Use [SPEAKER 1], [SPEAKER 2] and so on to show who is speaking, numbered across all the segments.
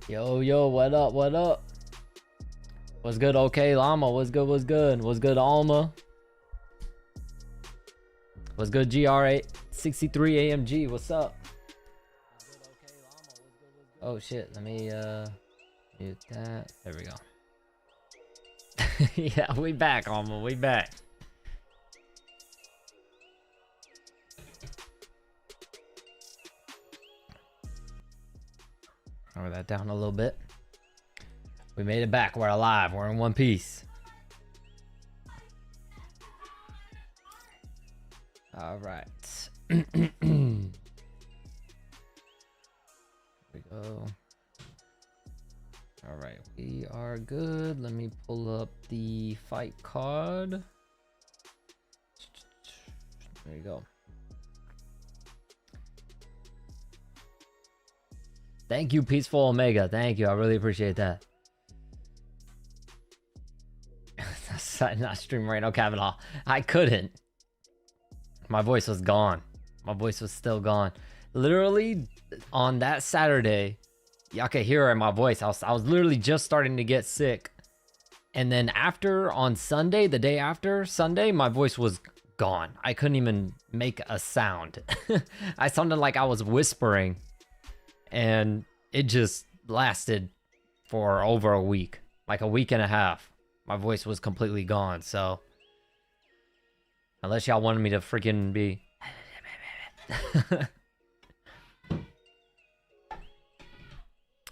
[SPEAKER 1] Yo, yo, what up, what up? What's good, okay, Llama? What's good, what's good? What's good, Alma? What's good, GR863 AMG? What's up? Oh, shit, let me, mute that. There we go. Yeah, we back, Alma, we back. Lower that down a little bit. We made it back. We're alive. We're in one piece. All right. Here we go. All right, we are good. Let me pull up the fight card. There you go. Thank you, Peaceful Omega. Thank you. I really appreciate that. Not stream right now, Kavanaugh. I couldn't. My voice was gone. My voice was still gone. Literally, on that Saturday, y'all could hear it in my voice. I was literally just starting to get sick. And then after, on Sunday, the day after Sunday, my voice was gone. I couldn't even make a sound. I sounded like I was whispering. And it just lasted for over a week, like a week and a half. My voice was completely gone. So unless y'all wanted me to freaking be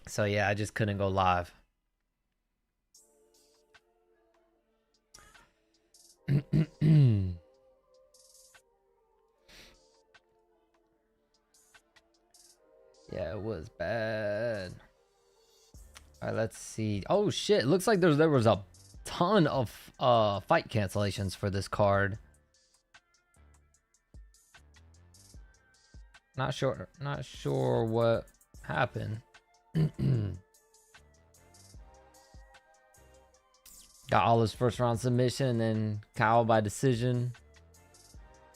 [SPEAKER 1] so yeah, I just couldn't go live. Yeah, it was bad. All right, let's see. Oh shit, it looks like there was a ton of fight cancellations for this card. Not sure what happened. Got all his first round submission, then Kyle by decision,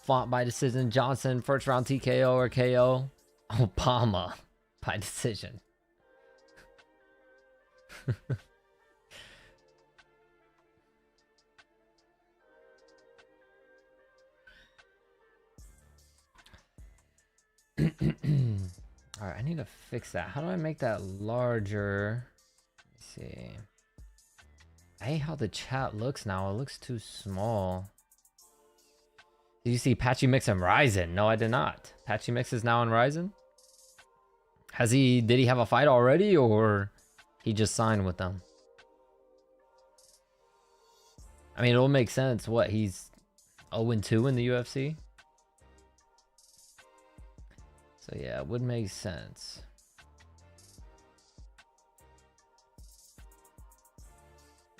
[SPEAKER 1] Font by decision, Johnson first round TKO or KO, Obama by decision. All right, I need to fix that. How do I make that larger? Let me see. I hate how the chat looks now. It looks too small. Did you see Patchy Mix and Ryzen? No, I did not. Patchy Mix is now in Ryzen. Did he have a fight already, or he just signed with them? I mean, it'll make sense. What, he's 0-2 in the UFC? So yeah, it would make sense.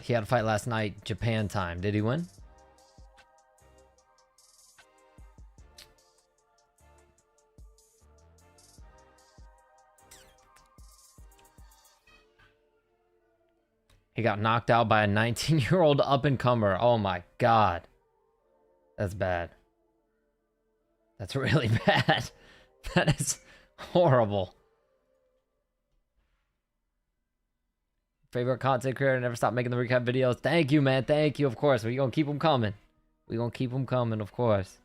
[SPEAKER 1] He had a fight last night, Japan time. Did he win? He got knocked out by a 19-year-old up-and-comer. Oh my god. That's bad. That's really bad. That is horrible. Favorite content creator, never stop making the recap videos. Thank you, man. Thank you, of course. We're gonna keep them coming. We're gonna keep them coming, of course.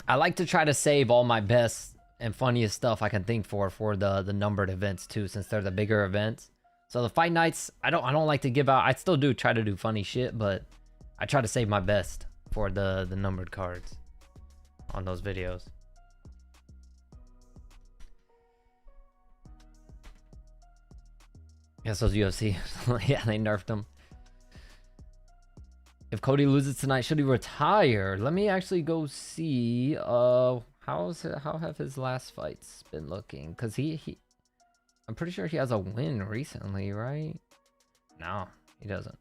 [SPEAKER 1] I like to try to save all my best and funniest stuff I can think for the numbered events too, since they're the bigger events. So the fight nights, I don't like to give out. I still do try to do funny shit, but I try to save my best for the numbered cards on those videos. Guess those UFC. Yeah, they nerfed him. If Cody loses tonight, should he retire? Let me actually go see how have his last fights been looking? Because I'm pretty sure he has a win recently, right? No, he doesn't.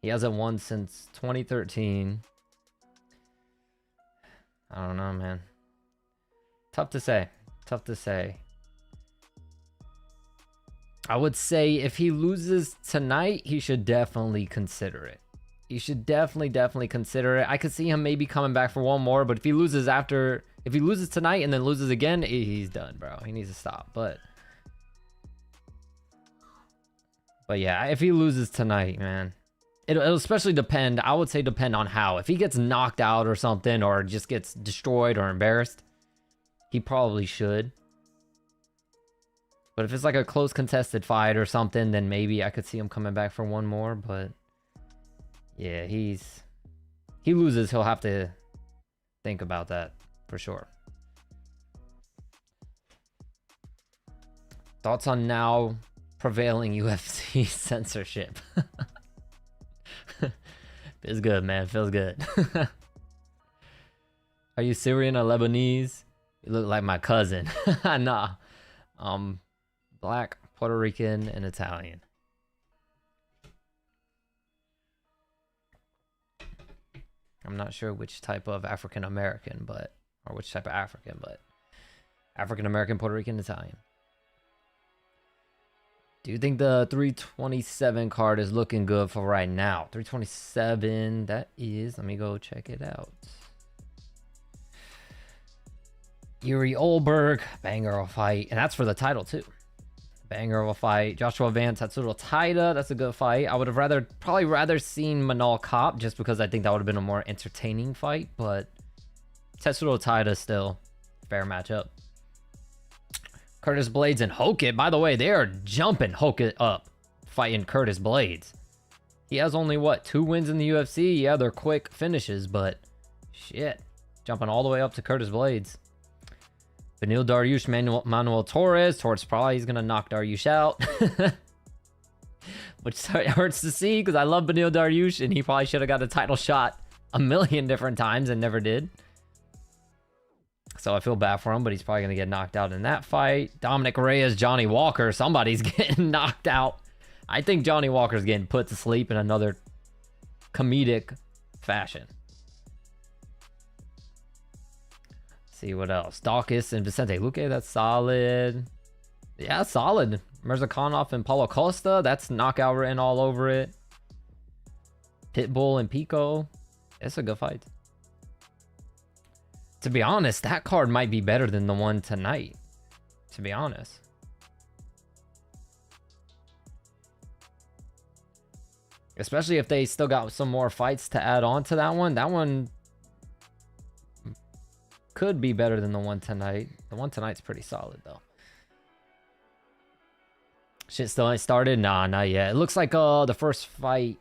[SPEAKER 1] He hasn't won since 2013. I don't know, man. Tough to say. Tough to say. I would say if he loses tonight, he should definitely consider it. He should definitely consider it. I could see him maybe coming back for one more, but if he loses after If he loses tonight and then loses again, he's done, bro. He needs to stop. But yeah, if he loses tonight, man, it'll especially depend. I would say depend on how. If he gets knocked out or something, or just gets destroyed or embarrassed, he probably should. But if it's like a close contested fight or something, then maybe I could see him coming back for one more. But yeah, he loses, he'll have to think about that for sure. Thoughts on now prevailing UFC censorship? Feels good, man. Feels good. Are you Syrian or Lebanese? You look like my cousin. Nah. Black, Puerto Rican, and Italian. I'm not sure which type of African American, or which type of African, but African American, Puerto Rican, Italian. Do you think the 327 card is looking good for right now? 327, that is, let me go check it out. Yuri Olberg, banger of a fight, and that's for the title too. Banger of a fight. Joshua Van Tatsuro Taira, that's a good fight. I would have probably rather seen Manal Kopp, just because I think that would have been a more entertaining fight, but Tatsuro Taira still fair matchup. Curtis Blades and Hokit, by the way, they are jumping Hokit up, fighting Curtis Blades. He has only, what, 2 wins in the UFC? Yeah, they're quick finishes, but shit. Jumping all the way up to Curtis Blades. Benil Dariush, Manuel Torres. Torres probably is going to knock Dariush out. Which hurts to see, because I love Benil Dariush, and he probably should have got a title shot a million different times and never did. So I feel bad for him, but he's probably going to get knocked out in that fight. Dominic Reyes, Johnny Walker. Somebody's getting knocked out. I think Johnny Walker's getting put to sleep in another comedic fashion. See what else. Dawkins and Vicente Luque, that's solid. Yeah, solid. Mirzakhanov and Paulo Costa, that's knockout written all over it. Pitbull and Pico, it's a good fight. To be honest, that card might be better than the one tonight. To be honest. Especially if they still got some more fights to add on to that one. That one could be better than the one tonight. The one tonight's pretty solid, though. Shit still ain't started? Nah, not yet. It looks like the first fight...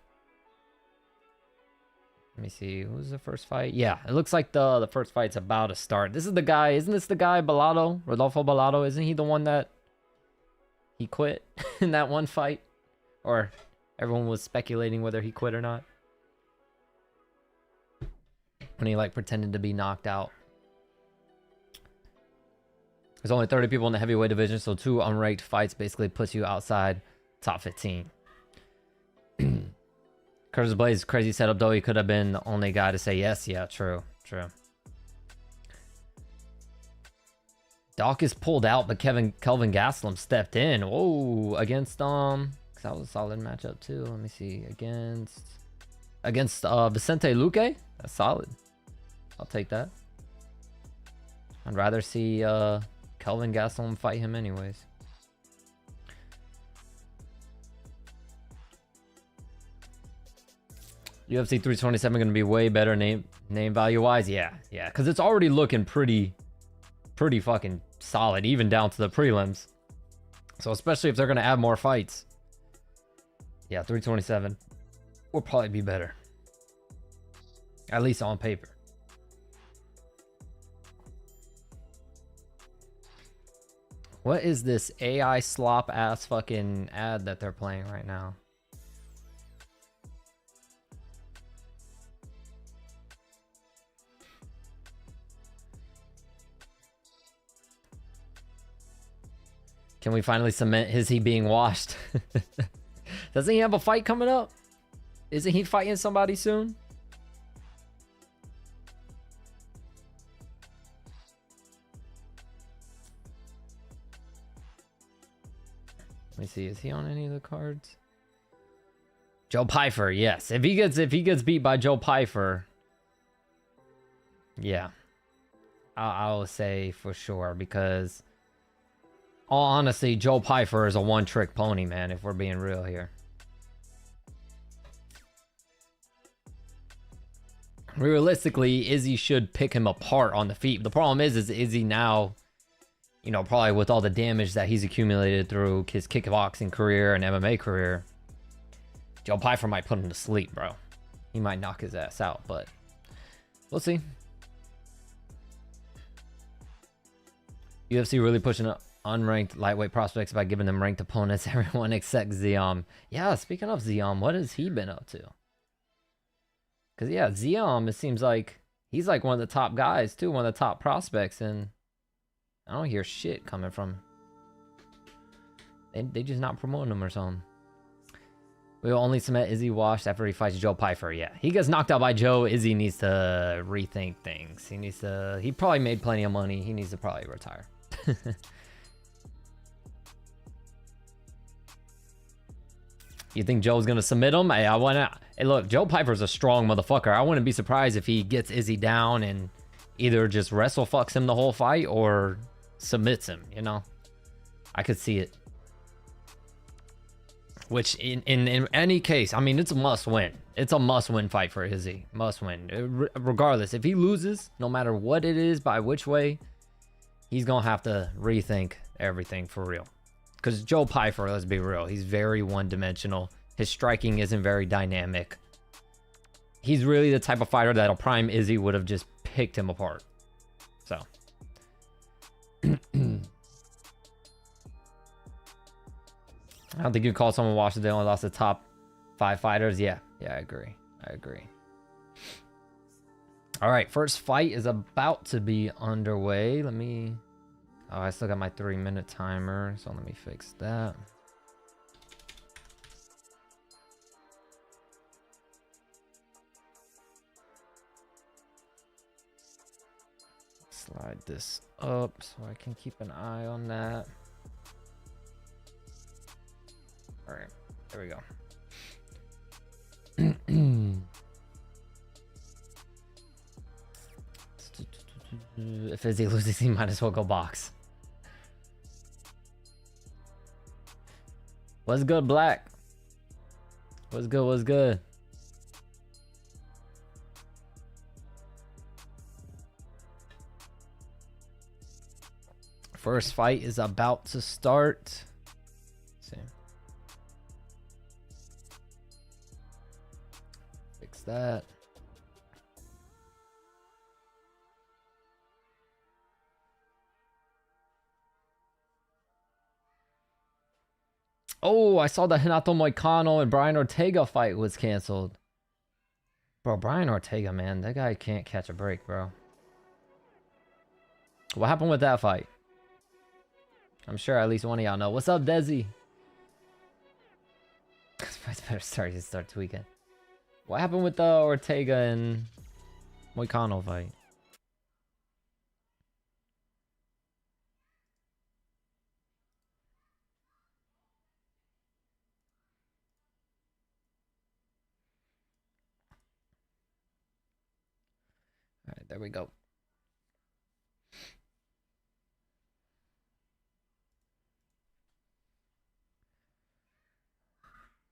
[SPEAKER 1] Let me see. Who's the first fight? Yeah, it looks like the first fight's about to start. This is the guy. Isn't this the guy, Bellato? Rodolfo Bellato? Isn't he the one that he quit in that one fight? Or everyone was speculating whether he quit or not. When he, like, pretended to be knocked out. There's only 30 people in the heavyweight division, so 2 unranked fights basically puts you outside top 15. Curtis Blades, crazy setup though. He could have been the only guy to say yes. Yeah, true. Doc is pulled out, but Kelvin Gastelum stepped in. Whoa, against that was a solid matchup too. Let me see. Against Vicente Luque. That's solid. I'll take that. I'd rather see Kelvin Gastelum fight him anyways. UFC 327 going to be way better name value wise. Yeah, because it's already looking pretty fucking solid, even down to the prelims. So especially if they're going to add more fights. Yeah, 327 will probably be better. At least on paper. What is this AI slop ass fucking ad that they're playing right now? Can we finally cement his he being washed? Doesn't he have a fight coming up? Isn't he fighting somebody soon? Let me see. Is he on any of the cards? Joe Pyfer, yes. If he gets beat by Joe Pyfer, yeah. I'll say for sure, because all honesty, Joe Pyfer is a one-trick pony, man, if we're being real here. Realistically, Izzy should pick him apart on the feet. The problem is Izzy now, you know, probably with all the damage that he's accumulated through his kickboxing career and MMA career, Joe Pyfer might put him to sleep, bro. He might knock his ass out, but we'll see. UFC really pushing up unranked lightweight prospects by giving them ranked opponents, everyone except Ziam. Yeah, speaking of Ziam, what has he been up to? Because, yeah, Ziam, it seems like he's like one of the top guys, too. One of the top prospects. And I don't hear shit coming from him. They just not promoting him or something. We will only submit Izzy washed after he fights Joe Pyfer. Yeah, he gets knocked out by Joe. Izzy needs to rethink things. He needs to... He probably made plenty of money. He needs to probably retire. You think Joe's gonna submit him? Hey, hey, look, Joe Pyfer's a strong motherfucker. I wouldn't be surprised if he gets Izzy down and either just wrestle fucks him the whole fight or submits him, you know? I could see it. Which, in any case, I mean, it's a must-win. It's a must-win fight for Izzy. Must-win. Regardless, if he loses, no matter what it is, by which way, he's gonna have to rethink everything for real. Because Joe Pyfer, let's be real, he's very one-dimensional. His striking isn't very dynamic. He's really the type of fighter that a prime Izzy would have just picked him apart. So. I don't think you'd call someone washed if they only lost the top 5 fighters. Yeah, I agree. All right, first fight is about to be underway. Let me... Oh, I still got my 3-minute timer, so let me fix that. Slide this up so I can keep an eye on that. All right, there we go. If Izzy loses, he might as well go box. What's good, Black? What's good? First fight is about to start. Let's see. Fix that. Oh, I saw the Renato Moicano and Brian Ortega fight was canceled. Bro, Brian Ortega, man. That guy can't catch a break, bro. What happened with that fight? I'm sure at least one of y'all know. What's up, Desi? I better start tweaking. What happened with the Ortega and Moicano fight? All right, there we go.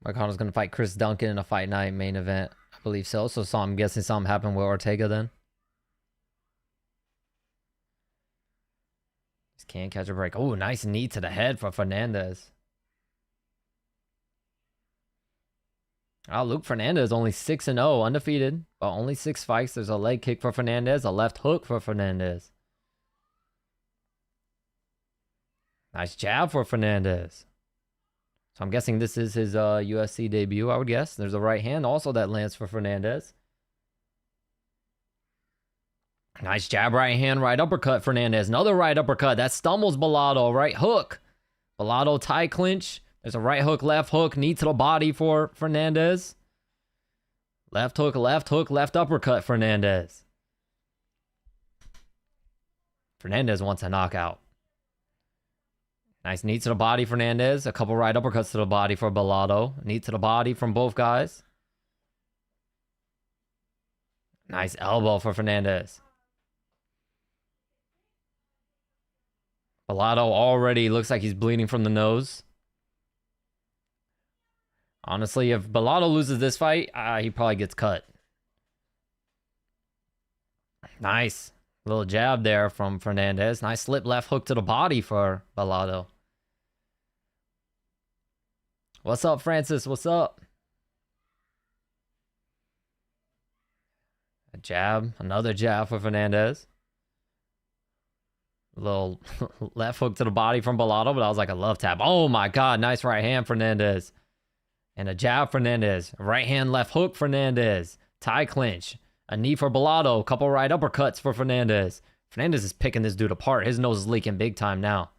[SPEAKER 1] Moicano's gonna fight Chris Duncan in a fight night main event. I believe so. So I'm guessing something happened with Ortega then. Just can't catch a break. Oh, nice knee to the head for Fernandez. Oh, Luke Fernandez only 6-0, undefeated, but only 6 fights. There's a leg kick for Fernandez, a left hook for Fernandez. Nice jab for Fernandez. So I'm guessing this is his UFC debut, I would guess. There's a right hand also that lands for Fernandez. Nice jab, right hand, right uppercut, Fernandez. Another right uppercut. That stumbles Bellato. Right hook. Bellato tie clinch. There's a right hook, left knee to the body for Fernandez. Left hook, left uppercut, Fernandez. Fernandez wants a knockout. Nice knee to the body, Fernandez. A couple right uppercuts to the body for Bellato. Knee to the body from both guys. Nice elbow for Fernandez. Bellato already looks like he's bleeding from the nose. Honestly, if Bellato loses this fight, he probably gets cut. Nice. Little jab there from Fernandez. Nice slip left hook to the body for Bellato. What's up, Francis? What's up? A jab. Another jab for Fernandez. Little left hook to the body from Bellato, but that was like a love tap. Oh my God. Nice right hand, Fernandez. And a jab, Fernandez. Right hand, left hook, Fernandez. Tie clinch. A knee for Bellato. A couple right uppercuts for Fernandez. Fernandez is picking this dude apart. His nose is leaking big time now.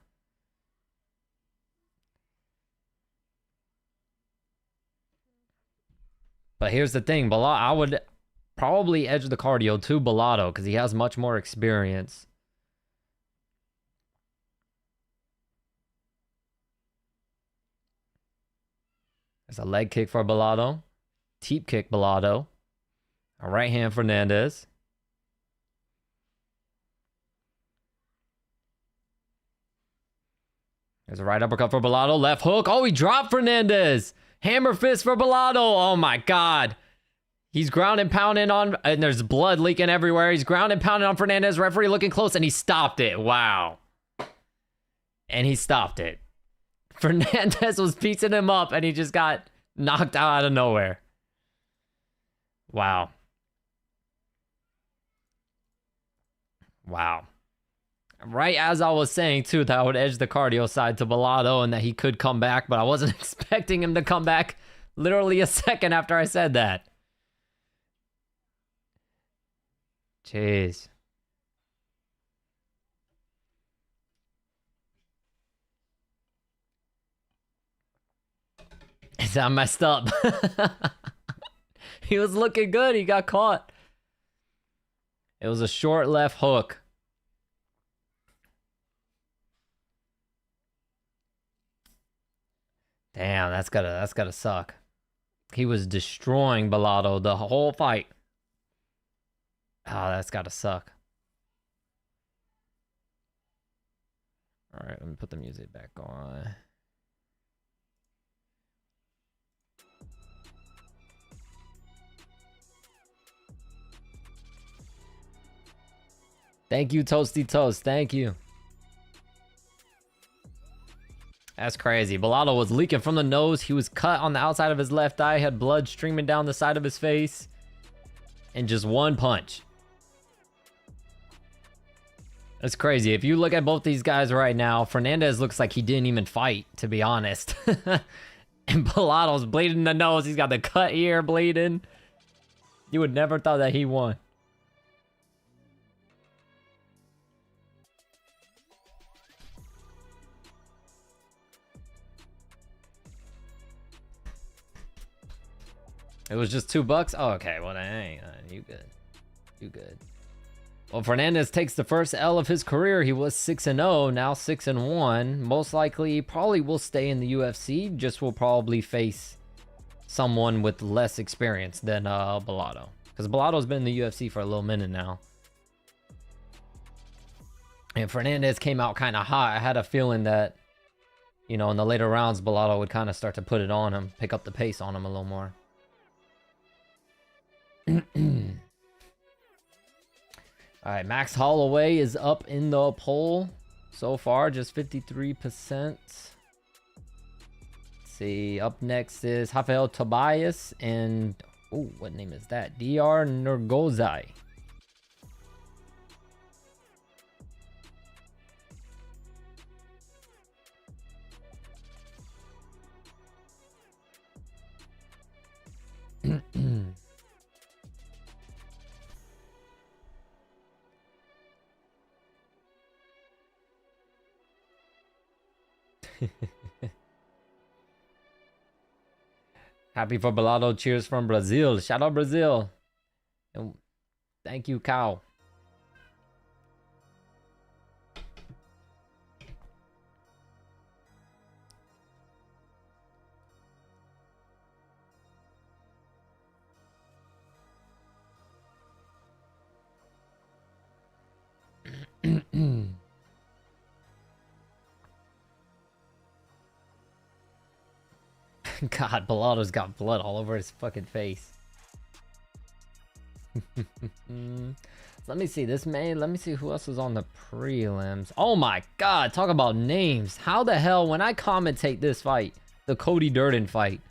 [SPEAKER 1] But here's the thing. I would probably edge the cardio to Bellato because he has much more experience. There's a leg kick for Bellato. Teep kick Bellato. A right hand Fernandez. There's a right uppercut for Bellato. Left hook. Oh, he dropped Fernandez. Hammer fist for Bellato. Oh my God. He's ground and pounding on, and there's blood leaking everywhere. He's ground and pounding on Fernandez. Referee looking close, and he stopped it. Wow. And he stopped it. Fernandez was piecing him up, and he just got knocked out of nowhere. Wow. Wow. Right as I was saying, too, that I would edge the cardio side to Bellato and that he could come back, but I wasn't expecting him to come back literally a second after I said that. Jeez. Is that messed up? He was looking good. He got caught. It was a short left hook. Damn, that's gotta suck. He was destroying Bellato the whole fight. Oh, that's gotta suck. All right, let me put the music back on. Thank you, Toasty Toast. Thank you. That's crazy. Bellato was leaking from the nose. He was cut on the outside of his left eye, had blood streaming down the side of his face. And just one punch. That's crazy. If you look at both these guys right now, Fernandez looks like he didn't even fight, to be honest. And Bellato's bleeding in the nose. He's got the cut ear bleeding. You would never thought that he won. It was just $2? Oh, okay. Well, dang. You good. You good. Well, Fernandez takes the first L of his career. He was 6-0, now 6-1. Most likely, he probably will stay in the UFC. Just will probably face someone with less experience than Bellato. Because Bellato's been in the UFC for a little minute now. And Fernandez came out kind of hot. I had a feeling that, you know, in the later rounds, Bellato would kind of start to put it on him, pick up the pace on him a little more. All right, Max Holloway is up in the poll so far, just 53%. Let's see, up next is Rafael Tobias and, oh, what name is that? DR Nurgozai. Happy for Bellato. Cheers from Brazil. Shout out Brazil. And thank you, Cow. God, Bellado's got blood all over his fucking face. Let me see this May. Let me see who else is on the prelims. Oh my God, talk about names. How the hell, when I commentate this fight, the Cody Durden fight,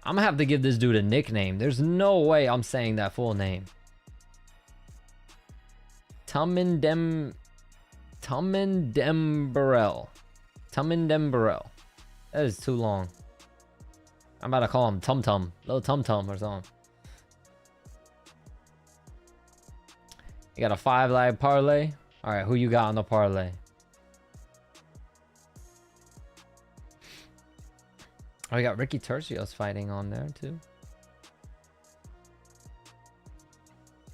[SPEAKER 1] I'm gonna have to give this dude a nickname. There's no way I'm saying that full name. Tummin Dembarel. That is too long. I'm about to call him Tum Tum. Little Tum Tum or something. You got a 5 leg parlay? Alright, who you got on the parlay? Oh, you got Ricky Tercios fighting on there too.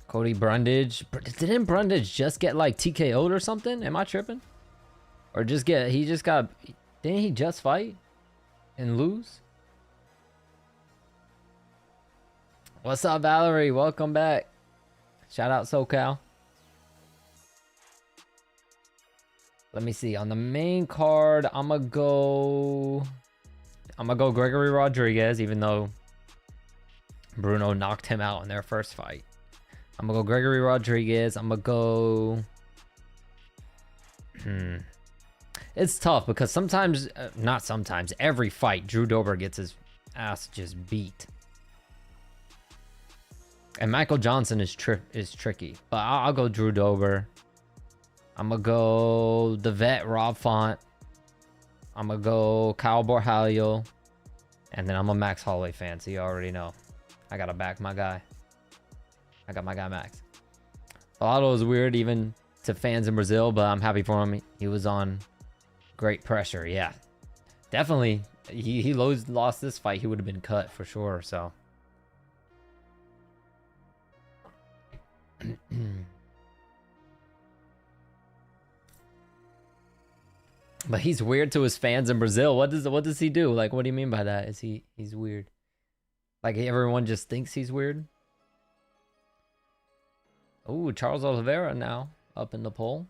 [SPEAKER 1] Cody Brundage. Didn't Brundage just get like TKO'd or something? Am I tripping? Or just get, he just got, didn't he just fight and lose? What's up, Valerie? Welcome back. Shout out SoCal. Let me see. On the main card, I'm gonna go Gregory Rodriguez, even though Bruno knocked him out in their first fight. I'm gonna go Gregory Rodriguez. I'm gonna go. It's tough because sometimes, not sometimes, every fight, Drew Dober gets his ass just beat. And Michael Johnson is tricky, but I'll go Drew Dober. I'm gonna go the vet Rob Font. I'm gonna go Kyle Borhalio, and then I'm a Max Holloway fan, so you already know. I gotta back my guy. I got my guy Max. Bellato is weird even to fans in Brazil, but I'm happy for him. He was on great pressure. Yeah, definitely. He lost this fight. He would have been cut for sure. So. But he's weird to his fans in Brazil. What does he do? Like, what do you mean by that? He's weird? Like everyone just thinks he's weird? Ooh, Charles Oliveira now up in the poll.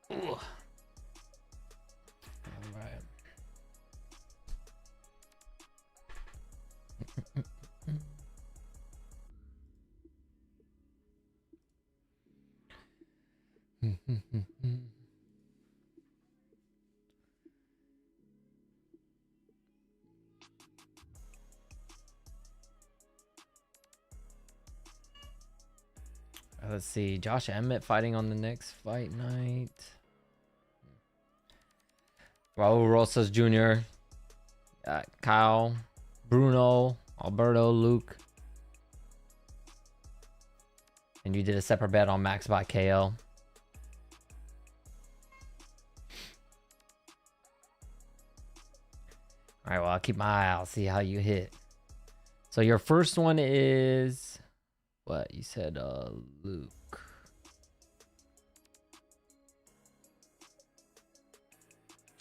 [SPEAKER 1] All right. Let's see. Josh Emmett fighting on the next fight night. Raul Rosas Jr. Kyle, Bruno, Alberto, Luke. And you did a separate bet on Max by KO. Alright, well, I'll keep my eye out, see how you hit. So your first one is what? You said Luke.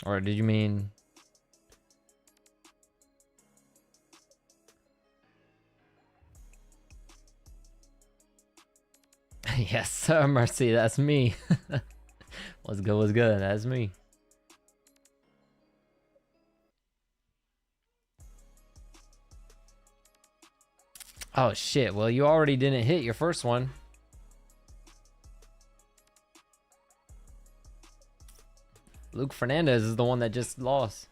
[SPEAKER 1] Or did you mean yes, sir, Mercy, that's me. What's good, that's me. Oh shit, well you already didn't hit your first one. Luke Fernandez is the one that just lost.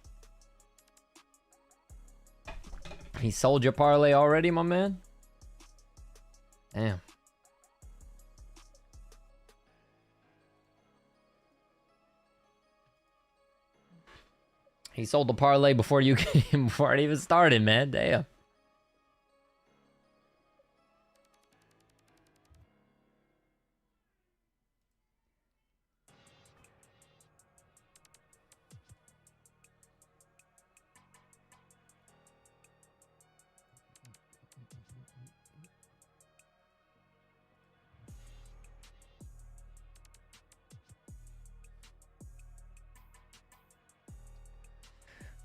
[SPEAKER 1] He sold your parlay already, my man? Damn. He sold the parlay before you came, before it even started, man. Damn.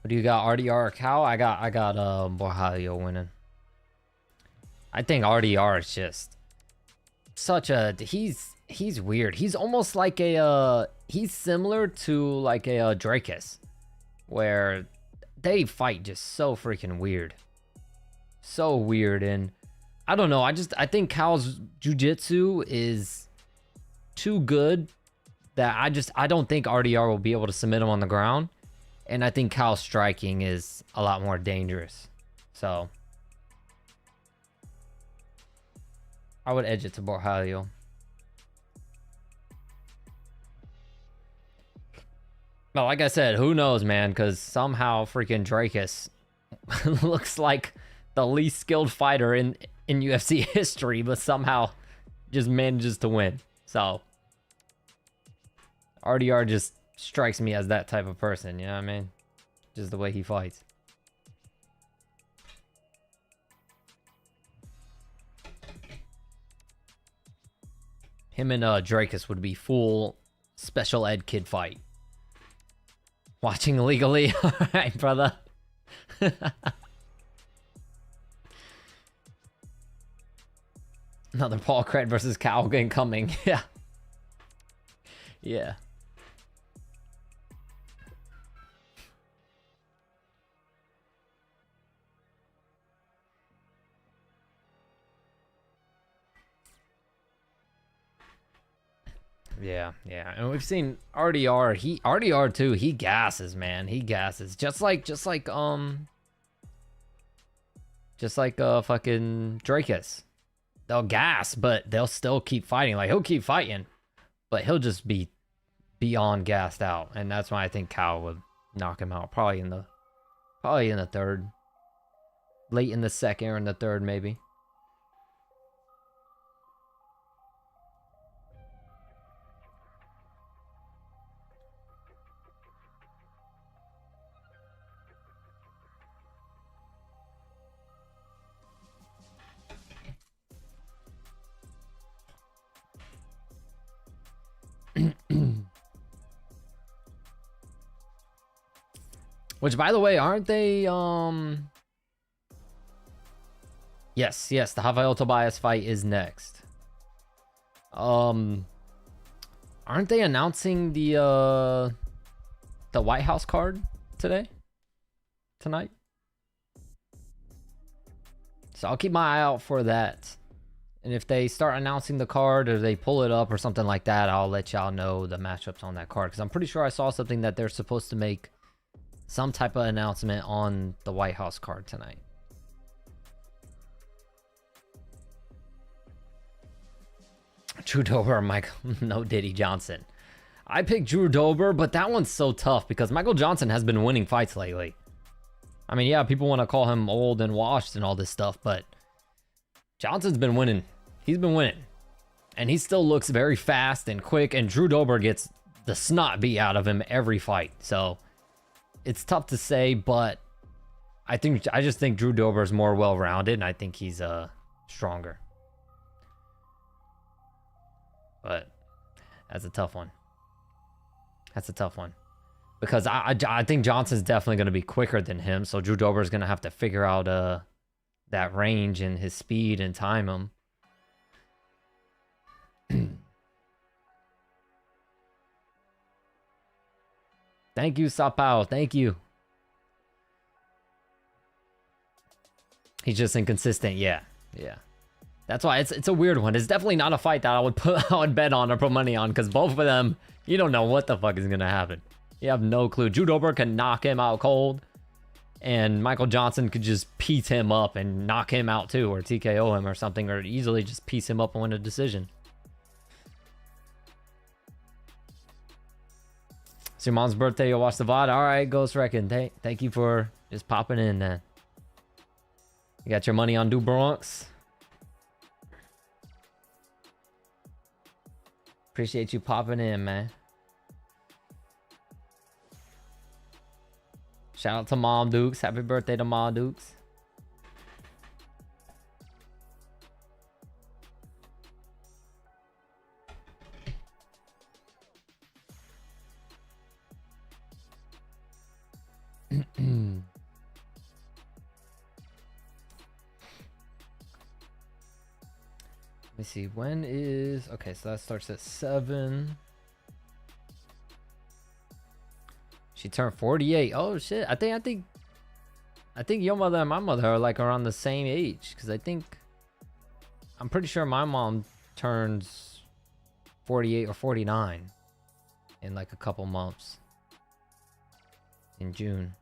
[SPEAKER 1] What do you got, RDR or Cal? I got Borjallo winning. I think RDR is just such a he's weird. He's almost like a he's similar to like a Drakus, where they fight just so freaking weird. So weird. And I don't know, I think Cal's jiu-jitsu is too good that I don't think RDR will be able to submit him on the ground. And I think Cal's striking is a lot more dangerous. So I would edge it to Borjallo. But like I said, who knows, man? Because somehow freaking Drakus looks like the least skilled fighter in UFC history, but somehow just manages to win. So RDR just strikes me as that type of person, you know what I mean? Just the way he fights. Him and Drakus would be full special ed kid fight. Watching illegally? Alright, brother. Another Paul Craig versus Cal incoming. Yeah. Yeah. Yeah, yeah. And we've seen RDR, RDR too, he gasses, man. He gasses. Just like fucking Drakus. They'll gas, but they'll still keep fighting. Like, he'll keep fighting, but he'll just be beyond gassed out. And that's why I think Cal would knock him out. Probably in the third. Late in the second or in the third, maybe. Which, by the way, aren't they, Yes, the Rafael Tobias fight is next. Aren't they announcing the White House card tonight? So I'll keep my eye out for that. And if they start announcing the card or they pull it up or something like that, I'll let y'all know the matchups on that card. Because I'm pretty sure I saw something that they're supposed to make some type of announcement on the White House card tonight. Drew Dober or Michael, no Diddy Johnson. I picked Drew Dober, but that one's so tough because Michael Johnson has been winning fights lately. I mean, yeah, people want to call him old and washed and all this stuff, but Johnson's been winning. He's been winning. And he still looks very fast and quick, and Drew Dober gets the snot beat out of him every fight. So it's tough to say, but I just think Drew Dober is more well-rounded, and I think he's stronger. But that's a tough one. That's a tough one. Because I think Johnson's definitely going to be quicker than him, so Drew Dober is going to have to figure out that range and his speed and time him. Thank you, Sapao. Thank you. He's just inconsistent. Yeah. That's why it's a weird one. It's definitely not a fight that I would bet on or put money on, because both of them, you don't know what the fuck is gonna happen. You have no clue. Drew Dober can knock him out cold, and Michael Johnson could just piece him up and knock him out too, or TKO him or something, or easily just piece him up and win a decision. It's your mom's birthday, you'll watch the VOD. Alright, Ghost Reckon. Thank you for just popping in then. You got your money on Du Bronx? Appreciate you popping in, man. Shout out to Mom Dukes. Happy birthday to Mom Dukes. Let me see. When is... Okay, so that starts at 7. She turned 48. Oh, shit. I think your mother and my mother are like around the same age. Because I'm pretty sure my mom turns 48 or 49 in like a couple months. In June.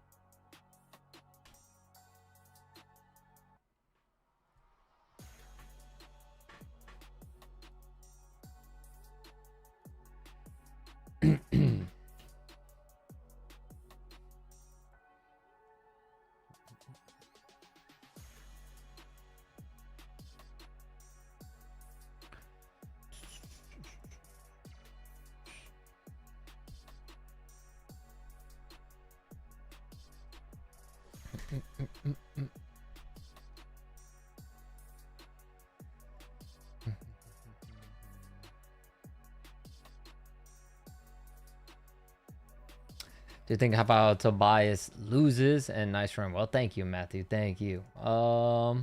[SPEAKER 1] Do you think how Tobias loses? And nice run. Well, thank you, Matthew. Thank you. I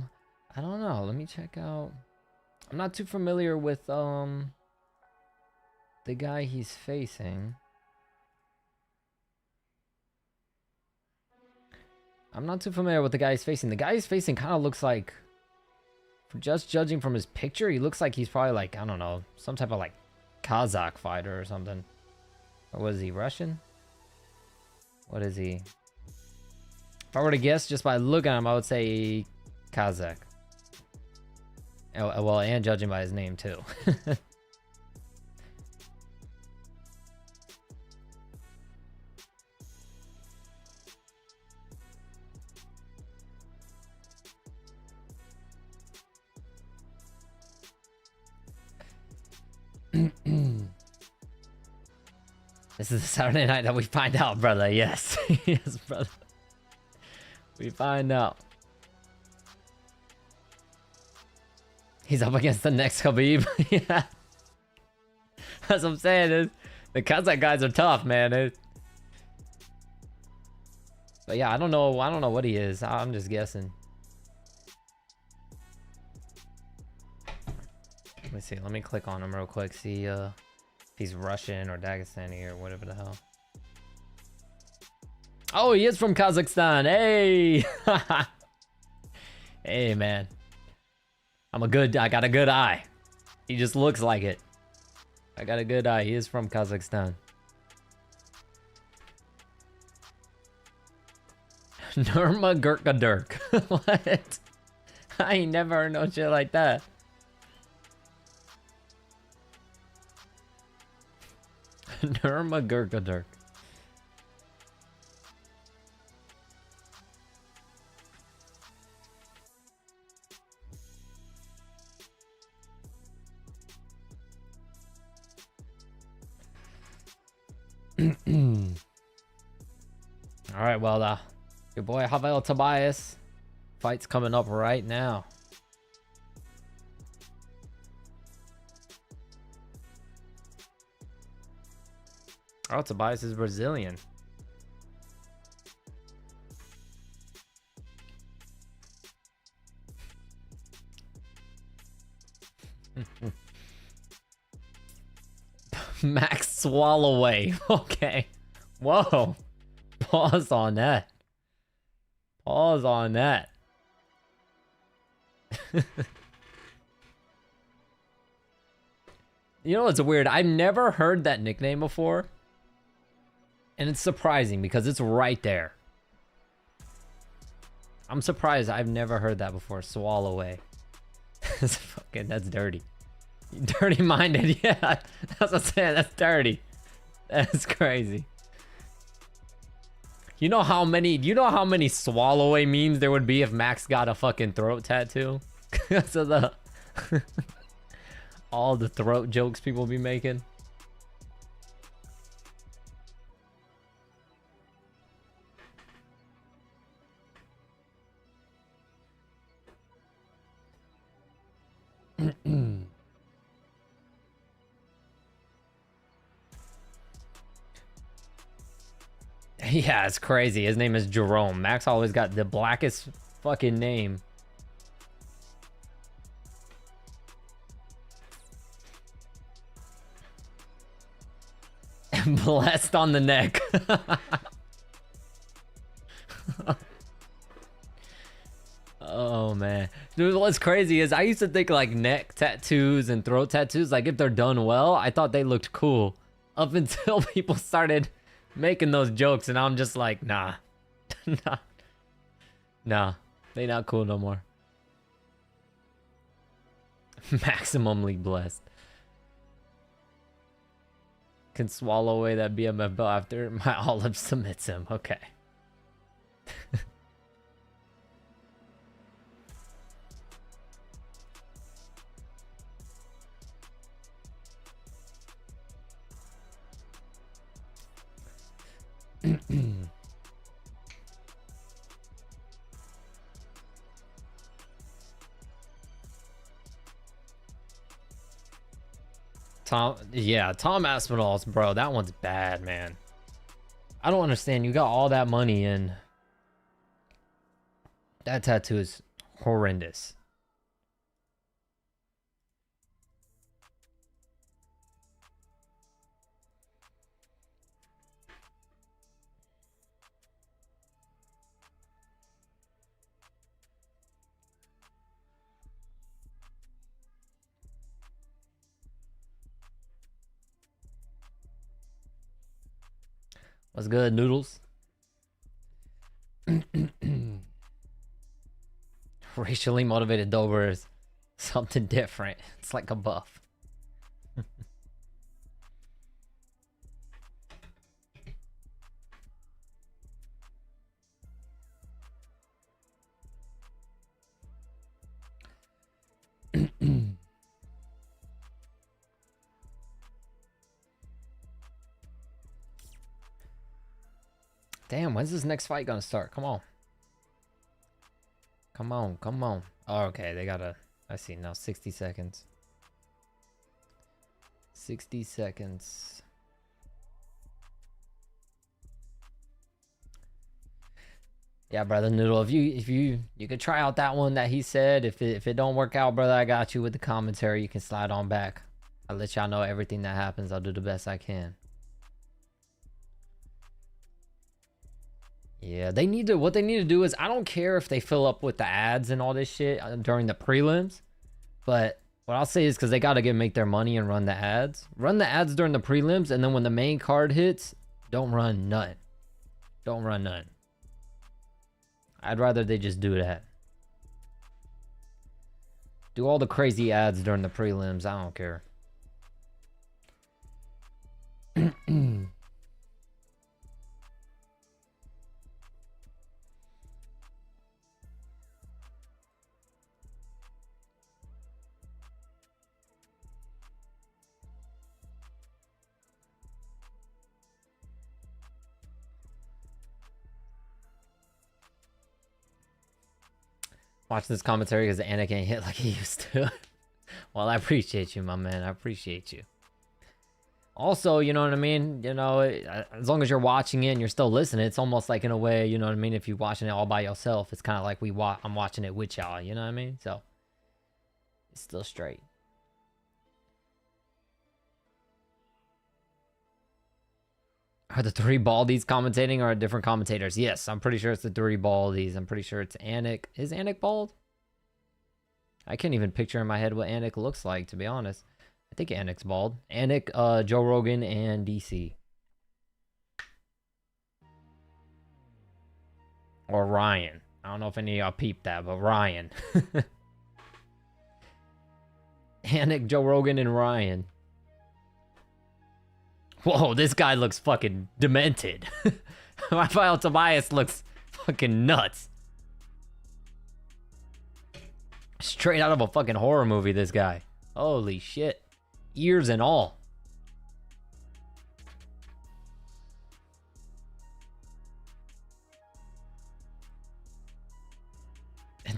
[SPEAKER 1] don't know. Let me check out. I'm not too familiar with the guy he's facing. I'm not too familiar with the guy he's facing. The guy he's facing kind of looks like, just judging from his picture, he looks like he's probably like, I don't know, some type of like Kazakh fighter or something. Or was he Russian? What is he? If I were to guess just by looking at him, I would say Kazakh. Oh, well, and judging by his name too. This is the Saturday night that we find out, brother. Yes. Yes, brother. We find out. He's up against the next Khabib. Yeah. That's what I'm saying. The Kazakh guys are tough, man. But yeah, I don't know what he is. I'm just guessing. Let me see. Let me click on him real quick. See if he's Russian or Dagestani or whatever the hell. Oh, he is from Kazakhstan. Hey. Hey, man. I got a good eye. He just looks like it. I got a good eye. He is from Kazakhstan. Nurma Gurka Dirk. What? I ain't never heard no shit like that. Nurma Gurka Dirk. All right, well, your boy Havel Tobias fight's coming up right now. Oh, Tobias is Brazilian. Max Swalloway. Okay. Whoa. Pause on that. Pause on that. You know what's weird? I've never heard that nickname before. And it's surprising because it's right there. I'm surprised I've never heard that before. Swalloway. That's dirty. Dirty minded, yeah. That's what I'm saying. That's dirty. That's crazy. You know how many Swalloway memes there would be if Max got a fucking throat tattoo? Because of the all the throat jokes people be making. Yeah, it's crazy. His name is Jerome. Max always got the blackest fucking name. Blessed on the neck. Oh man, dude, what's crazy is I used to think like neck tattoos and throat tattoos, like if they're done well, I thought they looked cool up until people started making those jokes, and I'm just like, nah. Nah, they not cool no more. Maximally blessed. Can swallow away that BMF belt after my olive submits him. Okay. Tom Aspinall's, bro, that one's bad, man. I don't understand. You got all that money and that tattoo is horrendous. What's good, noodles? Racially motivated Dober is something different. It's like a buff. Damn, when's this next fight gonna start? Come on. Come on, come on. Oh, okay, they gotta... I see now, 60 seconds. 60 seconds. Yeah, brother Noodle, if you could try out that one that he said. If it don't work out, brother, I got you with the commentary. You can slide on back. I'll let y'all know everything that happens. I'll do the best I can. Yeah, they need to, what they need to do is, I don't care if they fill up with the ads and all this shit during the prelims, but what I'll say is, because they got to make their money and run the ads. Run the ads during the prelims, and then when the main card hits, don't run none. Don't run none. I'd rather they just do that. Do all the crazy ads during the prelims. I don't care. Watch this commentary because Anik ain't hit like he used to. Well, I appreciate you, my man. I appreciate you. Also, you know what I mean? You know, as long as you're watching it and you're still listening, it's almost like in a way, you know what I mean? If you're watching it all by yourself, it's kind of like I'm watching it with y'all, you know what I mean? So, it's still straight. Are the three Baldies commentating or are different commentators? Yes, I'm pretty sure it's the three Baldies. I'm pretty sure it's Anik. Is Anik bald? I can't even picture in my head what Anik looks like, to be honest. I think Anik's bald. Anik, Joe Rogan, and DC. Or Ryan. I don't know if any of y'all peeped that, but Ryan. Anik, Joe Rogan, and Ryan. Whoa, this guy looks fucking demented. Rafael Tobias looks fucking nuts. Straight out of a fucking horror movie, this guy. Holy shit. Ears and all.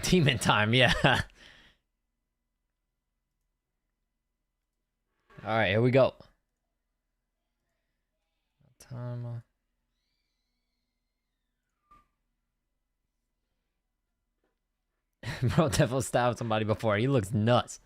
[SPEAKER 1] Demon time, yeah. Alright, here we go. Time. Bro, definitely stabbed somebody before. He looks nuts.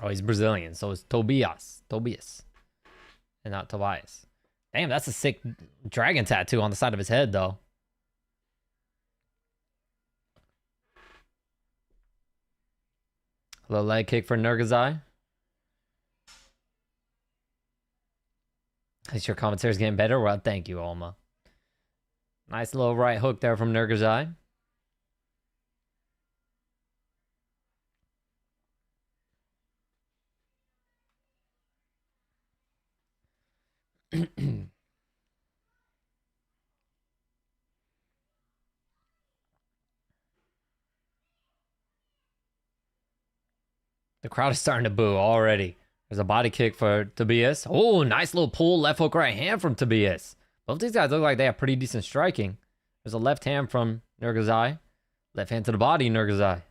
[SPEAKER 1] Oh, he's Brazilian, so it's Tobias. Tobias. And not Tobias. Damn, that's a sick dragon tattoo on the side of his head, though. A little leg kick for Nurgazai. At least your commentary's getting better. Well, thank you, Alma. Nice little right hook there from Nurgazai. The crowd is starting to boo already. There's a body kick for Tobias. Oh, nice little pull. Left hook, right hand from Tobias. Both these guys look like they have pretty decent striking. There's a left hand from Nurgazai. Left hand to the body, Nurgazai.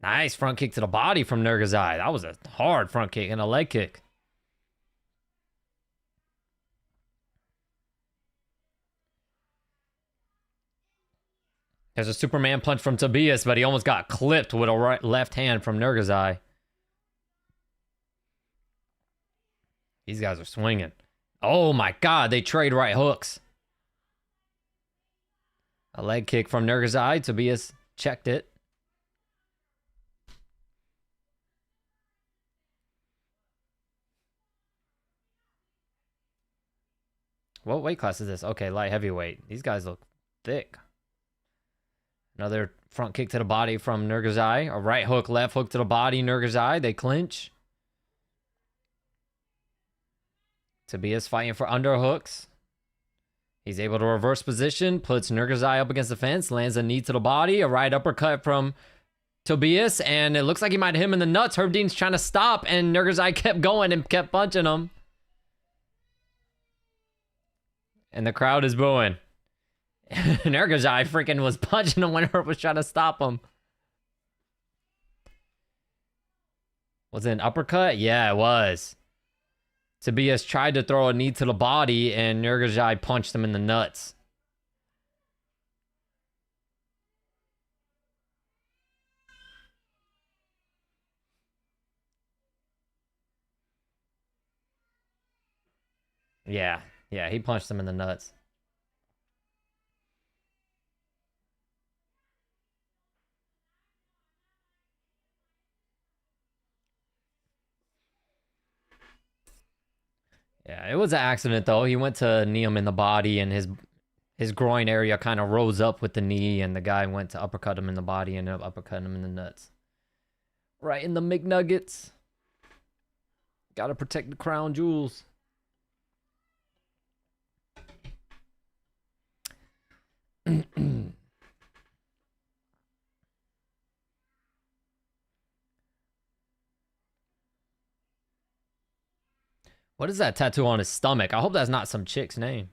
[SPEAKER 1] Nice front kick to the body from Nurgazai. That was a hard front kick and a leg kick. There's a Superman punch from Tobias, but he almost got clipped with a left hand from Nurgazai. These guys are swinging. Oh my god, they trade right hooks. A leg kick from Nurgazai. Tobias checked it. What weight class is this? Okay, light heavyweight. These guys look thick. Another front kick to the body from Nurgazai. A right hook, left hook to the body, Nurgazai. They clinch. Tobias fighting for underhooks. He's able to reverse position, puts Nurgazai up against the fence, lands a knee to the body, a right uppercut from Tobias, and it looks like he might hit him in the nuts. Herb Dean's trying to stop, and Nurgazai kept going and kept punching him. And the crowd is booing. Nurgazai freaking was punching him when Herb was trying to stop him. Was it an uppercut? Yeah, it was. Tobias tried to throw a knee to the body, and Nurgazai punched him in the nuts. Yeah, he punched him in the nuts. Yeah, it was an accident though. He went to knee him in the body, and his groin area kind of rose up with the knee, and the guy went to uppercut him in the body and ended up uppercutting him in the nuts. Right in the McNuggets. Gotta protect the crown jewels. What is that tattoo on his stomach? I hope that's not some chick's name.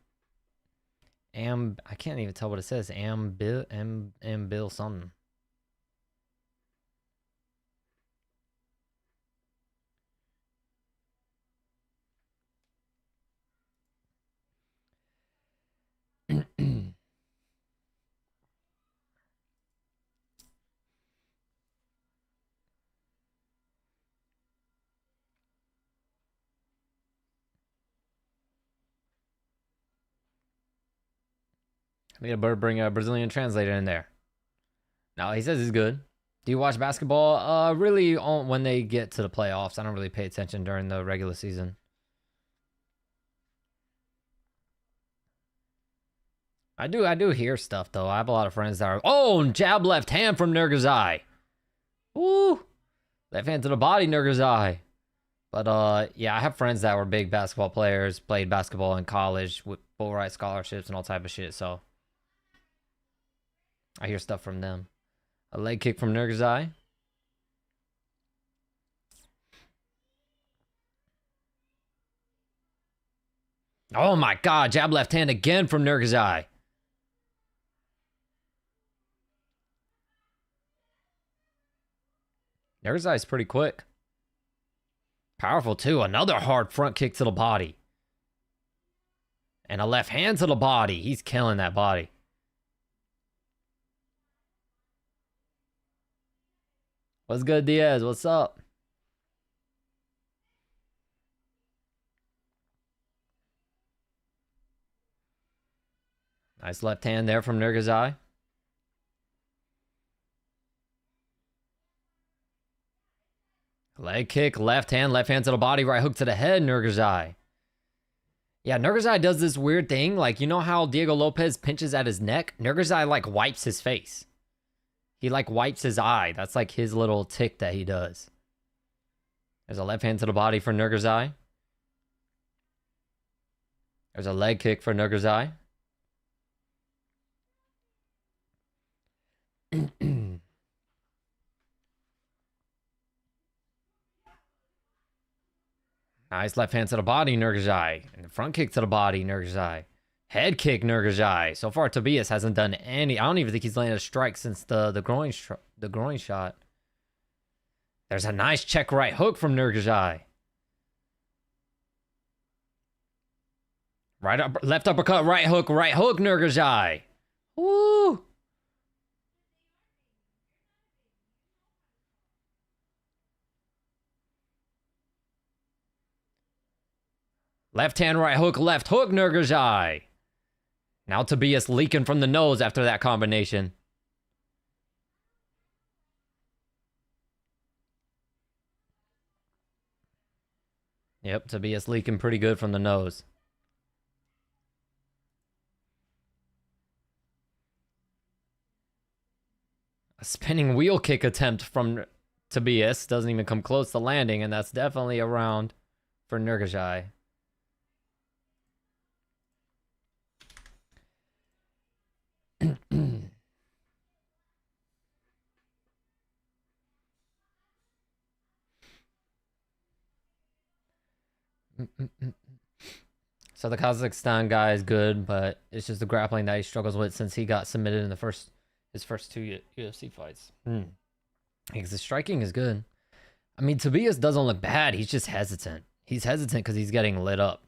[SPEAKER 1] I can't even tell what it says. Bill something. We gotta bring a Brazilian translator in there. No, he says he's good. Do you watch basketball? Really, when they get to the playoffs. I don't really pay attention during the regular season. I do hear stuff though. I have a lot of friends that are. Oh, jab left hand from Nurgazai. Woo! Left hand to the body, Nurgazai. But yeah, I have friends that were big basketball players, played basketball in college with full ride scholarships and all type of shit. So I hear stuff from them. A leg kick from Nurgazai. Oh my god, jab left hand again from Nurgazai. Nurgazai's pretty quick. Powerful too. Another hard front kick to the body. And a left hand to the body. He's killing that body. What's good, Diaz? What's up? Nice left hand there from Nurgazai. Leg kick, left hand to the body, right hook to the head, Nurgazai. Yeah, Nurgazai does this weird thing. Like, you know how Diego Lopez pinches at his neck? Nurgazai, like, wipes his face. He, like, wipes his eye. That's, like, his little tick that he does. There's a left hand to the body for Nurgazai. There's a leg kick for Nurgazai. Nice left hand to the body, Nurgazai. And the front kick to the body, Nurgazai. Head kick, Nurgazai. So far, Tobias hasn't done any. I don't even think he's landed a strike since the groin shot. There's a nice check right hook from Nurgazai. Right up, left uppercut, right hook, Nurgazai. Woo! Left hand, right hook, Nurgazai. Now Tobias leaking from the nose after that combination. Yep, Tobias leaking pretty good from the nose. A spinning wheel kick attempt from Tobias. Doesn't even come close to landing, and that's definitely a round for Nurgazai. So the Kazakhstan guy is good, but it's just the grappling that he struggles with since he got submitted in his first two UFC fights. Because the striking is good. I mean, Tobias doesn't look bad. He's just hesitant. He's hesitant because he's getting lit up.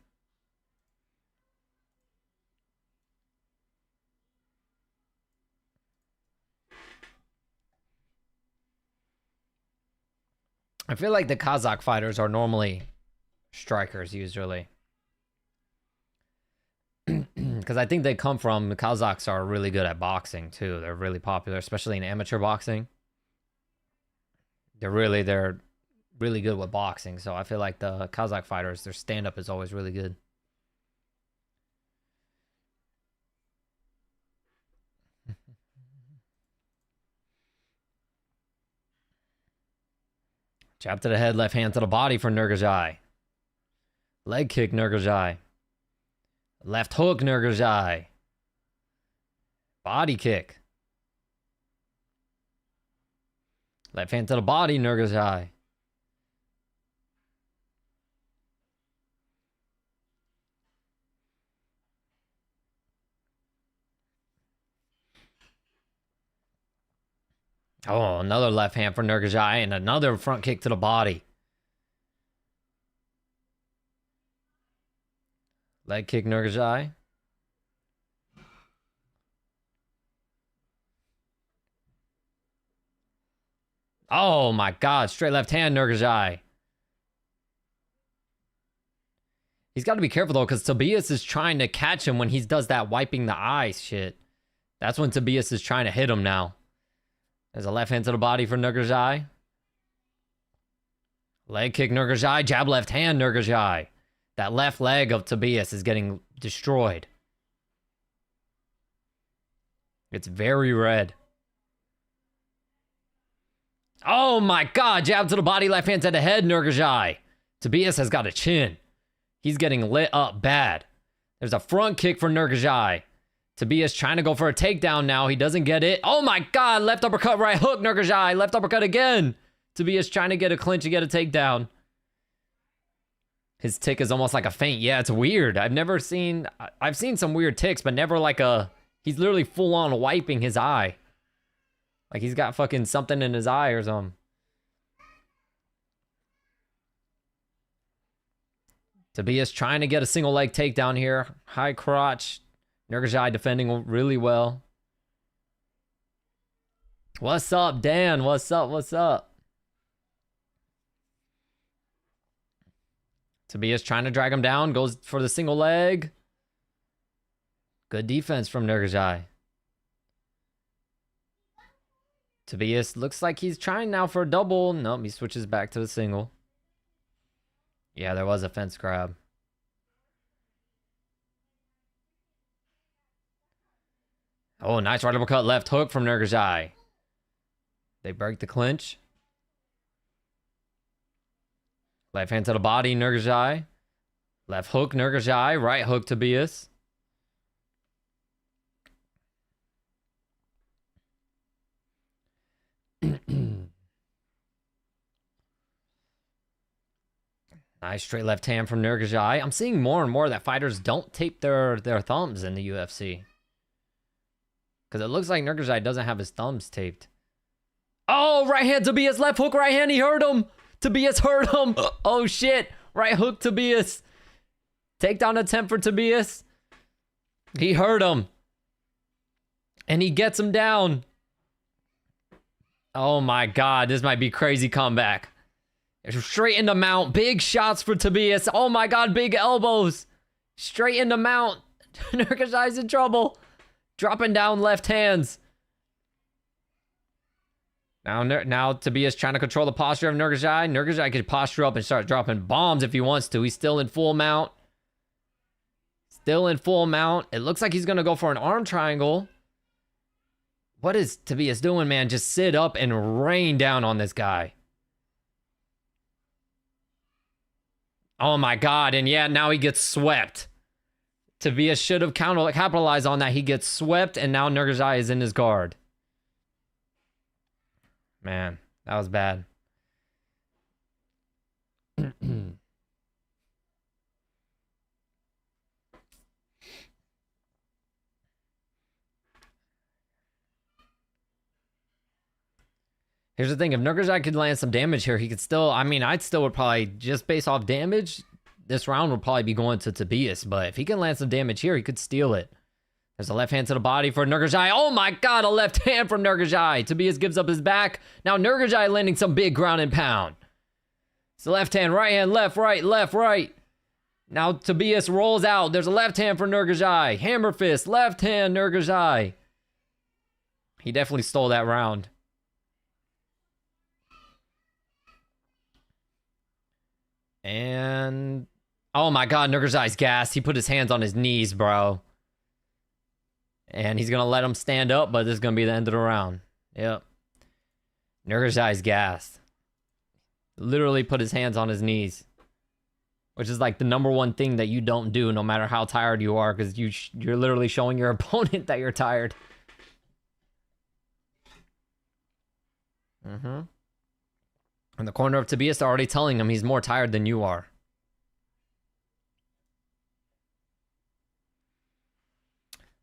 [SPEAKER 1] I feel like the Kazakh fighters are normally strikers usually. Because I think the Kazakhs are really good at boxing too. They're really popular, especially in amateur boxing. They're really good with boxing. So I feel like the Kazakh fighters, their stand-up is always really good. Jab to the head, left hand to the body for Nurgazai. Leg kick, Nurgazai. Left hook, Nurgazai. Body kick. Left hand to the body, Nurgazai. Oh, another left hand for Nurgazai and another front kick to the body. Leg kick, Nurgazai. Oh my God, straight left hand, Nurgazai. He's got to be careful though, because Tobias is trying to catch him when he does that wiping the eyes shit. That's when Tobias is trying to hit him now. There's a left hand to the body for Nurgazai. Leg kick, Nurgazai. Jab left hand, Nurgazai. That left leg of Tobias is getting destroyed. It's very red. Oh my God, jab to the body, left hand to the head, Nurgazai. Tobias has got a chin. He's getting lit up bad. There's a front kick for Nurgazai. Tobias trying to go for a takedown now. He doesn't get it. Oh my God, left uppercut, right hook, Nurgazai. Left uppercut again. Tobias trying to get a clinch and get a takedown. His tick is almost like a feint. Yeah, it's weird. I've seen some weird ticks, but never like he's literally full on wiping his eye. Like he's got fucking something in his eye or something. Tobias trying to get a single leg takedown here. High crotch. Nurgazai defending really well. What's up, Dan? What's up? Tobias trying to drag him down. Goes for the single leg. Good defense from Nurgazai. Tobias looks like he's trying now for a double. Nope, he switches back to the single. Yeah, there was a fence grab. Oh, nice right uppercut, left hook from Nurgazai. They break the clinch. Left hand to the body, Nurgazai. Left hook, Nurgazai. Right hook, Tobias. Nice straight left hand from Nurgazai. I'm seeing more and more that fighters don't tape their thumbs in the UFC. Because it looks like Nurgazai doesn't have his thumbs taped. Oh, right hand Tobias, left hook, right hand. He hurt him. Tobias hurt him. Oh, shit. Right hook, Tobias. Takedown attempt for Tobias. He hurt him. And he gets him down. Oh, my God. This might be crazy comeback. Straight into mount. Big shots for Tobias. Oh, my God. Big elbows. Straight into mount. Nurgazai's in trouble. Dropping down left hands. Now Tobias trying to control the posture of Nurgazai. Nurgazai can posture up and start dropping bombs if he wants to. He's still in full mount. Still in full mount. It looks like he's going to go for an arm triangle. What is Tobias doing, man? Just sit up and rain down on this guy. Oh, my God. And yeah, now he gets swept. Tobias should have capitalized on that. He gets swept, and now Nurgazai is in his guard. Man, that was bad. Here's the thing. If Nurgazai could land some damage here, he could still... I mean, I'd still would probably... Just based off damage, this round would probably be going to Tobias. But if he can land some damage here, he could steal it. There's a left hand to the body for Nurgazai. Oh my God, a left hand from Nurgazai. Tobias gives up his back. Now Nurgazai landing some big ground and pound. It's the left hand, right hand, left, right. Now Tobias rolls out. There's a left hand for Nurgazai. Hammer fist, left hand, Nurgazai. He definitely stole that round. And... oh my God, Nurgazai's gassed. He put his hands on his knees, bro. And he's going to let him stand up, but this is going to be the end of the round. Yep. Nurgazai's gassed. Literally put his hands on his knees. Which is like the #1 thing that you don't do no matter how tired you are. Because you're literally showing your opponent that you're tired. In the corner of Tobias, they're already telling him he's more tired than you are.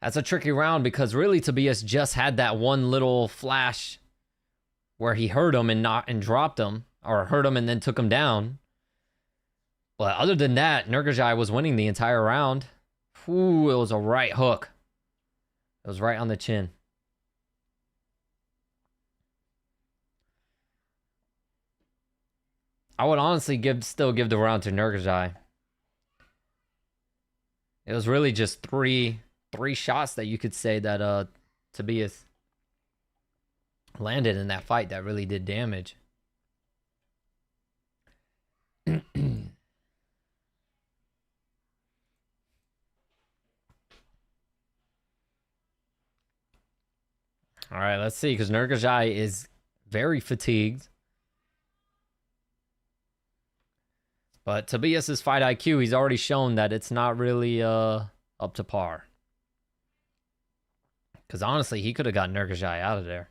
[SPEAKER 1] That's a tricky round because really Tobias just had that one little flash where he hurt him and dropped him, or hurt him and then took him down. But other than that, Nurgazai was winning the entire round. Ooh, it was a right hook. It was right on the chin. I would honestly still give the round to Nurgazai. It was really just three shots that you could say that Tobias landed in that fight that really did damage. All right, let's see, because Nurgazai is very fatigued. But Tobias's fight IQ, he's already shown that it's not really up to par. Because honestly, he could have got Nurgazai out of there.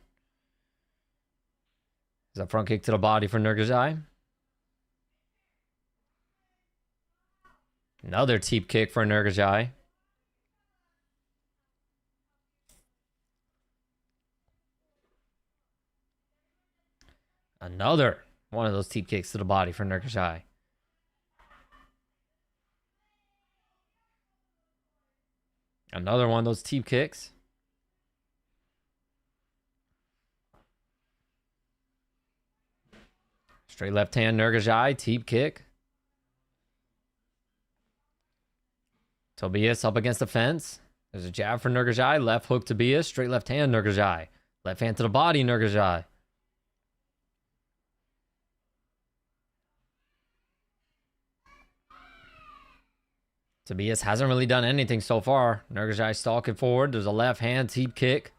[SPEAKER 1] There's a front kick to the body for Nurgazai. Another teep kick for Nurgazai. Another one of those teep kicks to the body for Nurgazai. Another one of those teep kicks. Straight left hand, Nurgazai, teep kick. Tobias up against the fence. There's a jab for Nurgazai. Left hook Tobias. Straight left hand Nurgazai. Left hand to the body Nurgazai. Tobias hasn't really done anything so far. Nurgazai stalking forward. There's a left hand teep kick.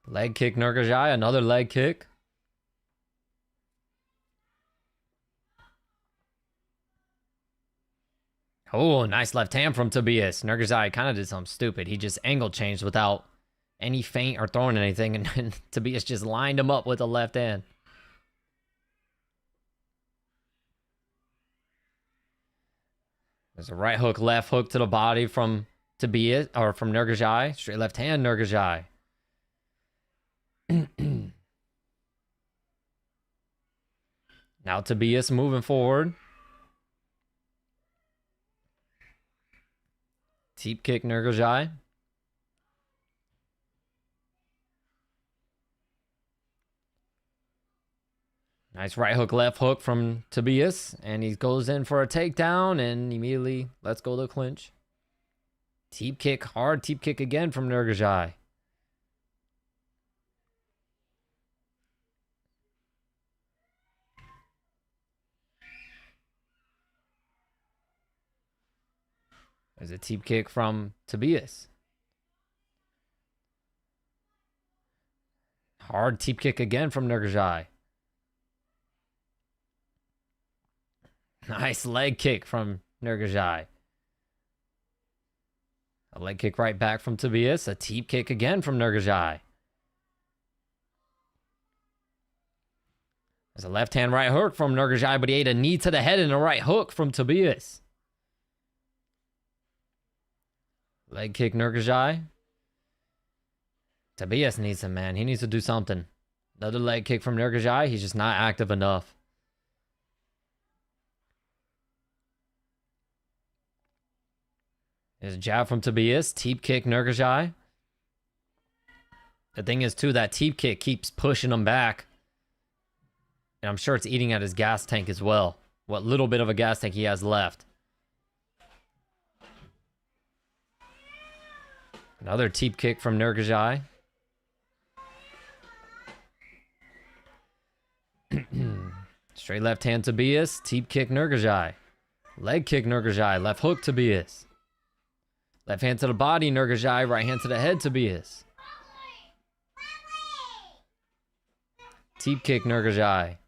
[SPEAKER 1] Leg kick Nurgazai. Another leg kick. Oh, nice left hand from Tobias. Nurgazai kind of did something stupid. He just angle changed without any feint or throwing anything. And then Tobias just lined him up with a left hand. There's a right hook, left hook to the body from Tobias, or from Nurgazai. Straight left hand Nurgazai. Now Tobias moving forward. Teep kick Nurgazai. Nice right hook, left hook from Tobias. And he goes in for a takedown and immediately lets go of the clinch. Teep kick, hard teep kick again from Nurgazai. There's a teep kick from Tobias. Hard teep kick again from Nurgazai. Nice leg kick from Nurgazai. A leg kick right back from Tobias. A teep kick again from Nurgazai. There's a left hand right hook from Nurgazai, but he ate a knee to the head and a right hook from Tobias. Leg kick Nurgazai. Tobias needs him, man. He needs to do something. Another leg kick from Nurgazai. He's just not active enough. There's a jab from Tobias. Teep kick Nurgazai. The thing is, too, that teep kick keeps pushing him back. And I'm sure it's eating at his gas tank as well. What little bit of a gas tank he has left. Another teep kick from Nurgazai. Straight left hand Tobias. Teep kick Nurgazai. Leg kick Nurgazai. Left hook Tobias. Left hand to the body Nurgazai. Right hand to the head Tobias. Teep kick Nurgazai.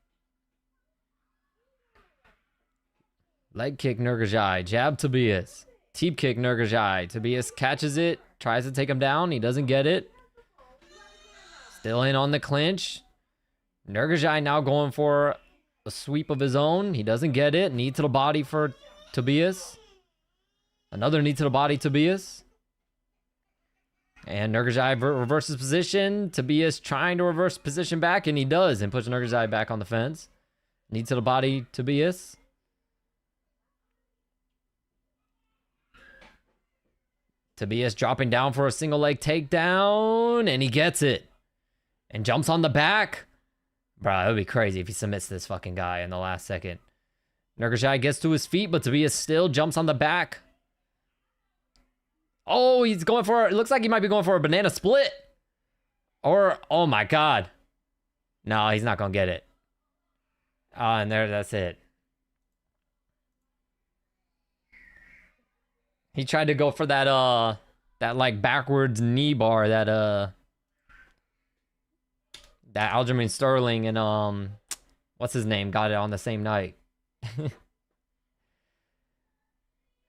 [SPEAKER 1] Leg kick Nurgazai. Jab Tobias. Teep kick Nurgazai. Tobias catches it. Tries to take him down. He doesn't get it. Still in on the clinch. Nurgazai now going for a sweep of his own. He doesn't get it. Knee to the body for Tobias. Another knee to the body Tobias. And Nurgazai reverses position. Tobias trying to reverse position back, and he does, and puts Nurgazai back on the fence. Knee to the body Tobias. Tobias dropping down for a single leg takedown, and he gets it. And jumps on the back. Bro, it would be crazy if he submits this fucking guy in the last second. Nurgazai gets to his feet, but Tobias still jumps on the back. Oh, he's going for, it looks like he might be going for a banana split. Or, oh my God. No, he's not going to get it. And there, that's it. He tried to go for that, that like backwards knee bar that Aljamain Sterling and, what's his name, got it on the same night.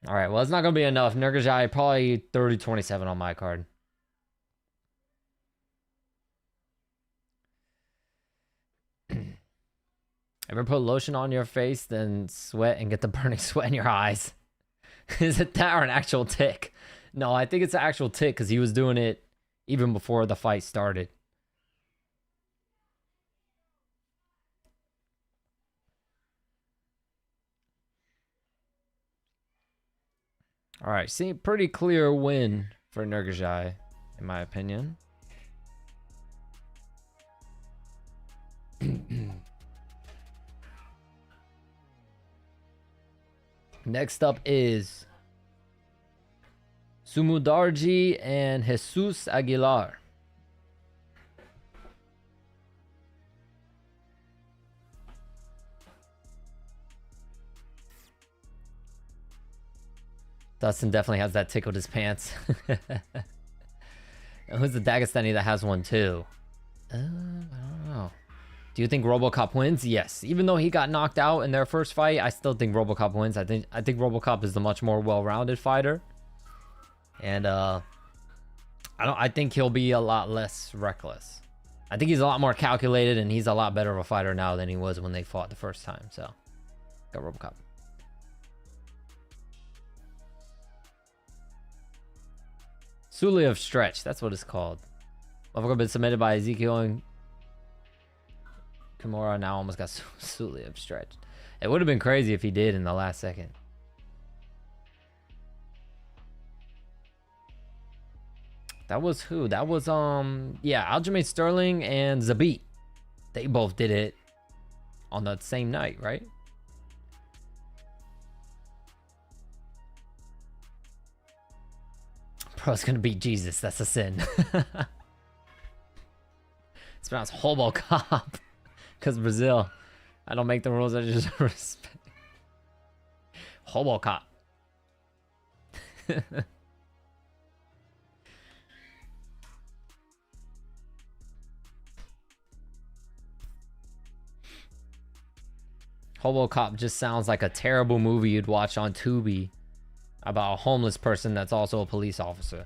[SPEAKER 1] All right, well, it's not going to be enough. Nurgazai, probably 30-27 on my card. Ever put lotion on your face, then sweat and get the burning sweat in your eyes? Is it that or an actual tick? No, I think it's an actual tick because he was doing it even before the fight started. All right, see, pretty clear win for Nurgazai, in my opinion. Next up is Sumudarji and Jesus Aguilar. Dustin definitely has that tickled his pants. And who's the Dagestani that has one too? I don't know. Do you think RoboCop wins? Yes. Even though he got knocked out in their first fight, I still think RoboCop wins. I think RoboCop is the much more well-rounded fighter. And I think he'll be a lot less reckless. I think he's a lot more calculated, and he's a lot better of a fighter now than he was when they fought the first time. So, got RoboCop. Suli of Stretch, that's what it's called. Motherfucker been submitted by Ezekiel and Kimura, now almost got Suli of Stretch. It would have been crazy if he did in the last second. That was who? That was yeah, Aljamain Sterling and Zabit. They both did it on the same night, right? Bro's gonna beat Jesus. That's a sin. It's pronounced Hobo Cop. Because Brazil. I don't make the rules, I just respect. Hobo Cop. Hobo Cop just sounds like a terrible movie you'd watch on Tubi about a homeless person that's also a police officer.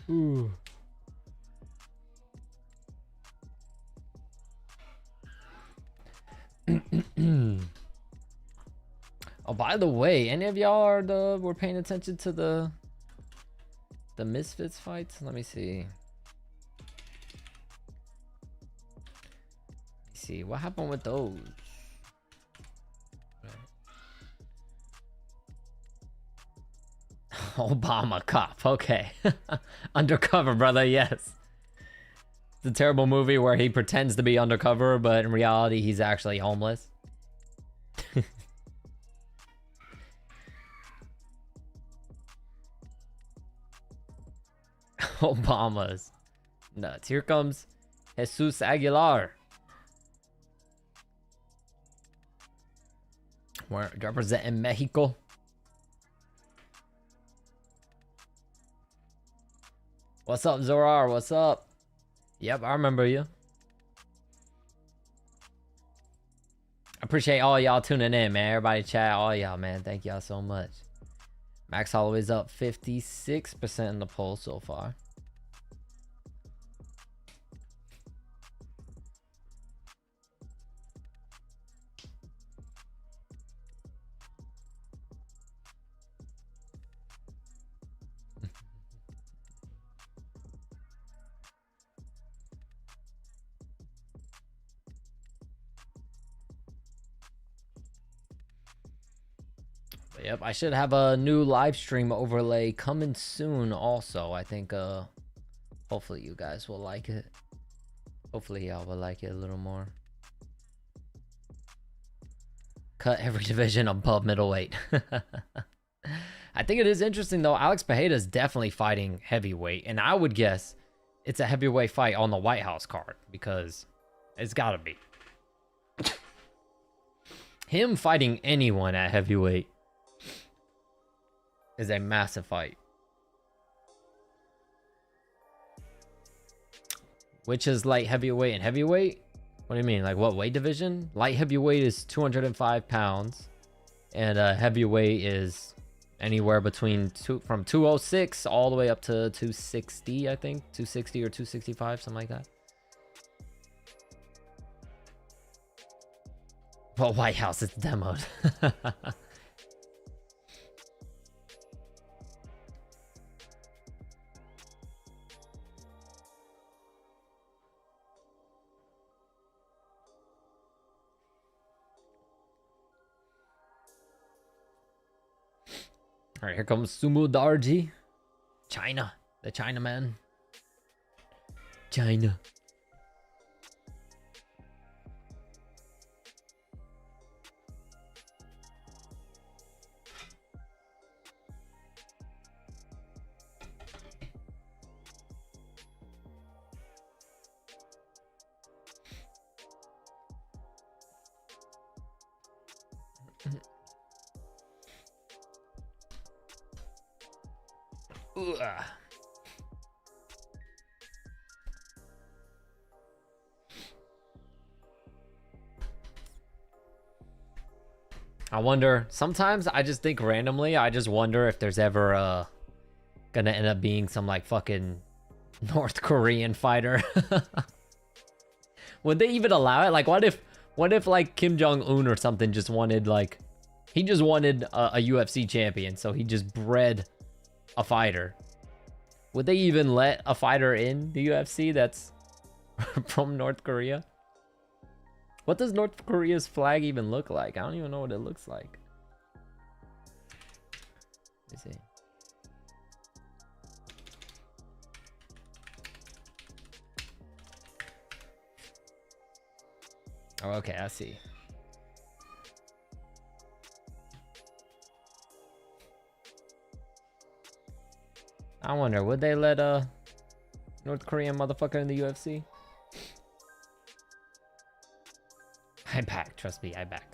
[SPEAKER 1] Ooh. Oh, by the way, any of y'all were paying attention to the Misfits fights? Let me see. See what happened with those. Obama Cop, okay. Undercover, brother, yes. It's a terrible movie where he pretends to be undercover, but in reality, he's actually homeless. Obama's nuts. Here comes Jesus Aguilar. We're representing Mexico. What's up, Zorar? What's up? Yep, I remember you. Appreciate all y'all tuning in, man. Everybody chat, all y'all, man. Thank y'all so much. Max Holloway's up 56% in the poll so far. Yep, I should have a new live stream overlay coming soon also. I think hopefully you guys will like it. Hopefully y'all will like it a little more. Cut every division above middleweight. I think it is interesting though. Alex Pereira is definitely fighting heavyweight, and I would guess it's a heavyweight fight on the White House card because it's gotta be. Him fighting anyone at heavyweight is a massive fight. Which is light heavyweight and heavyweight? What do you mean? Like what weight division? Light heavyweight is 205 pounds. And heavyweight is anywhere between from 206 all the way up to 260, I think. 260 or 265, something like that. Well, White House is demoed. All right, here comes Sumo Darji. China. The Chinaman. China. Ugh. I wonder, sometimes I just think randomly, I just wonder if there's ever gonna end up being some like fucking North Korean fighter. Would they even allow it? Like what if like Kim Jong-un or something just wanted like, he just wanted a UFC champion, so he just bred a fighter. Would they even let a fighter in the UFC that's from North Korea? What does North Korea's flag even look like? I don't even know what it looks like. Let me see. Oh, okay, I see. I wonder, would they let a North Korean motherfucker in the UFC? I back, trust me, I back.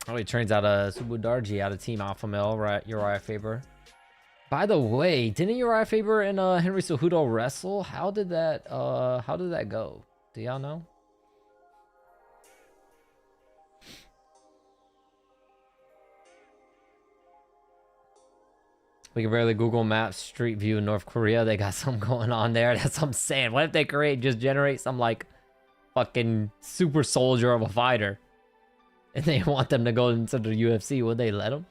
[SPEAKER 1] Oh, he turns out Sumo Darji out of Team Alpha Male, right? Uriah Faber. By the way, didn't Uriah Faber and Henry Cejudo wrestle? How did that go? Do y'all know? We can barely Google Maps Street View in North Korea. They got something going on there. That's what I'm saying. What if they generate some like fucking super soldier of a fighter, and they want them to go into the UFC? Would they let them?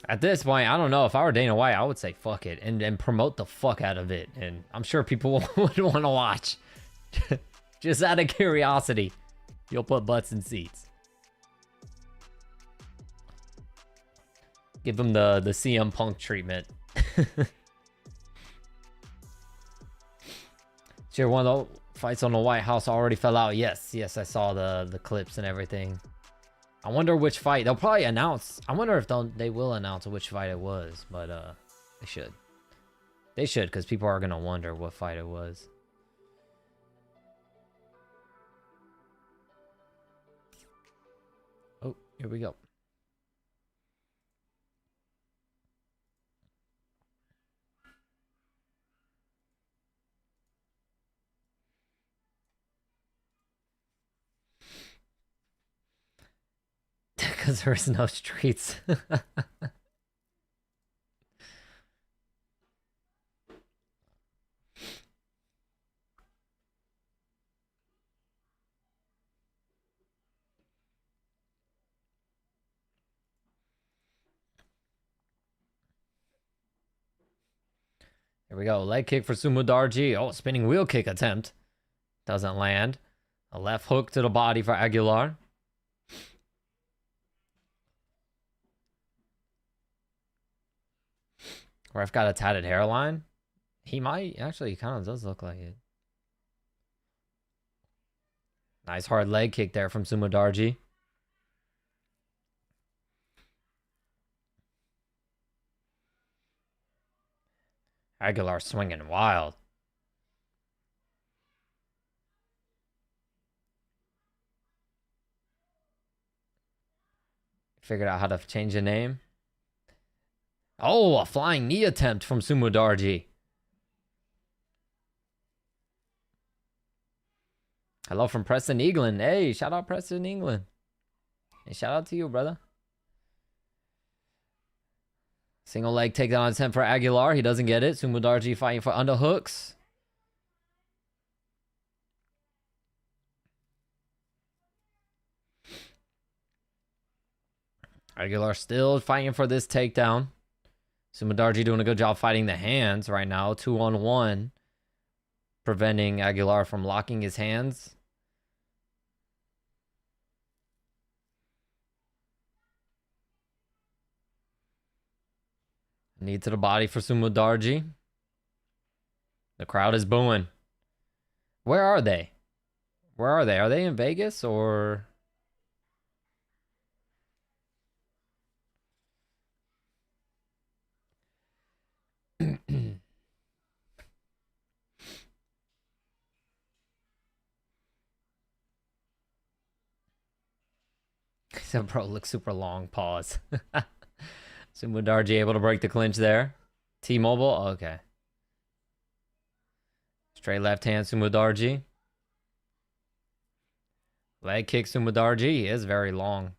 [SPEAKER 1] At this point, I don't know. If I were Dana White, I would say fuck it and promote the fuck out of it. And I'm sure people would want to watch. Just out of curiosity. You'll put butts in seats. Give them the CM Punk treatment. Sure, one of the fights on the White House already fell out. Yes, I saw the clips and everything. I wonder which fight. They'll probably announce. I wonder if they will announce which fight it was. But they should. They should, because people are going to wonder what fight it was. Oh, here we go. Because there's no streets. Here we go. Leg kick for Sumo Darji. Oh, spinning wheel kick attempt. Doesn't land. A left hook to the body for Aguilar. Ref got a tatted hairline. He might. Actually, he kind of does look like it. Nice hard leg kick there from Sumo Darji. Aguilar swinging wild. Figured out how to change the name. Oh, a flying knee attempt from Sumo Darji. Hello from Preston, England. Hey, shout out Preston, England. Hey, shout out to you, brother. Single leg takedown attempt for Aguilar. He doesn't get it. Sumo Darji fighting for underhooks. Aguilar still fighting for this takedown. Sumadarji doing a good job fighting the hands right now. 2-on-1. Preventing Aguilar from locking his hands. Knee to the body for Sumadarji. The crowd is booing. Where are they? Where are they? Are they in Vegas or... That bro looks super long. Pause. Sumadarji able to break the clinch there. T-Mobile. Okay. Straight left hand Sumadarji. Leg kick Sumadarji. He is very long.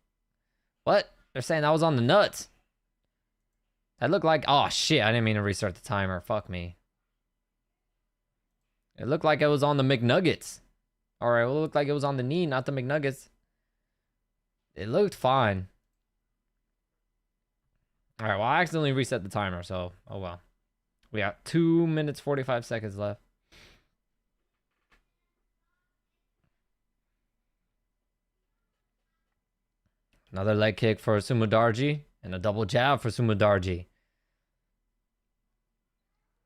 [SPEAKER 1] What? They're saying that was on the nuts. That looked like... Oh, shit. I didn't mean to restart the timer. Fuck me. It looked like it was on the McNuggets. Alright, well, it looked like it was on the knee, not the McNuggets. It looked fine. Alright, well, I accidentally reset the timer, so... Oh, well. We got 2 minutes, 45 seconds left. Another leg kick for Sumadarji. And a double jab for Sumadarji.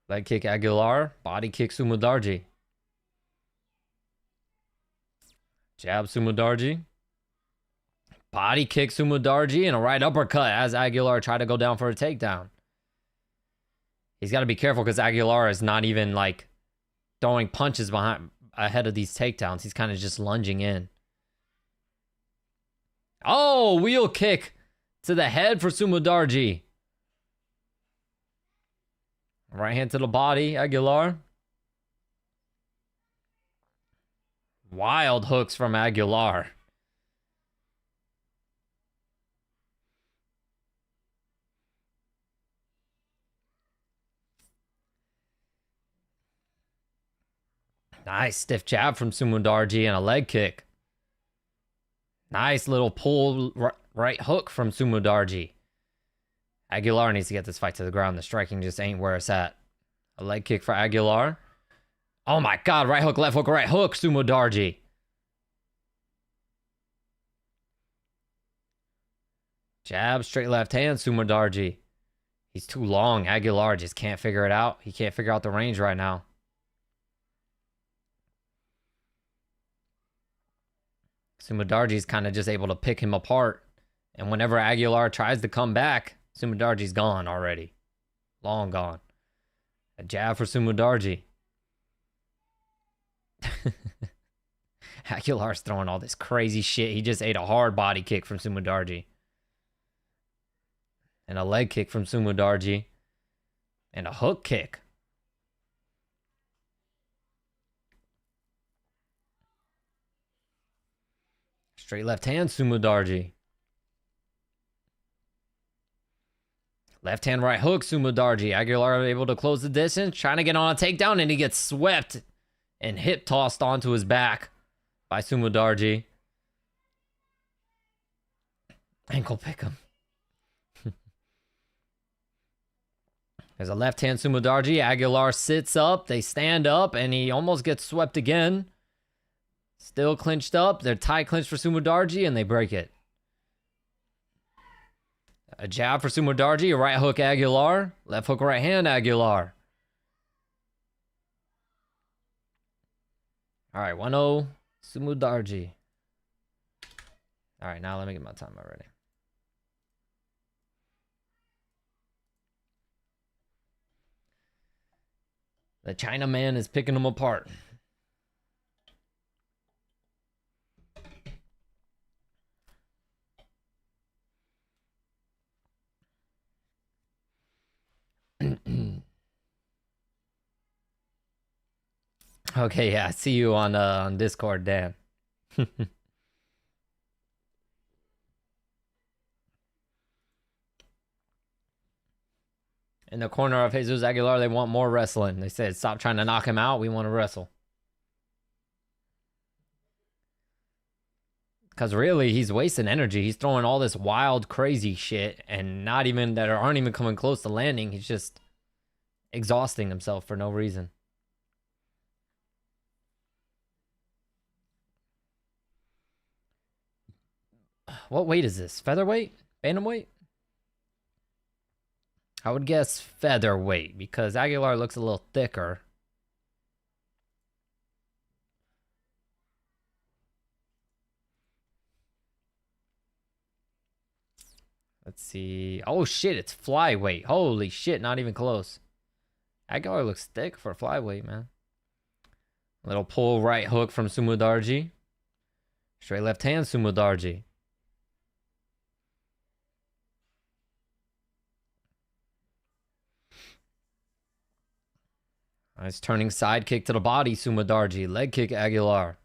[SPEAKER 1] Leg kick Aguilar. Body kick Sumadarji. Jab Sumadarji. Body kick Sumadarji and a right uppercut as Aguilar tried to go down for a takedown. He's got to be careful because Aguilar is not even like throwing punches ahead of these takedowns. He's kind of just lunging in. Oh, wheel kick to the head for Sumadarji. Right hand to the body, Aguilar. Wild hooks from Aguilar. Nice stiff jab from Sumadarji and a leg kick. Nice little pull right hook from Sumadarji. Aguilar needs to get this fight to the ground. The striking just ain't where it's at. A leg kick for Aguilar. Oh my god, right hook, right hook, Sumadarji. Jab, straight left hand, Sumadarji. He's too long. Aguilar just can't figure it out. He can't figure out the range right now. Sumadarji's kind of just able to pick him apart. And whenever Aguilar tries to come back, Sumadarji's gone already. Long gone. A jab for Sumadarji. Aguilar's throwing all this crazy shit. He just ate a hard body kick from Sumadarji. And a leg kick from Sumadarji. And a hook kick. Straight left hand, Sumadarji. Left hand, right hook, Sumadarji. Aguilar able to close the distance, trying to get on a takedown, and he gets swept and hip tossed onto his back by Sumadarji. Ankle pick him. There's a left hand Sumadarji. Aguilar sits up. They stand up, and he almost gets swept again. Still clinched up. They're tie clinched for Sumadarji, and they break it. A jab for Sumadarji. A right hook Aguilar. Left hook right hand Aguilar. All right, 1-0 Sumadarji. All right, now let me get my timer ready. The Chinaman is picking them apart. Okay, yeah, I see you on Discord, Dan. In the corner of Jesus Aguilar, they want more wrestling. They said, stop trying to knock him out. We want to wrestle. Because really, he's wasting energy. He's throwing all this wild, crazy shit and not even that aren't even coming close to landing. He's just exhausting himself for no reason. What weight is this? Featherweight? Bantamweight? I would guess featherweight because Aguilar looks a little thicker. Let's see. Oh shit, it's flyweight. Holy shit, not even close. Aguilar looks thick for flyweight, man. Little pull right hook from Sumudarji. Straight left hand Sumudarji. Nice turning side kick to the body, Sumudarji. Leg kick, Aguilar.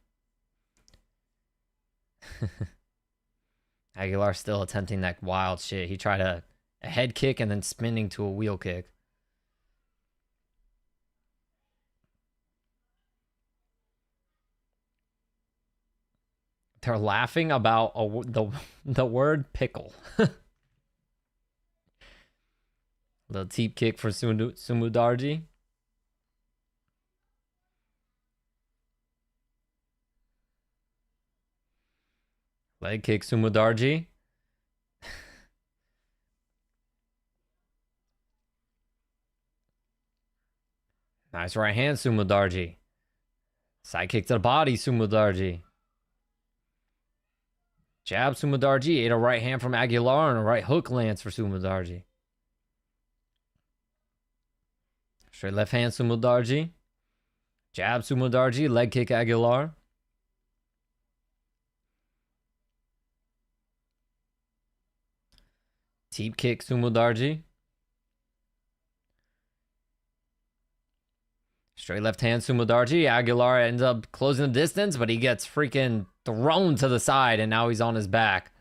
[SPEAKER 1] Aguilar still attempting that wild shit. He tried a head kick and then spinning to a wheel kick. They're laughing about the word pickle. Little teep kick for Sumudarji. Leg kick Sumudarji. Nice right hand Sumudarji. Side kick to the body Sumudarji. Jab Sumudarji. Ate a right hand from Aguilar and a right hook lands for Sumudarji. Straight left hand Sumudarji. Jab Sumudarji. Leg kick Aguilar. Teep kick Sumudarji. Straight left hand Sumudarji. Aguilar ends up closing the distance, but he gets freaking thrown to the side, and now he's on his back.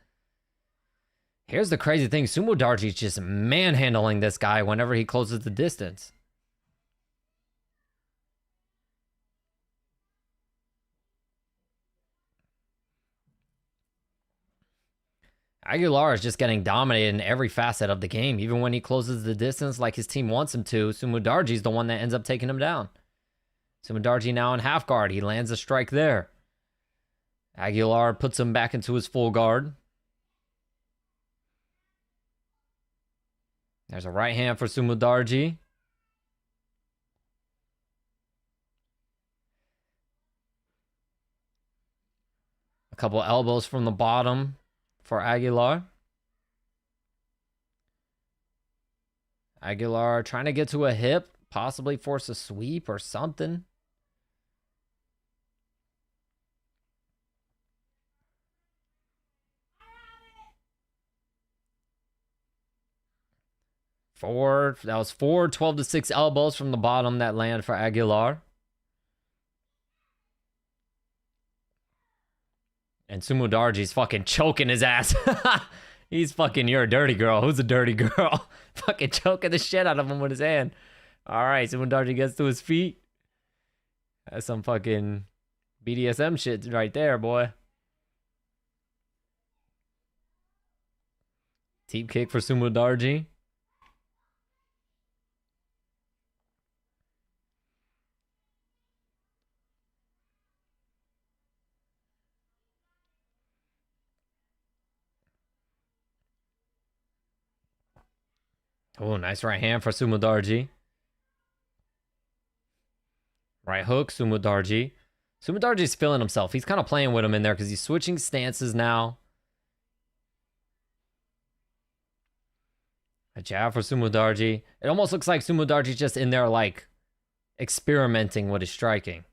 [SPEAKER 1] Here's the crazy thing. Sumudarji's just manhandling this guy whenever he closes the distance. Aguilar is just getting dominated in every facet of the game. Even when he closes the distance like his team wants him to, Sumudarji's the one that ends up taking him down. Sumudarji now in half guard. He lands a strike there. Aguilar puts him back into his full guard. There's a right hand for Sumudarji. A couple elbows from the bottom for Aguilar. Aguilar trying to get to a hip, possibly force a sweep or something. That was 12-6 elbows from the bottom that land for Aguilar. And Sumudarji's fucking choking his ass. He's fucking, you're a dirty girl. Who's a dirty girl? Fucking choking the shit out of him with his hand. All right, Sumudarji gets to his feet. That's some fucking BDSM shit right there, boy. Teep kick for Sumudarji. Oh, nice right hand for Sumudarji. Right hook, Sumudarji. Sumudarji's feeling himself. He's kind of playing with him in there because he's switching stances now. A jab for Sumudarji. It almost looks like Sumudarji's just in there like experimenting with his striking.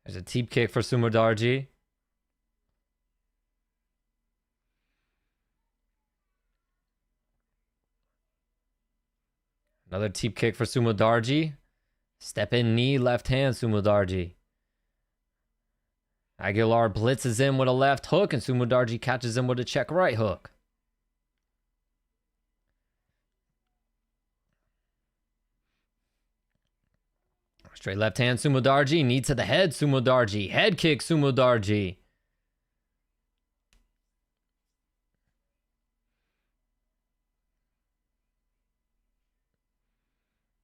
[SPEAKER 1] There's a teep kick for Sumudarji. Another teep kick for Sumudarji. Step in knee, left hand, Sumudarji. Aguilar blitzes in with a left hook, and Sumudarji catches him with a check right hook. Straight left hand, Sumudarji. Knee to the head, Sumudarji. Head kick, Sumudarji.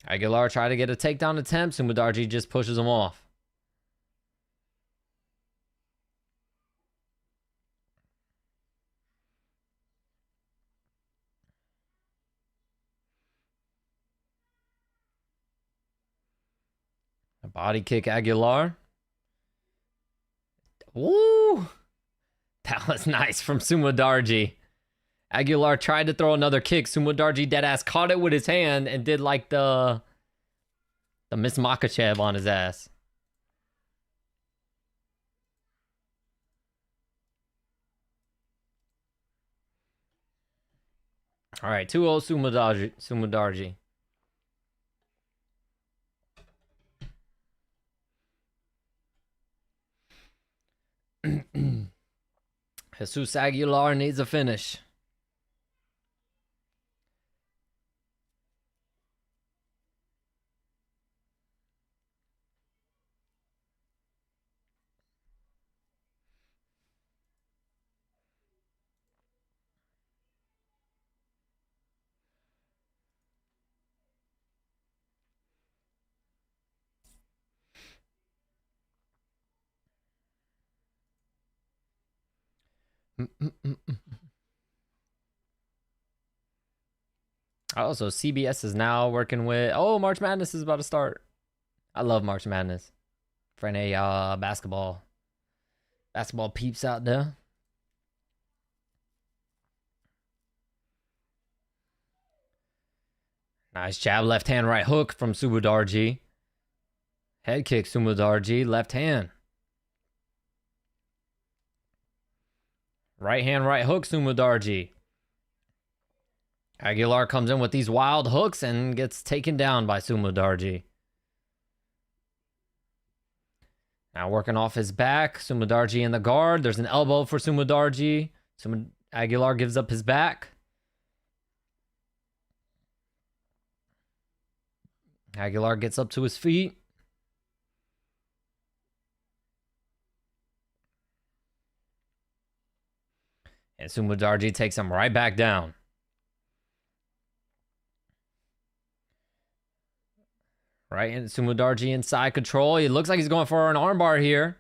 [SPEAKER 1] Aguilar tried to get a takedown attempt. Sumudaerji just pushes him off. A body kick Aguilar. Woo! That was nice from Sumudaerji. Aguilar tried to throw another kick. Sumudaerji deadass caught it with his hand and did like the Miss Makachev on his ass. All right, 2-0 Sumudaerji. Jesus Aguilar needs a finish. Also, CBS is now working with... Oh, March Madness is about to start. I love March Madness. For any basketball peeps out there. Nice jab, left hand, right hook from Sumudaerji. Head kick Sumudaerji, left hand. Right hand, right hook Sumudaerji. Aguilar comes in with these wild hooks and gets taken down by Sumudaerji. Now working off his back. Sumudaerji in the guard. There's an elbow for Sumudaerji. Aguilar gives up his back. Aguilar gets up to his feet. And Sumudaerji takes him right back down. Right, and Sumudaerji inside control. He looks like he's going for an armbar here.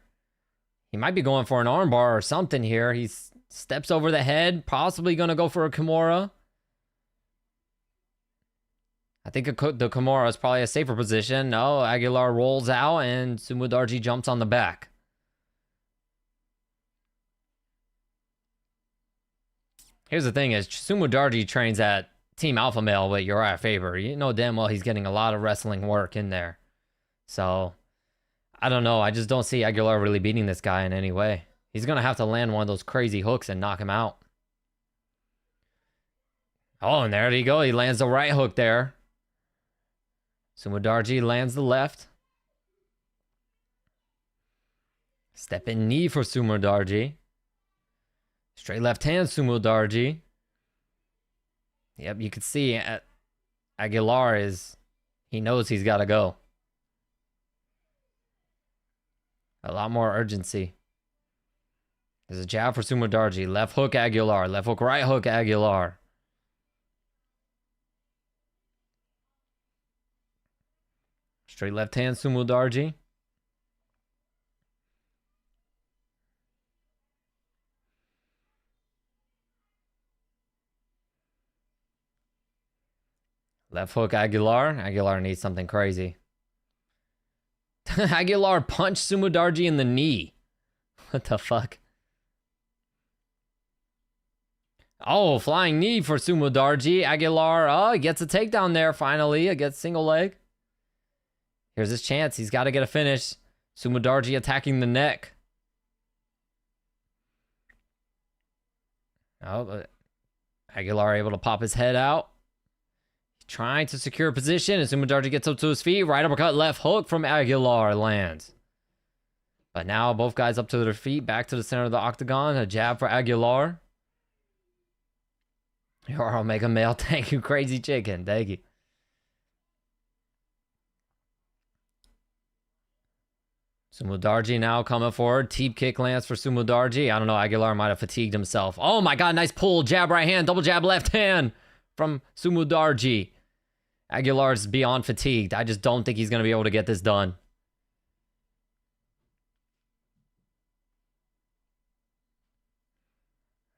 [SPEAKER 1] He might be going for an armbar or something here. He steps over the head, possibly going to go for a Kimura. I think the Kimura is probably a safer position. No, Aguilar rolls out and Sumudaerji jumps on the back. Here's the thing is, Sumudaerji trains at Team Alpha Male with Uriah Faber. You know damn well he's getting a lot of wrestling work in there. So, I don't know. I just don't see Aguilar really beating this guy in any way. He's going to have to land one of those crazy hooks and knock him out. Oh, and there you go. He lands the right hook there. Sumudaerji lands the left. Step in knee for Sumudaerji. Straight left hand Sumudaerji. Yep, you can see Aguilar he knows he's got to go. A lot more urgency. There's a jab for Sumudaerji. Left hook Aguilar. Left hook, right hook Aguilar. Straight left hand Sumudaerji. Left hook Aguilar. Aguilar needs something crazy. Aguilar punched Sumudaerji in the knee. What the fuck? Oh, flying knee for Sumudaerji. Aguilar, gets a takedown there finally against single leg. Here's his chance. He's got to get a finish. Sumudaerji attacking the neck. Oh, but Aguilar able to pop his head out. Trying to secure a position, and Sumudaerji gets up to his feet. Right uppercut, left hook from Aguilar lands. But now both guys up to their feet, back to the center of the octagon. A jab for Aguilar. Your Omega Male, thank you, Crazy Chicken. Thank you. Sumudaerji now coming forward. Teep kick lands for Sumudaerji. I don't know, Aguilar might have fatigued himself. Oh my god, nice pull. Jab right hand, double jab left hand from Sumudaerji. Aguilar's beyond fatigued. I just don't think he's going to be able to get this done.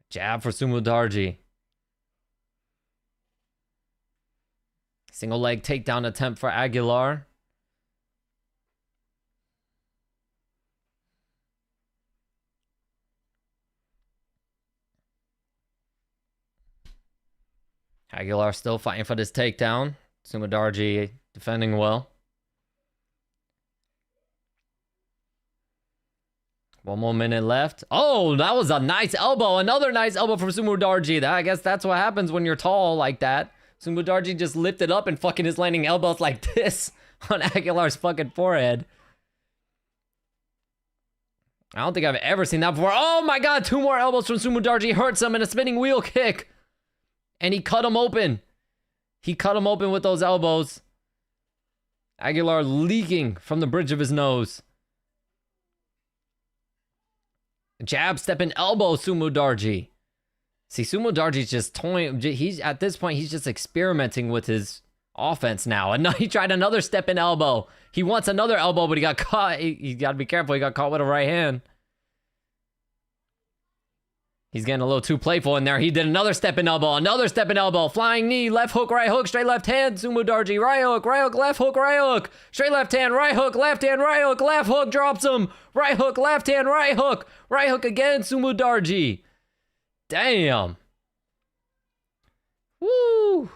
[SPEAKER 1] Jab for Sumudarji. Single leg takedown attempt for Aguilar. Aguilar still fighting for this takedown. Sumudarji defending well. One more minute left. Oh, that was a nice elbow. Another nice elbow from Sumudarji. I guess that's what happens when you're tall like that. Sumudarji just lifted up and fucking is landing elbows like this on Aguilar's fucking forehead. I don't think I've ever seen that before. Oh my god, 2 more elbows from Sumudarji. Hurts him in a spinning wheel kick. And he cut him open. He cut him open with those elbows. Aguilar leaking from the bridge of his nose. Jab, step and elbow, Sumudarji. See, Sumudarji's just toying. He's at this point, he's just experimenting with his offense now. And now he tried another step and elbow. He wants another elbow, but he got caught. He got to be careful. He got caught with a right hand. He's getting a little too playful in there. He did another step and elbow, flying knee, left hook, right hook, straight left hand, Sumudarji, right hook, left hook, right hook, straight left hand, right hook, left hand, right hook, left hook, drops him, right hook, left hand, right hook again, Sumudarji. Damn. Woo.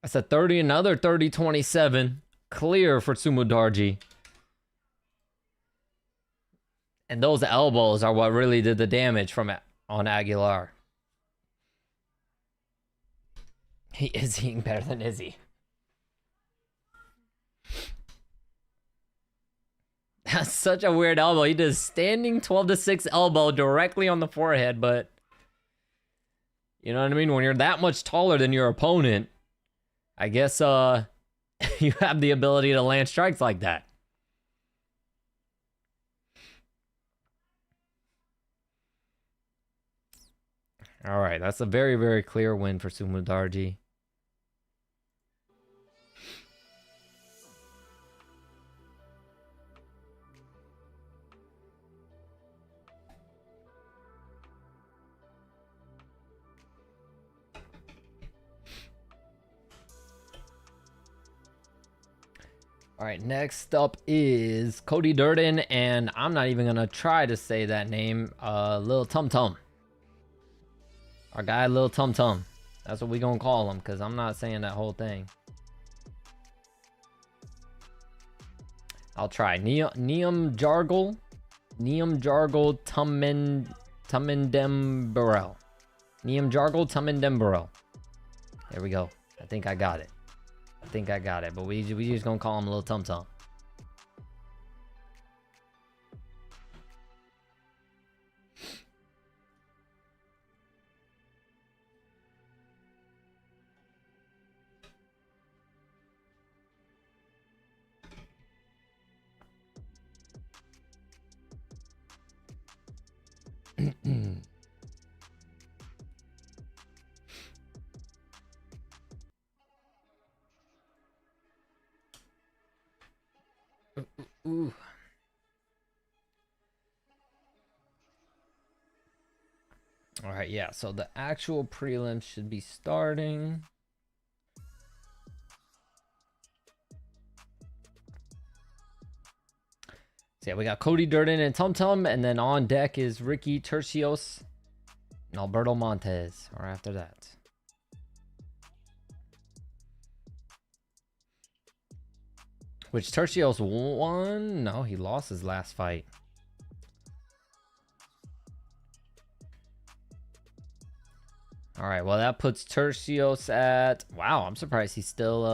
[SPEAKER 1] That's a 30, another 30-27. Clear for Sumudarji. And those elbows are what really did the damage on Aguilar. He is eating better than Izzy. That's such a weird elbow. He does standing 12-6 elbow directly on the forehead, but you know what I mean? When you're that much taller than your opponent, I guess you have the ability to land strikes like that. All right, that's a very, very clear win for Sumudarji. All right, next up is Cody Durden, and I'm not even gonna try to say that name. Lil Tum Tum. Our guy, Lil Tum Tum. That's what we gonna call him, because I'm not saying that whole thing. I'll try. Neum Jargle Tumendemburel. Neum Jargle Tumendemburel. There we go. I think I got it. But we just gonna call him Lil Tum Tum. Ooh. All right, yeah, so the actual prelims should be starting. So yeah, we got Cody Durden and Tum Tum, and then on deck is Ricky Tercios and Alberto Montez, or after that. Which Tercios won? No, he lost his last fight. All right, well, that puts Tercios at... Wow, I'm surprised he's still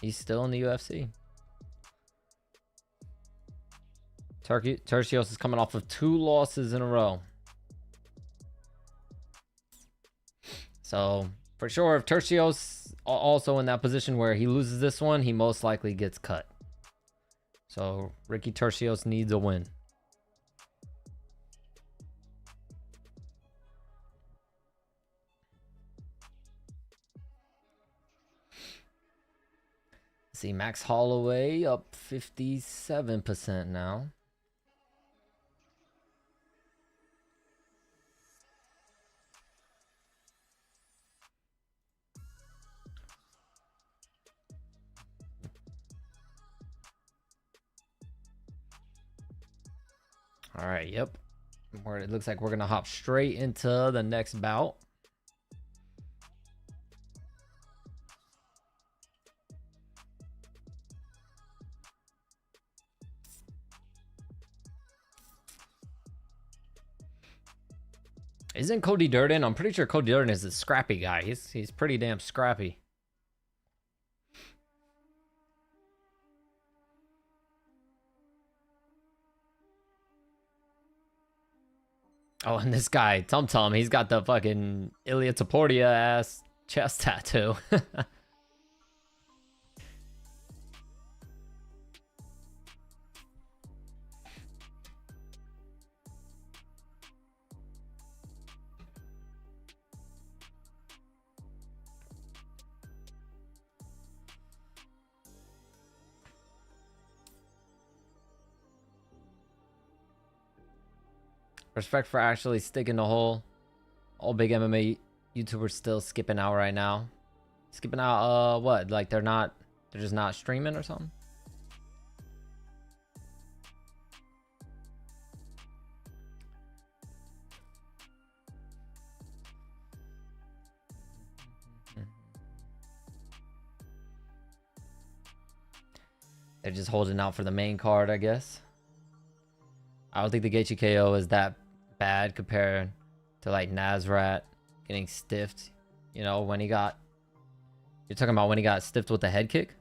[SPEAKER 1] in the UFC. Tercios is coming off of 2 losses in a row. So, for sure, if Tercios also in that position where he loses this one, he most likely gets cut. So, Ricky Tercios needs a win. See, Max Holloway up 57% now. All right, yep. It looks like we're going to hop straight into the next bout. Isn't Cody Durden? I'm pretty sure Cody Durden is a scrappy guy. He's pretty damn scrappy. Oh, and this guy, Tum Tum, he's got the fucking Ilya Taportia ass chest tattoo. Respect for actually sticking the hole. All big MMA YouTubers still skipping out right now. Skipping out, what? Like they're just not streaming or something? They're just holding out for the main card, I guess. I don't think the Gaethje KO is that bad compared to like Nasrat getting stiffed. You know, when he got... You're talking about when he got stiffed with the head kick?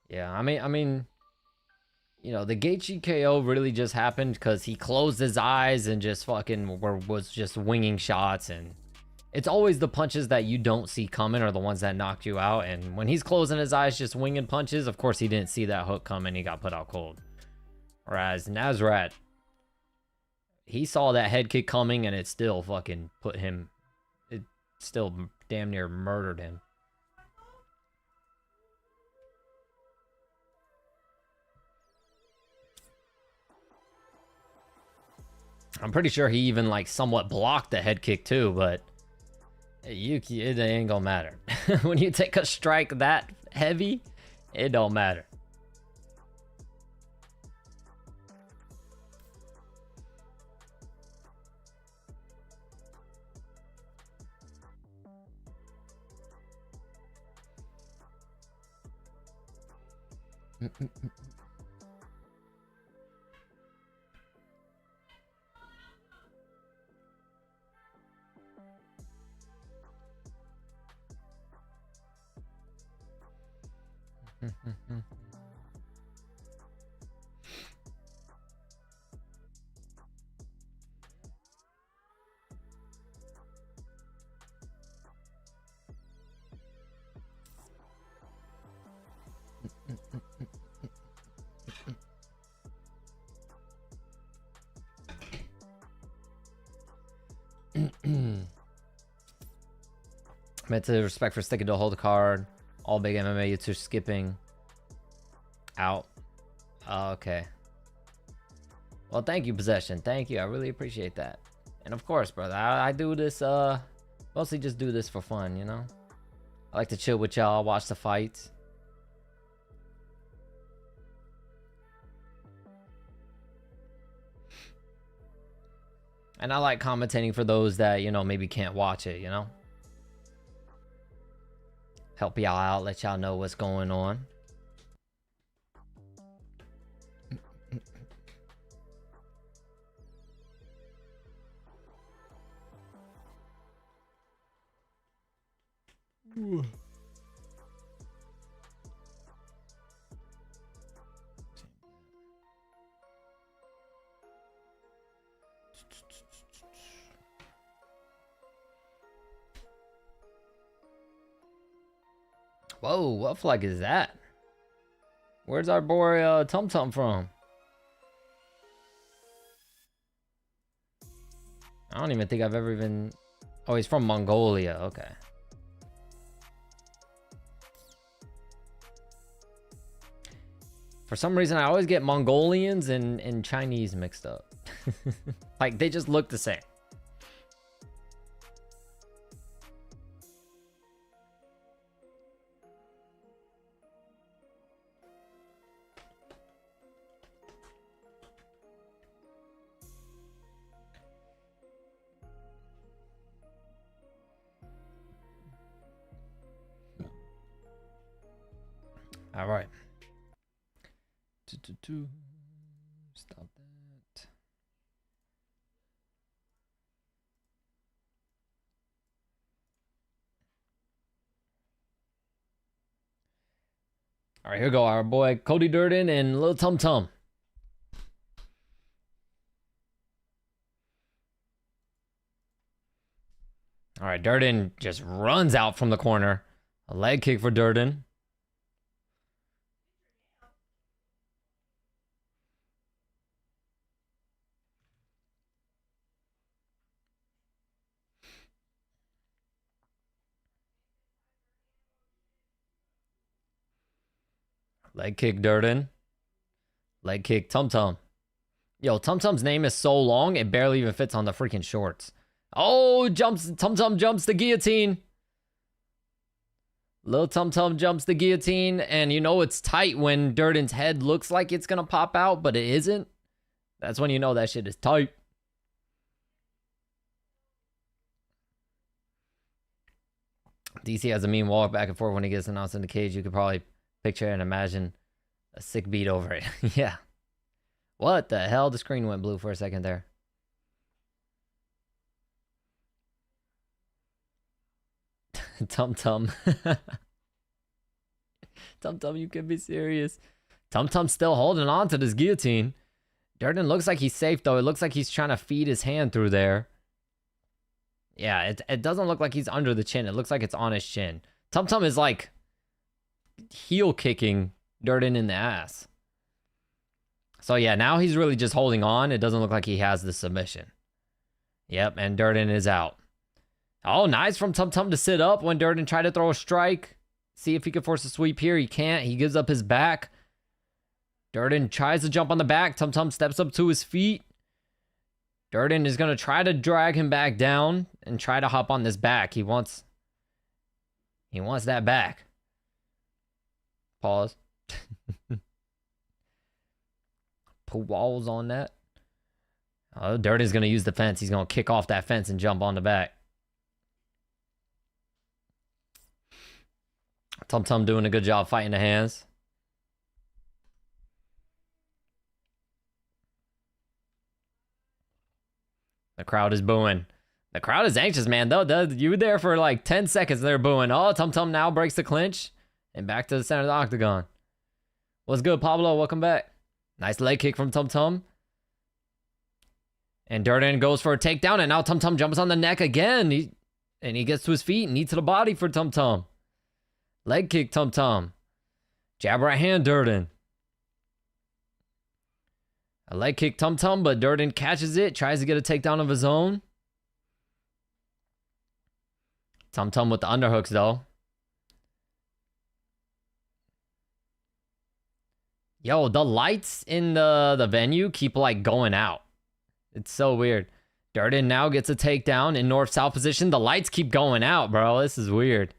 [SPEAKER 1] Yeah, I mean, you know, the Gaethje KO really just happened because he closed his eyes and just fucking was just winging shots, and it's always the punches that you don't see coming are the ones that knock you out. And when he's closing his eyes just winging punches, of course he didn't see that hook coming, he got put out cold. Whereas Nasrat, he saw that head kick coming and it still fucking put him, it still damn near murdered him. I'm pretty sure he even like somewhat blocked the head kick too, but it ain't gonna matter. When you take a strike that heavy, it don't matter. Meant to respect for sticking to hold the card. All big MMA YouTubers skipping out. Oh, okay. Well, thank you, Possession. Thank you. I really appreciate that. And of course, brother, I do this, mostly just do this for fun, you know? I like to chill with y'all, watch the fights. And I like commentating for those that, you know, maybe can't watch it, you know? Help y'all out, let y'all know what's going on. Whoa, what flag is that? Where's our boy Tum Tum from? I don't even think I've ever even... Oh, he's from Mongolia. Okay. For some reason, I always get Mongolians and Chinese mixed up. Like, they just look the same. All right. Stop that. All right, here we go. Our boy Cody Durden and Lil Tum Tum. All right, Durden just runs out from the corner. A leg kick for Durden. Leg kick Durden. Leg kick Tum Tum. Yo, Tum Tum's name is so long, it barely even fits on the freaking shorts. Oh, Tum Tum jumps the guillotine. Lil Tum Tum jumps the guillotine, and you know it's tight when Durden's head looks like it's gonna pop out, but it isn't. That's when you know that shit is tight. DC has a mean walk back and forth when he gets announced in the cage. You could probably picture and imagine a sick beat over it. Yeah. What the hell? The screen went blue for a second there. Tum Tum. Tum Tum, you can be serious. Tum Tum's still holding on to this guillotine. Durden looks like he's safe, though. It looks like he's trying to feed his hand through there. Yeah, it doesn't look like he's under the chin. It looks like it's on his chin. Tum Tum is like heel kicking Durden in the ass. So yeah, now he's really just holding on. It doesn't look like he has the submission. Yep, and Durden is out. Oh, nice from Tum Tum to sit up when Durden tried to throw a strike. See if he can force a sweep here. He can't. He gives up his back. Durden tries to jump on the back. Tum Tum steps up to his feet. Durden is going to try to drag him back down and try to hop on this back. He wants that back. Pause. Put walls on that. Oh, Durden's going to use the fence. He's going to kick off that fence and jump on the back. Tum Tum doing a good job fighting the hands. The crowd is booing. The crowd is anxious, man. Though you were there for like 10 seconds. They're booing. Oh, Tum Tum now breaks the clinch. And back to the center of the octagon. What's good, Pablo? Welcome back. Nice leg kick from Tum Tum. And Durden goes for a takedown. And now Tum Tum jumps on the neck again. He gets to his feet. Knee to the body for Tum Tum. Leg kick Tum Tum. Jab right hand Durden. A leg kick Tum Tum, but Durden catches it. Tries to get a takedown of his own. Tum Tum with the underhooks, though. Yo, the lights in the venue keep, like, going out. It's so weird. Durden now gets a takedown in north-south position. The lights keep going out, bro. This is weird.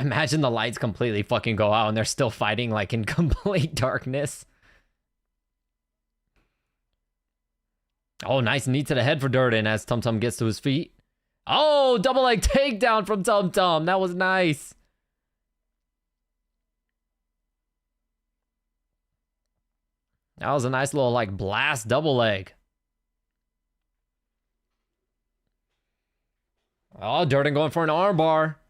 [SPEAKER 1] Imagine the lights completely fucking go out and they're still fighting like in complete darkness. Oh, nice knee to the head for Durden as Tum Tum gets to his feet. Oh, double leg takedown from Tum Tum. That was nice. That was a nice little like blast double leg. Oh, Durden going for an arm bar.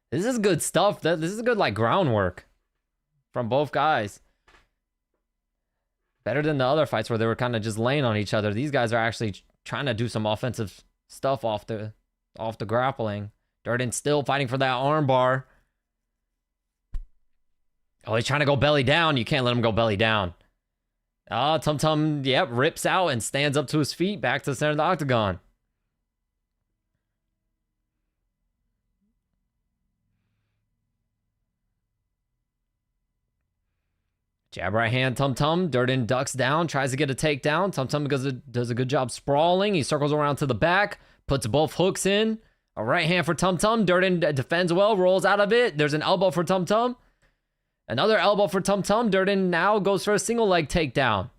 [SPEAKER 1] This is good stuff. This is good, like, groundwork from both guys. Better than the other fights where they were kind of just laying on each other. These guys are actually trying to do some offensive stuff off the grappling. Durden still fighting for that armbar. Oh, he's trying to go belly down. You can't let him go belly down. Tum Tum, yep, rips out and stands up to his feet, back to the center of the octagon. Jab right hand, Tum Tum. Durden ducks down, tries to get a takedown. Tum Tum does a good job sprawling. He circles around to the back, puts both hooks in. A right hand for Tum Tum. Durden defends well, rolls out of it. There's an elbow for Tum Tum. Another elbow for Tum Tum. Durden now goes for a single leg takedown.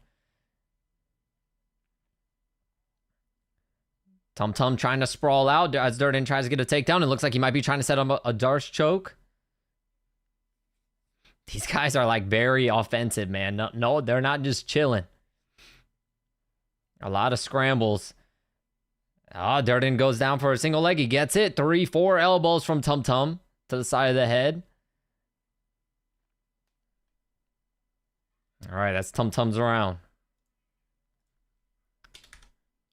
[SPEAKER 1] Tum Tum trying to sprawl out as Durden tries to get a takedown. It looks like he might be trying to set up a Darce choke. These guys are like very offensive, man. No, they're not just chilling. A lot of scrambles. Durden goes down for a single leg. He gets it. 3-4 elbows from Tum Tum to the side of the head. All right, that's Tum Tum's round.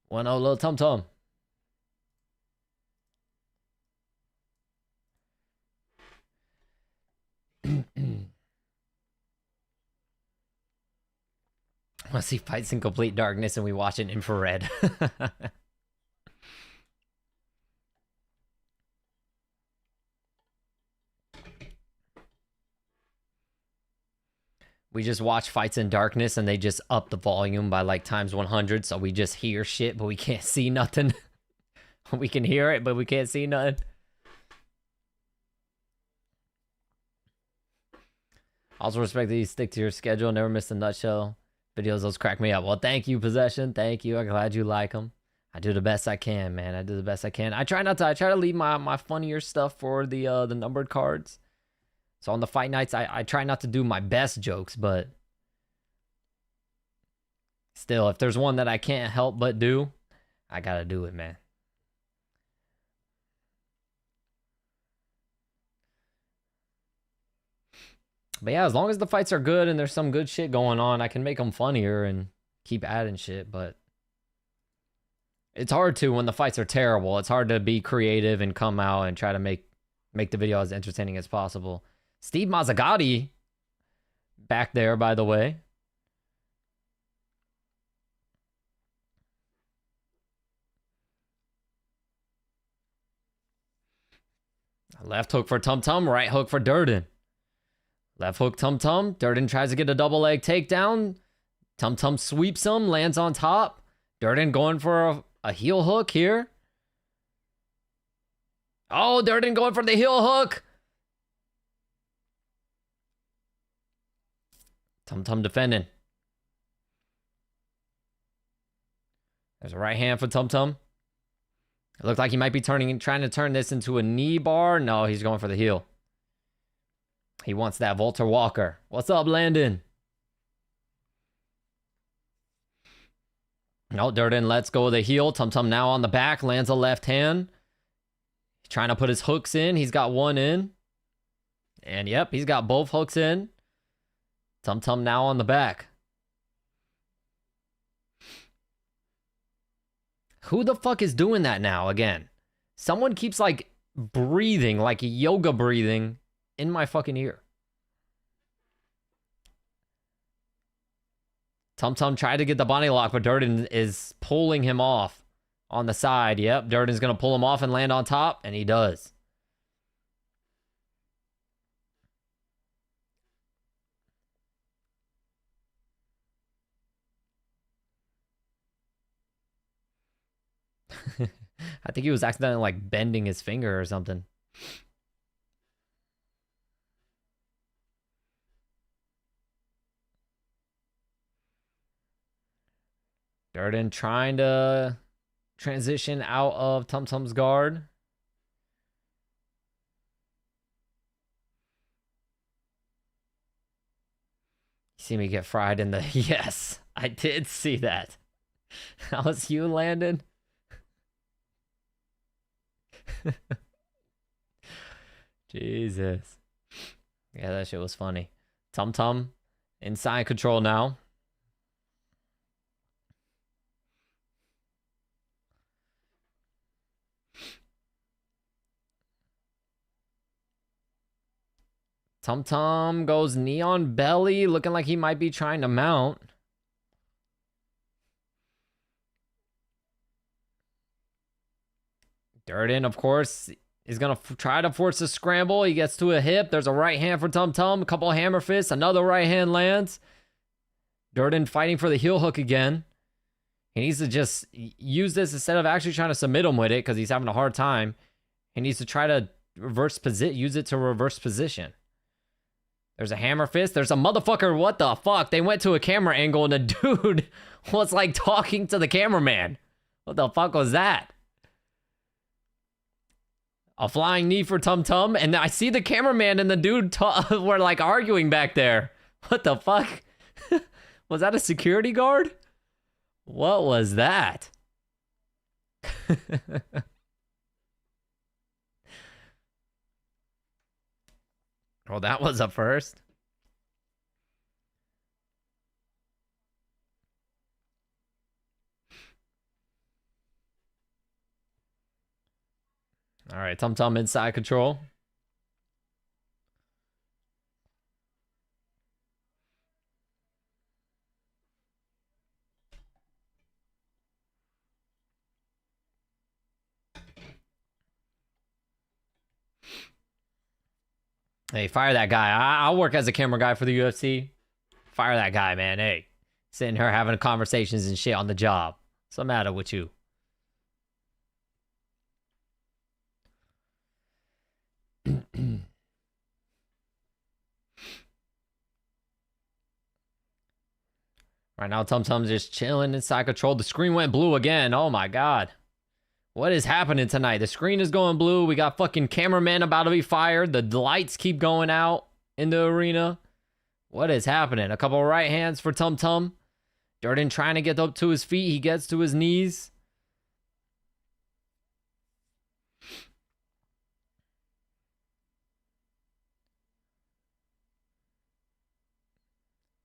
[SPEAKER 1] 1-0 little Tum Tum. Once he fights in complete darkness and we watch it in infrared. We just watch fights in darkness and they just up the volume by like times 100, so we just hear shit but we can't see nothing. We can hear it but we can't see nothing. Also respect that you stick to your schedule, never miss a nutshell. Videos, those crack me up. Well, thank you, Possession. Thank you. I'm glad you like them. I do the best I can, man. I do the best I can. I try to leave my funnier stuff for the numbered cards. So on the fight nights, I try not to do my best jokes, but still, if there's one that I can't help but do, I gotta do it, man. But yeah, as long as the fights are good and there's some good shit going on, I can make them funnier and keep adding shit, but it's hard to when the fights are terrible. It's hard to be creative and come out and try to make the video as entertaining as possible. Steve Mazzagatti back there, by the way. Left hook for Tum Tum, right hook for Durden. Left hook Tum Tum. Durden tries to get a double leg takedown. Tum Tum sweeps him, lands on top. Durden going for a heel hook here. Oh, Durden going for the heel hook. Tum Tum defending. There's a right hand for Tum Tum. It looked like he might be trying to turn this into a knee bar. No, he's going for the heel. He wants that Walter Walker. What's up, Landon? No, Durden lets go of the heel. Tum Tum now on the back. Lands a left hand. He's trying to put his hooks in. He's got one in. And yep, he's got both hooks in. Tum Tum now on the back. Who the fuck is doing that now again? Someone keeps like breathing, like yoga breathing in my fucking ear. Tum Tum tried to get the body lock, but Durden is pulling him off on the side. Yep, Durden's going to pull him off and land on top, and he does. I think he was accidentally like bending his finger or something. Durden trying to transition out of Tum Tum's guard. You see me get fried in the... Yes, I did see that. That was you, Landon. Jesus. Yeah, that shit was funny. Tum Tum inside control now. Tum Tum goes knee on belly, looking like he might be trying to mount. Durden, of course, is going to try to force a scramble. He gets to a hip. There's a right hand for Tum Tum. A couple hammer fists. Another right hand lands. Durden fighting for the heel hook again. He needs to just use this instead of actually trying to submit him with it because he's having a hard time. He needs to try to use it to reverse position. There's a hammer fist. There's a motherfucker. What the fuck? They went to a camera angle and the dude was like talking to the cameraman. What the fuck was that? A flying knee for Tum Tum. And I see the cameraman and the dude were like arguing back there. What the fuck? Was that a security guard? What was that? Well, that was a first. All right, Tum Tum inside control. Hey, fire that guy. I'll work as a camera guy for the UFC. Fire that guy, man. Hey, sitting here having conversations and shit on the job. What's the matter with you? Right now, Tum Tum's just chilling inside control. The screen went blue again. Oh my god. What is happening tonight? The screen is going blue. We got fucking cameraman about to be fired. The lights keep going out in the arena. What is happening? A couple right hands for Tum Tum. Durden trying to get up to his feet. He gets to his knees.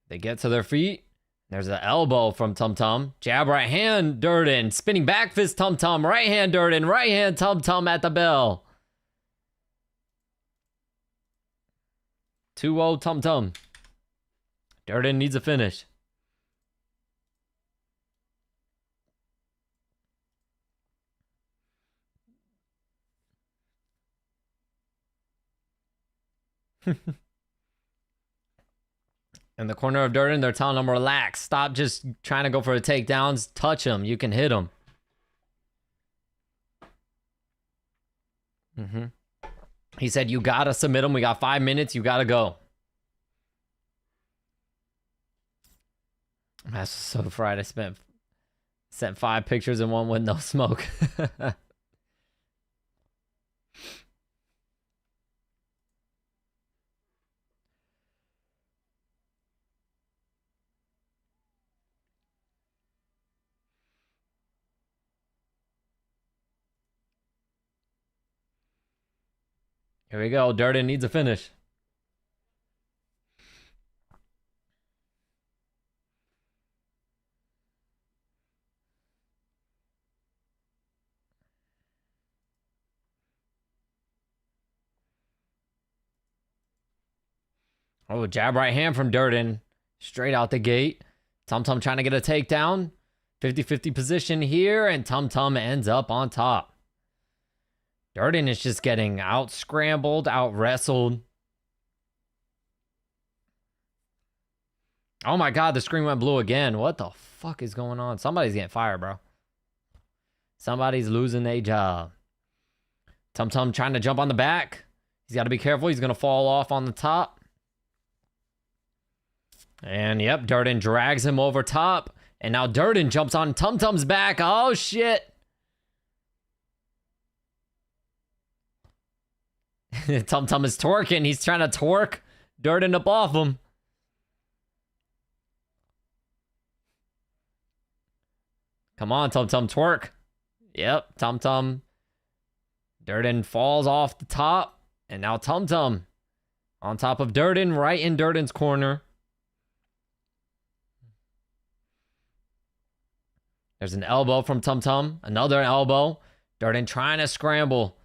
[SPEAKER 1] They get to their feet. There's an elbow from Tum Tum. Jab right hand, Durden. Spinning back fist, Tum Tum. Right hand, Durden. Right hand, Tum Tum at the bell. 2-0 Tum Tum. Durden needs a finish. In the corner of Durden, they're telling him, relax. Stop just trying to go for the takedowns. Touch him. You can hit him. He said, you gotta submit him. We got 5 minutes. You gotta go. That's so fried. I sent 5 pictures and one with no smoke. Here we go. Durden needs a finish. Oh, jab right hand from Durden. Straight out the gate. Tum Tum trying to get a takedown. 50-50 position here, and Tum Tum ends up on top. Durden is just getting out scrambled, out wrestled. Oh my god, the screen went blue again. What the fuck is going on? Somebody's getting fired, bro. Somebody's losing their job. Tum Tum trying to jump on the back. He's got to be careful. He's going to fall off on the top. And yep, Durden drags him over top. And now Durden jumps on Tum Tum's back. Oh shit. Tum Tum is twerking. He's trying to twerk Durden up off him. Come on, Tum Tum, twerk. Yep, Tum Tum. Durden falls off the top. And now Tum Tum on top of Durden, right in Durden's corner. There's an elbow from Tum Tum. Another elbow. Durden trying to scramble.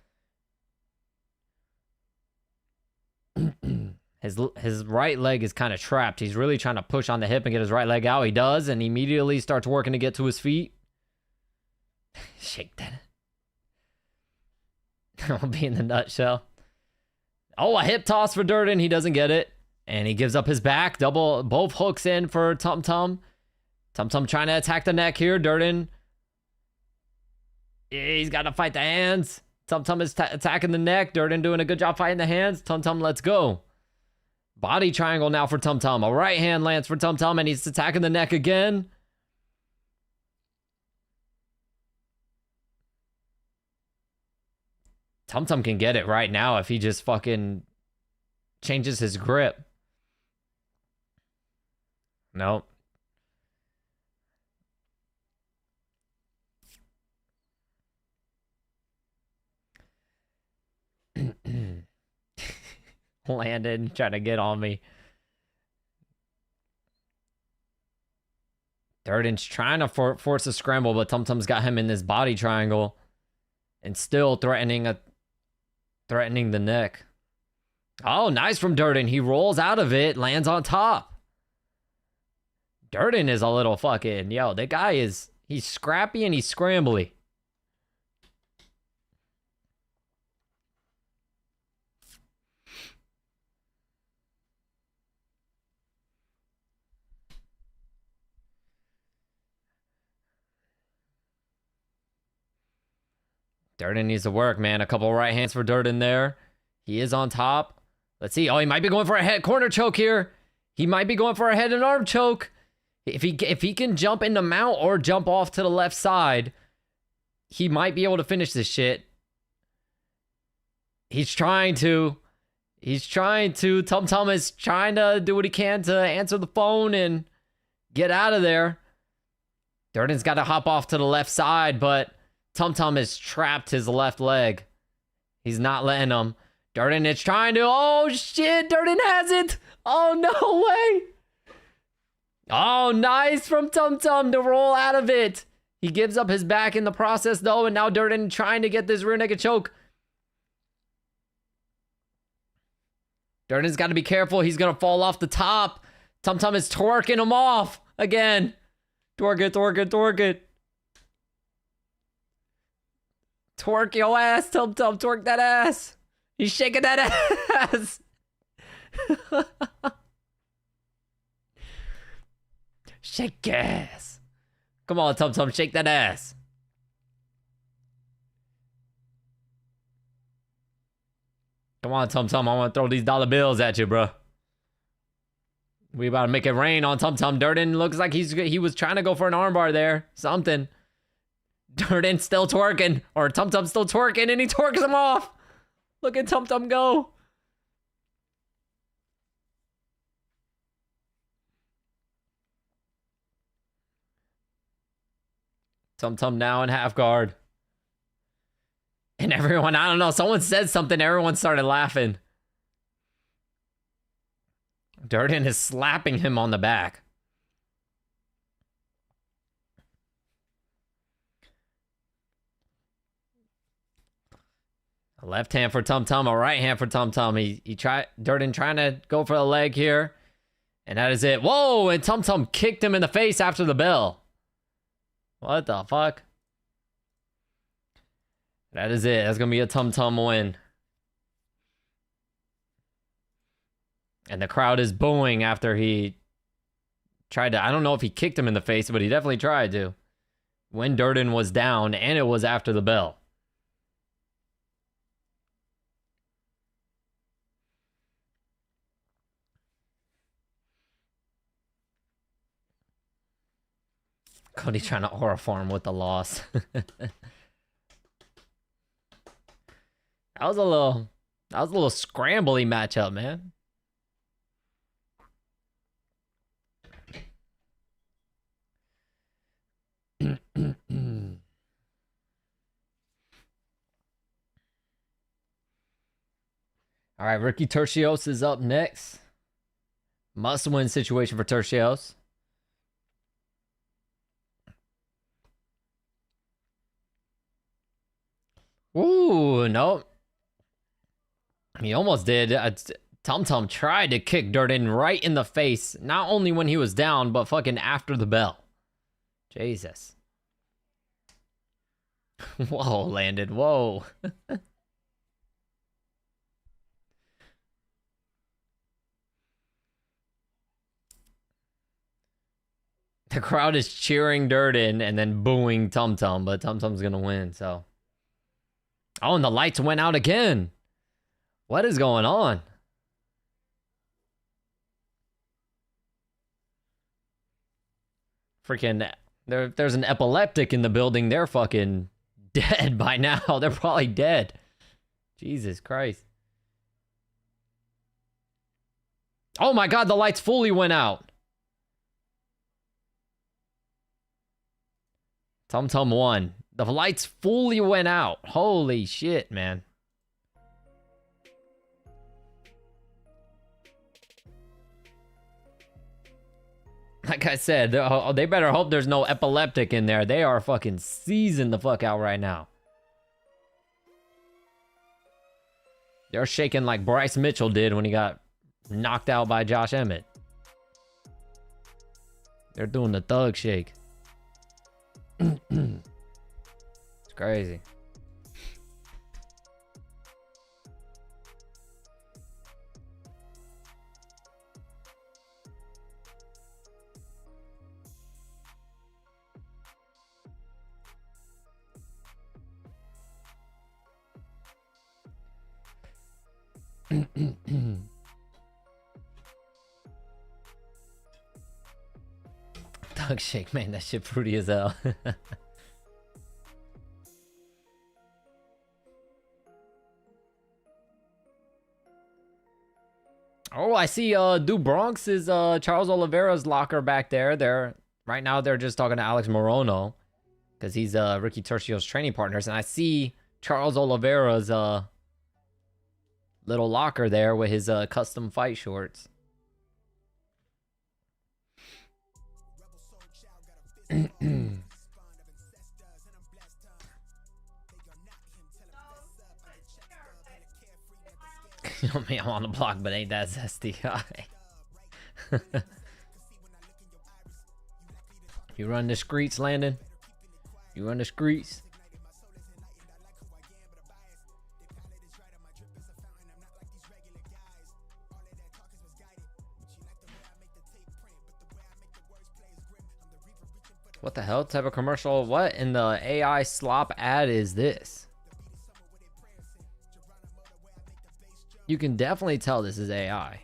[SPEAKER 1] His right leg is kind of trapped. He's really trying to push on the hip and get his right leg out. He does, and he immediately starts working to get to his feet. Shake that. That'll be in the nutshell. Oh, a hip toss for Durden. He doesn't get it. And he gives up his back. Both hooks in for Tum Tum. Tum Tum trying to attack the neck here. Durden. He's got to fight the hands. Tum Tum is attacking the neck. Durden doing a good job fighting the hands. Tum Tum, let's go. Body triangle now for Tum Tum. A right hand lands for Tum Tum, and he's attacking the neck again. Tum Tum can get it right now if he just fucking changes his grip. Nope. Landon trying to get on me. Durden's trying to force a scramble, but Tum Tum's got him in this body triangle and still threatening the neck. Oh, nice from Durden. He rolls out of it, lands on top. Durden is a little fucking, yo, the guy is, he's scrappy and he's scrambly. Durden needs to work, man. A couple right hands for Durden there. He is on top. Let's see. Oh, he might be going for a head corner choke here. He might be going for a head and arm choke. If he can jump in the mount or jump off to the left side, he might be able to finish this shit. He's trying to. Tum Tum is trying to do what he can to answer the phone and get out of there. Durden's got to hop off to the left side, but Tum Tum has trapped his left leg. He's not letting him. Durden is trying to. Oh, shit. Durden has it. Oh, no way. Oh, nice from Tum Tum to roll out of it. He gives up his back in the process, though, and now Durden trying to get this rear naked choke. Durden's got to be careful. He's going to fall off the top. Tum Tum is twerking him off again. Twerk it, twerk it, twerk it. Twerk your ass, Tum Tum. Twerk that ass. He's shaking that ass. Shake ass. Come on, Tum Tum. Shake that ass. Come on, Tum Tum. I want to throw these dollar bills at you, bro. We about to make it rain on Tum Tum. Durden looks like he was trying to go for an armbar there. Something. Durden still twerking, or Tum Tum still twerking, and he twerks him off. Look at Tum Tum go. Tum Tum now in half guard. And everyone, I don't know, someone said something, everyone started laughing. Durden is slapping him on the back. A left hand for Tum Tum, a right hand for Tum Tum. Durden trying to go for the leg here. And that is it. Whoa, and Tum Tum kicked him in the face after the bell. What the fuck? That is it. That's going to be a Tum Tum win. And the crowd is booing after he tried to... I don't know if he kicked him in the face, but he definitely tried to. When Durden was down, and it was after the bell. Cody trying to aura farm with the loss. That was a little scrambly matchup, man. All right, Ricky Tercios is up next. Must-win situation for Tercios. Ooh, no. He almost did. Tum Tum tried to kick Durden right in the face, not only when he was down, but fucking after the bell. Jesus. Whoa, landed. Whoa. The crowd is cheering Durden and then booing Tum Tum, but Tum Tum's gonna win, so. Oh, and the lights went out again. What is going on? Freaking, there's an epileptic in the building. They're fucking dead by now. They're probably dead. Jesus Christ. Oh my God, the lights fully went out. Tum Tum won. The lights fully went out. Holy shit, man. Like I said, they better hope there's no epileptic in there. They are fucking seasoned the fuck out right now. They're shaking like Bryce Mitchell did when he got knocked out by Josh Emmett. They're doing the thug shake. It's crazy. Thug shake, man, that shit fruity as hell. Oh, I see Du Bronx is Charles Oliveira's locker back there. Right now they're just talking to Alex Morono because he's Ricky Tercio's training partners, and I see Charles Oliveira's little locker there with his custom fight shorts. You know me, I'm on the block, but ain't that zesty. You run the streets, Landon. You run the streets. What the hell type of commercial? What in the AI slop ad is this? You can definitely tell this is AI.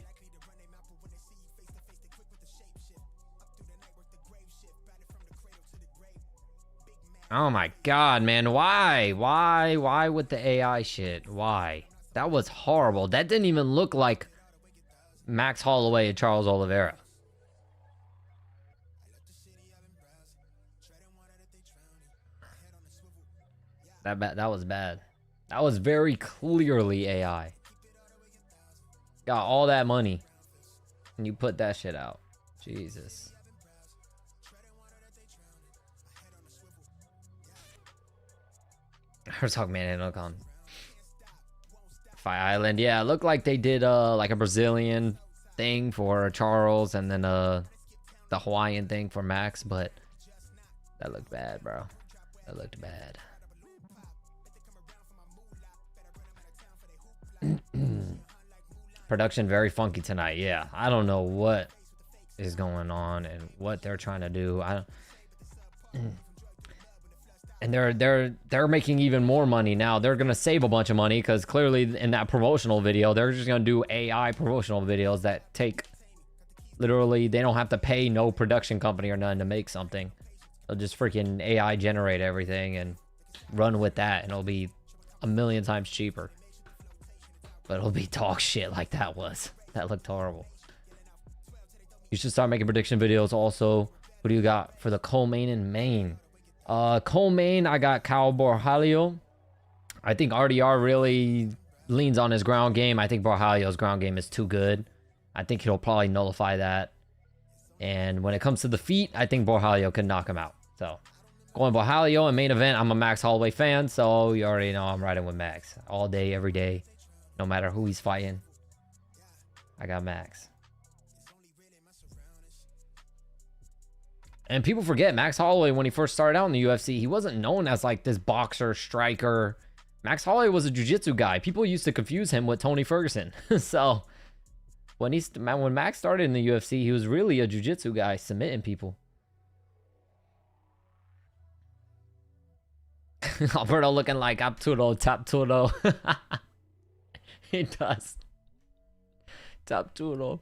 [SPEAKER 1] Oh my God, man. Why? Why with the AI shit? Why? That was horrible. That didn't even look like Max Holloway and Charles Oliveira. That was bad. That was very clearly AI. Got all that money and you put that shit out. Jesus. We're talking man Fight Island. Yeah, it looked like they did like a Brazilian thing for Charles and then the Hawaiian thing for Max, but that looked bad, bro. That looked bad. Production very funky tonight. Yeah, I don't know what is going on and what they're trying to do. And they're making even more money now. They're gonna save a bunch of money because clearly in that promotional video, they're just gonna do AI promotional videos that take literally, they don't have to pay no production company or nothing to make something. They'll just freaking AI generate everything and run with that, and it'll be a million times cheaper. But it'll be dog shit like that was. That looked horrible. You should start making prediction videos also. Who do you got for the co-main and main? Co-main, I got Kyle Borjalho. I think RDR really leans on his ground game. I think Borjalho's ground game is too good. I think he'll probably nullify that. And when it comes to the feet, I think Borjalho can knock him out. So, going Borjalho in main event, I'm a Max Holloway fan, so you already know I'm riding with Max. All day, every day. No matter who he's fighting. I got Max. And people forget Max Holloway, when he first started out in the UFC, he wasn't known as like this boxer, striker. Max Holloway was a jiu-jitsu guy. People used to confuse him with Tony Ferguson. So when Max started in the UFC, he was really a jiu-jitsu guy, submitting people. Alberto looking like Abturo, Tapturo. He does. Tapturo.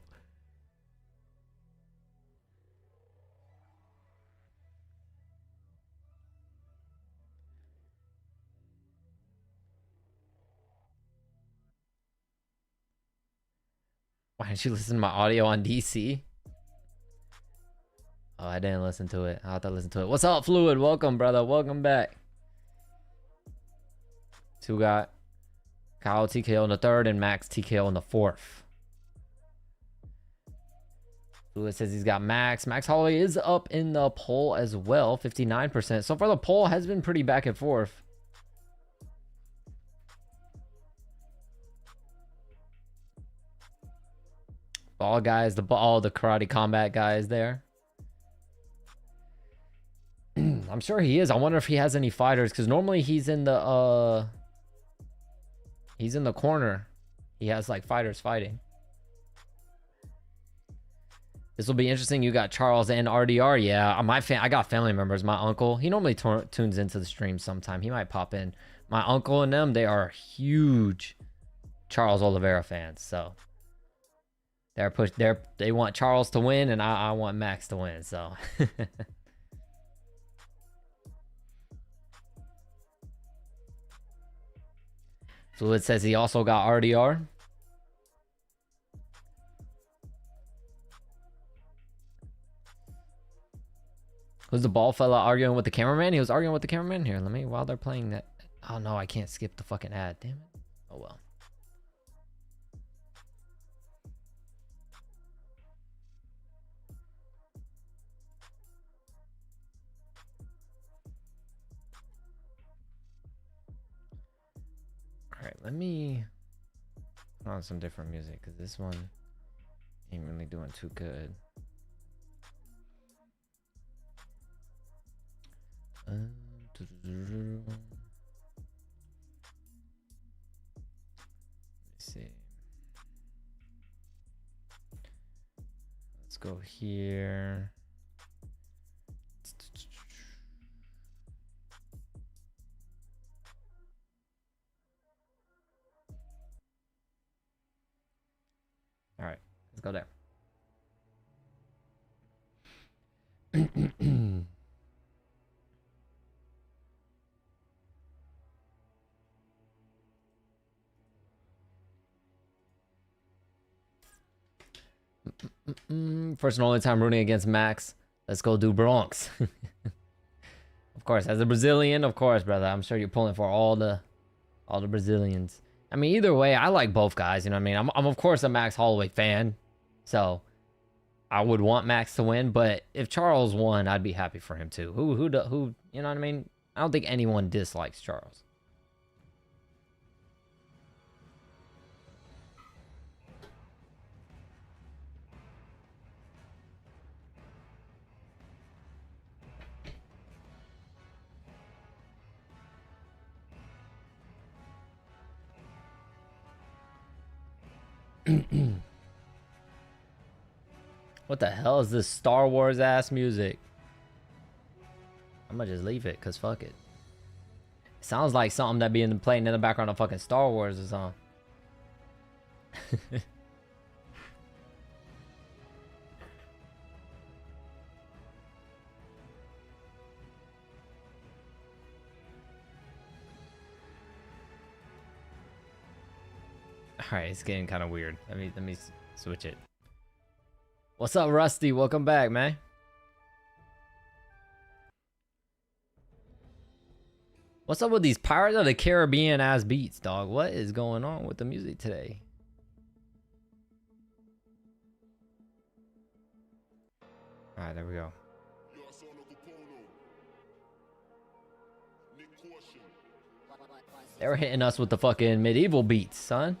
[SPEAKER 1] Why didn't you listen to my audio on DC? Oh, I didn't listen to it. I'll have to listen to it. What's up, Fluid? Welcome, brother. Welcome back. So we got Kyle TKO in the third and Max TKO in the fourth. Fluid says he's got Max. Max Holloway is up in the poll as well, 59%. So far, the poll has been pretty back and forth. All guys, all the karate combat guys there. I'm sure he is. I wonder if he has any fighters, because normally he's in the corner. He has like fighters fighting. This will be interesting. You got Charles and RDR. Yeah, I got family members. My uncle, he normally tunes into the stream sometime. He might pop in. My uncle and them, they are huge Charles Oliveira fans. So they want Charles to win, and I want Max to win. So Fluid says he also got RDR. Who's the ball fella arguing with the cameraman? He was arguing with the cameraman. Here, let me, while they're playing that. Oh no, I can't skip the fucking ad. Damn it. Oh well. Alright, let me put on some different music, because this one ain't really doing too good. Let me see. Let's go here. All right, let's go there. First and only time rooting against Max. Let's go do Bronx. Of course, as a Brazilian, of course, brother. I'm sure you're pulling for all the Brazilians. I mean, either way, I like both guys. You know what I mean? I'm of course a Max Holloway fan, so I would want Max to win. But if Charles won, I'd be happy for him too. Who? You know what I mean? I don't think anyone dislikes Charles. What the hell is this Star Wars ass music? I'm gonna just leave it, cause fuck it. It sounds like something that be playing in the background of fucking Star Wars or something. Alright, it's getting kind of weird. Let me switch it. What's up, Rusty? Welcome back, man. What's up with these Pirates of the Caribbean ass beats, dog? What is going on with the music today? Alright, there we go. They were hitting us with the fucking medieval beats, son.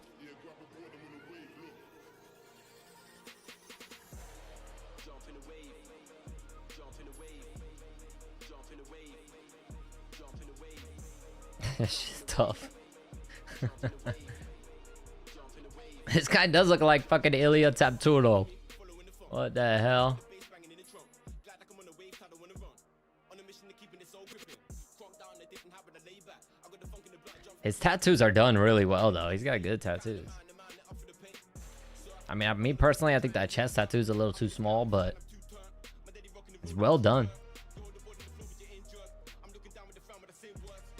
[SPEAKER 1] She's tough. This guy does look like fucking Ilya Tapturo. What the hell? His tattoos are done really well, though. He's got good tattoos. I mean, me personally, I think that chest tattoo is a little too small, but it's well done.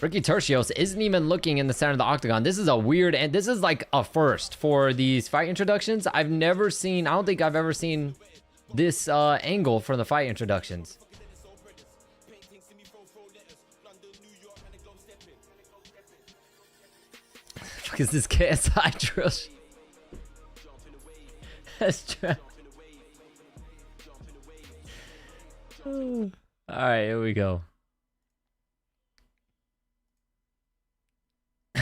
[SPEAKER 1] Ricky Tercios isn't even looking in the center of the octagon. This is a weird, and this is like a first for these fight introductions. I've never seen, I don't think I've ever seen this angle for the fight introductions. Because this KSI drill. That's true. All right, here we go.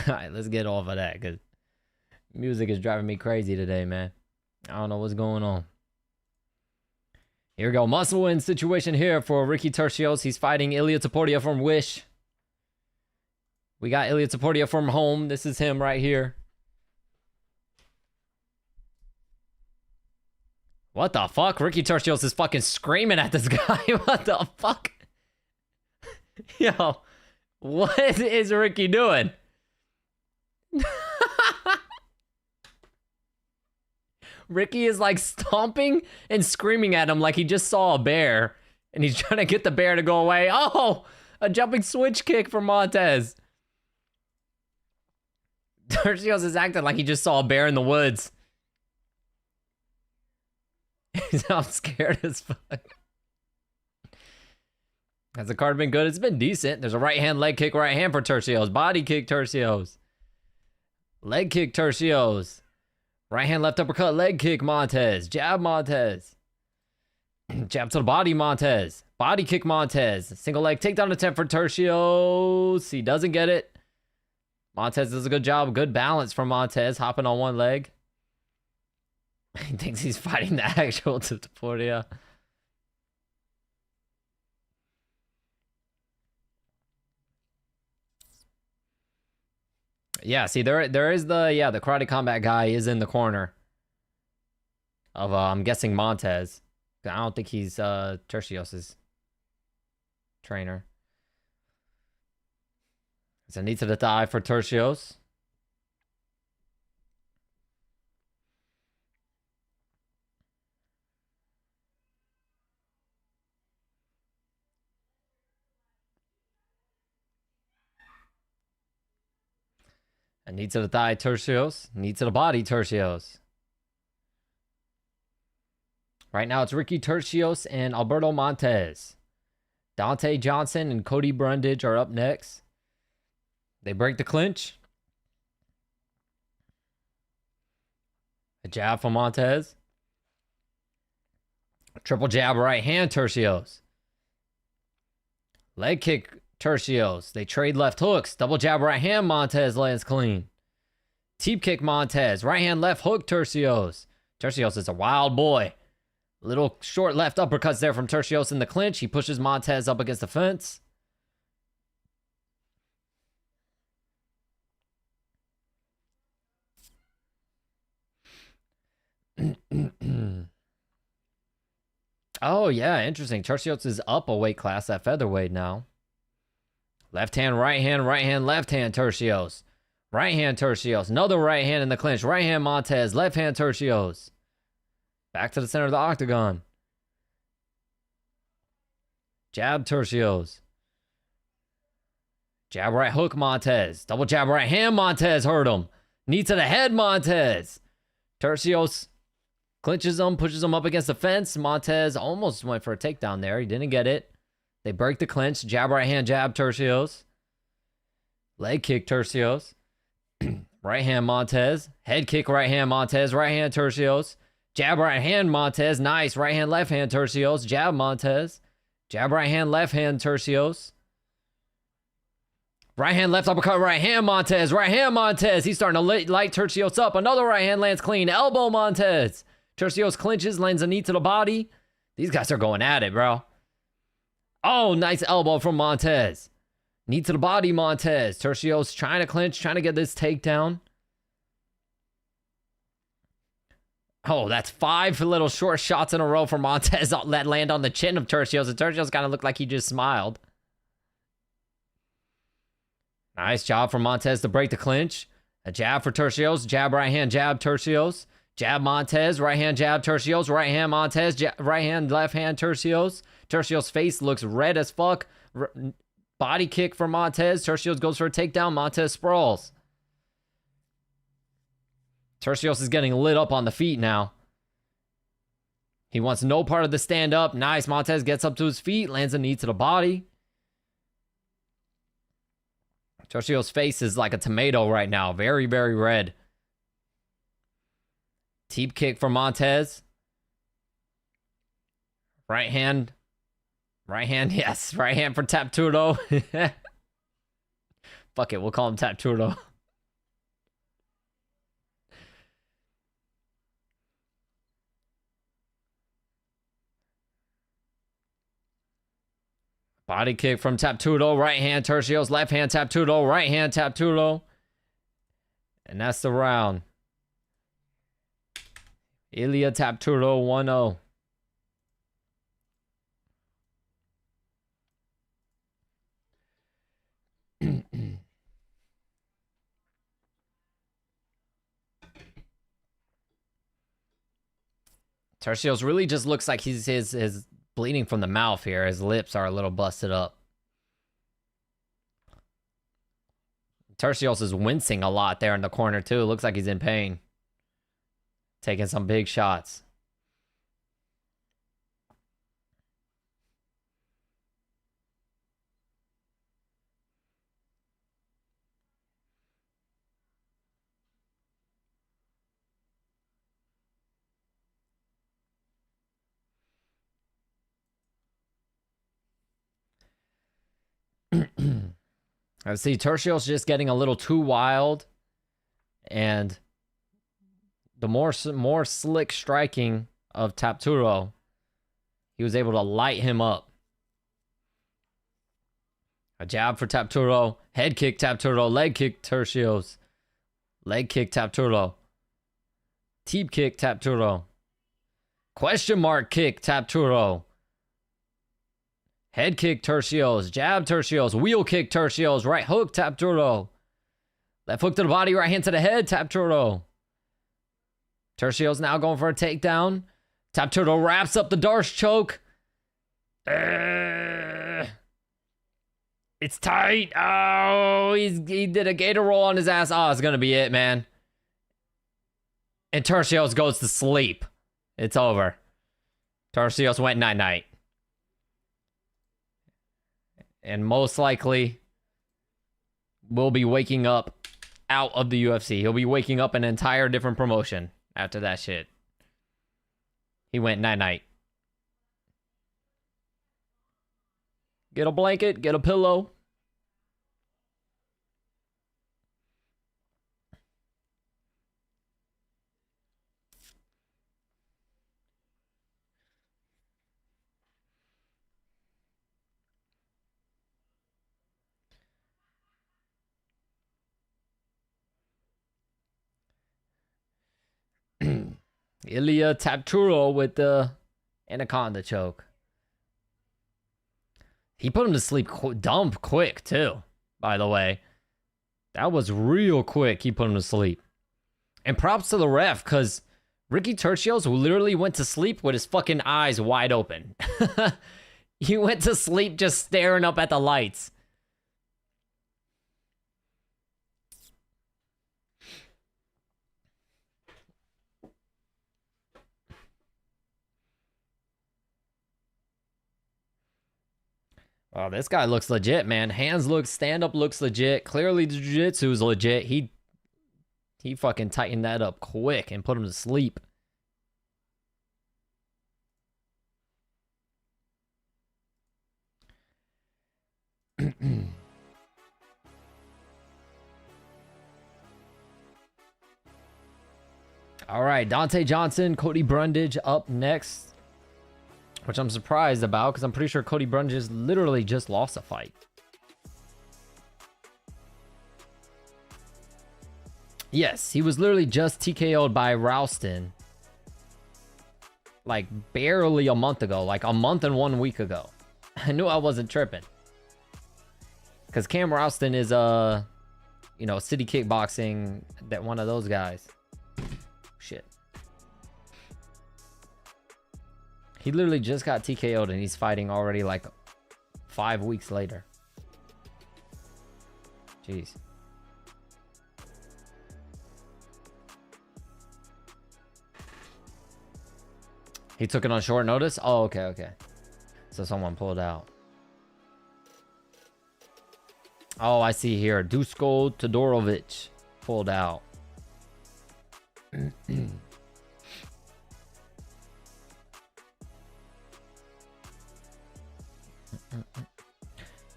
[SPEAKER 1] Alright, let's get off of that, because music is driving me crazy today, man. I don't know what's going on. Here we go. Muscle win situation here for Ricky Tercios. He's fighting Ilya Taportia from Wish. We got Ilya Taportia from home. This is him right here. What the fuck? Ricky Tercios is fucking screaming at this guy. What the fuck? Yo, what is Ricky doing? Ricky is like stomping and screaming at him like he just saw a bear and he's trying to get the bear to go away. Oh, a jumping switch kick from Montez. Tercios is acting like he just saw a bear in the woods. I'm scared as fuck. Has the card been good? It's been decent. There's a right hand, leg kick, right hand for Tercios. Body kick, Tercios. Leg kick, Tercios. Right hand, left uppercut, leg kick, Montez. Jab, Montez. Jab to the body, Montez. Body kick, Montez. Single leg takedown attempt for Tercios. He doesn't get it. Montez does a good job. Good balance from Montez, hopping on one leg. He thinks he's fighting the actual Taportia. Yeah, see, there is the Karate Combat guy is in the corner of, I'm guessing Montez. I don't think he's Tercios' trainer. It's a knee to the thigh for Tercios. A knee to the thigh, Tercios. Knee to the body, Tercios. Right now, it's Ricky Tercios and Alberto Montez. Dante Johnson and Cody Brundage are up next. They break the clinch. A jab from Montez. A triple jab, right hand, Tercios. Leg kick, Tercios. They trade left hooks. Double jab, right hand, Montez lands clean. Teep kick, Montez. Right hand, left hook, Tercios. Tercios is a wild boy. Little short left uppercuts there from Tercios in the clinch. He pushes Montez up against the fence. Oh, yeah, interesting. Tercios is up a weight class at featherweight now. Left hand, right hand, left hand, Tercios. Right hand, Tercios. Another right hand in the clinch. Right hand, Montez. Left hand, Tercios. Back to the center of the octagon. Jab, Tercios. Jab, right hook, Montez. Double jab, right hand, Montez hurt him. Knee to the head, Montez. Tercios clinches him, pushes him up against the fence. Montez almost went for a takedown there. He didn't get it. They break the clinch. Jab, right hand, jab, Tercios. Leg kick, Tercios. Right hand, Montez. Head kick, right hand, Montez. Right hand, Tercios. Jab, right hand, Montez. Nice. Right hand, left hand, Tercios. Jab, Montez. Jab, right hand, left hand, Tercios. Right hand, left uppercut, right hand, Montez. Right hand, Montez. He's starting to light Tercios up. Another right hand lands clean. Elbow, Montez. Tercios clinches, lands a knee to the body. These guys are going at it, bro. Oh, nice elbow from Montez. Knee to the body, Montez. Tercios trying to clinch, trying to get this takedown. Oh, that's 5 little short shots in a row for Montez that land on the chin of Tercios. And Tercios kind of looked like he just smiled. Nice job from Montez to break the clinch. A jab for Tercios. Jab, right hand, jab, Tercios. Jab, Montez. Right hand, jab, Tercios. Right hand, Montez. Right hand, left hand, Tercios. Tercios' face looks red as fuck. Body kick for Montez. Tercios goes for a takedown. Montez sprawls. Tercios is getting lit up on the feet now. He wants no part of the stand up. Nice. Montez gets up to his feet. Lands a knee to the body. Tercios' face is like a tomato right now. Very, very red. Teep kick for Montez. Right hand. Right hand, yes. Right hand for Tapturdo. Fuck it, we'll call him Tapturdo. Body kick from Tapturdo. Right hand, Tercios. Left hand, Tapturdo. Right hand, Tapturdo. And that's the round. Ilia Tapturdo 1-0. Tercios really just looks like he's his bleeding from the mouth here. His lips are a little busted up. Tercios is wincing a lot there in the corner too. Looks like he's in pain. Taking some big shots. I see Tercios just getting a little too wild, and the more slick striking of Tapturdo, he was able to light him up. A jab for Tapturdo, head kick Tapturdo, leg kick Tercios, leg kick Tapturdo, teep kick Tapturdo, question mark kick Tapturdo. Head kick Tercios, jab Tercios, wheel kick Tercios, right hook Tapturdo. Left hook to the body, right hand to the head, Tapturdo. Tercios now going for a takedown. Tapturdo wraps up the Darce choke. It's tight. Oh, he did a gator roll on his ass. Oh, it's going to be it, man. And Tercios goes to sleep. It's over. Tercios went night-night. And most likely will be waking up out of the UFC. He'll be waking up an entire different promotion after that shit. He went night-night. Get a blanket, get a pillow. Ilia Tapturdo with the anaconda choke. He put him to sleep dumb quick, too, by the way. That was real quick. He put him to sleep. And props to the ref, because Ricky Tercios literally went to sleep with his fucking eyes wide open. He went to sleep just staring up at the lights. Oh, this guy looks legit, man. Hands look, stand-up looks legit. Clearly, the jiu-jitsu is legit. He fucking tightened that up quick and put him to sleep. All right, Dante Johnson, Cody Brundage up next. which I'm surprised about because I'm pretty sure Cody Brunges literally just lost a fight. Yes, he was literally just TKO'd by Ralston like barely a month ago, like a month and 1 week ago. I knew I wasn't tripping. Because Cam Ralston is you know, City Kickboxing, that one of those guys. Shit. He literally just got TKO'd and he's fighting already like 5 weeks later. Jeez. He took it on short notice? Oh, okay, okay. So someone pulled out. Oh, I see here. Dusko Todorovic pulled out.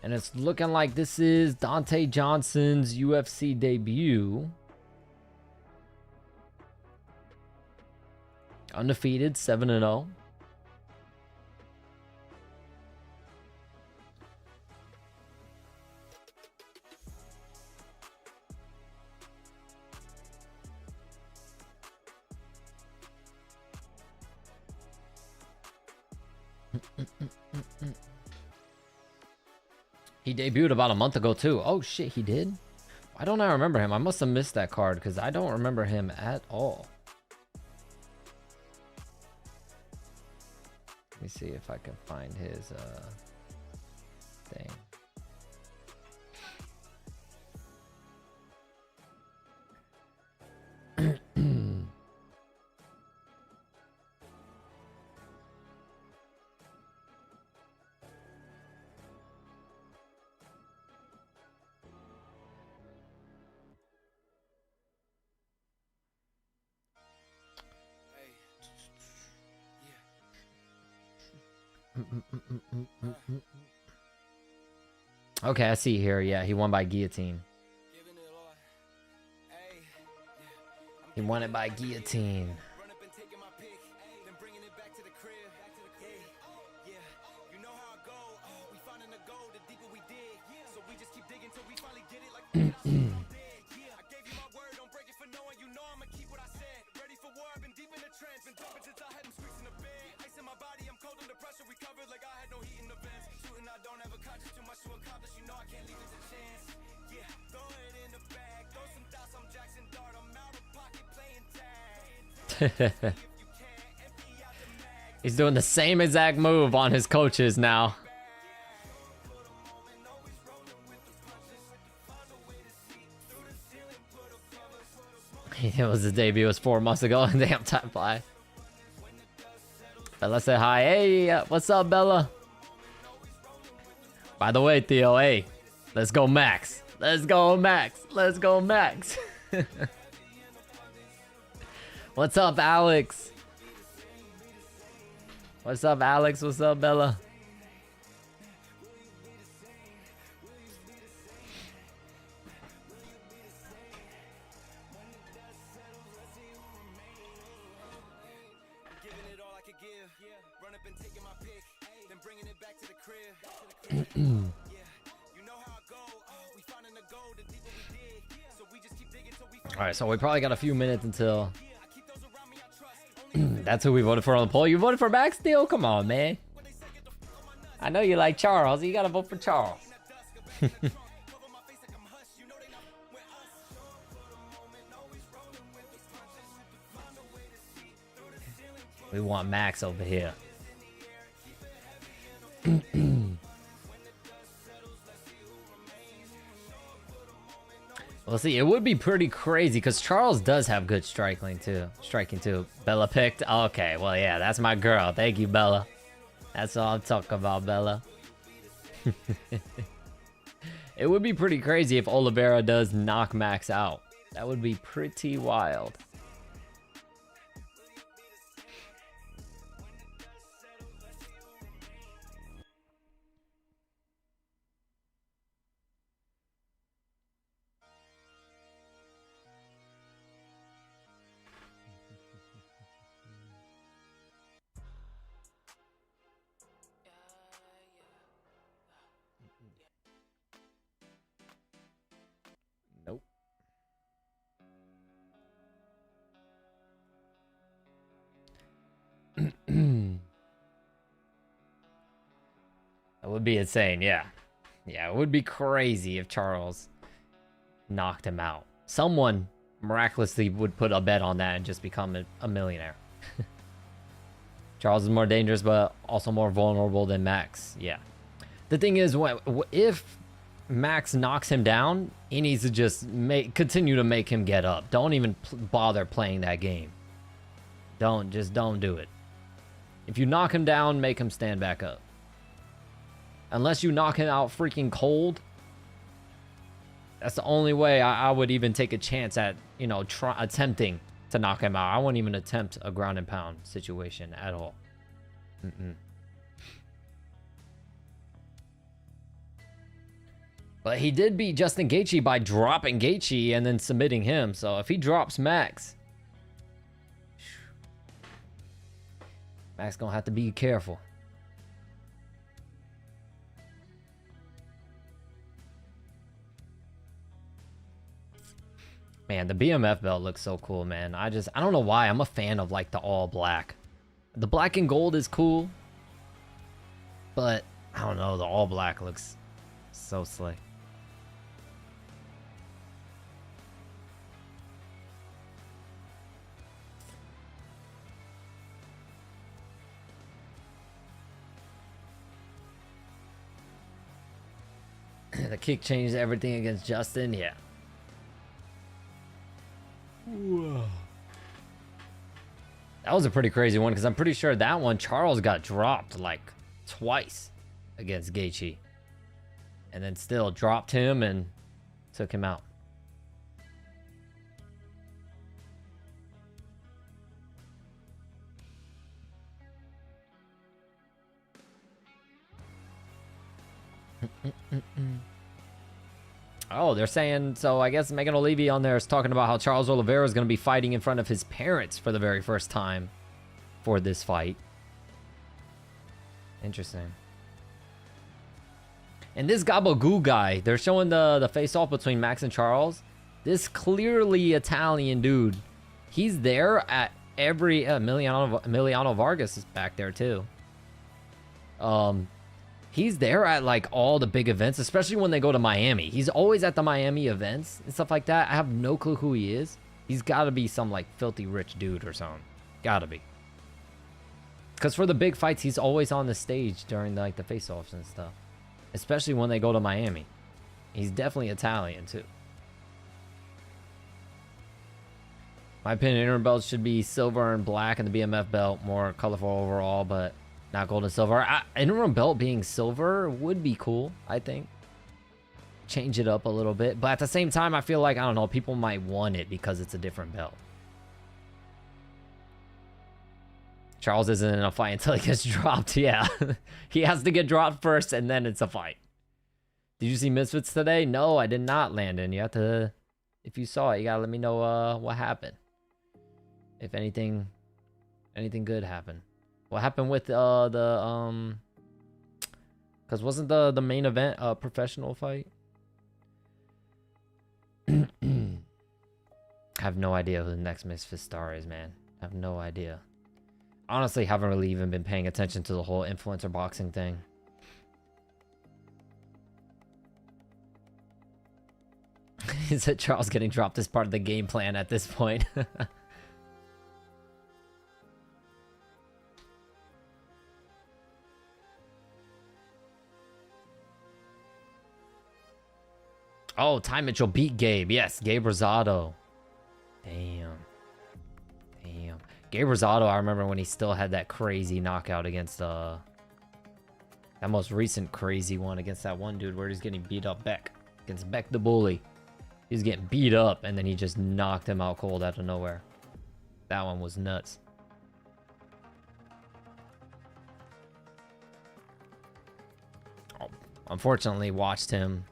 [SPEAKER 1] And it's looking like this is Dante Johnson's UFC debut. Undefeated, 7-0. He debuted about a month ago too. Oh shit, he did? Why don't I remember him? I must have missed that card because I don't remember him at all. Let me see if I can find his thing. Okay, I see here. Yeah, he won by guillotine. He won it by guillotine. He's doing the same exact move on his coaches now. It was his debut. It was 4 months ago. Damn, time fly. Bella said hi. Hey, what's up, Bella? By the way, Theo, hey, let's go Max. Let's go Max. Let's go Max. What's up, Alex? What's up, Alex? What's up, Bella? All right, so we probably got a few minutes until. That's who we voted for on the poll. You voted for Max Steel? Come on, man. I know you like Charles. You gotta vote for Charles. We want Max over here. Well, see, it would be pretty crazy because Charles does have good striking too. Bella picked. Okay, well, yeah, that's my girl. Thank you, Bella. That's all I'm talking about, Bella. It would be pretty crazy if Oliveira does knock Max out. That would be pretty wild. That would be insane, yeah. Yeah, it would be crazy if Charles knocked him out. Someone miraculously would put a bet on that and just become a millionaire. Charles is more dangerous, but also more vulnerable than Max. Yeah. The thing is, if Max knocks him down, he needs to just continue to make him get up. Don't even bother playing that game. Don't do it. If you knock him down, make him stand back up. Unless you knock him out freaking cold, that's the only way I would even take a chance at, you know, attempting to knock him out. I wouldn't even attempt a ground and pound situation at all. But he did beat Justin Gaethje by dropping Gaethje and then submitting him. So if he drops Max, Max gonna have to be careful. Man, the BMF belt looks so cool, man. I don't know why. I'm a fan of like the all black. The black and gold is cool, but I don't know. The all black looks so slick. The kick changed everything against Justin. Yeah. Whoa. That was a pretty crazy one because I'm pretty sure that one Charles got dropped like twice against Gaethje, and then still dropped him and took him out. Oh, they're saying, so I guess Megan O'Leary on there is talking about how Charles Oliveira is going to be fighting in front of his parents for the very first time for this fight. Interesting. And this Gabagoo guy, they're showing the face-off between Max and Charles. This clearly Italian dude, he's there at every... Emiliano Vargas is back there too. He's there at like all the big events, especially when they go to Miami. He's always at the Miami events and stuff like that. I have no clue who he is. He's got to be some like filthy rich dude or something. Gotta be. Because for the big fights, he's always on the stage during like the face-offs and stuff. Especially when they go to Miami. He's definitely Italian too. My opinion, interim belts should be silver and black, and the BMF belt more colorful overall, but not gold and silver. Interim belt being silver would be cool, I think. Change it up a little bit. But at the same time, I feel like, I don't know, people might want it because it's a different belt. Charles isn't in a fight until he gets dropped. Yeah. He has to get dropped first, and then it's a fight. Did you see Misfits today? No, I did not, Landon. You have to... If you saw it, you gotta let me know what happened. If anything good happened. What happened with because wasn't the main event a professional fight? I have no idea who the next Misfit star is, man. I have no idea. Honestly, haven't really even been paying attention to the whole influencer boxing thing. He said Charles getting dropped is part of the game plan at this point. Oh, Ty Mitchell beat Gabe. Yes, Gabe Rosado. Damn. Gabe Rosado, I remember when he still had that crazy knockout against that most recent crazy one against that one dude where he's getting beat up against Beck the Bully. He's getting beat up and then he just knocked him out cold out of nowhere. That one was nuts. Oh, unfortunately, watched him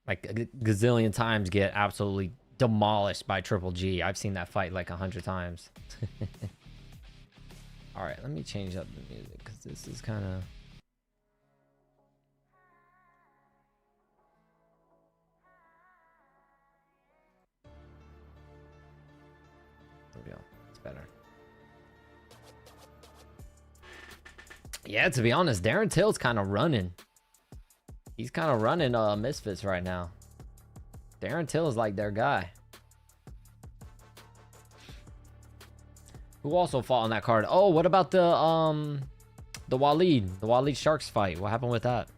[SPEAKER 1] like a gazillion times get absolutely demolished by Triple G. I've seen that fight like 100 times. All right, let me change up the music because this is kind of... There we go. It's better. Yeah, to be honest, Darren Till's kind of running. He's kind of running Misfits right now. Darren Till is like their guy. Who also fought on that card? Oh, what about the Waleed Sharks fight? What happened with that?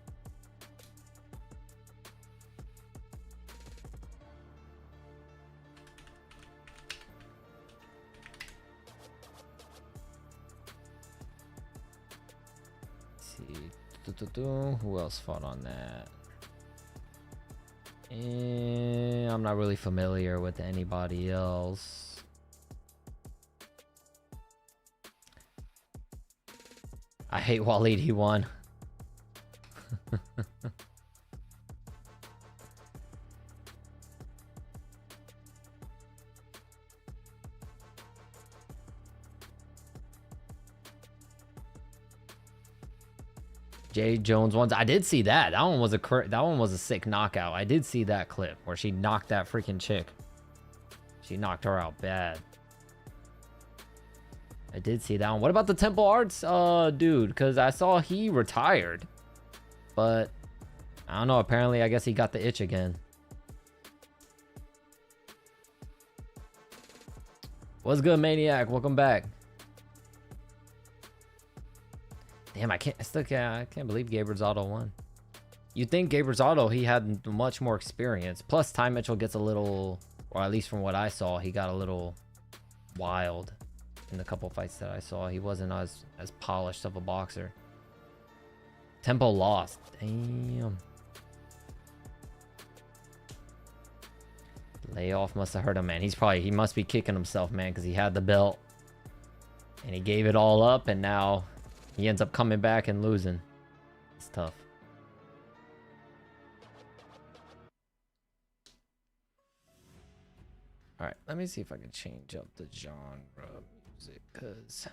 [SPEAKER 1] Let's see. Who else fought on that? I'm not really familiar with anybody else. I hate Waleed, he won. Jay Jones ones. I did see that. That one was a sick knockout. I did see that clip where she knocked that freaking chick. She knocked her out bad. I did see that one. What about the Temple Arts dude? Because I saw he retired. But I don't know. Apparently, I guess he got the itch again. What's good, Maniac? Welcome back. Damn, I can't believe Gabe Rosado won. You'd think Gabe Rosado, he had much more experience. Plus, Ty Mitchell gets a little, or at least from what I saw, he got a little wild in the couple fights that I saw. He wasn't as polished of a boxer. Tempo lost. Damn. Layoff must have hurt him, man. He must be kicking himself, man, because he had the belt and he gave it all up, and now he ends up coming back and losing. It's tough. All right, let me see if I can change up the genre of music, because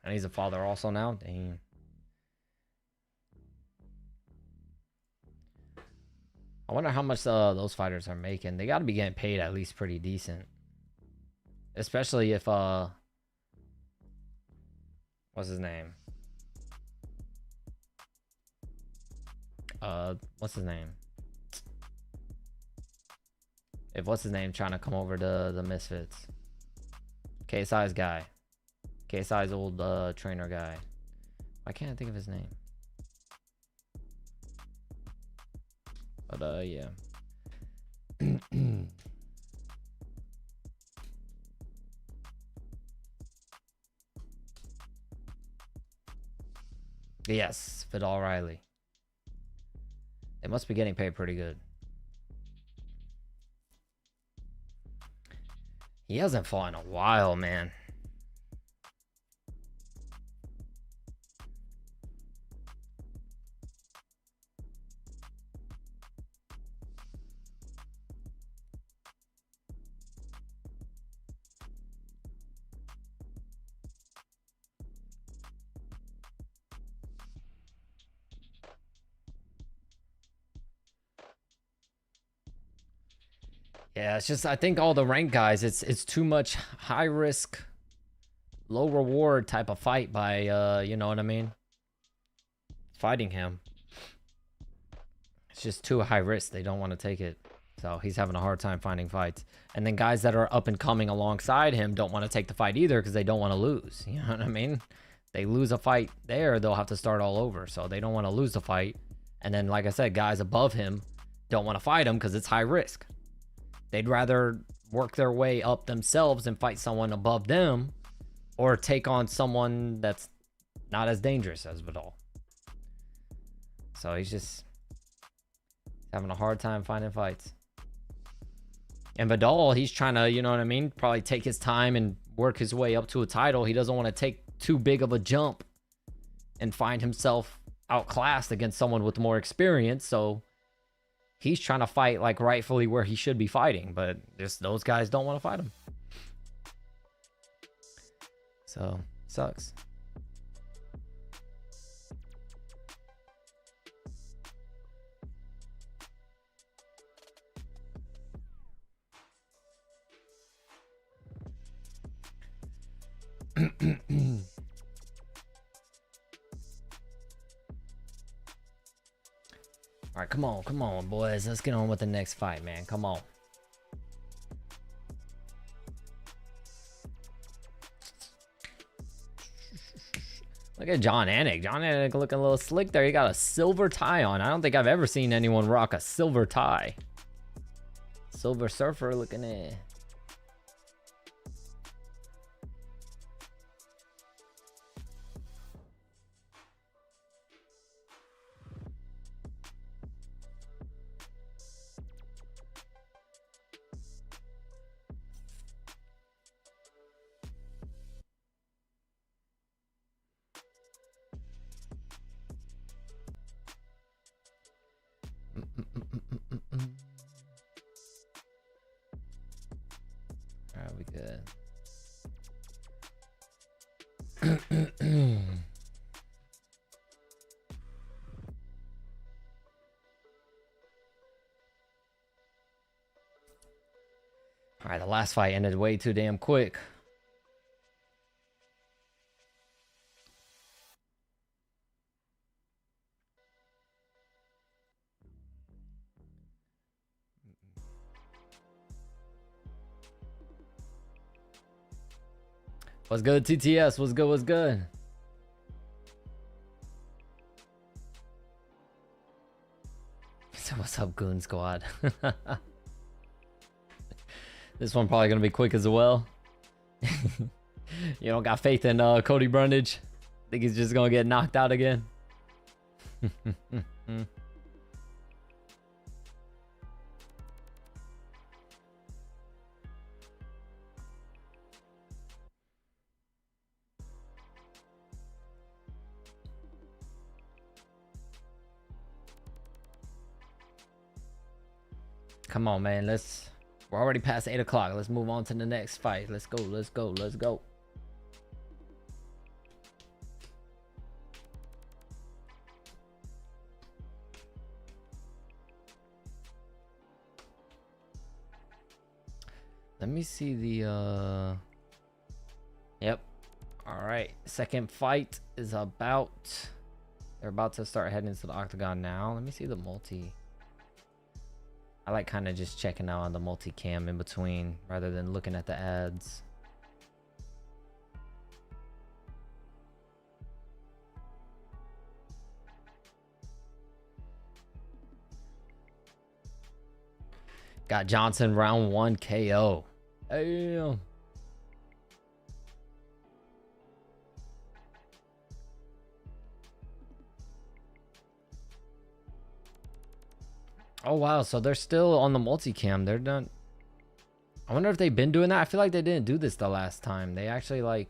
[SPEAKER 1] and he's a father also now. Dang. I wonder how much those fighters are making. They got to be getting paid at least pretty decent. Especially if what's his name? What's his name? If what's his name trying to come over to the Misfits? KSI's guy. KSI's old trainer guy. I can't think of his name. But yeah. Yes, Fidel Riley. They must be getting paid pretty good. He hasn't fought in a while, man. Yeah, it's just I think all the ranked guys, it's too much high risk, low reward type of fight by you know what I mean? Fighting him. It's just too high risk. They don't want to take it. So he's having a hard time finding fights. And then guys that are up and coming alongside him don't want to take the fight either because they don't want to lose. You know what I mean? They lose a fight there, they'll have to start all over. So they don't want to lose the fight. And then, like I said, guys above him don't want to fight him because it's high risk. They'd rather work their way up themselves and fight someone above them or take on someone that's not as dangerous as Vidal. So he's just having a hard time finding fights. And Vidal, he's trying to, you know what I mean, probably take his time and work his way up to a title. He doesn't want to take too big of a jump and find himself outclassed against someone with more experience. So he's trying to fight like rightfully where he should be fighting, but just those guys don't want to fight him. So sucks. All right, come on, boys. Let's get on with the next fight, man. Come on. Look at John Anik. John Anik looking a little slick there. He got a silver tie on. I don't think I've ever seen anyone rock a silver tie. Silver Surfer looking at. Alright, we good. Alright, the last fight ended way too damn quick. What's good, TTS? What's good? What's good? So what's up, Goon Squad? This one probably gonna be quick as well. You don't got faith in Cody Brundage? Think he's just gonna get knocked out again? Come on, man. We're already past 8 o'clock. Let's move on to the next fight. Let's go. Let's go. Let's go. Let me see the Yep. All right. Second fight is they're about to start heading into the octagon now. Let me see the multi. I like kind of just checking out on the multicam in between rather than looking at the ads. Got Johnson round 1 KO. Damn. Oh wow, so they're still on the multicam. They're done. I wonder if they've been doing that. I feel like they didn't do this the last time. They actually like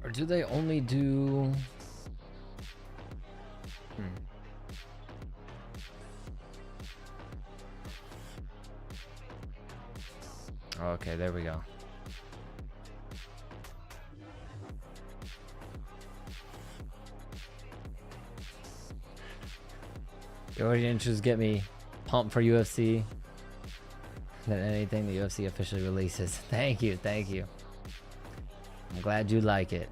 [SPEAKER 1] or do they only do Okay, there we go. Your audiences get me pumped for UFC than anything the UFC officially releases. Thank you, thank you. I'm glad you like it.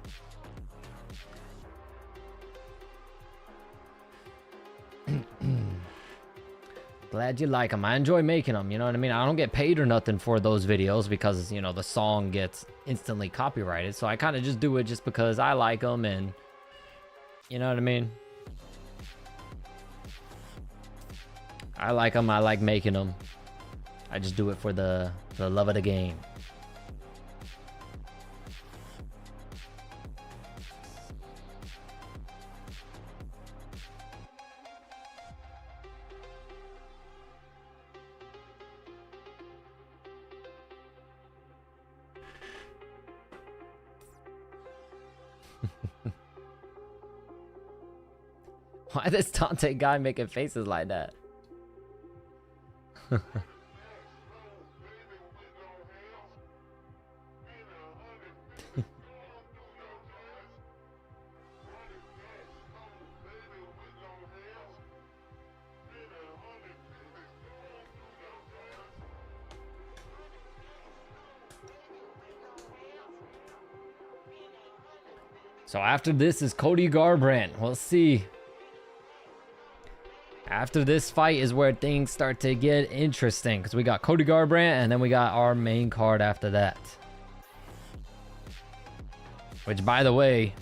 [SPEAKER 1] Glad you like them. I enjoy making them, you know what I mean? I don't get paid or nothing for those videos because, you know, the song gets instantly copyrighted. So I kind of just do it just because I like them and, you know what I mean? I like them. I like making them. I just do it for the love of the game. Why this Dante guy making faces like that? So after this is Cody Garbrandt. We'll see. After this fight is where things start to get interesting because we got Cody Garbrandt and then we got our main card after that. Which, by the way,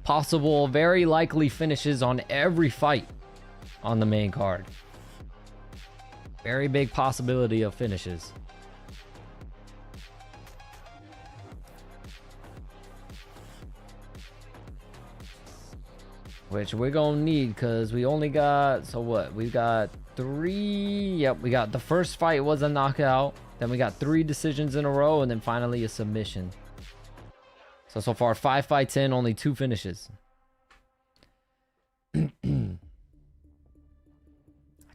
[SPEAKER 1] possible, very likely finishes on every fight on the main card. Very big possibility of finishes. Which we're gonna need because we only got, so what? We got 3, yep, we got the first fight was a knockout. Then we got 3 decisions in a row and then finally a submission. So far 5 fights in, only 2 finishes.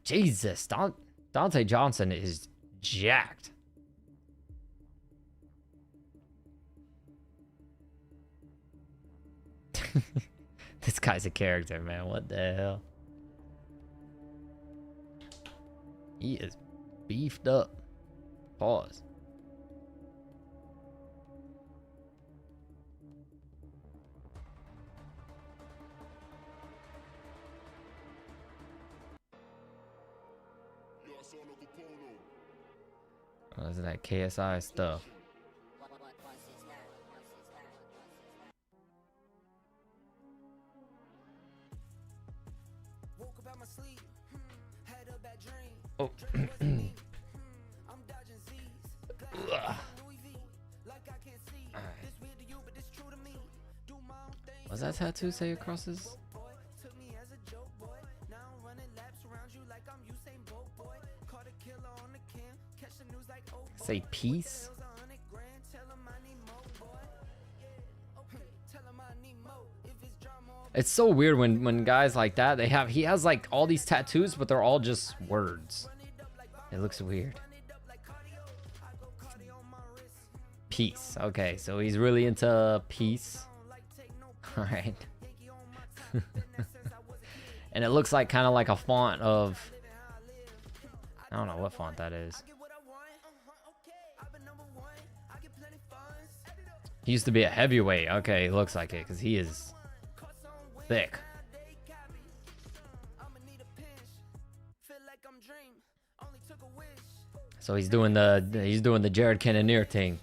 [SPEAKER 1] Jesus, Dante Johnson is jacked. This guy's a character, man. What the hell? He is beefed up. Pause. Oh, is that KSI stuff? Oh. Was that tattoo say across his? Say peace? It's so weird when guys like that, he has like all these tattoos, but they're all just words. It looks weird. Peace. Okay, so he's really into peace. All right. And it looks like kind of like a font of, I don't know what font that is. He used to be a heavyweight. Okay, it looks like it because he is thick. So he's doing the Jared Cannonier thing.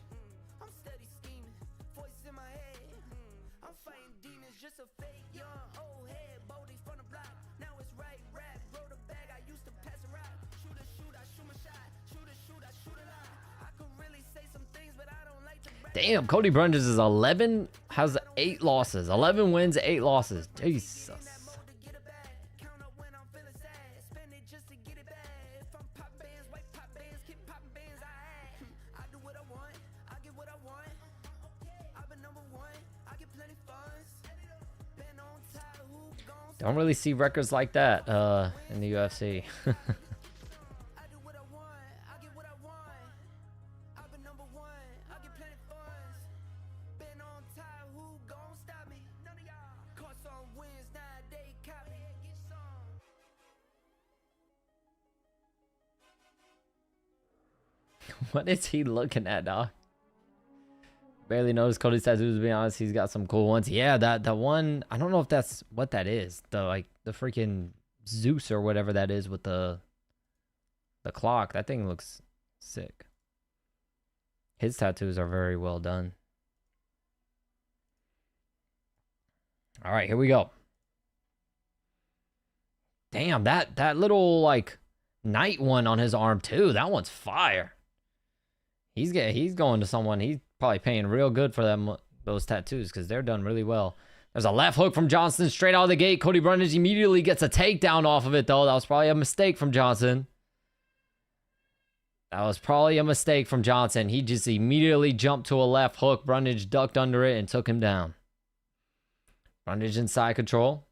[SPEAKER 1] Damn, Cody Garbrandt is 11, has 8 losses. 11 wins, 8 losses. Jesus. Don't really see records like that in the UFC. What is he looking at, dog? Barely noticed Cody's tattoos, to be honest. He's got some cool ones. Yeah, that one, I don't know if that's what that is. The freaking Zeus or whatever that is with the The clock, that thing looks sick. His tattoos are very well done. All right, here we go. Damn, that little like knight one on his arm too. That one's fire. He's going to someone. He's probably paying real good for them those tattoos because they're done really well. There's a left hook from Johnson straight out of the gate. Cody Brundage immediately gets a takedown off of it though. That was probably a mistake from Johnson. That was probably a mistake from Johnson. He just immediately jumped to a left hook. Brundage ducked under it and took him down. Brundage inside control.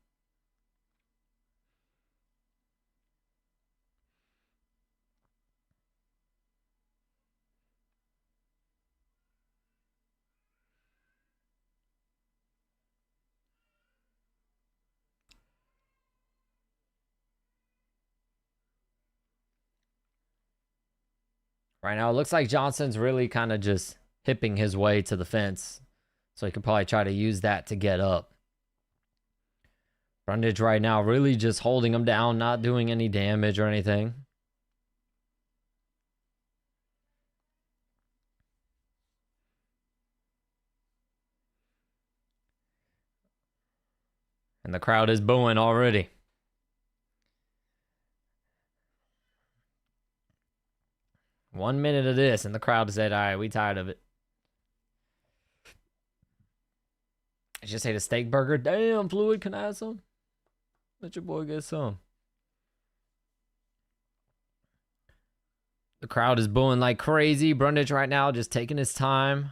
[SPEAKER 1] Right now, it looks like Johnson's really kind of just hipping his way to the fence. So he could probably try to use that to get up. Brundage right now really just holding him down, not doing any damage or anything. And the crowd is booing already. One minute of this, and the crowd said, all right, we tired of it. I just ate a steak burger. Damn, Fluid, can I have some? Let your boy get some. The crowd is booing like crazy. Brundage right now just taking his time.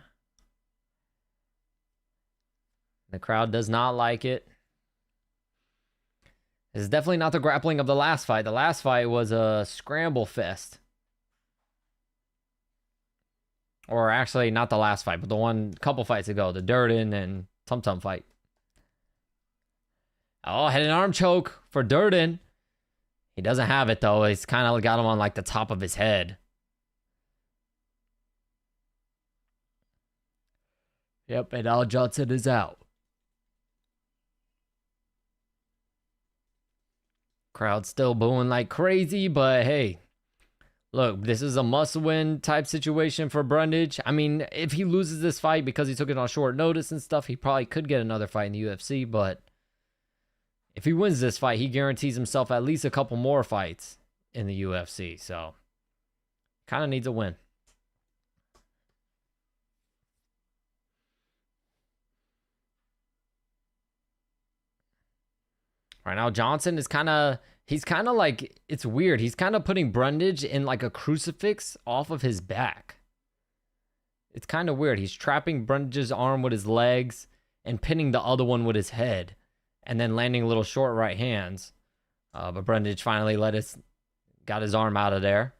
[SPEAKER 1] The crowd does not like it. This is definitely not the grappling of the last fight. The last fight was a scramble fest. Or actually, not the last fight, but the one couple fights ago. The Durden and Tum Tum fight. Oh, head and arm choke for Durden. He doesn't have it, though. He's kind of got him on, like, the top of his head. Yep, and Al Johnson is out. Crowd still booing like crazy, but hey. Look, this is a must-win type situation for Brundage. I mean, if he loses this fight because he took it on short notice and stuff, he probably could get another fight in the UFC, but if he wins this fight, he guarantees himself at least a couple more fights in the UFC, so kind of needs a win. Right now, Johnson is he's kind of like, it's weird. He's kind of putting Brundage in like a crucifix off of his back. It's kind of weird. He's trapping Brundage's arm with his legs and pinning the other one with his head and then landing little short right hands. But Brundage finally got his arm out of there.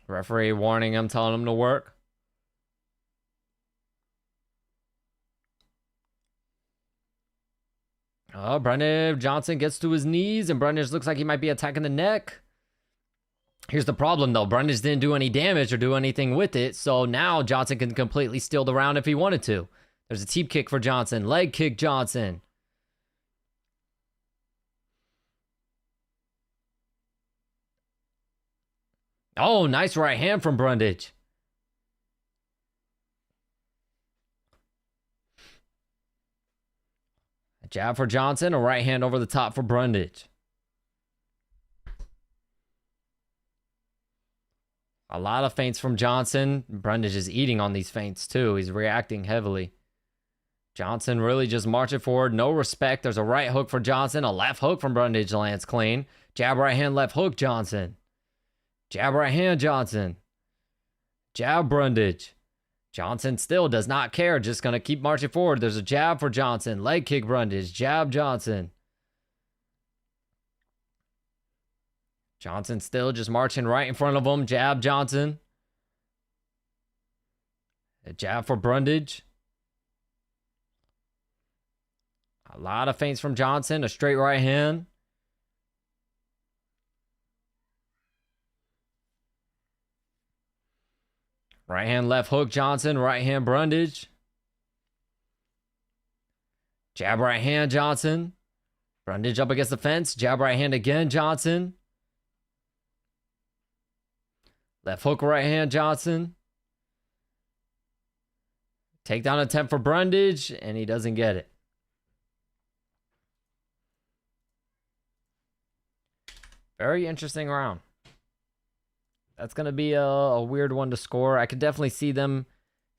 [SPEAKER 1] Referee warning him, telling him to work. Oh, Brundage Johnson gets to his knees, and Brundage looks like he might be attacking the neck. Here's the problem, though. Brundage didn't do any damage or do anything with it, so now Johnson can completely steal the round if he wanted to. There's a teep kick for Johnson. Leg kick Johnson. Oh, nice right hand from Brundage. A jab for Johnson, a right hand over the top for Brundage. A lot of feints from Johnson. Brundage is eating on these feints too. He's reacting heavily. Johnson really just marching forward. No respect. There's a right hook for Johnson. A left hook from Brundage lands clean. Jab, right hand, left hook, Johnson. Jab, right hand, Johnson. Jab, Brundage. Johnson still does not care. Just going to keep marching forward. There's a jab for Johnson. Leg kick, Brundage. Jab, Johnson. Johnson still just marching right in front of him. Jab, Johnson. A jab for Brundage. A lot of feints from Johnson. A straight right hand. Right hand, left hook, Johnson. Right hand, Brundage. Jab, right hand, Johnson. Brundage up against the fence. Jab, right hand again, Johnson. Left hook, right hand, Johnson. Takedown attempt for Brundage, and he doesn't get it. Very interesting round. That's going to be a weird one to score. I could definitely see them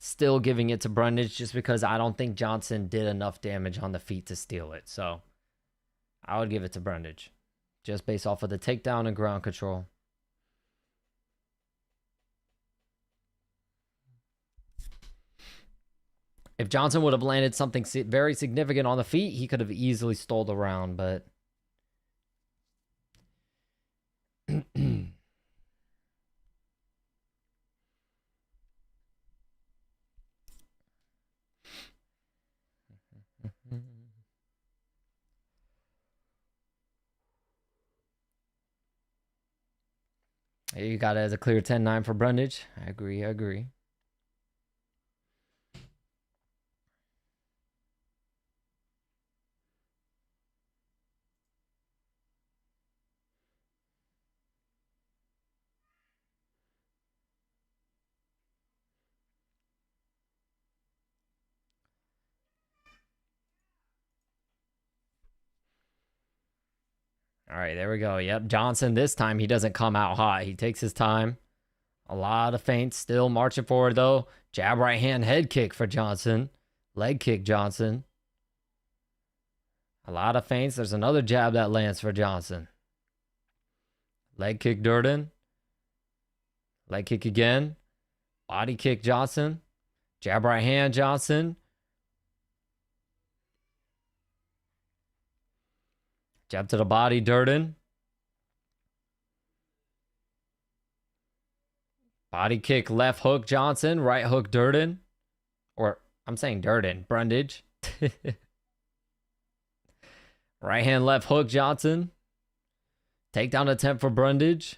[SPEAKER 1] still giving it to Brundage just because I don't think Johnson did enough damage on the feet to steal it. So I would give it to Brundage just based off of the takedown and ground control. If Johnson would have landed something very significant on the feet, he could have easily stole the round, but you got it as a clear 10-9 for Brundage. I agree. All right, there we go. Yep, Johnson this time, he doesn't come out hot. He takes his time. A lot of feints, still marching forward though. Jab, right hand, head kick for Johnson. Leg kick, Johnson. A lot of feints. There's another jab that lands for Johnson. Leg kick, Durden. Leg kick again. Body kick, Johnson. Jab, right hand, Johnson. Jab to the body, Durden. Body kick, left hook, Johnson. Right hook, Durden. Or, I'm saying Durden. Brundage. Right hand, left hook, Johnson. Takedown attempt for Brundage.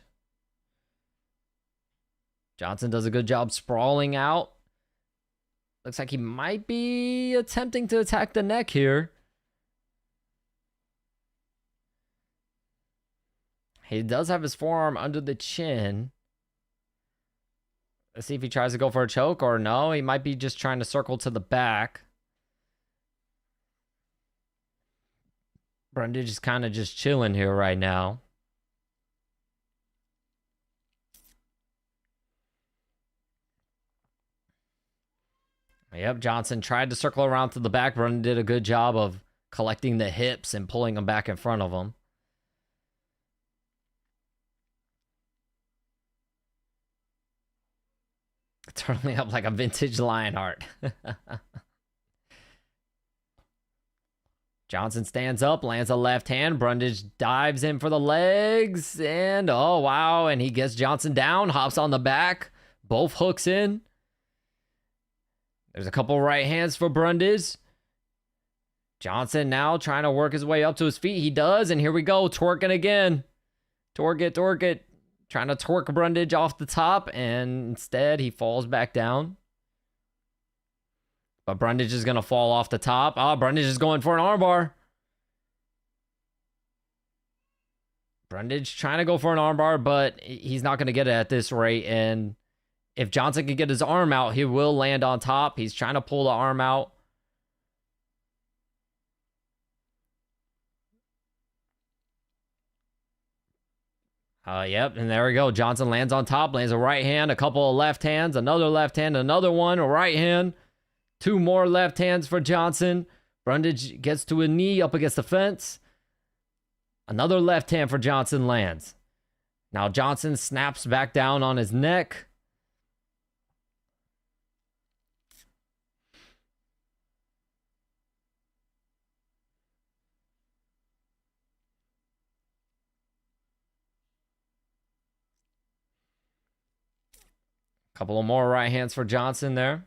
[SPEAKER 1] Johnson does a good job sprawling out. Looks like he might be attempting to attack the neck here. He does have his forearm under the chin. Let's see if he tries to go for a choke or no. He might be just trying to circle to the back. Brundage is kind of just chilling here right now. Yep, Johnson tried to circle around to the back. Brundage did a good job of collecting the hips and pulling him back in front of him. Turning up like a vintage Lionheart. Johnson stands up, lands a left hand. Brundage dives in for the legs. And, oh, wow. And he gets Johnson down, hops on the back. Both hooks in. There's a couple right hands for Brundage. Johnson now trying to work his way up to his feet. He does, and here we go. Twerking again. Twerk it. Trying to twerk Brundage off the top, and instead he falls back down. But Brundage is going to fall off the top. Brundage is going for an armbar. Brundage trying to go for an armbar, but he's not going to get it at this rate. And if Johnson can get his arm out, he will land on top. He's trying to pull the arm out. Yep, and there we go. Johnson lands on top, lands a right hand, a couple of left hands, another left hand, another one, a right hand. Two more left hands for Johnson. Brundage gets to a knee up against the fence. Another left hand for Johnson lands. Now Johnson snaps back down on his neck. Couple of more right hands for Johnson there.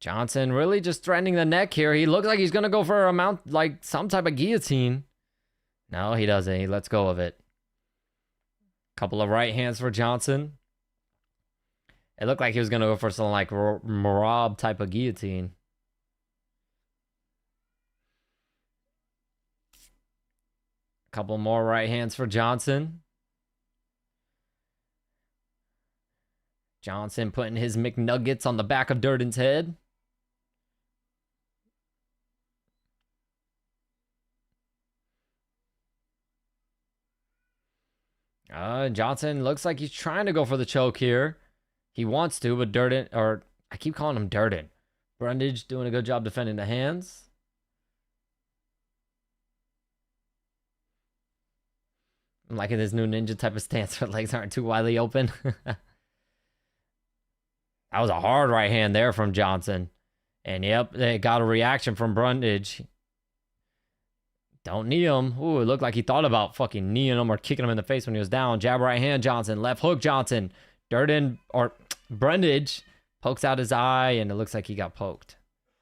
[SPEAKER 1] Johnson really just threatening the neck here. He looks like he's going to go for a mount, like some type of guillotine. No, he doesn't. He lets go of it. Couple of right hands for Johnson. It looked like he was going to go for something like Marab type of guillotine. Couple more right hands for Johnson. Johnson putting his McNuggets on the back of Durden's head. Johnson looks like he's trying to go for the choke here. He wants to, but Durden, or I keep calling him Durden. Brundage doing a good job defending the hands. I'm liking this new ninja type of stance where legs aren't too widely open. That was a hard right hand there from Johnson. And yep, they got a reaction from Brundage. Don't knee him. Ooh, it looked like he thought about fucking kneeing him or kicking him in the face when he was down. Jab right hand Johnson. Left hook Johnson. Durden, or Brundage, pokes out his eye, and it looks like he got poked.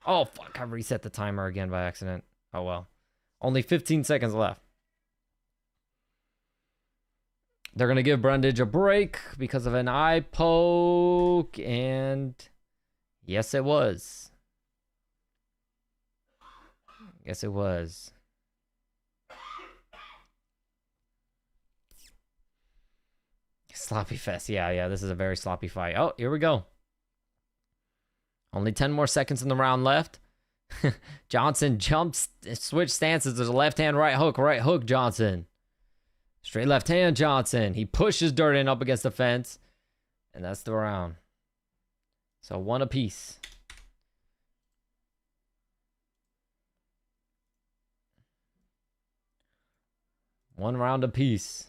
[SPEAKER 1] Oh, fuck. I reset the timer again by accident. Oh, well. Only 15 seconds left. They're going to give Brundage a break because of an eye poke, and yes, it was. Yes, it was. Sloppy fest. Yeah, this is a very sloppy fight. Oh, here we go. Only 10 more seconds in the round left. Johnson jumps, switch stances. There's a left hand, right hook, Johnson. Straight left hand, Johnson. He pushes Durden up against the fence. And that's the round. So one apiece. One round apiece.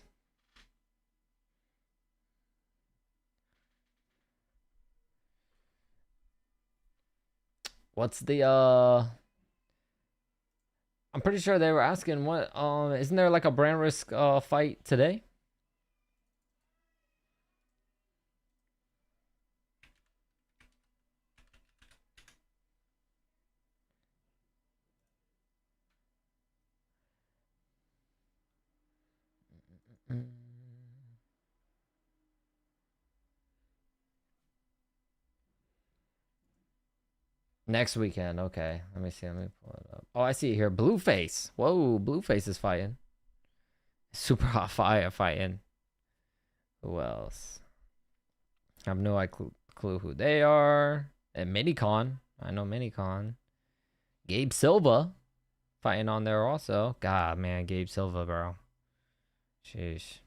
[SPEAKER 1] What's the I'm pretty sure they were asking what isn't there like a brand risk fight today? Next weekend, okay. Let me see. Let me pull it up. Oh, I see it here. Blueface. Whoa, Blueface is fighting. Super Hot Fire fighting. Who else? I have no clue who they are. And Minicon. I know Minicon. Gabe Silva fighting on there also. God, man, Gabe Silva, bro. Sheesh.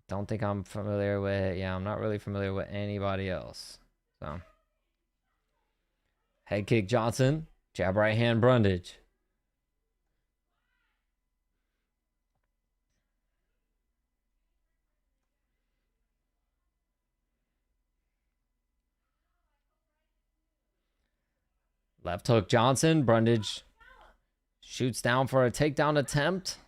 [SPEAKER 1] Don't think I'm familiar with, yeah, I'm not really familiar with anybody else. So, head kick Johnson, jab right hand Brundage. Left hook Johnson, Brundage shoots down for a takedown attempt.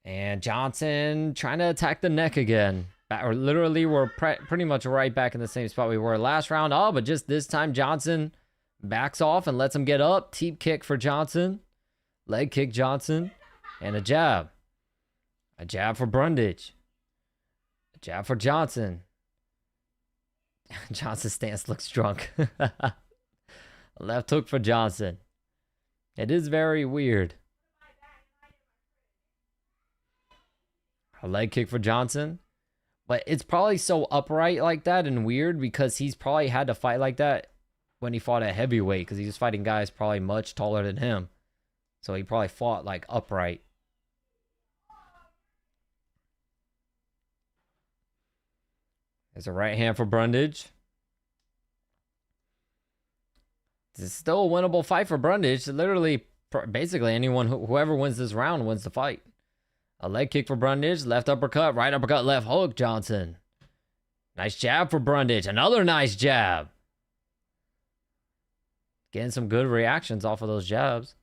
[SPEAKER 1] And Johnson trying to attack the neck again. Or literally, we're pretty much right back in the same spot we were last round. Oh, but just this time, Johnson backs off and lets him get up. Teep kick for Johnson. Leg kick Johnson. And a jab. A jab for Brundage. A jab for Johnson. Johnson's stance looks drunk. Left hook for Johnson. It is very weird. A leg kick for Johnson. But it's probably so upright like that and weird because he's probably had to fight like that when he fought at heavyweight because he's fighting guys probably much taller than him. So he probably fought like upright. There's a right hand for Brundage. This is still a winnable fight for Brundage. Literally, basically anyone, whoever wins this round wins the fight. A leg kick for Brundage. Left uppercut. Right uppercut. Left hook Johnson. Nice jab for Brundage. Another nice jab. Getting some good reactions off of those jabs.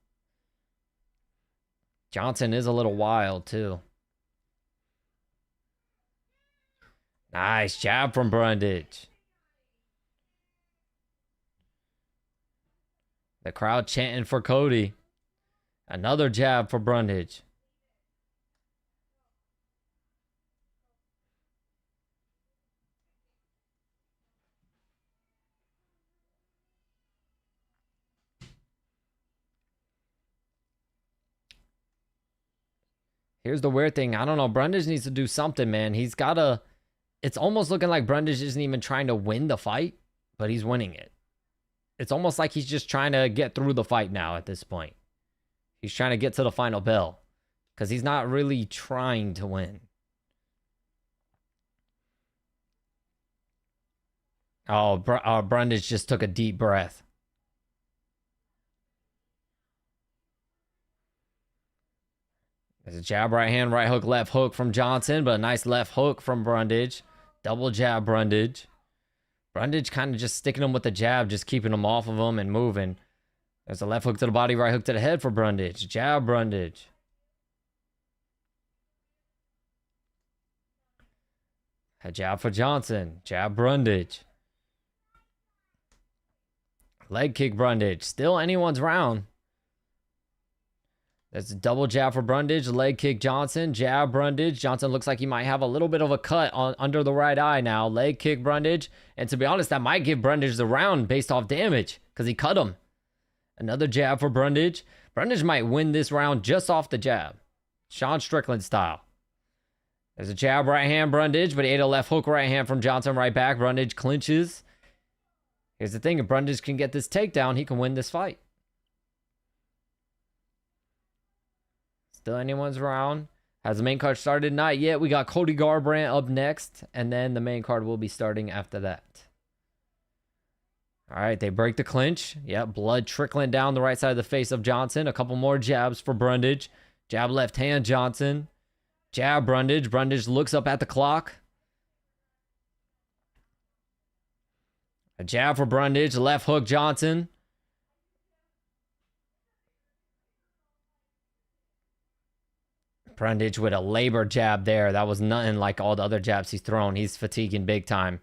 [SPEAKER 1] Johnson is a little wild too. Nice jab from Brundage. The crowd chanting for Cody. Another jab for Brundage. Here's the weird thing. I don't know. Brundage needs to do something, man. He's got to... It's almost looking like Brundage isn't even trying to win the fight, but he's winning it. It's almost like he's just trying to get through the fight now at this point. He's trying to get to the final bell because he's not really trying to win. Oh, Brundage just took a deep breath. There's a jab, right hand, right hook, left hook from Johnson, but a nice left hook from Brundage. Double jab, Brundage. Brundage kind of just sticking him with the jab, just keeping him off of him and moving. There's a left hook to the body, right hook to the head for Brundage. Jab, Brundage. A jab for Johnson. Jab, Brundage. Leg kick, Brundage. Still anyone's round. There's a double jab for Brundage. Leg kick, Johnson. Jab, Brundage. Johnson looks like he might have a little bit of a cut under the right eye now. Leg kick, Brundage. And to be honest, that might give Brundage the round based off damage because he cut him. Another jab for Brundage. Brundage might win this round just off the jab. Sean Strickland style. There's a jab, right hand, Brundage, but he ate a left hook, right hand from Johnson, right back. Brundage clinches. Here's the thing. If Brundage can get this takedown, he can win this fight. Still anyone's round. Has the main card started? Not yet. We got Cody Garbrandt up next, and then the main card will be starting after that. All right, they break the clinch. Yep, blood trickling down the right side of the face of Johnson. A couple more jabs for Brundage. Jab left hand, Johnson. Jab, Brundage. Brundage looks up at the clock. A jab for Brundage. Left hook, Johnson. Brundage with a labor jab there. That was nothing like all the other jabs he's thrown. He's fatiguing big time.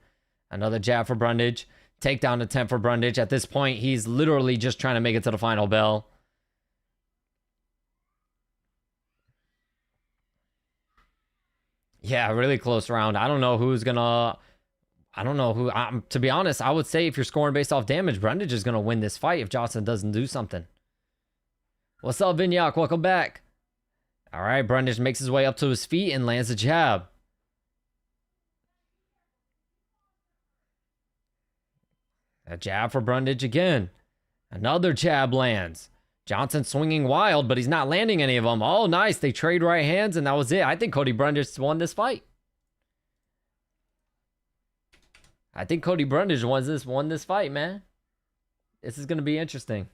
[SPEAKER 1] Another jab for Brundage. Takedown attempt for Brundage. At this point, he's literally just trying to make it to the final bell. Yeah, really close round. I don't know who's gonna... I don't know who... to be honest, I would say if you're scoring based off damage, Brundage is gonna win this fight if Johnson doesn't do something. What's up, Vignac? Welcome back. All right, Brundage makes his way up to his feet and lands a jab. A jab for Brundage again. Another jab lands. Johnson swinging wild, but he's not landing any of them. Oh, nice. They trade right hands, and that was it. I think Cody Brundage won this fight. I think Cody Brundage won this fight, man. This is going to be interesting.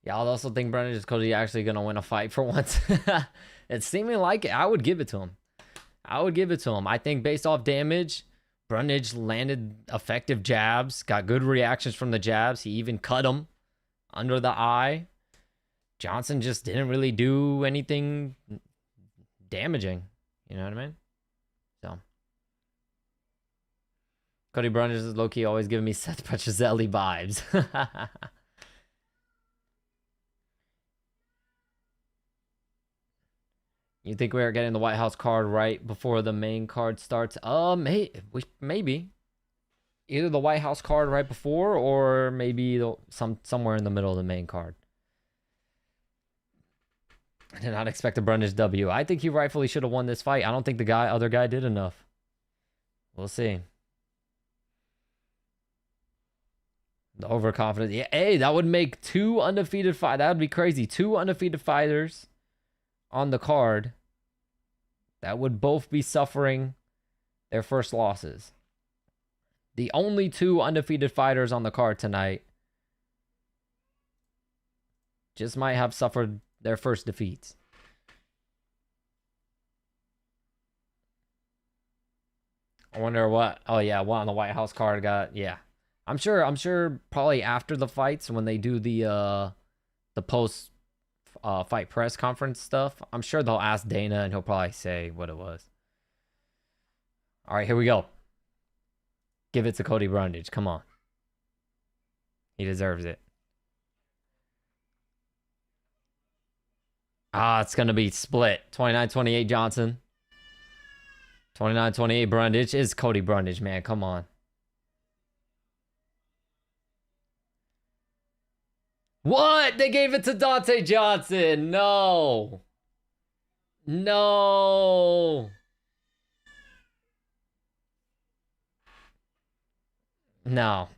[SPEAKER 1] Y'all also think Brundage is Cody actually going to win a fight for once? It's seeming like it. I would give it to him. I would give it to him. I think based off damage, Brundage landed effective jabs, got good reactions from the jabs. He even cut him under the eye. Johnson just didn't really do anything damaging. You know what I mean? So Cody Brundage is low-key always giving me Seth Petrozelli vibes. You think we are getting the White House card right before the main card starts? Maybe. Either the White House card right before, or maybe somewhere in the middle of the main card. I did not expect a Brundage W. I think he rightfully should have won this fight. I don't think the other guy did enough. We'll see. The overconfidence. Yeah, hey, that would make 2 undefeated fight. That would be crazy. 2 undefeated fighters on the card that would both be suffering their first losses. The only 2 undefeated fighters on the card tonight just might have suffered their first defeats. I wonder what. Oh yeah, what on the White House card got? Yeah, I'm sure. Probably after the fights, when they do the post fight press conference stuff, I'm sure they'll ask Dana, and he'll probably say what it was. All right, here we go. Give it to Cody Brundage. Come on, he deserves it. It's gonna be split. 29-28 Johnson. 29-28 Brundage. Is Cody Brundage, man. Come on. What? They gave it to Dante Johnson. No. No. No.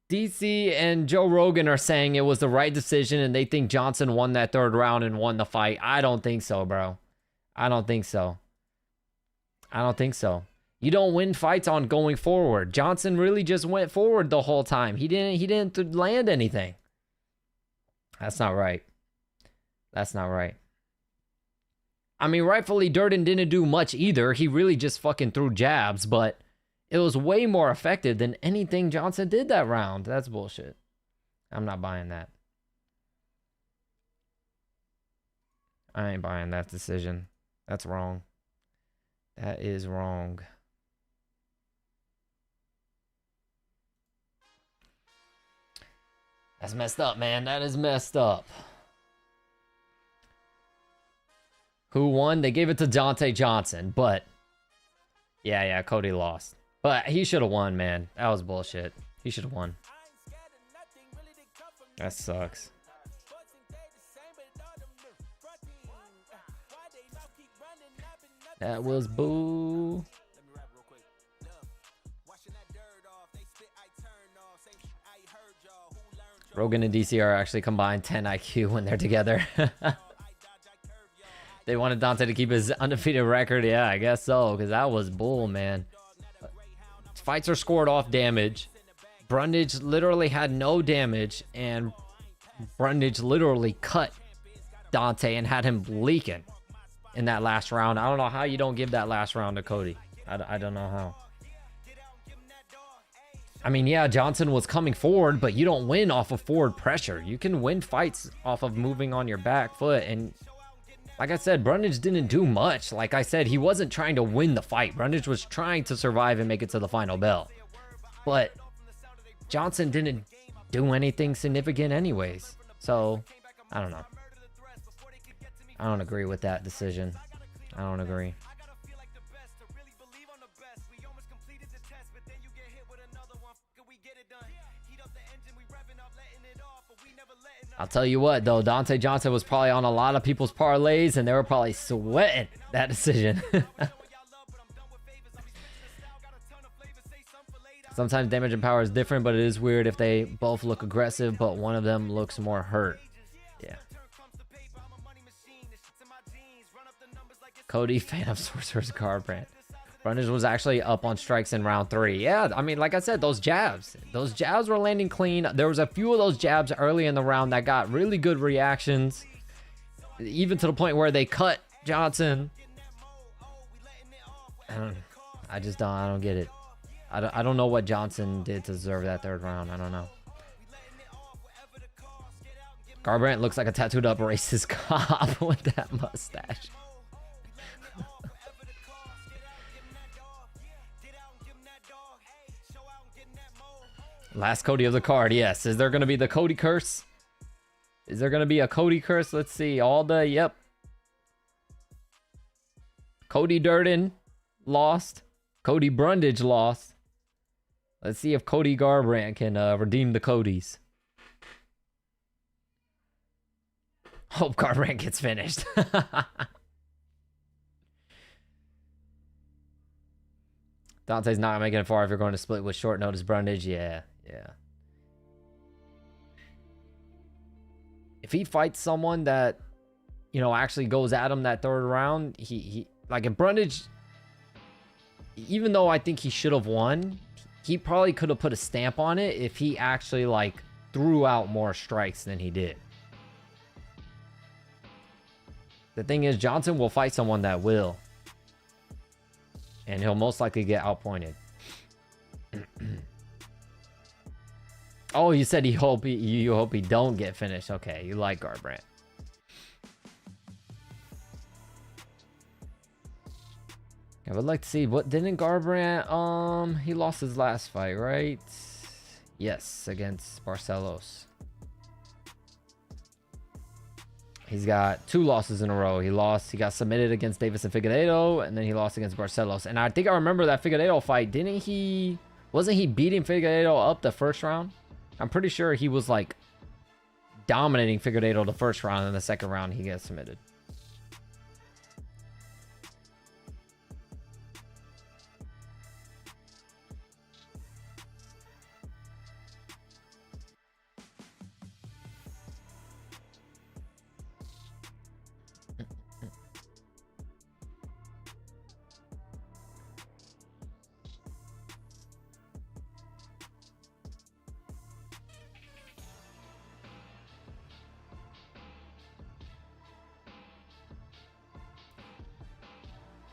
[SPEAKER 1] DC and Joe Rogan are saying it was the right decision and they think Johnson won that 3rd round and won the fight. I don't think so, bro. I don't think so. I don't think so. You don't win fights on going forward. Johnson really just went forward the whole time. He didn't land anything. That's not right. That's not right. I mean, rightfully, Durden didn't do much either. He really just fucking threw jabs, but it was way more effective than anything Johnson did that round. That's bullshit. I'm not buying that. I ain't buying that decision. That's wrong. That is wrong. That's messed up, man. That is messed up. Who won? They gave it to Dante Johnson, but yeah, Cody lost. But he should have won, man. That was bullshit. He should have won. That sucks. That was boo. Rogan and DC are actually combined 10 IQ when they're together. They wanted Dante to keep his undefeated record. Yeah, I guess so, because that was bull, man. Fights are scored off damage. Brundage literally had no damage, and Brundage literally cut Dante and had him leaking in that last round. I don't know how you don't give that last round to Cody. I don't know how. I mean, yeah, Johnson was coming forward, but you don't win off of forward pressure. You can win fights off of moving on your back foot, and like I said, Brundage didn't do much. Like I said, he wasn't trying to win the fight. Brundage was trying to survive and make it to the final bell. But Johnson didn't do anything significant anyways. So, I don't know. I don't agree with that decision. I don't agree. I'll tell you what, though, Dante Johnson was probably on a lot of people's parlays, and they were probably sweating that decision. Sometimes damage and power is different, but it is weird if they both look aggressive, but one of them looks more hurt. Yeah. Cody, fan of Sorcerer's Garbrandt. Brundage was actually up on strikes in round 3. Yeah, I mean, like I said, those jabs were landing clean. There was a few of those jabs early in the round that got really good reactions, even to the point where they cut Johnson. I don't get it. I don't know what Johnson did to deserve that 3rd round. I don't know. Garbrandt looks like a tattooed up racist cop with that mustache. Last Cody of the card, yes. Is there going to be the Cody curse? Is there going to be a Cody curse? Let's see. Yep. Cody Durden lost. Cody Brundage lost. Let's see if Cody Garbrandt can redeem the Codys. Hope Garbrandt gets finished. Dante's not making it far if you're going to split with short notice Brundage. Yeah. If he fights someone that, you know, actually goes at him that 3rd round, he like if Brundage, even though I think he should have won, he probably could have put a stamp on it if he actually like threw out more strikes than he did. The thing is, Johnson will fight someone that will. And he'll most likely get outpointed. Oh, you said you hope he don't get finished. Okay, you like Garbrandt. I would like to see what didn't Garbrandt he lost his last fight, right? Yes, against Barcelos. He's got 2 losses in a row. He got submitted against Davis and Figueiredo, and then he lost against Barcelos. And I think I remember that Figueiredo fight. Wasn't he beating Figueiredo up the first round? I'm pretty sure he was like dominating Figueiredo the first round, and the second round he gets submitted.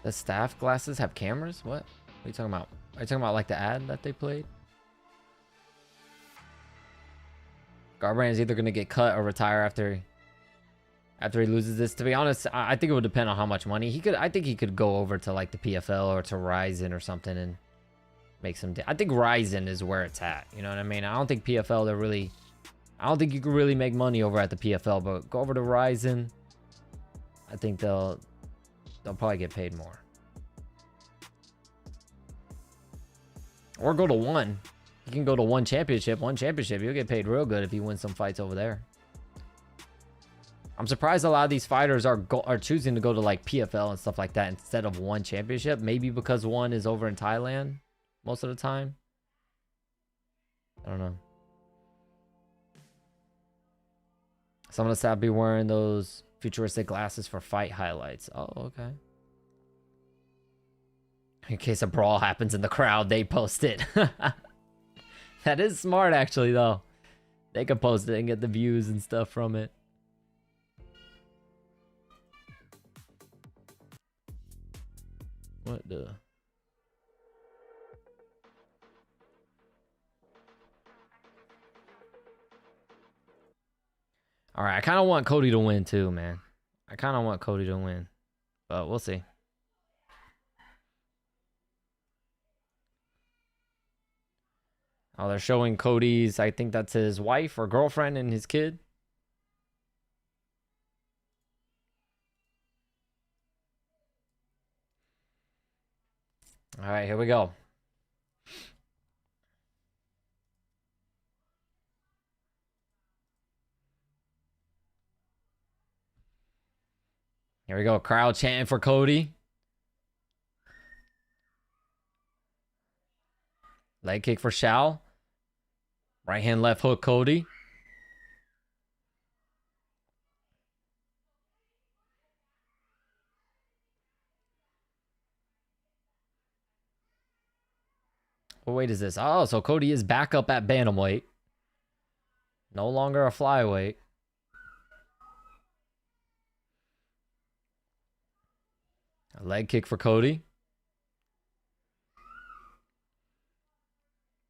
[SPEAKER 1] The staff glasses have cameras? What are you talking about? Are you talking about like the ad that they played? Garbrandt is either going to get cut or retire after he loses this. To be honest, I think it would depend on how much money. I think he could go over to like the PFL or to Ryzen or something and make some... I think Ryzen is where it's at. You know what I mean? I don't think PFL, I don't think you could really make money over at the PFL, but go over to Ryzen. I think they'll probably get paid more. Or go to one. You can go to one championship. You'll get paid real good if you win some fights over there. I'm surprised a lot of these fighters are choosing to go to like PFL and stuff like that instead of one championship. Maybe because one is over in Thailand most of the time. I don't know. Some of the staff be wearing those futuristic glasses for fight highlights. Oh, okay. In case a brawl happens in the crowd, they post it. That is smart, actually, though. They could post it and get the views and stuff from it. What the... All right, I kind of want Cody to win too, man. I kind of want Cody to win, but we'll see. Oh, they're showing Cody's, I think that's his wife or girlfriend and his kid. All right, here we go. Here we go. Crowd chanting for Cody. Leg kick for Shao. Right hand, left hook, Cody. What weight is this? Oh, so Cody is back up at bantamweight. No longer a flyweight. A leg kick for Cody.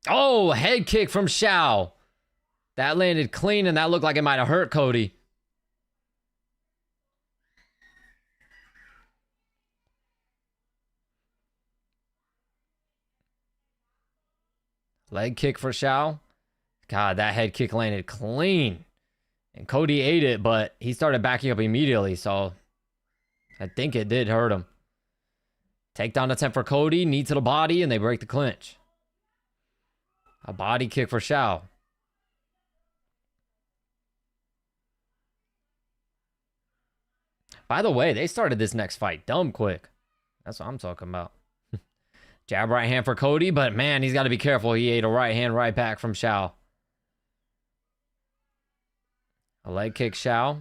[SPEAKER 1] Oh, head kick from Shao. That landed clean, and that looked like it might have hurt Cody. Leg kick for Shao. God, that head kick landed clean. And Cody ate it, but he started backing up immediately, so I think it did hurt him. Takedown attempt for Cody. Knee to the body, and they break the clinch. A body kick for Shao. By the way, they started this next fight dumb quick. That's what I'm talking about. Jab right hand for Cody, but man, he's got to be careful. He ate a right hand right back from Shao. A leg kick, Shao.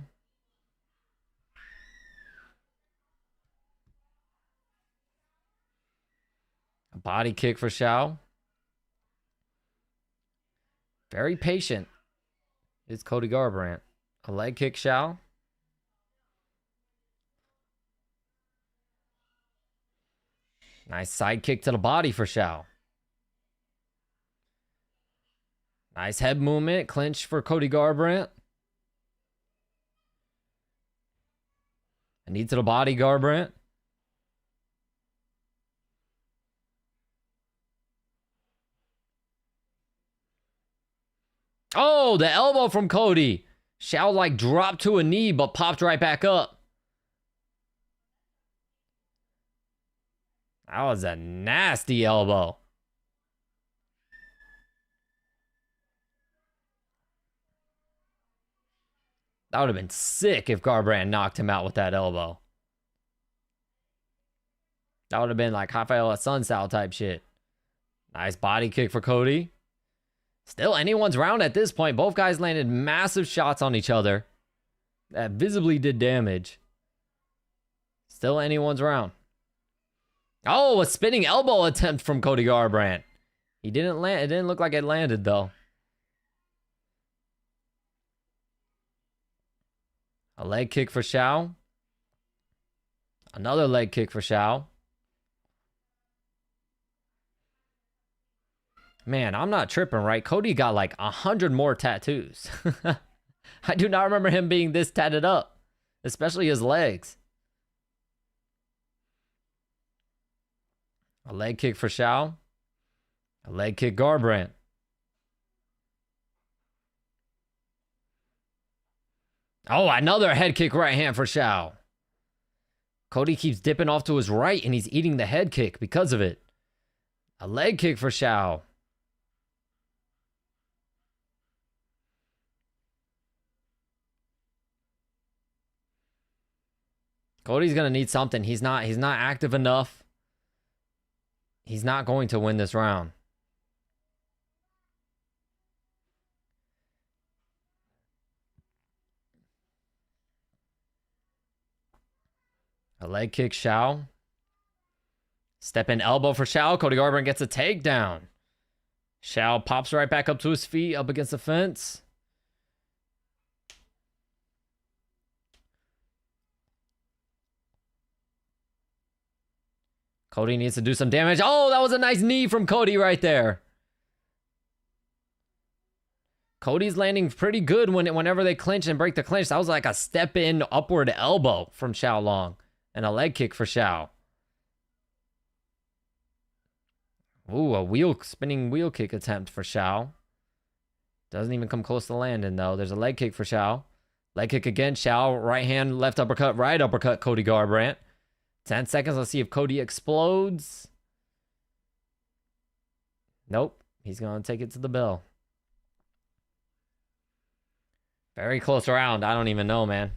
[SPEAKER 1] Body kick for Xiao. Very patient is Cody Garbrandt. A leg kick, Xiao. Nice side kick to the body for Xiao. Nice head movement. Clinch for Cody Garbrandt. A knee to the body, Garbrandt. Oh, the elbow from Cody. Xiao like dropped to a knee, but popped right back up. That was a nasty elbow. That would have been sick if Garbrandt knocked him out with that elbow. That would have been like Rafael Sun style type shit. Nice body kick for Cody. Still anyone's round at this point. Both guys landed massive shots on each other that visibly did damage. Still anyone's round. Oh, a spinning elbow attempt from Cody Garbrandt. He didn't land. It didn't look like it landed though. A leg kick for Xiao. Another leg kick for Xiao. Man, I'm not tripping, right? Cody got like 100 more tattoos. I do not remember him being this tatted up, especially his legs. A leg kick for Xiao. A leg kick Garbrandt. Oh, another head kick right hand for Xiao. Cody keeps dipping off to his right and he's eating the head kick because of it. A leg kick for Xiao. Cody's going to need something. He's not active enough. He's not going to win this round. A leg kick, Xiao. Step in elbow for Xiao. Cody Garbrandt gets a takedown. Xiao pops right back up to his feet, up against the fence. Cody needs to do some damage. Oh, that was a nice knee from Cody right there. Cody's landing pretty good whenever they clinch and break the clinch. That was like a step in upward elbow from Xiao Long. And a leg kick for Xiao. Ooh, a spinning wheel kick attempt for Xiao. Doesn't even come close to landing though. There's a leg kick for Xiao. Leg kick again. Xiao, right hand, left uppercut, right uppercut, Cody Garbrandt. 10 seconds. Let's see if Cody explodes. Nope. He's going to take it to the bell. Very close round. I don't even know, man.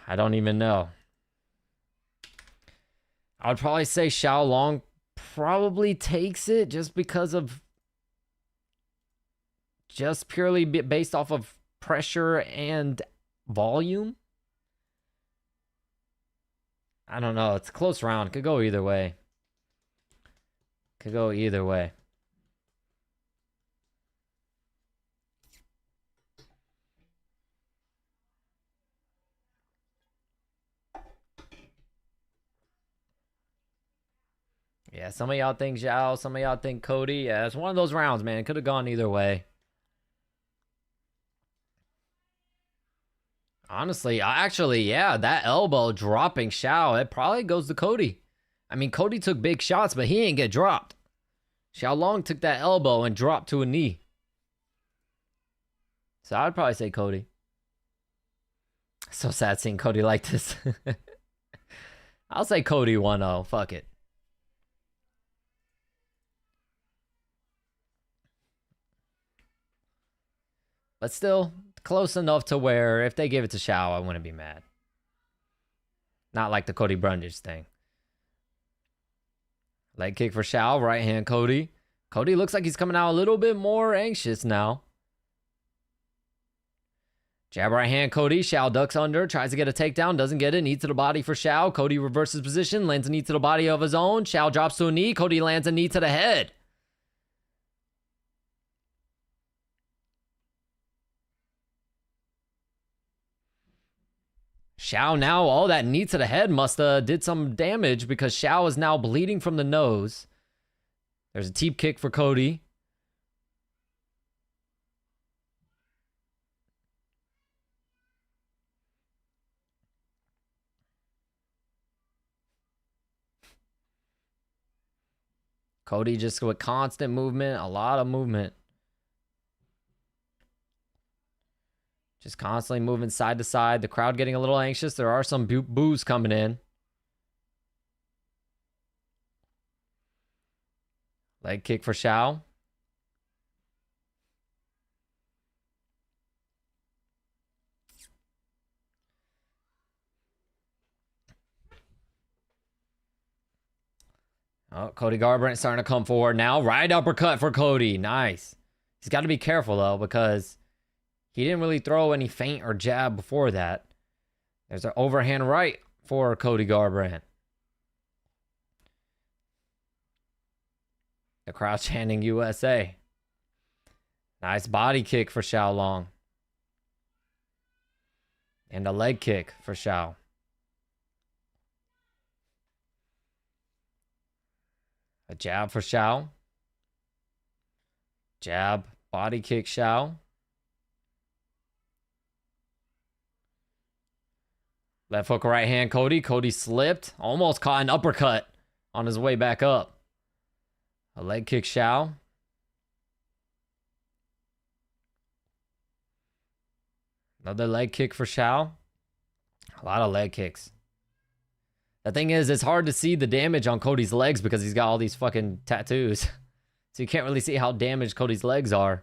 [SPEAKER 1] I don't even know. I would probably say Xiao Long probably takes it just because of... just purely based off of pressure and volume. I don't know. It's a close round. Could go either way. Could go either way. Yeah, some of y'all think Xiao, some of y'all think Cody. Yeah, it's one of those rounds, man. It could have gone either way. Honestly, yeah, that elbow dropping Xiao, it probably goes to Cody. I mean, Cody took big shots, but he ain't get dropped. Xiao Long took that elbow and dropped to a knee. So I'd probably say Cody. So sad seeing Cody like this. I'll say Cody 1-0. Fuck it. But still, close enough to where if they give it to Xiao, I wouldn't be mad. Not like the Cody Brundage thing. Leg kick for Xiao, right hand Cody. Cody looks like he's coming out a little bit more anxious now. Jab right hand, Cody. Xiao ducks under, tries to get a takedown, doesn't get it. Knee to the body for Xiao. Cody reverses position, lands a knee to the body of his own. Xiao drops to a knee. Cody lands a knee to the head. Xiao now, all that knee to the head must have did some damage because Xiao is now bleeding from the nose. There's a teep kick for Cody. Cody just with constant movement, a lot of movement. Just constantly moving side to side. The crowd getting a little anxious. There are some boos coming in. Leg kick for Xiao. Oh, Cody Garbrandt starting to come forward now. Right uppercut for Cody. Nice. He's got to be careful, though, because he didn't really throw any feint or jab before that. There's an overhand right for Cody Garbrandt. The crowd chanting USA. Nice body kick for Xiao Long. And a leg kick for Xiao. A jab for Xiao. Jab, body kick Xiao. Left hook, right hand, Cody. Cody slipped. Almost caught an uppercut on his way back up. A leg kick, Xiao. Another leg kick for Xiao. A lot of leg kicks. The thing is, it's hard to see the damage on Cody's legs because he's got all these fucking tattoos. So you can't really see how damaged Cody's legs are.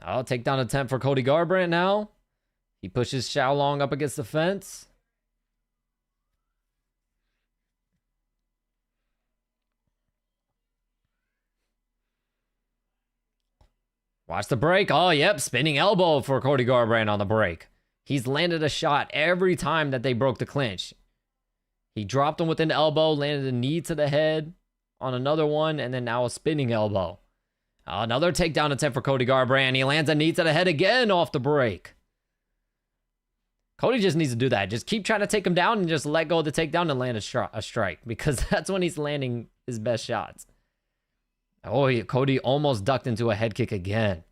[SPEAKER 1] Oh, takedown attempt for Cody Garbrandt now. He pushes Xiao Long up against the fence. Watch the break. Oh, yep. Spinning elbow for Cody Garbrandt on the break. He's landed a shot every time that they broke the clinch. He dropped him with an elbow, landed a knee to the head on another one, and then now a spinning elbow. Another takedown attempt for Cody Garbrandt. He lands a knee to the head again off the break. Cody just needs to do that. Just keep trying to take him down and just let go of the takedown and land a strike, because that's when he's landing his best shots. Oh, Cody almost ducked into a head kick again.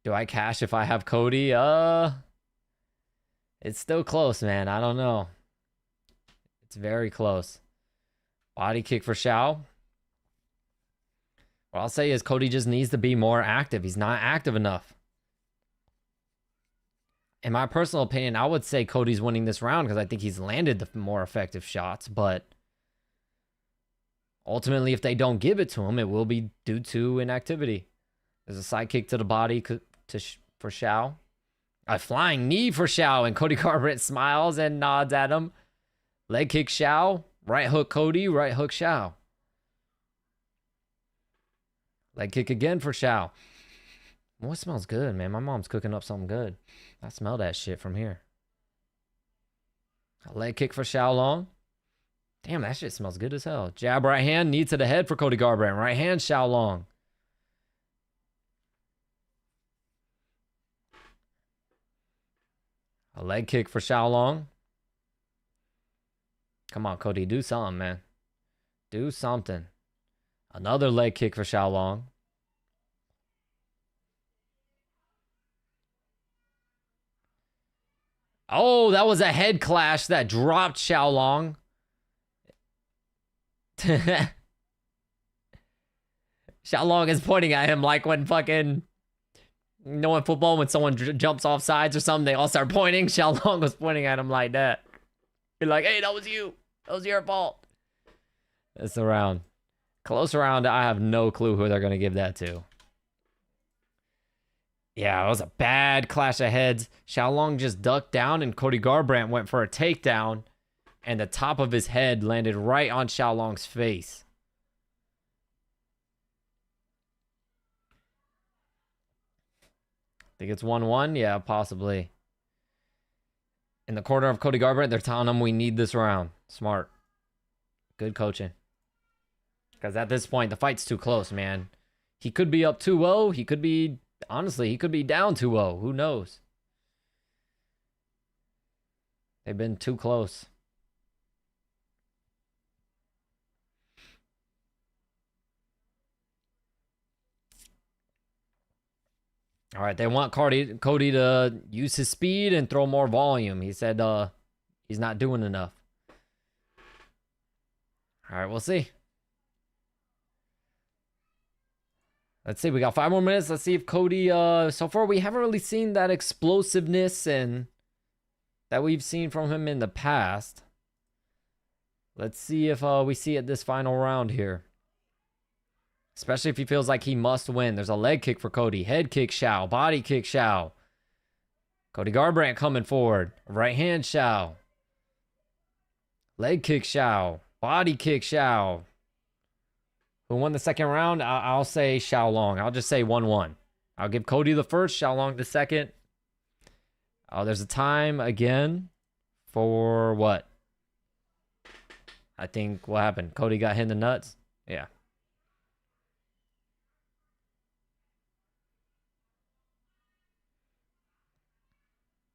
[SPEAKER 1] Do I cash if I have Cody? It's still close, man. I don't know. It's very close. Body kick for Xiao. What I'll say is Cody just needs to be more active. He's not active enough. In my personal opinion, I would say Cody's winning this round because I think he's landed the more effective shots, but ultimately, if they don't give it to him, it will be due to inactivity. There's a side kick to the body for Xiao. A flying knee for Xiao, and Cody Garbrandt smiles and nods at him. Leg kick Xiao. Right hook Cody. Right hook Xiao. Leg kick again for Xiao. Boy, it smells good, man. My mom's cooking up something good. I smell that shit from here. A leg kick for Xiao Long. Damn, that shit smells good as hell. Jab right hand, knee to the head for Cody Garbrandt. Right hand, Xiao Long. A leg kick for Xiao Long. Come on, Cody, do something, man. Do something. Another leg kick for Xiao Long. Oh, that was a head clash that dropped Xiao Long. Xiao Long is pointing at him like when fucking... You know in football when someone jumps off sides or something, they all start pointing? Xiao Long was pointing at him like that. You're like, hey, that was you. That was your fault. It's the round. Close round, I have no clue who they're going to give that to. Yeah, it was a bad clash of heads. Xiao Long just ducked down and Cody Garbrandt went for a takedown. And the top of his head landed right on Xiao Long's face. Think it's 1-1? Yeah, possibly. In the corner of Cody Garbrandt, they're telling him we need this round. Smart. Good coaching. Because at this point, the fight's too close, man. He could be up 2-0. He could be, honestly, he could be down 2-0. Who knows? They've been too close. All right, they want Cody to use his speed and throw more volume. He said he's not doing enough. All right, we'll see. Let's see, we got 5 more minutes. Let's see if Cody, so far we haven't really seen that explosiveness and that we've seen from him in the past. Let's see if we see it this final round here. Especially if he feels like he must win. There's a leg kick for Cody. Head kick, Shao. Body kick, Shao. Cody Garbrandt coming forward. Right hand, Shao. Leg kick, Shao. Body kick, Shao. Who won the second round? I'll say Shao Long. I'll just say 1-1. I'll give Cody the first, Shao Long the second. Oh, there's a time again for what? I think what happened? Cody got hit in the nuts? Yeah.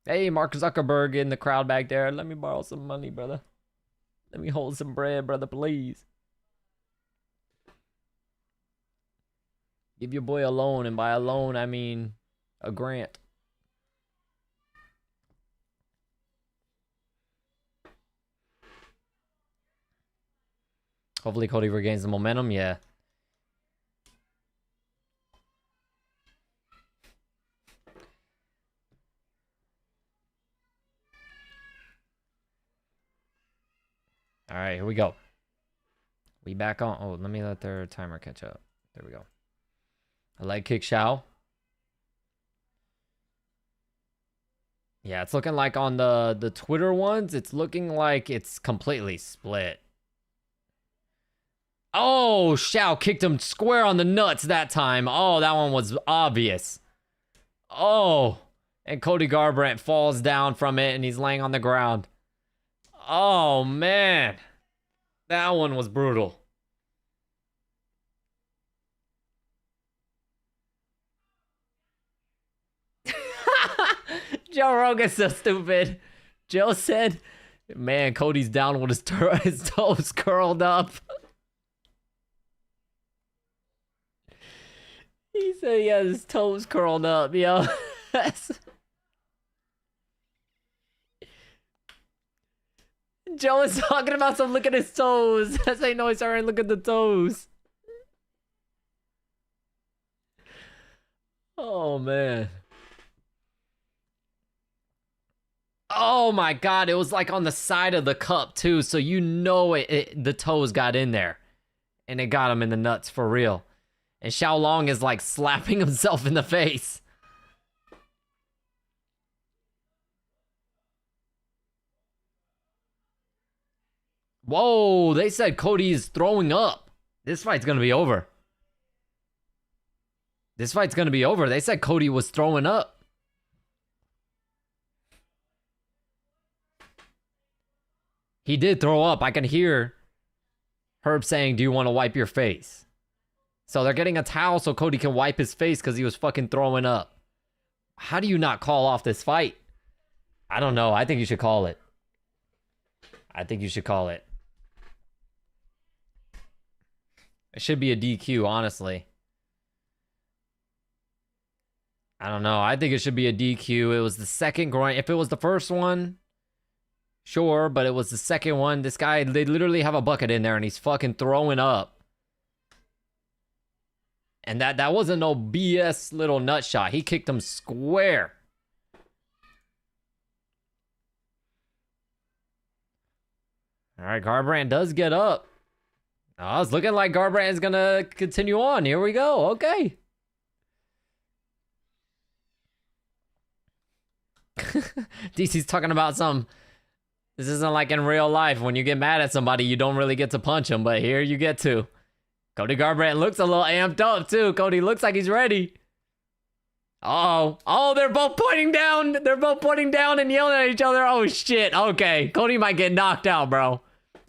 [SPEAKER 1] Hey, Mark Zuckerberg in the crowd back there. Let me borrow some money, brother. Let me hold some bread, brother, please. Give your boy a loan, and by a loan, I mean a grant. Hopefully Cody regains the momentum, yeah. All right, here we go. We back on. Oh, let me let their timer catch up. There we go. A leg kick, Shao. Yeah, it's looking like on the Twitter ones, it's looking like it's completely split. Oh, Shao kicked him square on the nuts that time. Oh, that one was obvious. Oh, and Cody Garbrandt falls down from it, and he's laying on the ground. Oh, man. That one was brutal. Joe Rogan's so stupid. Joe said, man, Cody's down with his toes curled up. He said he has his toes curled up, yo. Joe is talking about some look at his toes. I say no, he's alright, look at the toes. Oh, man. Oh my god, it was like on the side of the cup too, so you know the toes got in there. And it got him in the nuts for real. And Shao Long is like slapping himself in the face. Whoa, they said Cody is throwing up. This fight's gonna be over. This fight's gonna be over. They said Cody was throwing up. He did throw up. I can hear Herb saying, do you want to wipe your face? So they're getting a towel so Cody can wipe his face because he was fucking throwing up. How do you not call off this fight? I don't know. I think you should call it. I think you should call it. It should be a DQ, honestly. I don't know. I think it should be a DQ. It was the second groin. If it was the first one, sure, but it was the second one. This guy, they literally have a bucket in there and he's fucking throwing up. And that wasn't no BS little nut shot. He kicked him square. All right, Garbrandt does get up. Oh, it's looking like Garbrandt is going to continue on. Here we go. Okay. DC's talking about some... This isn't like in real life. When you get mad at somebody, you don't really get to punch them, but here you get to. Cody Garbrandt looks a little amped up, too. Cody looks like he's ready. Oh, they're both pointing down. They're both pointing down and yelling at each other. Oh, shit. Okay, Cody might get knocked out, bro.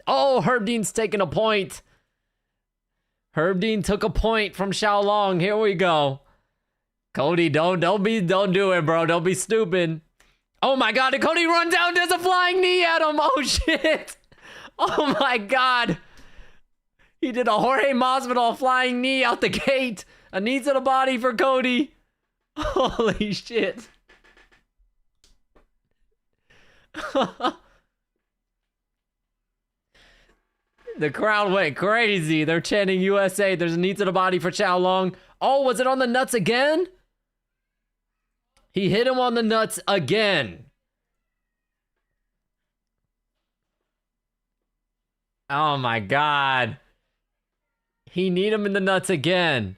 [SPEAKER 1] Oh, Herb Dean's taking a point. Herb Dean took a point from Xiaolong. Here we go. Cody, don't do it, bro. Don't be stupid. Oh my God, and Cody runs down, does a flying knee at him. Oh shit. Oh my God. He did a Jorge Masvidal flying knee out the gate. A knee to the body for Cody. Holy shit. The crowd went crazy. They're chanting USA. There's a knee to the body for Xiaolong. Oh, was it on the nuts again? He hit him on the nuts again. Oh my God. He kneed him in the nuts again.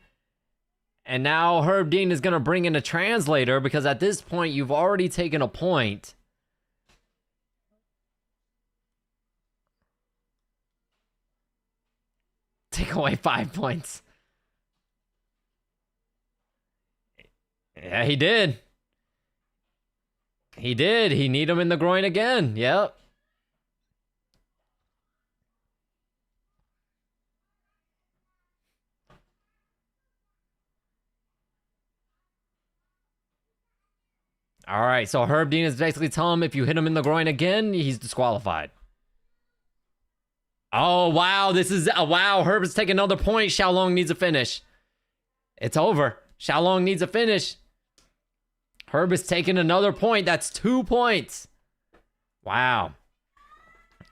[SPEAKER 1] And now Herb Dean is going to bring in a translator because at this point you've already taken a point. Take away 5 points. Yeah, he did. He did. He kneed him in the groin again. Yep. All right, so Herb Dean is basically telling him if you hit him in the groin again, he's disqualified. Oh, wow. This is... wow, Herb is taking another point. Xiaolong needs a finish. It's over. Xiaolong needs a finish. Herb is taking another point. That's 2 points. Wow.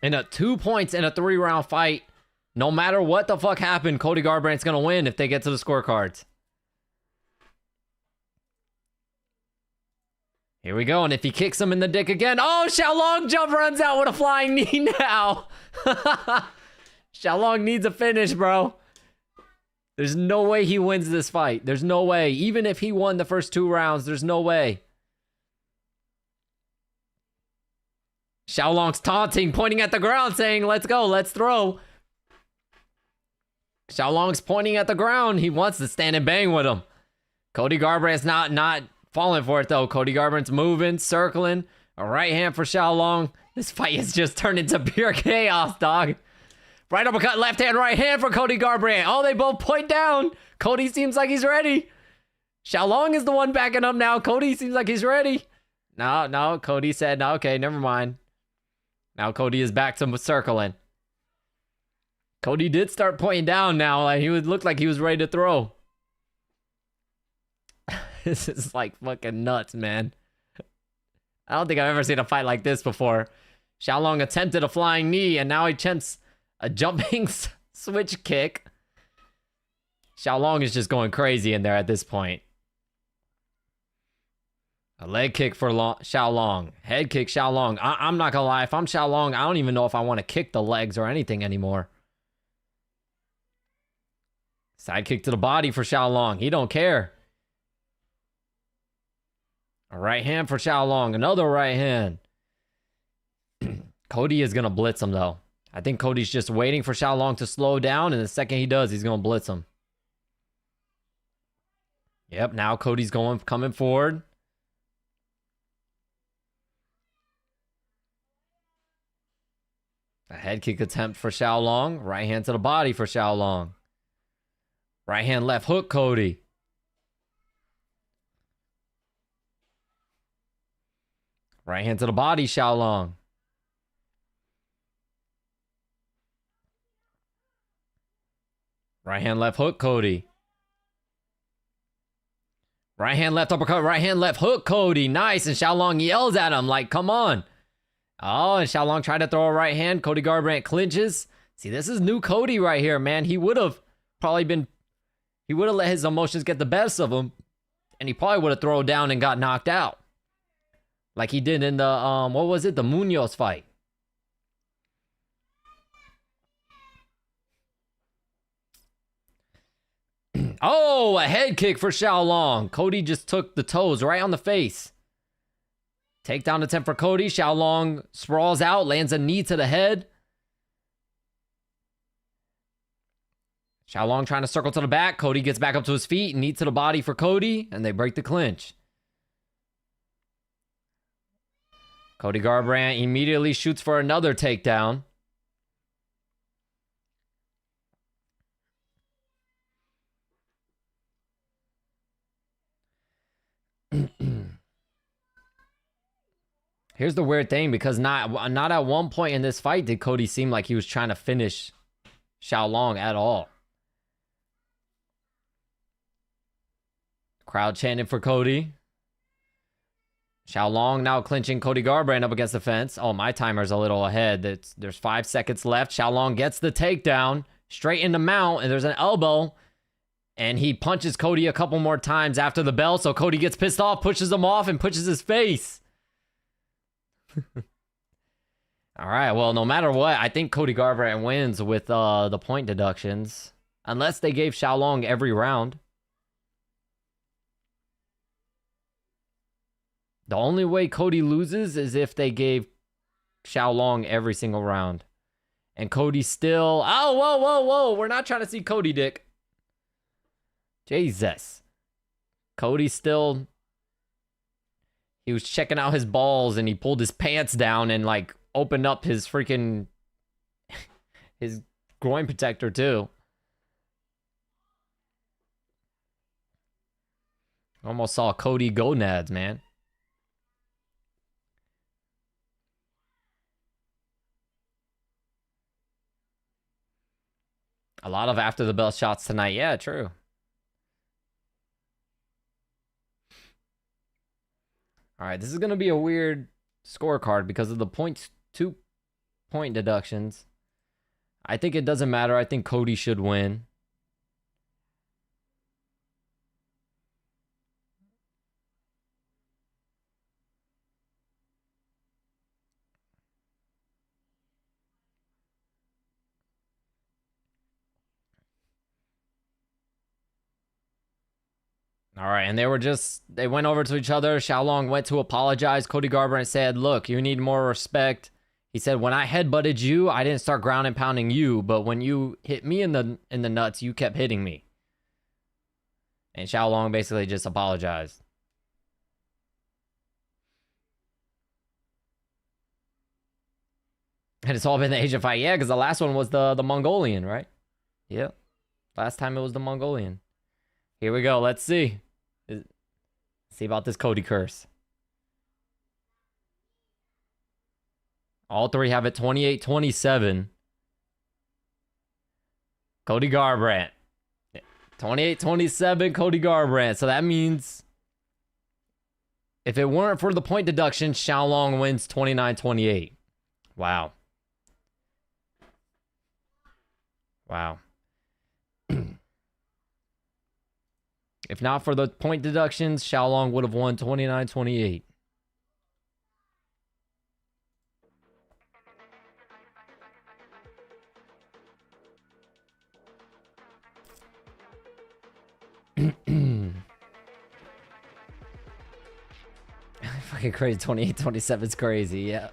[SPEAKER 1] And 2 points in a 3-round fight. No matter what the fuck happened, Cody Garbrandt's going to win if they get to the scorecards. Here we go. And if he kicks him in the dick again. Oh, Xiaolong jump runs out with a flying knee now. Xiaolong needs a finish, bro. There's no way he wins this fight. There's no way. Even if he won the first 2 rounds, there's no way. Xiaolong's taunting, pointing at the ground, saying, let's go, let's throw. Xiaolong's pointing at the ground. He wants to stand and bang with him. Cody Garbrandt's not falling for it, though. Cody Garbrandt's moving, circling. A right hand for Xiaolong. This fight has just turned into pure chaos, dog. Right uppercut, left hand, right hand for Cody Garbrandt. Oh, they both point down. Cody seems like he's ready. Xiaolong is the one backing up now. Cody seems like he's ready. No, Cody said, no, okay, never mind. Now Cody is back to circling. Cody did start pointing down now. Like, he would look like he was ready to throw. This is like fucking nuts, man. I don't think I've ever seen a fight like this before. Xiaolong attempted a flying knee, and now he attempts a jumping switch kick. Xiaolong is just going crazy in there at this point. A leg kick for Xiaolong. Head kick Xiaolong. I'm not gonna lie. If I'm Xiaolong, I don't even know if I want to kick the legs or anything anymore. Side kick to the body for Xiaolong. He don't care. A right hand for Xiaolong. Another right hand. Cody is gonna blitz him, though. I think Cody's just waiting for Xiaolong to slow down, and the second he does, he's going to blitz him. Yep, now Cody's coming forward. A head kick attempt for Xiaolong. Right hand to the body for Xiaolong. Right hand, left hook, Cody. Right hand to the body, Xiaolong. Right hand, left hook, Cody. Right hand, left uppercut. Right hand, left hook, Cody. Nice. And Xiaolong yells at him like, come on. Oh, and Xiaolong tried to throw a right hand. Cody Garbrandt clinches. See, this is new Cody right here, man. He would have let his emotions get the best of him. And he probably would have thrown down and got knocked out. Like he did in the, what was it? The Munoz fight. Oh, a head kick for Xiaolong. Cody just took the toes right on the face. Takedown attempt for Cody. Xiaolong sprawls out, lands a knee to the head. Xiaolong trying to circle to the back. Cody gets back up to his feet, knee to the body for Cody, and they break the clinch. Cody Garbrandt immediately shoots for another takedown. Here's the weird thing, because not at one point in this fight did Cody seem like he was trying to finish Xiaolong at all. Crowd chanting for Cody. Xiaolong now clinching Cody Garbrandt up against the fence. Oh, my timer's a little ahead. There's 5 seconds left. Xiaolong gets the takedown straight in the mount, and there's an elbow. And he punches Cody a couple more times after the bell, so Cody gets pissed off, pushes him off, and pushes his face. All right, well, no matter what, I think Cody Garbrandt wins with the point deductions. Unless they gave Xiaolong every round. The only way Cody loses is if they gave Xiaolong every single round. And Cody still... Oh, whoa, whoa, whoa. We're not trying to see Cody dick. Jesus. Cody still... He was checking out his balls and he pulled his pants down and like opened up his freaking... his groin protector too. Almost saw Cody gonads, man. A lot of after the bell shots tonight. Yeah, true. All right, this is going to be a weird scorecard because of the 2 point deductions. I think it doesn't matter. I think Cody should win. All right, and they went over to each other. Xiaolong went to apologize. Cody Garbrandt said, look, you need more respect. He said, when I headbutted you, I didn't start ground and pounding you, but when you hit me in the nuts, you kept hitting me. And Xiaolong basically just apologized. And it's all been the Asian fight. Yeah, because the last one was the Mongolian, right? Yeah. Last time it was the Mongolian. Here we go. Let's see. See about this Cody curse. All three have it 28-27. Cody Garbrandt. 28-27, Cody Garbrandt. So that means if it weren't for the point deduction, Xiaolong wins 29-28. Wow. Wow. If not for the point deductions, Xiaolong would have won 29-28. Fucking crazy. 28-27 is crazy. Yeah.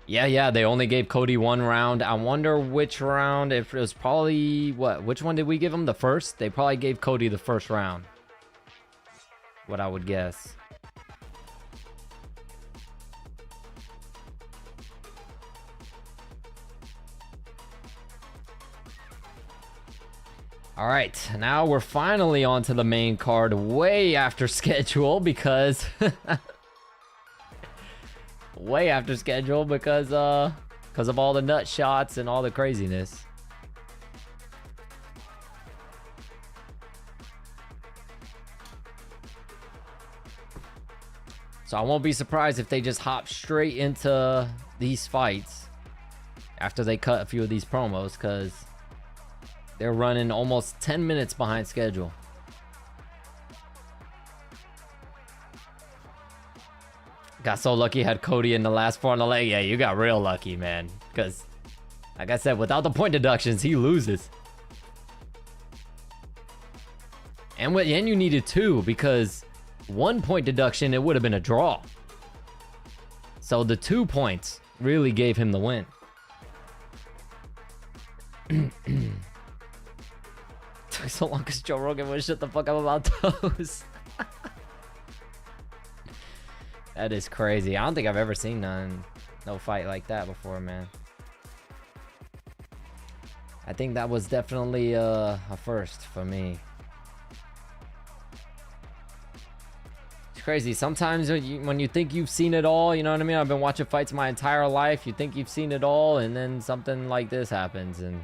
[SPEAKER 1] Yeah, they only gave Cody 1 round. I wonder which round. If it was probably... What? Which one did we give him? The first? They probably gave Cody the first round. What I would guess. All right, now we're finally on to the main card way after schedule because... way after schedule because of all the nut shots and all the craziness. So I won't be surprised if they just hop straight into these fights after they cut a few of these promos, because they're running almost 10 minutes behind schedule. Got so lucky, had Cody in the last 4 on the leg. Yeah, you got real lucky, man. Because, like I said, without the point deductions, he loses. And you needed 2, because 1 point deduction, it would have been a draw. So the 2 points really gave him the win. took so long because Joe Rogan would shut the fuck up about those. That is crazy. I don't think I've ever seen no fight like that before, man. I think that was definitely a first for me. It's crazy. Sometimes when you think you've seen it all, you know what I mean? I've been watching fights my entire life. You think you've seen it all, and then something like this happens, and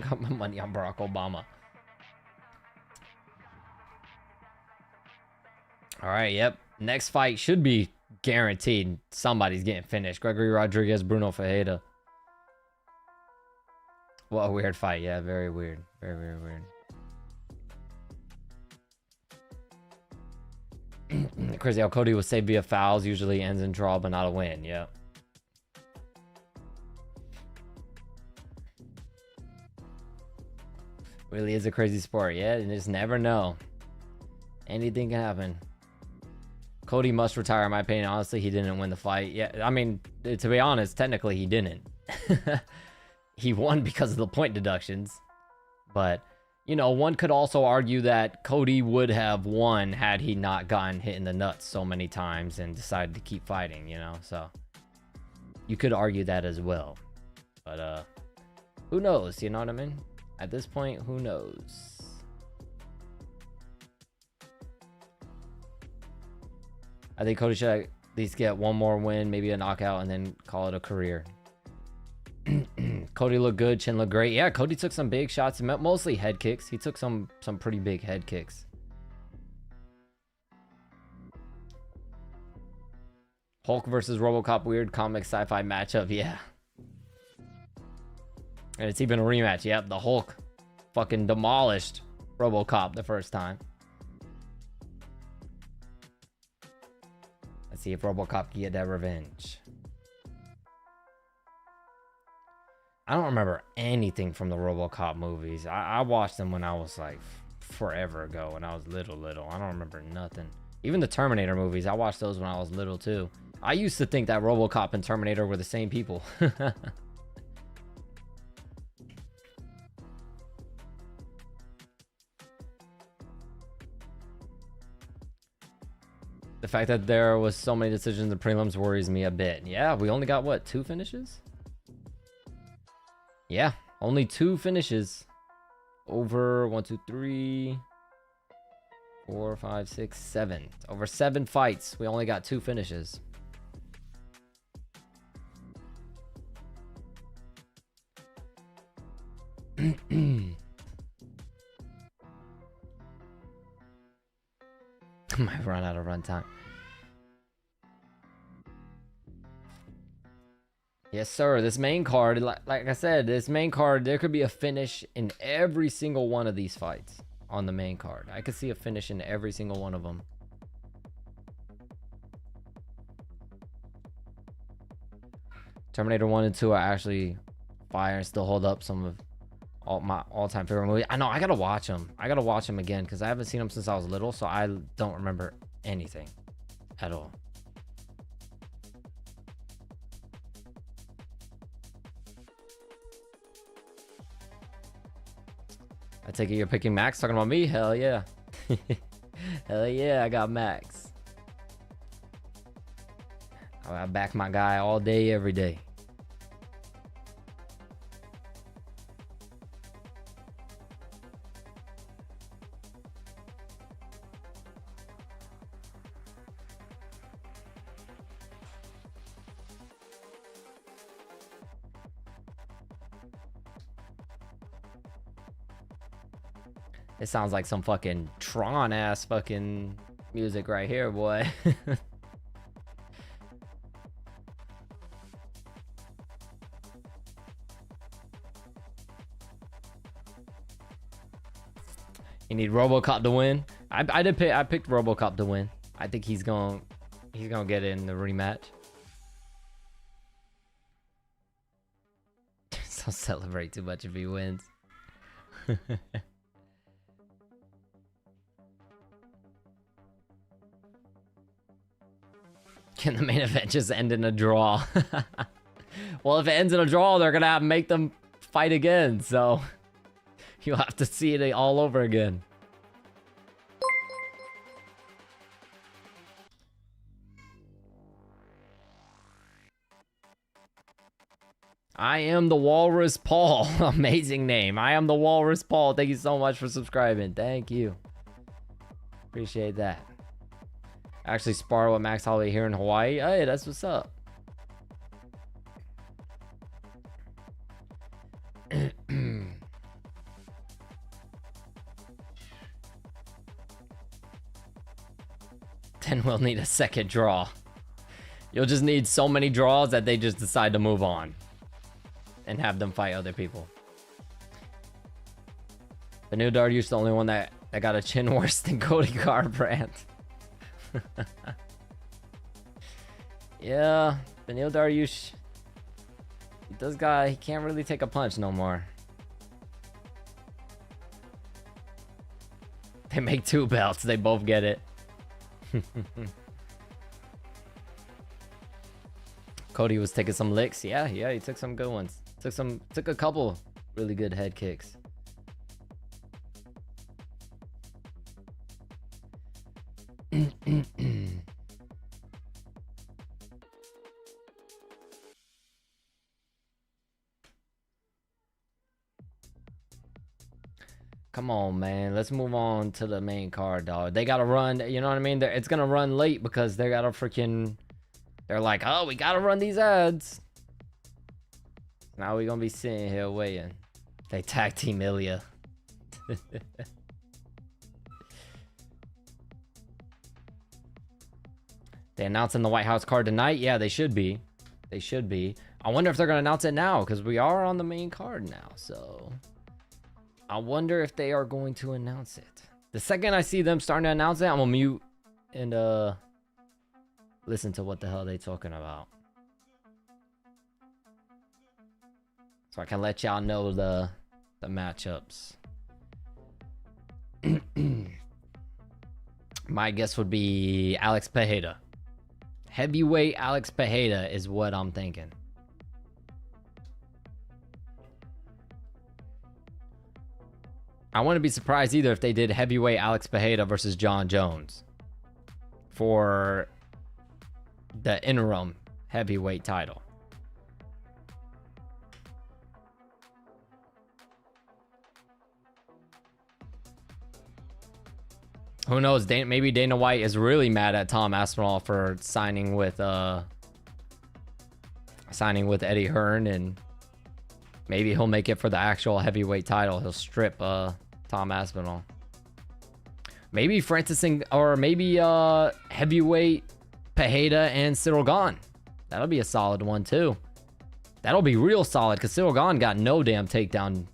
[SPEAKER 1] got my money on Barack Obama. All right, yep. Next fight should be guaranteed. Somebody's getting finished. Gregory Rodriguez, Bruno Ferreira. What a weird fight. Yeah, very weird. Very, very weird. Crazy how Cody was saved via fouls. Usually ends in draw, but not a win. Yeah. Really is a crazy sport. Yeah, you just never know. Anything can happen. Cody must retire, in my opinion. Honestly, he didn't win the fight. Yeah, I mean, to be honest, technically he didn't. He won because of the point deductions. But, you know, one could also argue that Cody would have won had he not gotten hit in the nuts so many times and decided to keep fighting, you know? So, you could argue that as well. But, who knows, you know what I mean? At this point, who knows? I think Cody should at least get one more win, maybe a knockout, and then call it a career. Cody looked good. Chin looked great. Yeah, Cody took some big shots, mostly head kicks. He took some pretty big head kicks. Hulk versus RoboCop, weird comic sci-fi matchup. Yeah. And it's even a rematch. Yep, the Hulk fucking demolished RoboCop the first time. Let's see if RoboCop can get that revenge. I don't remember anything from the RoboCop movies. I watched them when I was like forever ago, when I was little. I don't remember nothing. Even the Terminator movies, I watched those when I was little too. I used to think that RoboCop and Terminator were the same people. The fact that there was so many decisions in prelims worries me a bit. Yeah, we only got, what, 2 finishes? Yeah, only 2 finishes. Over 1, 2, 3, 4, 5, 6, 7. Over 7 fights, we only got 2 finishes. Might run out of runtime. Yes, sir. This main card, like I said, this main card, there could be a finish in every single one of these fights on the main card. I could see a finish in every single one of them. Terminator 1 and 2 are actually fire and still hold up some of my all-time favorite movies. I know, I gotta watch them. I gotta watch them again because I haven't seen them since I was little, so I don't remember anything at all. I take it you're picking Max? Talking about me? Hell yeah. Hell yeah, I got Max. I back my guy all day, every day. It sounds like some fucking Tron ass fucking music right here, boy. You need RoboCop to win. I picked RoboCop to win. I think he's gonna get it in the rematch. Don't celebrate too much if he wins. Can the main event just end in a draw? Well, if it ends in a draw, they're gonna have to make them fight again, so you'll have to see it all over again. I am the Walrus Paul. Amazing name. I am the Walrus Paul. Thank you so much for subscribing. Thank you. Appreciate that. Actually spar with Max Holloway here in Hawaii. Hey, that's what's up. Then we'll need a second draw. You'll just need so many draws that they just decide to move on and have them fight other people. Benil Dariush the only one that got a chin worse than Cody Garbrandt. Yeah, Benil Dariush, he can't really take a punch no more. They make 2 belts, they both get it. Cody was taking some licks. Yeah, he took some good ones. Took a couple really good head kicks. Come on, man. Let's move on to the main card, dog. They gotta run, you know what I mean? It's gonna run late because they gotta freaking... They're like, oh, we gotta run these ads. Now we're gonna be sitting here waiting. They tag team Ilya. They announcing the White House card tonight? Yeah, they should be. They should be. I wonder if they're gonna announce it now, because we are on the main card now, so... I wonder if they are going to announce it. The second I see them starting to announce it, I'm gonna mute and listen to what the hell they talking about, so I can let y'all know the matchups. My guess would be Alex Pereira. Heavyweight Alex Pereira is what I'm thinking. I wouldn't be surprised either if they did heavyweight Alex Pereira versus John Jones for the interim heavyweight title. Who knows? Maybe Dana White is really mad at Tom Aspinall for signing with Eddie Hearn, and maybe he'll make it for the actual heavyweight title. He'll strip Tom Aspinall. Maybe maybe heavyweight Pereira and Cyril Gane. That'll be a solid one too. That'll be real solid because Cyril Gane got no damn takedown.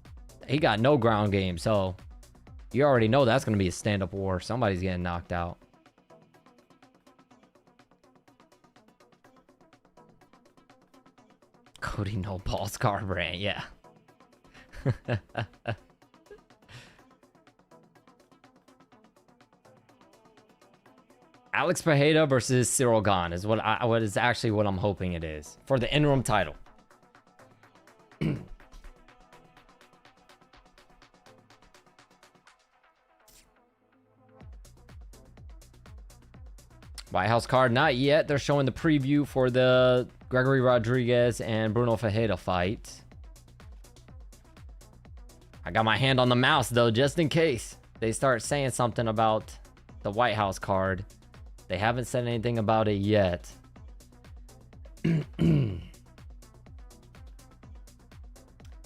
[SPEAKER 1] He got no ground game, so you already know that's going to be a stand-up war. Somebody's getting knocked out. Cody no balls Garbrandt, yeah. Alex Pereira versus Cyril Gane is what I'm hoping it is for the interim title. White House card, not yet. They're showing the preview for the Gregory Rodriguez and Bruno Ferreira fight. I got my hand on the mouse though, just in case they start saying something about the White House card. They haven't said anything about it yet. You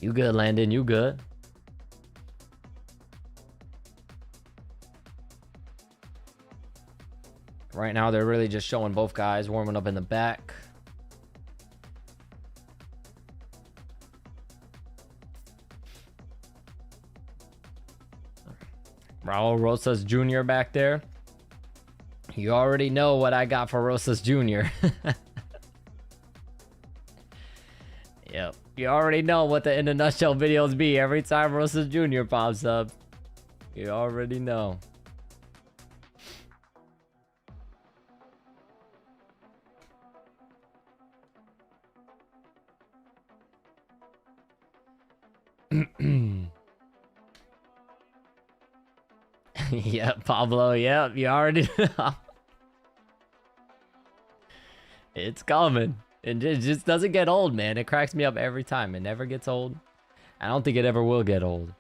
[SPEAKER 1] good, Landon? You good? Right now, they're really just showing both guys warming up in the back. Raul Rosas Jr. back there. You already know what I got for Rosas Jr. Yep. You already know what the In a Nutshell videos be every time Rosas Jr. pops up. You already know. Yep, Pablo. Yep, you already know. It's coming. It just doesn't get old, man. It cracks me up every time. It never gets old. I don't think it ever will get old.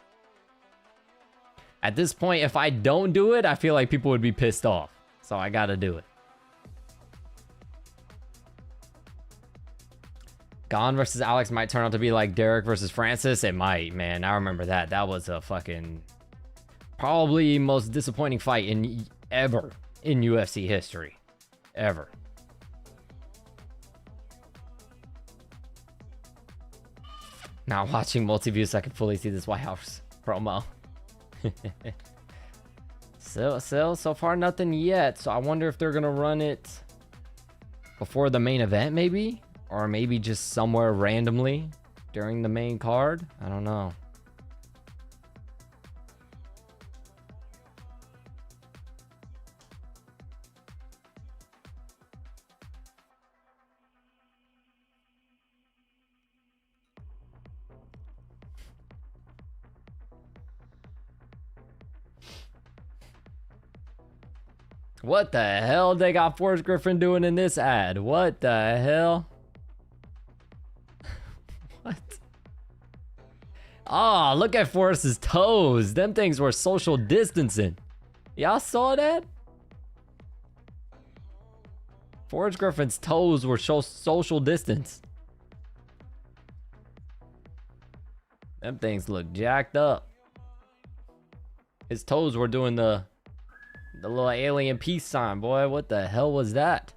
[SPEAKER 1] At this point, if I don't do it, I feel like people would be pissed off. So I gotta do it. Gon versus Alex might turn out to be like Derek versus Francis. It might, man. I remember that. That was a fucking... probably most disappointing fight ever in UFC history. Ever. Now watching multi-views, I can fully see this White House promo. So far nothing yet. So I wonder if they're gonna run it before the main event, maybe, or maybe just somewhere randomly during the main card. I don't know. What the hell they got Forrest Griffin doing in this ad? What the hell? What? Oh, look at Forrest's toes. Them things were social distancing. Y'all saw that? Forrest Griffin's toes were social distance. Them things look jacked up. His toes were doing the little alien peace sign, boy. What the hell was that?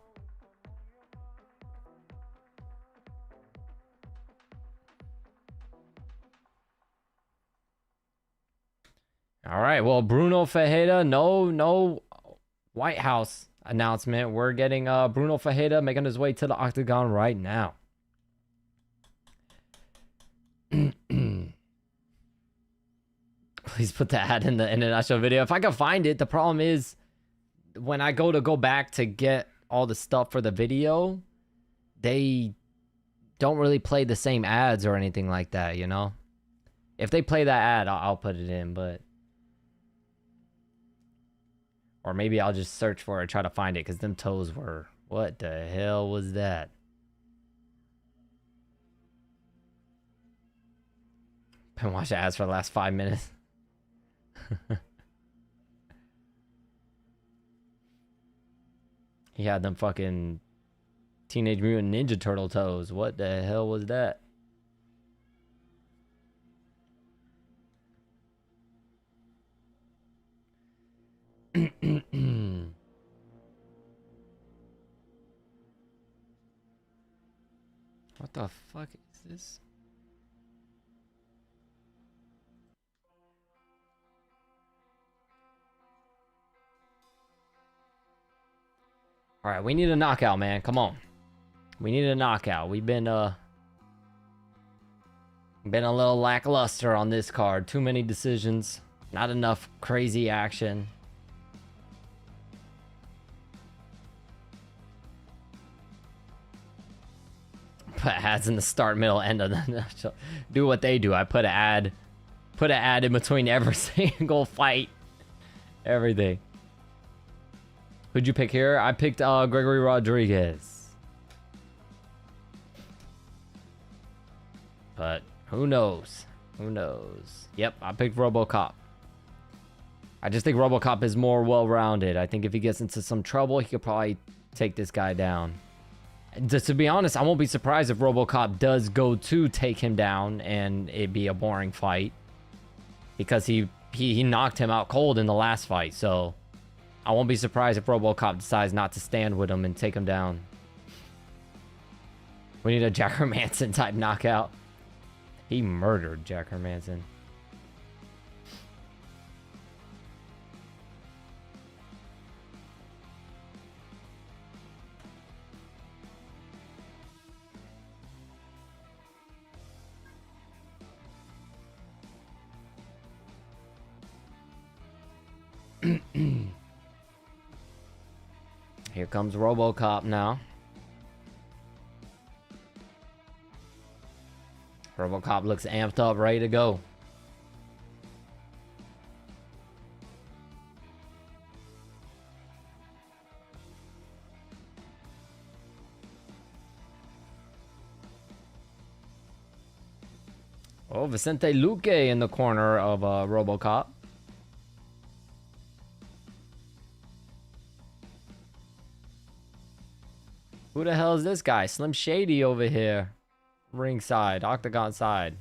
[SPEAKER 1] All right, well, Bruno Fajeda, no White House announcement. We're getting Bruno Fajeda making his way to the octagon right now. Please put the ad in the international video if I can find it. The problem is when I go back to get all the stuff for the video, they don't really play the same ads or anything like that, you know? If they play that ad, I'll put it in, but... or maybe I'll just search for it, try to find it, because them toes were... what the hell was that? Been watching ads for the last 5 minutes. He had them fucking Teenage Mutant Ninja Turtle toes. What the hell was that? What the fuck is this? All right, we need a knockout, man. Come on. We need a knockout. We've been a little lackluster on this card. Too many decisions. Not enough crazy action. Put ads in the start, middle, end of the do what they do. I put an ad in between every single fight. Everything. Who'd you pick here? I picked Gregory Rodriguez. But who knows? Who knows? Yep, I picked RoboCop. I just think RoboCop is more well-rounded. I think if he gets into some trouble, he could probably take this guy down. Just to be honest, I won't be surprised if RoboCop does go to take him down and it be a boring fight. Because he knocked him out cold in the last fight, so... I won't be surprised if RoboCop decides not to stand with him and take him down. We need a Jack Hermanson type knockout. He murdered Jack Hermanson. Here comes RoboCop now. RoboCop looks amped up, ready to go. Oh, Vicente Luque in the corner of RoboCop. Who the hell is this guy? Slim Shady over here. Ringside, octagon side.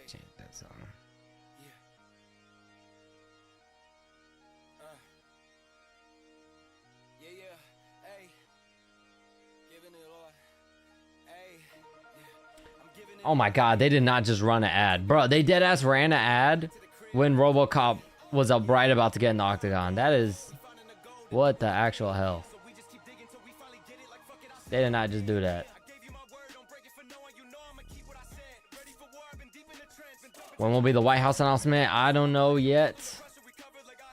[SPEAKER 1] Change that song. Oh my god, they did not just run an ad. Bro, they deadass ran an ad when RoboCop was up right about to get in the octagon. That is... what the actual hell? They did not just do that. When will be the White House announcement? I don't know yet.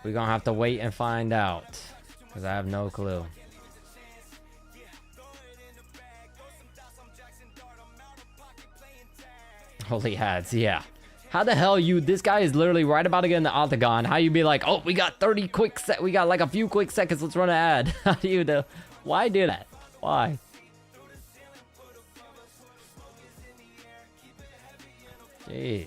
[SPEAKER 1] We're gonna have to wait and find out. Because I have no clue. Holy hats, yeah. How the hell this guy is literally right about to get in the octagon. How you be like, oh, we got 30 quick we got like a few quick seconds, let's run an ad. How do you do? Why do that? Why? Jeez.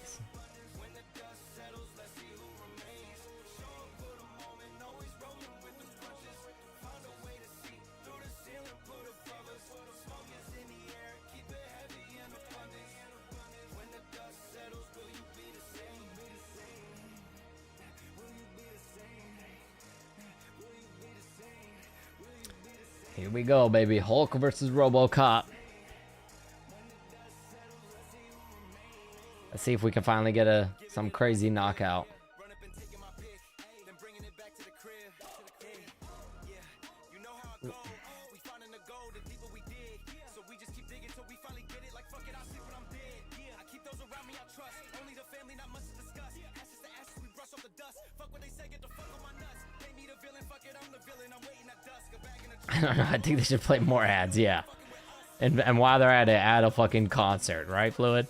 [SPEAKER 1] Here we go, baby. Hulk versus RoboCop. Let's see if we can finally get some crazy knockout. I don't know. I think they should play more ads, yeah. And while they're at it, add a fucking concert, right, Fluid?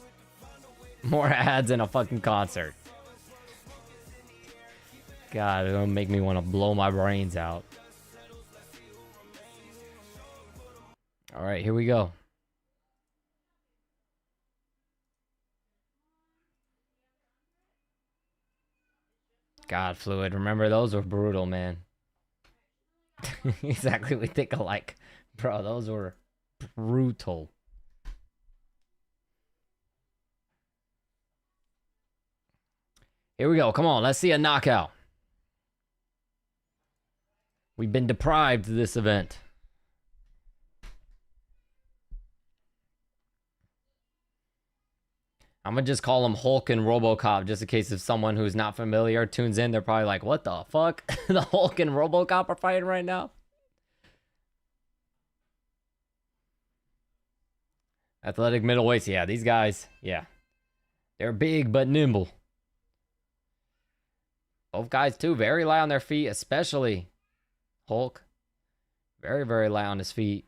[SPEAKER 1] More ads and a fucking concert. God, it's gonna make me want to blow my brains out. All right, here we go. God, Fluid, remember those were brutal, man. Exactly, we think alike. Bro, those were brutal. Here we go. Come on, let's see a knockout. We've been deprived of this event. I'm gonna just call them Hulk and RoboCop just in case if someone who's not familiar tunes in, they're probably like, what the fuck? The Hulk and RoboCop are fighting right now? Athletic middleweights, yeah, these guys, yeah. They're big but nimble. Both guys too, very light on their feet, especially Hulk. Very, very light on his feet.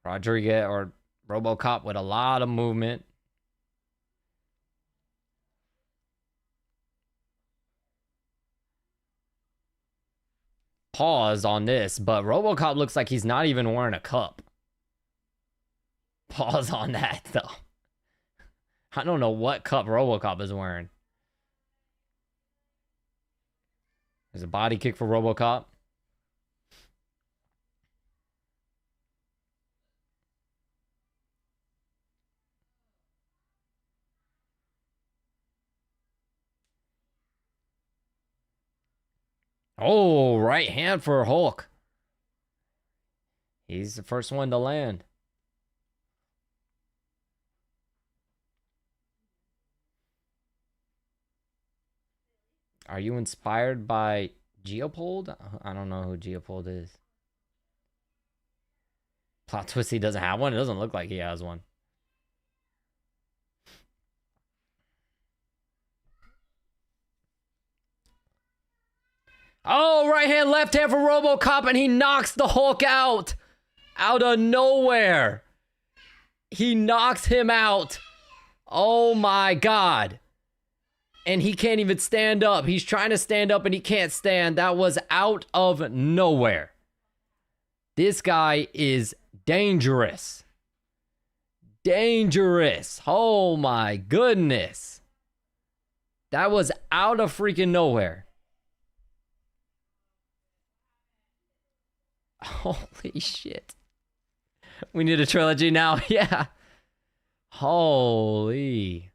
[SPEAKER 1] Rodriguez or RoboCop with a lot of movement. Pause on this, but RoboCop looks like he's not even wearing a cup. Pause on that, though. I don't know what cup RoboCop is wearing. There's a body kick for RoboCop. Oh, right hand for Hulk. He's the first one to land. Are you inspired by Geopold? I don't know who Geopold is. Plot twist, he doesn't have one. It doesn't look like he has one. Oh, right hand, left hand for RoboCop, and he knocks the Hulk out. Out of nowhere. He knocks him out. Oh my God. And he can't even stand up. He's trying to stand up and he can't stand. That was out of nowhere. This guy is dangerous. Dangerous. Oh my goodness. That was out of freaking nowhere. Holy shit. We need a trilogy now. Yeah. Holy.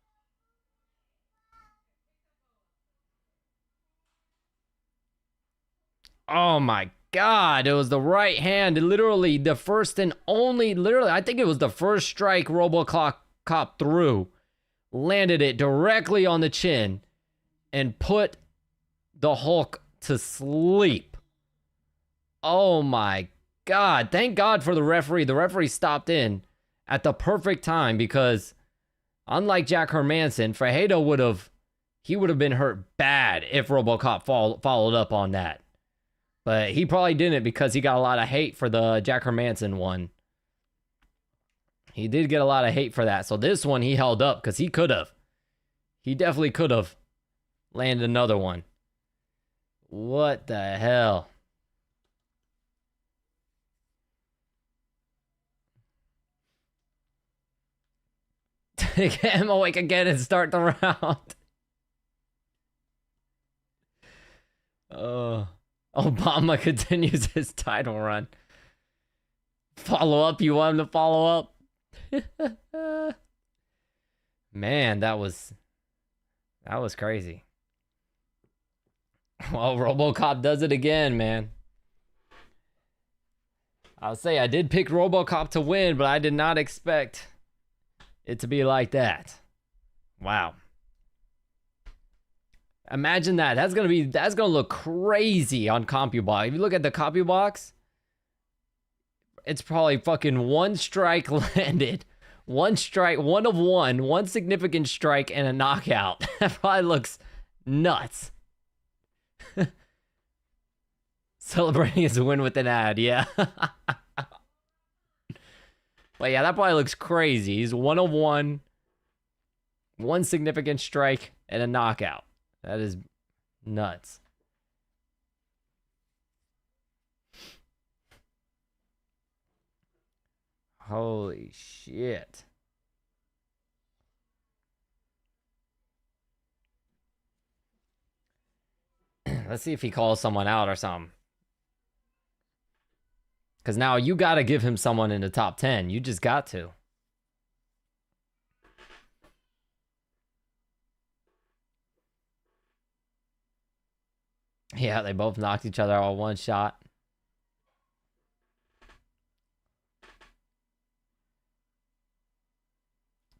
[SPEAKER 1] Oh my God. It was the right hand. Literally the first and only, I think it was the first strike RoboCop threw. Landed it directly on the chin and put the Hulk to sleep. Oh my God. Thank God for the referee. The referee stopped in at the perfect time because unlike Jack Hermanson, Fajardo would have been hurt bad if RoboCop followed up on that. But he probably didn't because he got a lot of hate for the Jack Hermanson one. He did get a lot of hate for that. So this one he held up because he could have. He definitely could have landed another one. What the hell? Get him awake again and start the round. Obama continues his title run. Follow up? You want him to follow up? Man, that was crazy. Well, RoboCop does it again, man. I'll say I did pick RoboCop to win, but I did not expect it to be like that. Wow. Imagine that. That's gonna look crazy on CompuBox. If you look at the CompuBox, it's probably fucking one strike landed. One strike, one of one significant strike and a knockout. That probably looks nuts. Celebrating his win with an ad, yeah. But yeah, that probably looks crazy. He's one of one significant strike and a knockout. That is nuts. Holy shit. Let's see if he calls someone out or something. Because now you got to give him someone in the top 10. You just got to. Yeah, they both knocked each other out one shot.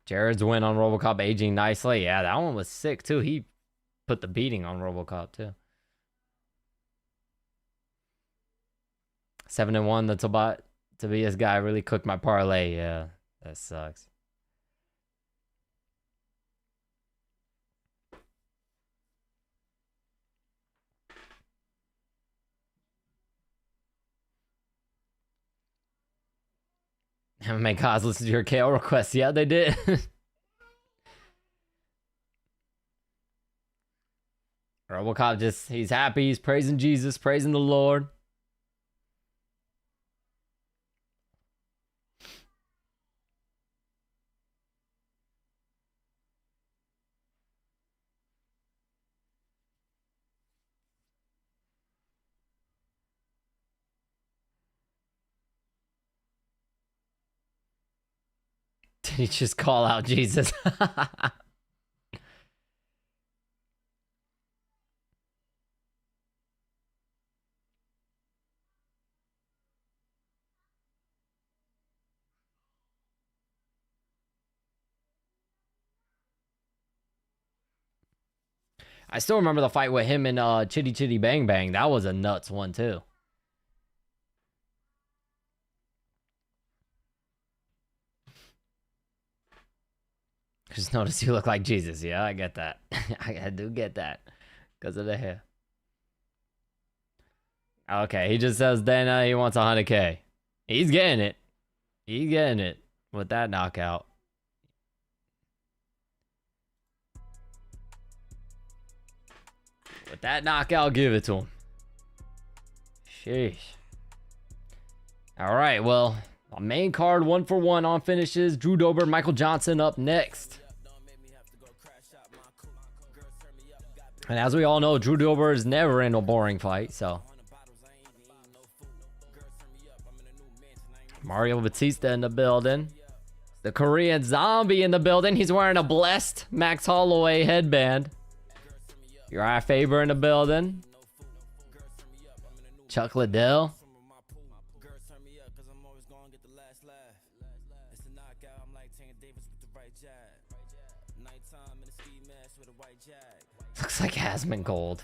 [SPEAKER 1] Jared's win on RoboCop aging nicely. Yeah, that one was sick too. He put the beating on RoboCop too. 7-1. That's about to be his guy. Really cooked my parlay. Yeah, that sucks. MMA gods listen to your KO requests. Yeah, they did. RoboCop he's happy. He's praising Jesus, praising the Lord. Did he just call out Jesus? I still remember the fight with him and Chitty Chitty Bang Bang. That was a nuts one too. Just notice you look like Jesus. Yeah, I get that. I do get that because of the hair. Okay, he just says then he wants 100K. He's getting it. He's getting it with that knockout. With that knockout, give it to him. Sheesh. All right, well, my main card, 1-for-1 on finishes. Drew Dober, Michael Johnson up next. And as we all know, Drew Dober is never in a boring fight, so. Mario Batista in the building. The Korean Zombie in the building. He's wearing a blessed Max Holloway headband. Uriah Faber in the building. Chuck Liddell. Looks like Hasman Gold.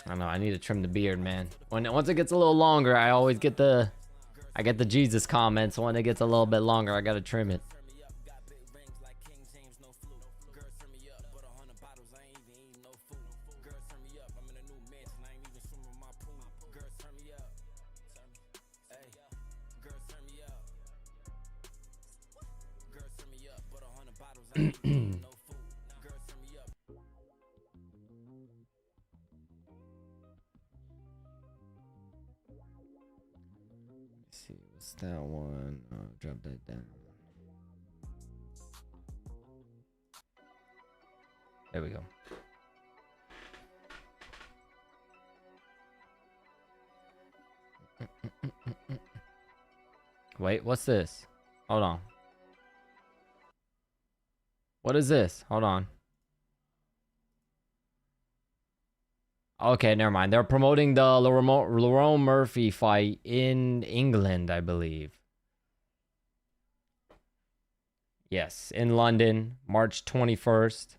[SPEAKER 1] I don't know, I need to trim the beard, man. Once it gets a little longer, I always get the Jesus comments. When it gets a little bit longer, I gotta trim it. See, what's that one? Oh, drop that down. There we go. Wait, what's this? Hold on. What is this? Hold on. Okay, never mind. They're promoting the Lerone Murphy fight in England, I believe. Yes, in London, March 21st.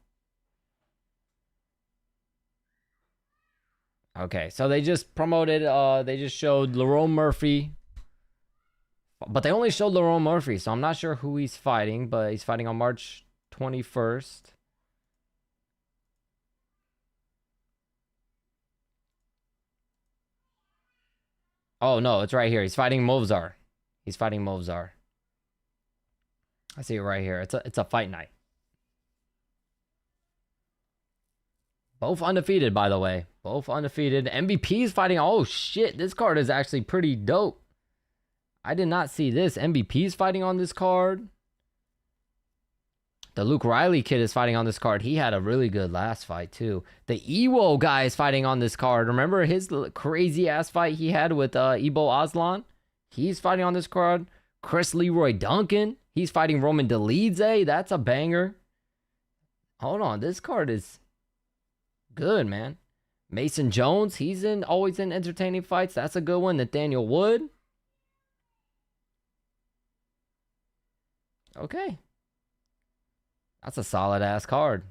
[SPEAKER 1] Okay, so they just promoted, they just showed Lerone Murphy. But they only showed Lerone Murphy, so I'm not sure who he's fighting, but he's fighting on March 21st. Oh, no, it's right here. He's fighting Movzar. He's fighting Movzar. I see it right here. It's a fight night. Both undefeated, by the way. Both undefeated. MVP is fighting. Oh, shit. This card is actually pretty dope. I did not see this. MVP is fighting on this card. The Luke Riley kid is fighting on this card. He had a really good last fight, too. The Ewo guy is fighting on this card. Remember his crazy-ass fight he had with Ebo Aslan? He's fighting on this card. Chris Leroy Duncan. He's fighting Roman Dolidze. That's a banger. Hold on. This card is good, man. Mason Jones. He's always in entertaining fights. That's a good one. Nathaniel Wood. Okay. That's a solid-ass card.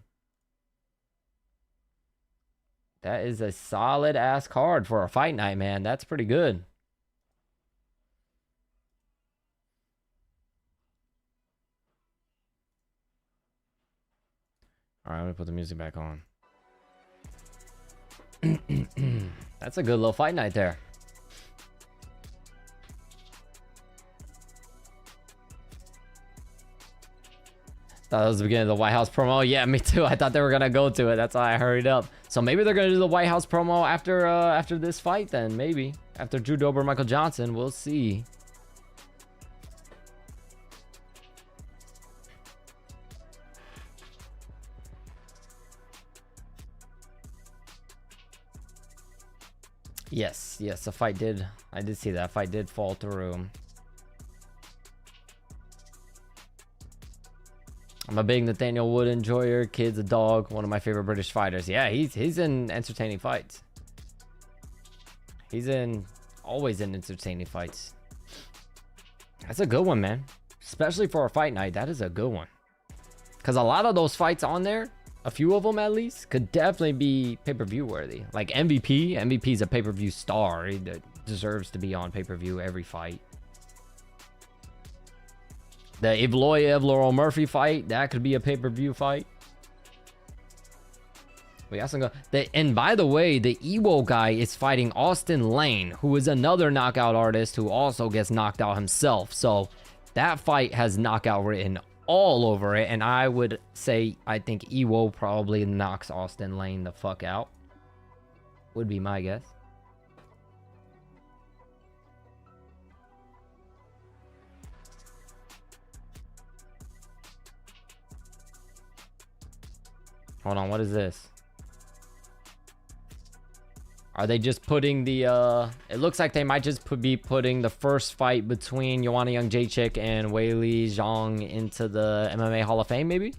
[SPEAKER 1] That is a solid-ass card for a fight night, man. That's pretty good. All right, I'm going to put the music back on. That's a good little fight night there. Thought that was the beginning of the White House promo. Yeah, me too. I thought they were gonna go to it. That's why I hurried up. So maybe they're gonna do the White House promo after this fight. Then maybe after Drew Dober, Michael Johnson. We'll see. Yes, the fight did. I did see that fight did fall through. I'm a big Nathaniel Wood enjoyer. Kid's a dog. One of my favorite British fighters. Yeah, he's in entertaining fights. He's in Always in entertaining fights. That's a good one, man. Especially for a fight night, that is a good one. Because a lot of those fights on there, a few of them at least, could definitely be pay-per-view worthy. Like MVP. MVP's a pay-per-view star. He deserves to be on pay-per-view every fight. The Evloev Laurel Murphy fight, that could be a pay-per-view fight. We got some and by the way, the Ewo guy is fighting Austin Lane, who is another knockout artist who also gets knocked out himself. So that fight has knockout written all over it, and I would say I think Ewo probably knocks Austin Lane the fuck out. Would be my guess. Hold on, what is this? Are they just putting the, it looks like they might just be putting the first fight between Joanna Jędrzejczyk and Weili Zhang into the MMA Hall of Fame, maybe?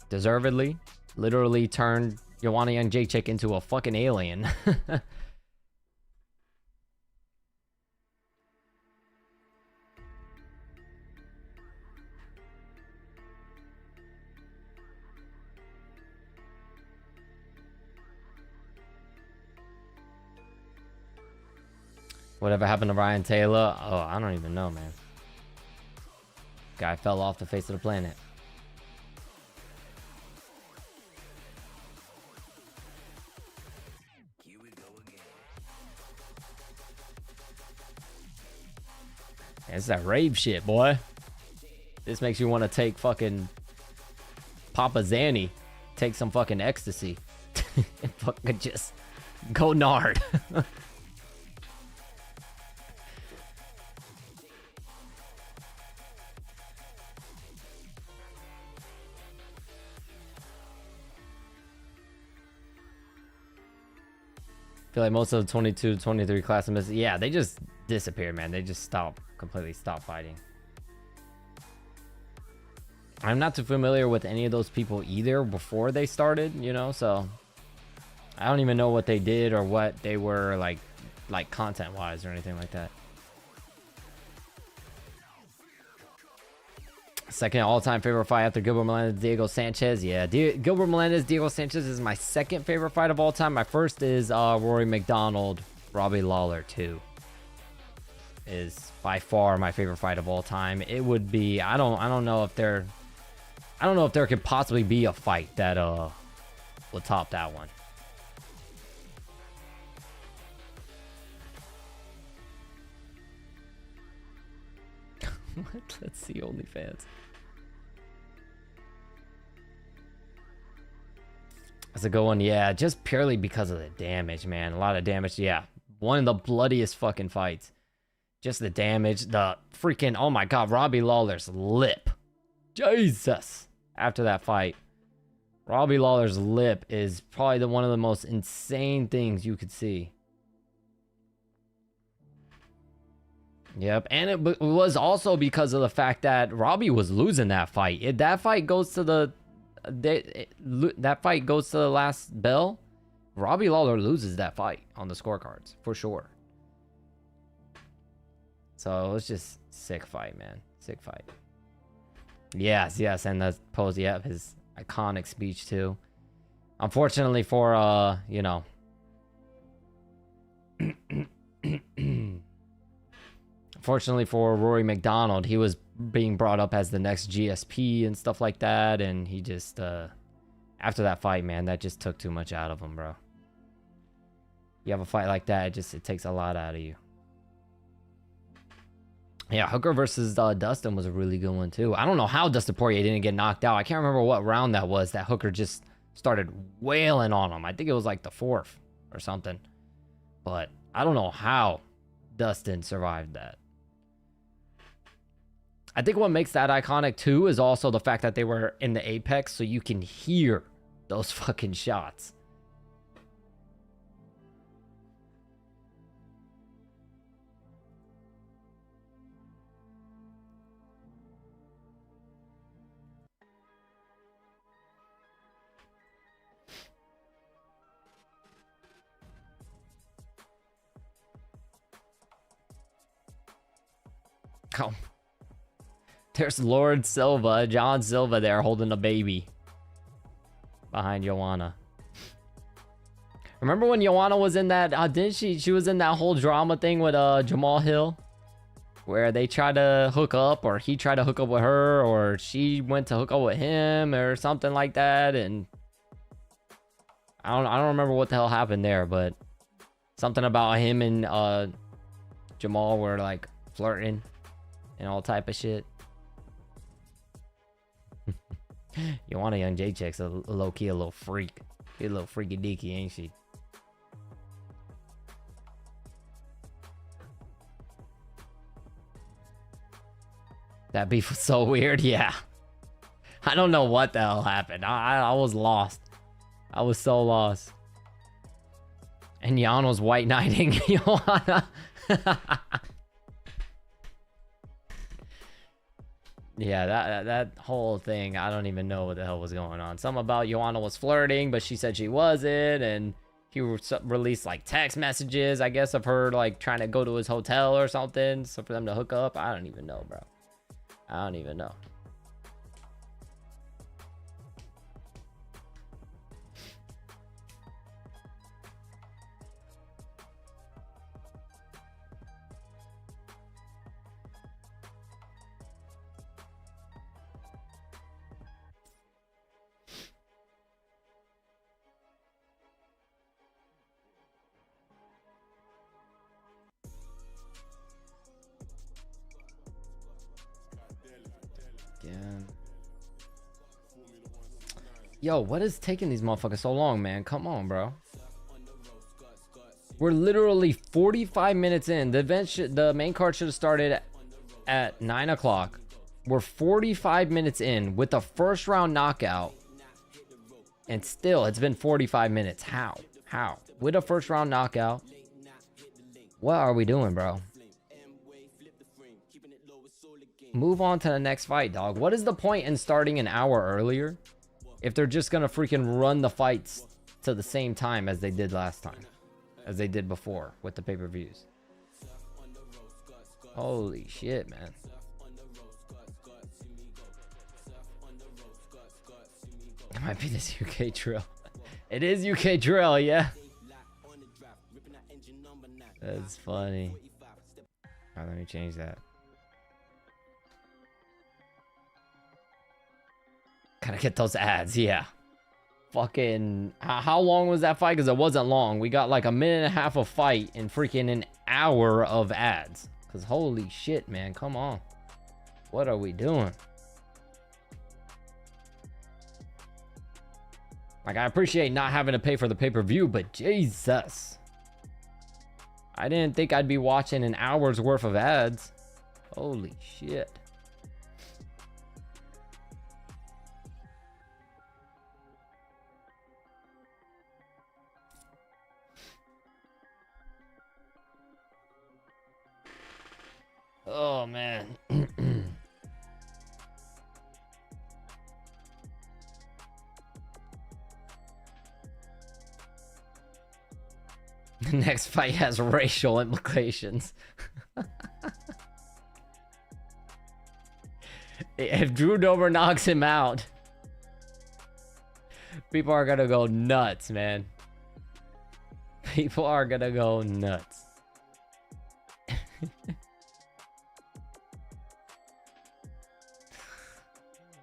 [SPEAKER 1] Deservedly. Literally turned Joanna Jędrzejczyk into a fucking alien. Whatever happened to Ryan Taylor? Oh, I don't even know, man. Guy fell off the face of the planet. Here we go again. It's that rave shit, boy. This makes you want to take fucking Papa Zanny, take some fucking ecstasy, and fucking just go nard. Feel like most of the 22, 23 class of yeah, they just disappeared, man. They just completely stopped fighting. I'm not too familiar with any of those people either before they started, you know, so I don't even know what they did or what they were like content wise or anything like that. Second all-time favorite fight after Gilbert Melendez, Diego Sanchez. Yeah, Gilbert Melendez, Diego Sanchez is my second favorite fight of all time. My first is Rory McDonald, Robbie Lawler 2. Is by far my favorite fight of all time. It would be I don't know if there could possibly be a fight that will top that one. What? Let's see OnlyFans. That's a good one. Yeah, just purely because of the damage, man. A lot of damage. Yeah, one of the bloodiest fucking fights. Just the damage, the freaking, oh my god, Robbie Lawler's lip. Jesus. After that fight, Robbie Lawler's lip is probably one of the most insane things you could see. Yep, and it was also because of the fact that Robbie was losing that fight. If that fight goes to the last bell, Robbie Lawler loses that fight on the scorecards for sure. So it was just sick fight, man. Sick fight. Yes, and the pose, yeah, his iconic speech too. Unfortunately for you know. Fortunately for Rory McDonald, he was being brought up as the next GSP and stuff like that, and he just after that fight, man, that just took too much out of him, bro. You have a fight like that, it takes a lot out of you. Yeah, Hooker versus Dustin was a really good one too. I don't know how Dustin Poirier didn't get knocked out. I can't remember what round that was that Hooker just started wailing on him. I think it was like the 4th or something. But I don't know how Dustin survived that. I think what makes that iconic too is also the fact that they were in the apex, so you can hear those fucking shots. Oh, there's Lord Silva, John Silva there holding a baby behind Joanna. Remember when Joanna was in that, didn't she was in that whole drama thing with Jamal Hill? Where they tried to hook up, or he tried to hook up with her, or she went to hook up with him, or something like that, and I don't remember what the hell happened there, but something about him and Jamal were like flirting and all type of shit. Joanna Young J-Check's a low-key a little freak. She's a little freaky deaky, ain't she? That beef was so weird, yeah. I don't know what the hell happened. I was lost. I was so lost. And Jan was white knighting Joanna. Yeah, that whole thing, I don't even know what the hell was going on. Something about Joanna was flirting, but she said she wasn't, and he released like text messages, I guess, of her like trying to go to his hotel or something, so for them to hook up. I don't even know, bro. I don't even know. Yo, what is taking these motherfuckers so long, man? Come on, bro. We're literally 45 minutes in. The event the main card should have started at 9 o'clock. We're 45 minutes in with a first round knockout. And still, it's been 45 minutes. How? How? With a first round knockout. What are we doing, bro? Move on to the next fight, dog. What is the point in starting an hour earlier if they're just gonna freaking run the fights to the same time as they did last time, as they did before with the pay-per-views? Holy shit, man. It might be this UK drill. It is UK drill, yeah. That's funny. Alright, let me change that. Gotta get those ads, yeah. Fucking, how long was that fight? Because it wasn't long. We got like a minute and a half of fight and freaking an hour of ads. Because holy shit, man, come on. What are we doing? Like, I appreciate not having to pay for the pay-per-view, but Jesus. I didn't think I'd be watching an hour's worth of ads. Holy shit. Oh, man. The next fight has racial implications. If Drew Dober knocks him out, people are gonna go nuts, man. People are gonna go nuts.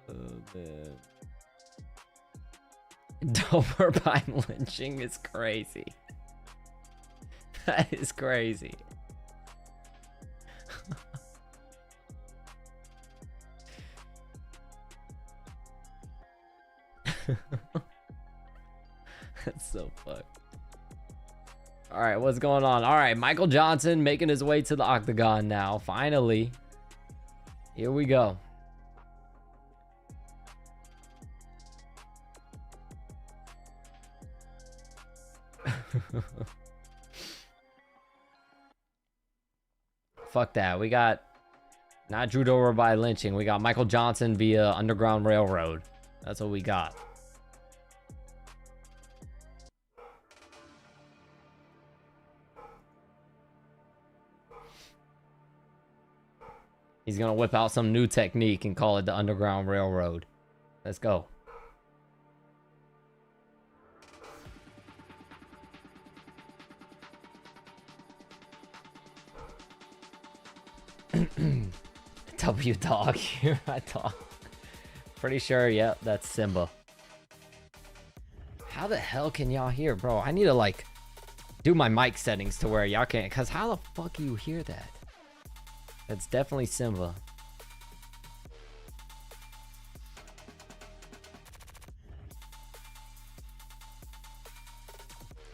[SPEAKER 1] Oh, man. Dober by lynching is crazy. That is crazy. That's so fucked. All right, what's going on? All right, Michael Johnson making his way to the octagon now. Finally. Here we go. Fuck that. We got not Drew Dober by lynching. We got Michael Johnson via Underground Railroad. That's what we got. He's gonna whip out some new technique and call it the Underground Railroad. Let's go. W dog, here I talk. Pretty sure, yep, that's Simba. How the hell can y'all hear, bro? I need to like do my mic settings to where y'all can't, cause how the fuck you hear that? That's definitely Simba.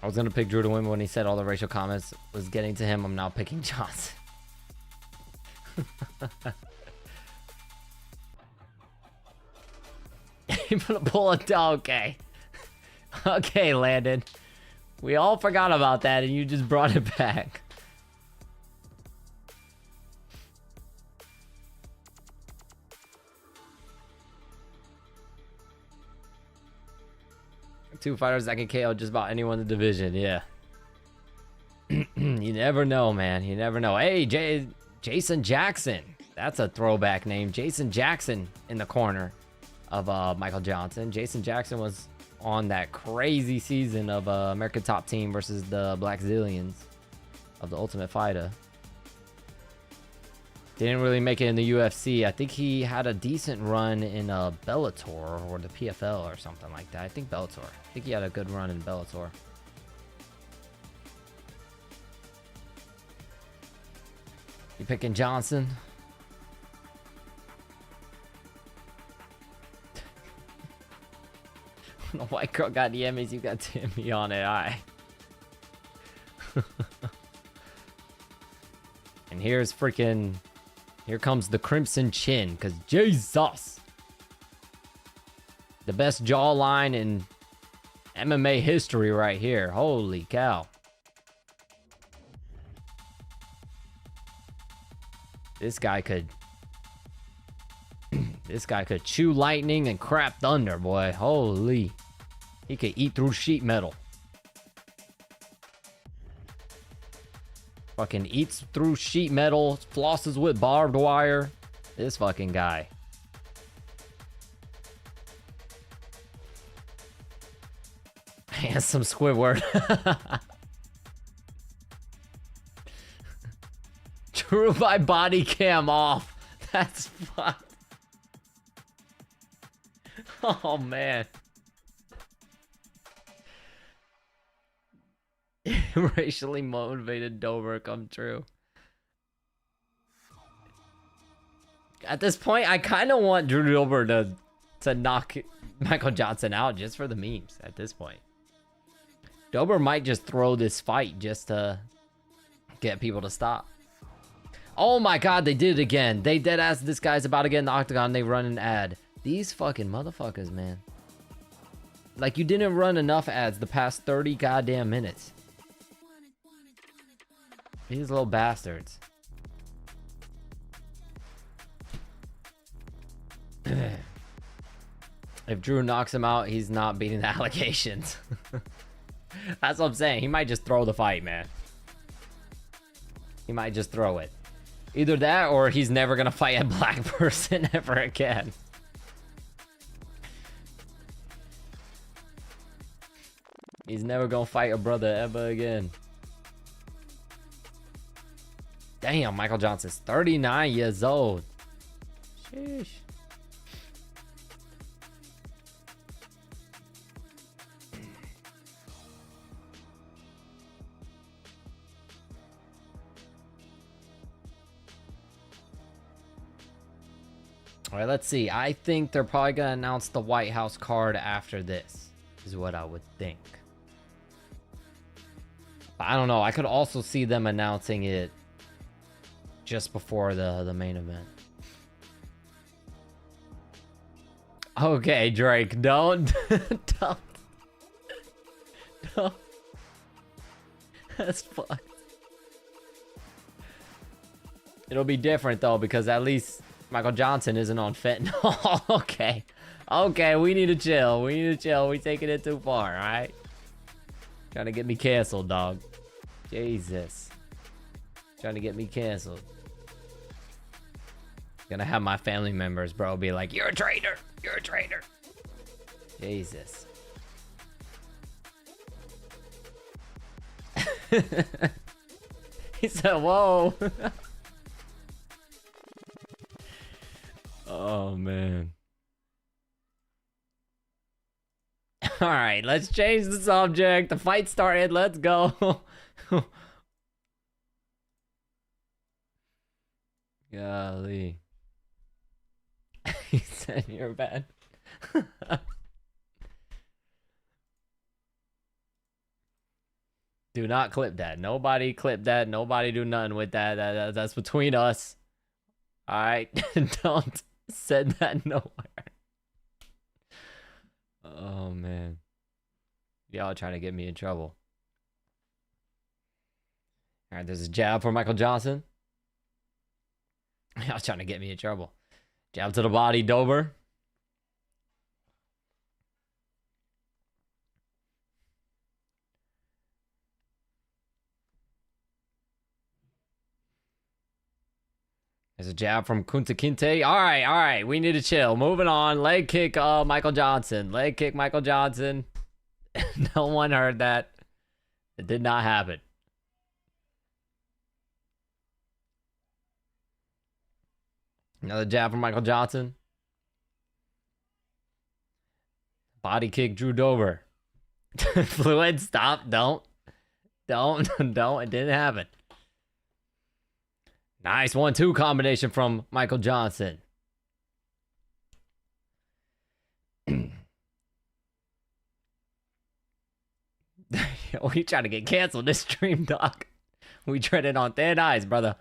[SPEAKER 1] I was gonna pick Drew to win when he said all the racial comments was getting to him. I'm now picking Johnson. You're gonna pull a dog, okay. Okay, Landon. We all forgot about that and you just brought it back. Two fighters that can KO just about anyone in the division, yeah. You never know, man. You never know. Hey, Jason Jackson. That's a throwback name. Jason Jackson in the corner of Michael Johnson. Jason Jackson was on that crazy season of American Top Team versus the Black Zillions of the Ultimate Fighter. Didn't really make it in the UFC. I think he had a decent run in Bellator or the PFL or something like that. I think Bellator. I think he had a good run in Bellator. You picking Johnson? The white girl got the Emmys, you got Timmy on it. Alright. And here's freaking... Here comes the Crimson Chin, because Jesus! The best jawline in MMA history right here. Holy cow. This guy could... This guy could chew lightning and crap thunder, boy. Holy. He could eat through sheet metal. Fucking eats through sheet metal, flosses with barbed wire. This fucking guy. Handsome Squidward. Drew my body cam off. That's fucked. Oh man. Racially motivated Dober come true. At this point, I kind of want Drew Dober to knock Michael Johnson out just for the memes at this point. Dober might just throw this fight just to get people to stop. Oh my god, they did it again. They dead ass this guy's about to get in the octagon. They run an ad. These fucking motherfuckers, man. Like, you didn't run enough ads the past 30 goddamn minutes. These little bastards. If Drew knocks him out, he's not beating the allegations. That's what I'm saying. He might just throw the fight, man. He might just throw it. Either that or he's never gonna fight a black person ever again. He's never gonna fight a brother ever again. Damn, Michael Johnson's 39 years old. Sheesh. All right, let's see. I think they're probably gonna announce the White House card after this, is what I would think. But I don't know. I could also see them announcing it just before the main event. Okay, Drake, don't. Don't. That's fucked. It'll be different though, because at least Michael Johnson isn't on fentanyl. Okay. Okay, we need to chill. We need to chill. We taking it too far, alright? Trying to get me canceled, dog. Jesus. Trying to get me canceled. Gonna have my family members, bro, be like, "You're a traitor. You're a traitor." Jesus. He said, "Whoa." Oh man. All right, let's change the subject. The fight started. Let's go. Golly. He said you're bad. Do not clip that. Nobody clip that. Nobody do nothing with that. That's between us. All right. Don't send that nowhere. Oh, man. Y'all trying to get me in trouble. All right. There's a jab for Michael Johnson. Y'all trying to get me in trouble. Jab to the body, Dober. There's a jab from Kunta Kinte. All right. We need to chill. Moving on. Leg kick, Michael Johnson. Leg kick, Michael Johnson. No one heard that. It did not happen. Another jab from Michael Johnson. Body kick, Drew Dober. Fluid, stop. Don't. It didn't happen. Nice 1-2 combination from Michael Johnson. We trying to get canceled this stream, dog. We treading on thin ice, brother.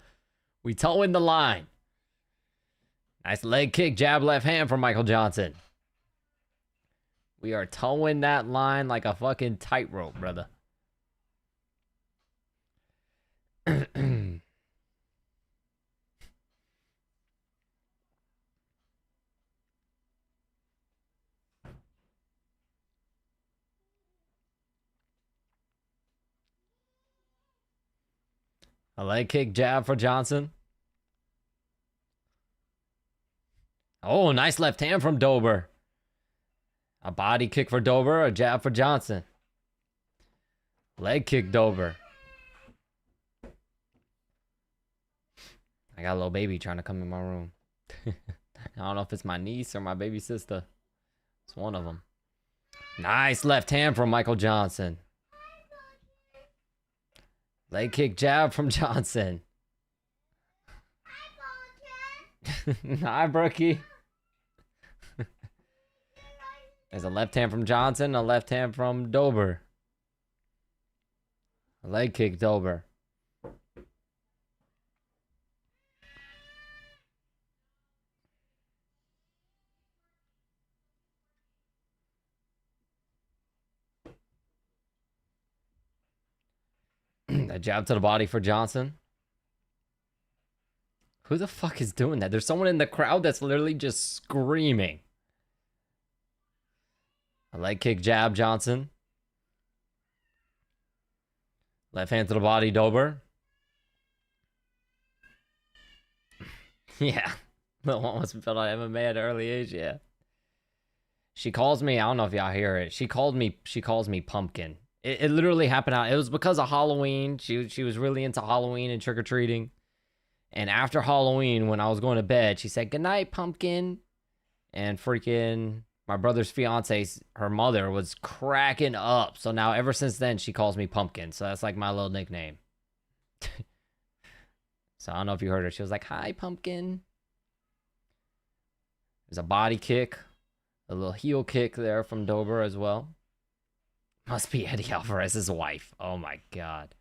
[SPEAKER 1] We towing the line. Nice leg kick, jab left hand from Michael Johnson. We are towing that line like a fucking tightrope, brother. A leg kick, jab for Johnson. Oh, nice left hand from Dober. A body kick for Dober, a jab for Johnson. Leg kick, Dober. I got a little baby trying to come in my room. I don't know if it's my niece or my baby sister. It's one of them. Nice left hand from Michael Johnson. Leg kick, jab from Johnson. Hi, Brookie. There's a left hand from Johnson, a left hand from Dober. A leg kick, Dober. A jab to the body for Johnson. Who the fuck is doing that? There's someone in the crowd that's literally just screaming. A leg kick, jab, Johnson. Left hand to the body, Dober. Yeah. The one was built on MMA at an early age, yeah. She calls me, I don't know if y'all hear it. She calls me Pumpkin. It literally happened out. It was because of Halloween. She was really into Halloween and trick-or-treating. And after Halloween, when I was going to bed, she said, "Good night, Pumpkin." And freaking my brother's fiance, her mother, was cracking up. So now ever since then, she calls me Pumpkin. So that's like my little nickname. So I don't know if you heard her. She was like, "Hi, Pumpkin." There's a body kick. A little heel kick there from Dober as well. Must be Eddie Alvarez's wife. Oh my god.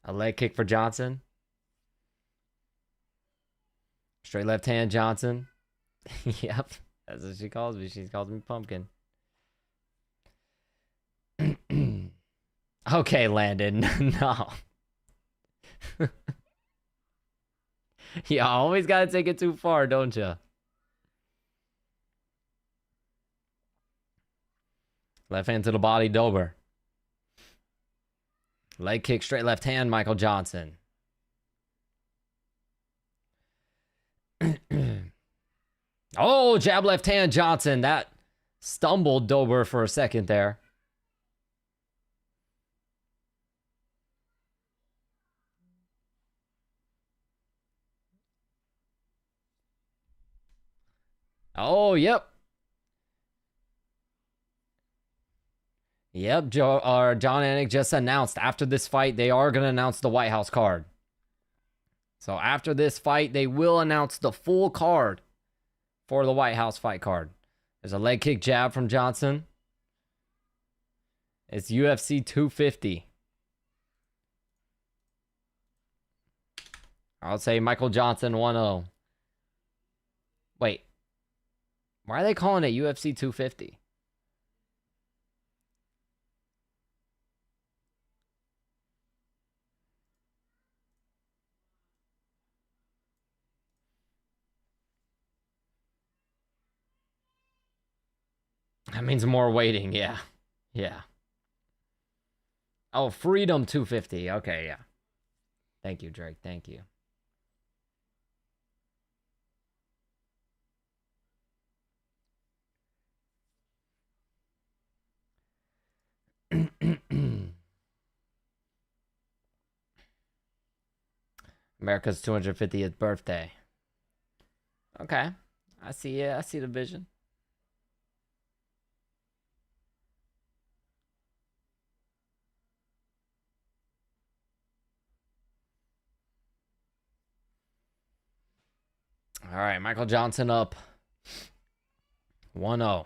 [SPEAKER 1] A leg kick for Johnson. Straight left hand, Johnson. Yep. That's what she calls me. She calls me Pumpkin. Okay, Landon. No. You always gotta take it too far, don't you? Left hand to the body, Dober. Leg kick, straight left hand, Michael Johnson. Oh, jab left hand Johnson. That stumbled Dober for a second there. Oh, yep. Yep, John Anik just announced after this fight, they are going to announce the White House card. So after this fight, they will announce the full card for the White House fight card. There's a leg kick jab from Johnson. It's UFC 250. I'll say Michael Johnson 1-0. Wait. Why are they calling it UFC 250? That means more waiting, yeah. Yeah. Oh, Freedom 250. Okay, yeah. Thank you, Drake. Thank you. America's 250th birthday. Okay. I see it. I see the vision. All right, Michael Johnson up 1-0.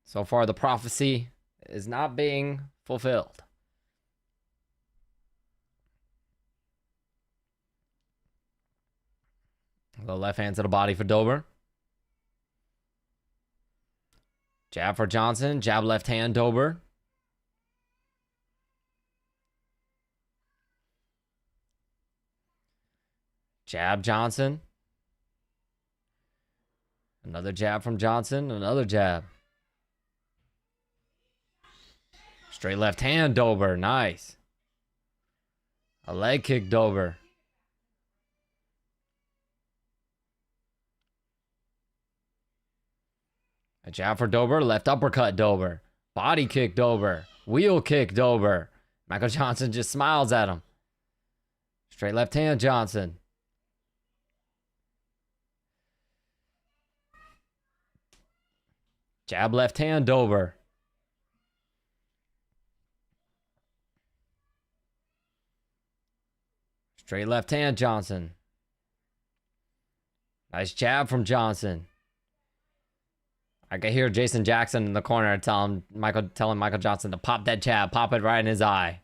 [SPEAKER 1] So far, the prophecy is not being fulfilled. The left hand to the body for Dober. Jab for Johnson. Jab left hand, Dober. Jab Johnson. Another jab from Johnson. Another jab. Straight left hand, Dober. Nice. A leg kick, Dober. A jab for Dober. Left uppercut, Dober. Body kick, Dober. Wheel kick, Dober. Michael Johnson just smiles at him. Straight left hand, Johnson. Jab left hand, Dober. Straight left hand, Johnson. Nice jab from Johnson. I can hear Jason Jackson in the corner telling Michael Johnson to pop that jab, pop it right in his eye.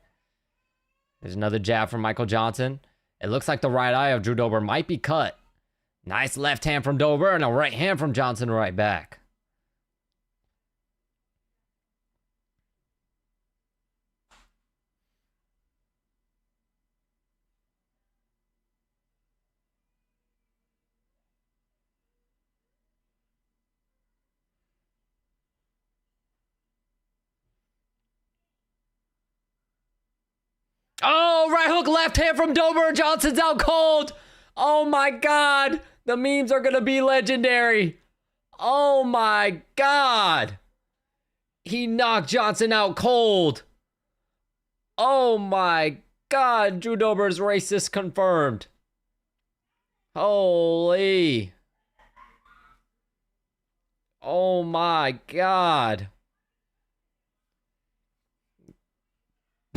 [SPEAKER 1] There's another jab from Michael Johnson. It looks like the right eye of Drew Dober might be cut. Nice left hand from Dober and a right hand from Johnson right back. Oh, right hook, left hand from Dober. Johnson's out cold. Oh my God. The memes are going to be legendary. Oh my God. He knocked Johnson out cold. Oh my God. Drew Dober's racist confirmed. Holy. Oh my God.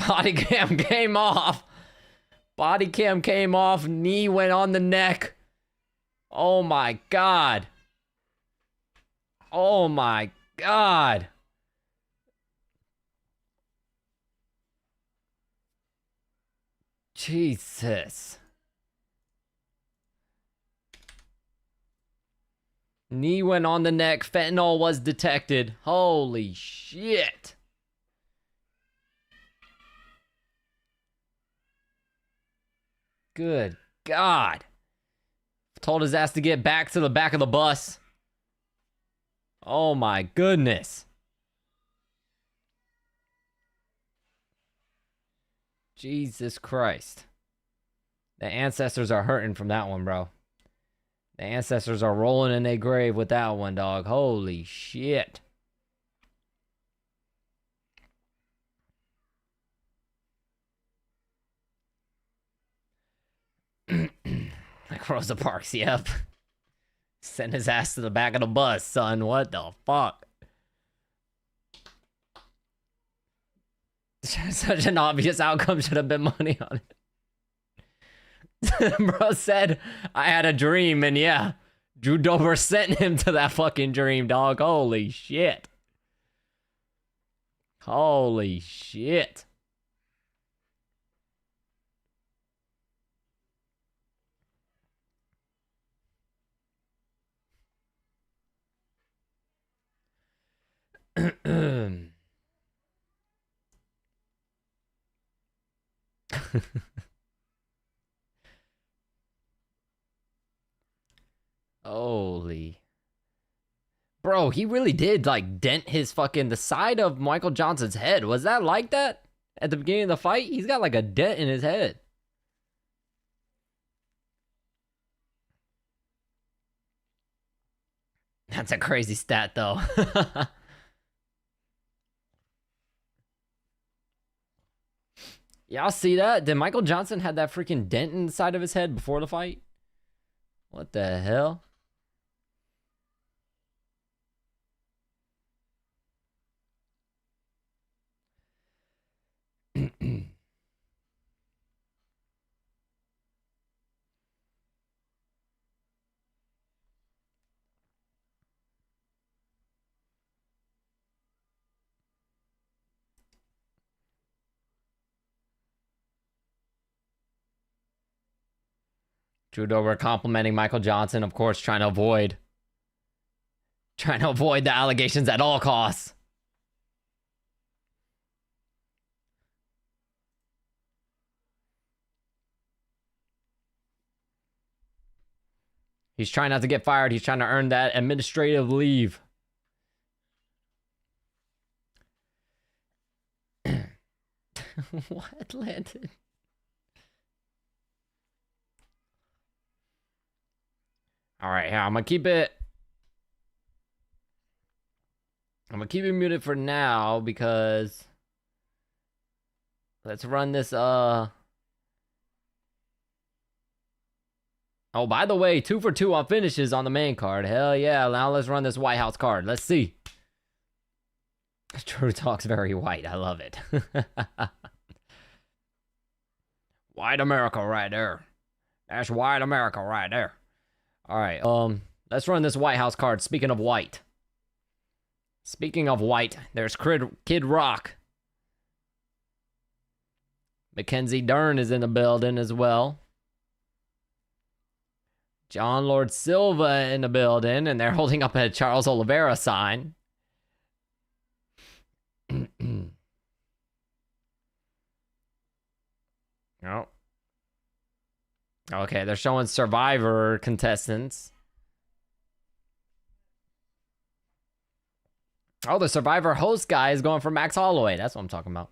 [SPEAKER 1] Body cam came off. Body cam came off. Knee went on the neck. Oh my God. Oh my God. Jesus. Knee went on the neck. Fentanyl was detected. Holy shit. Good God. Told his ass to get back to the back of the bus. Oh my goodness. Jesus Christ. The ancestors are hurting from that one, bro. The ancestors are rolling in their grave with that one, dog. Holy shit. Like Rosa Parks, yep. Send his ass to the back of the bus, son. What the fuck? Such an obvious outcome. Should have been money on it. Bro said, I had a dream, and yeah, Drew Dober sent him to that fucking dream, dog. Holy shit. Holy shit. Holy. Bro, he really did, like, dent his fucking, the side of Michael Johnson's head. Was that like that at the beginning of the fight? He's got, like, a dent in his head. That's a crazy stat, though. Y'all see that? Did Michael Johnson have that freaking dent in the side of his head before the fight? What the hell? Drew Dober complimenting Michael Johnson, of course, trying to avoid the allegations at all costs. He's trying not to get fired. He's trying to earn that administrative leave. What, Landon? All right, yeah, I'm gonna keep it muted for now because let's run this oh, by the way, 2 for 2 on finishes on the main card. Hell yeah. Now let's run this White House card. Let's see. Drew talks very white. I love it. White America right there. That's white America right there. All right, let's run this White House card. Speaking of white, there's Kid Rock. Mackenzie Dern is in the building as well. John Lord Silva in the building, and they're holding up a Charles Oliveira sign. Oh. Okay, they're showing Survivor contestants. Oh, the Survivor host guy is going for Max Holloway. That's what I'm talking about.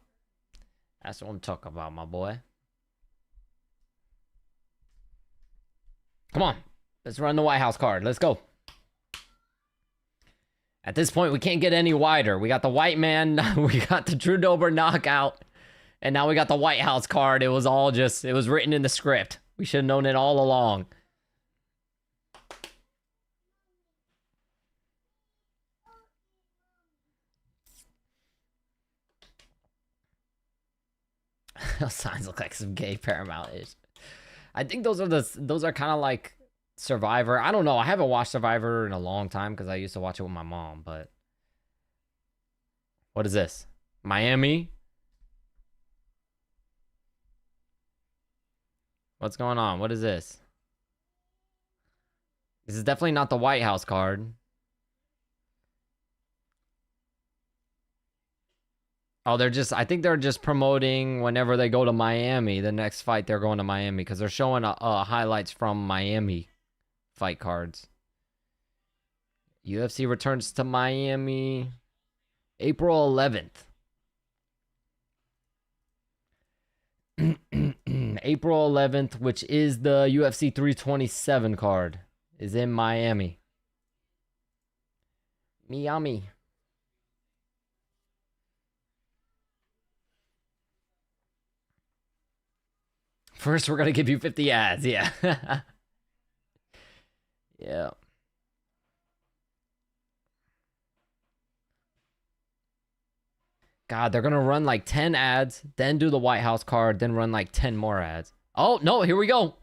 [SPEAKER 1] That's what I'm talking about, my boy. Come on. Let's run the White House card. Let's go. At this point, we can't get any wider. We got the white man. We got the Drew Dober knockout. And now we got the White House card. It was all just, it was written in the script. We should have known it all along. Those signs look like some gay Paramount-ish. I think those are kind of like Survivor. I don't know. I haven't watched Survivor in a long time because I used to watch it with my mom, but what is this? Miami? What's going on? What is this? This is definitely not the White House card. Oh, I think they're just promoting whenever they go to Miami, the next fight they're going to Miami, because they're showing highlights from Miami fight cards. UFC returns to Miami April 11th. April 11th, which is the UFC 327 card. is in Miami. Miami. First, we're going to give you 50 ads. Yeah. Yeah. God, they're going to run like 10 ads, then do the White House card, then run like 10 more ads. Oh, no, here we go.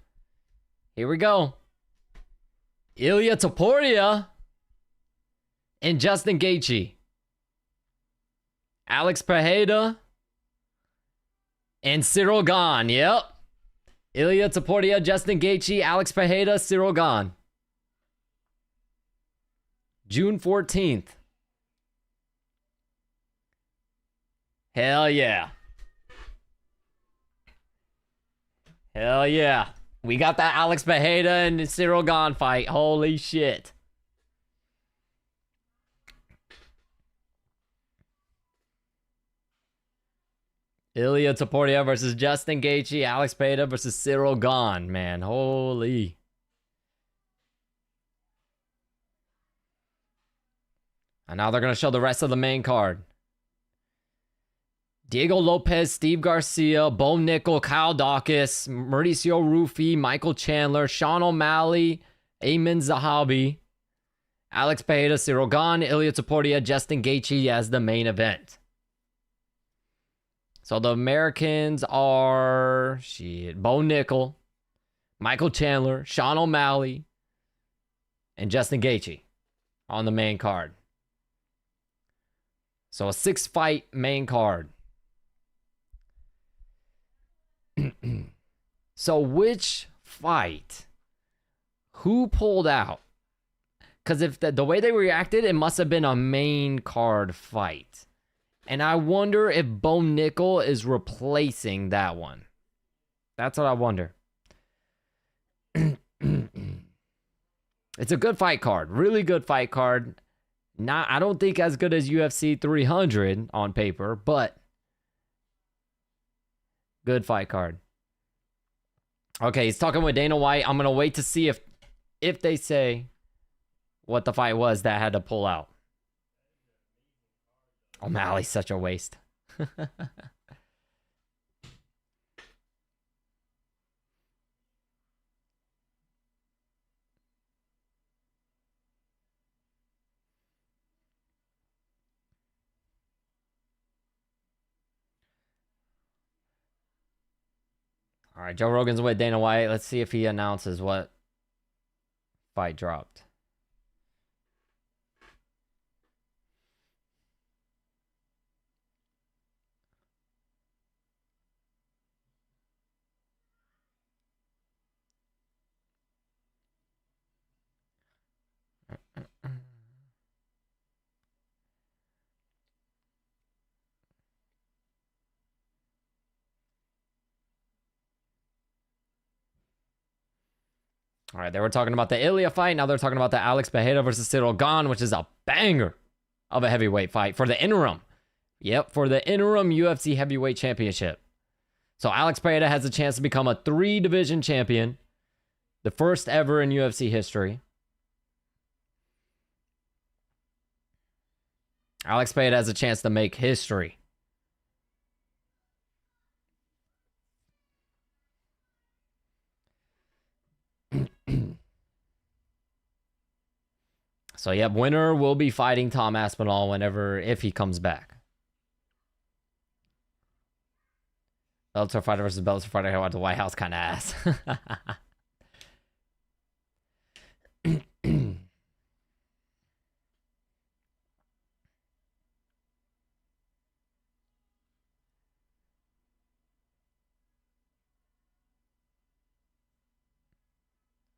[SPEAKER 1] Here we go. Ilya Taporia and Justin Gaethje. Alex Pereira and Cyril Gane. Yep. Ilya Taporia, Justin Gaethje, Alex Pereira, Cyril Gane. June 14th. Hell yeah. Hell yeah. We got that Alex Pereira and Cyril Gane fight. Holy shit. Ilya Taporia versus Justin Gaethje, Alex Pereira versus Cyril Gane, man. Holy. And now they're going to show the rest of the main card. Diego Lopez, Steve Garcia, Bo Nickel, Kyle Dawkins, Mauricio Rufy, Michael Chandler, Sean O'Malley, Ayman Zahabi, Alex Pereira, Cyril Gane, Ilya Taporia, Justin Gaethje as the main event. So the Americans are Bo Nickel, Michael Chandler, Sean O'Malley, and Justin Gaethje on the main card. So a 6-fight main card. So which fight? Who pulled out? Because if the way they reacted, it must have been a main card fight. And I wonder if Bo Nickel is replacing that one. That's what I wonder. It's a good fight card. Really good fight card. I don't think as good as UFC 300 on paper, but good fight card. Okay, he's talking with Dana White. I'm going to wait to see if they say what the fight was that had to pull out. O'Malley's such a waste. All right, Joe Rogan's with Dana White. Let's see if he announces what fight dropped. All right, they were talking about the Ilya fight. Now they're talking about the Alex Pereira versus Cyril Gane, which is a banger of a heavyweight fight for the interim. Yep, for the interim UFC heavyweight championship. So Alex Pereira has a chance to become a 3-division champion, the first ever in UFC history. Alex Pereira has a chance to make history. So, yep, winner will be fighting Tom Aspinall if he comes back. Bellator fighter versus Bellator fighter who went to White House kind of ass.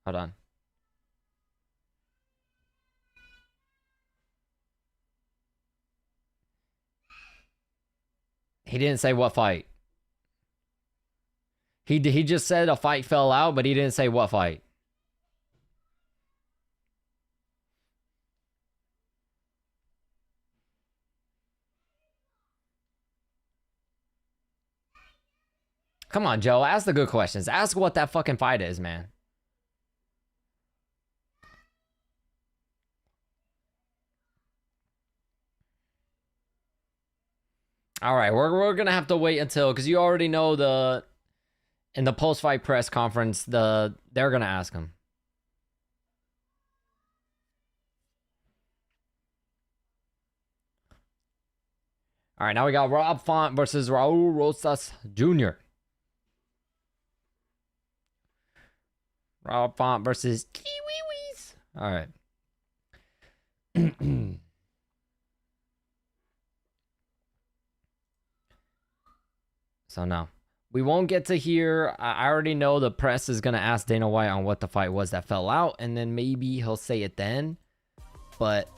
[SPEAKER 1] Hold on. He didn't say what fight. He just said a fight fell out, but he didn't say what fight. Come on, Joe. Ask the good questions. Ask what that fucking fight is, man. All right, we're gonna have to wait until, because you already know in the post-fight press conference, they're gonna ask him. All right, now we got Rob Font versus Raul Rosas Jr. Rob Font versus Kiwiwis. All right. So no, we won't get to hear. I already know the press is gonna ask Dana White on what the fight was that fell out, and then maybe he'll say it then. But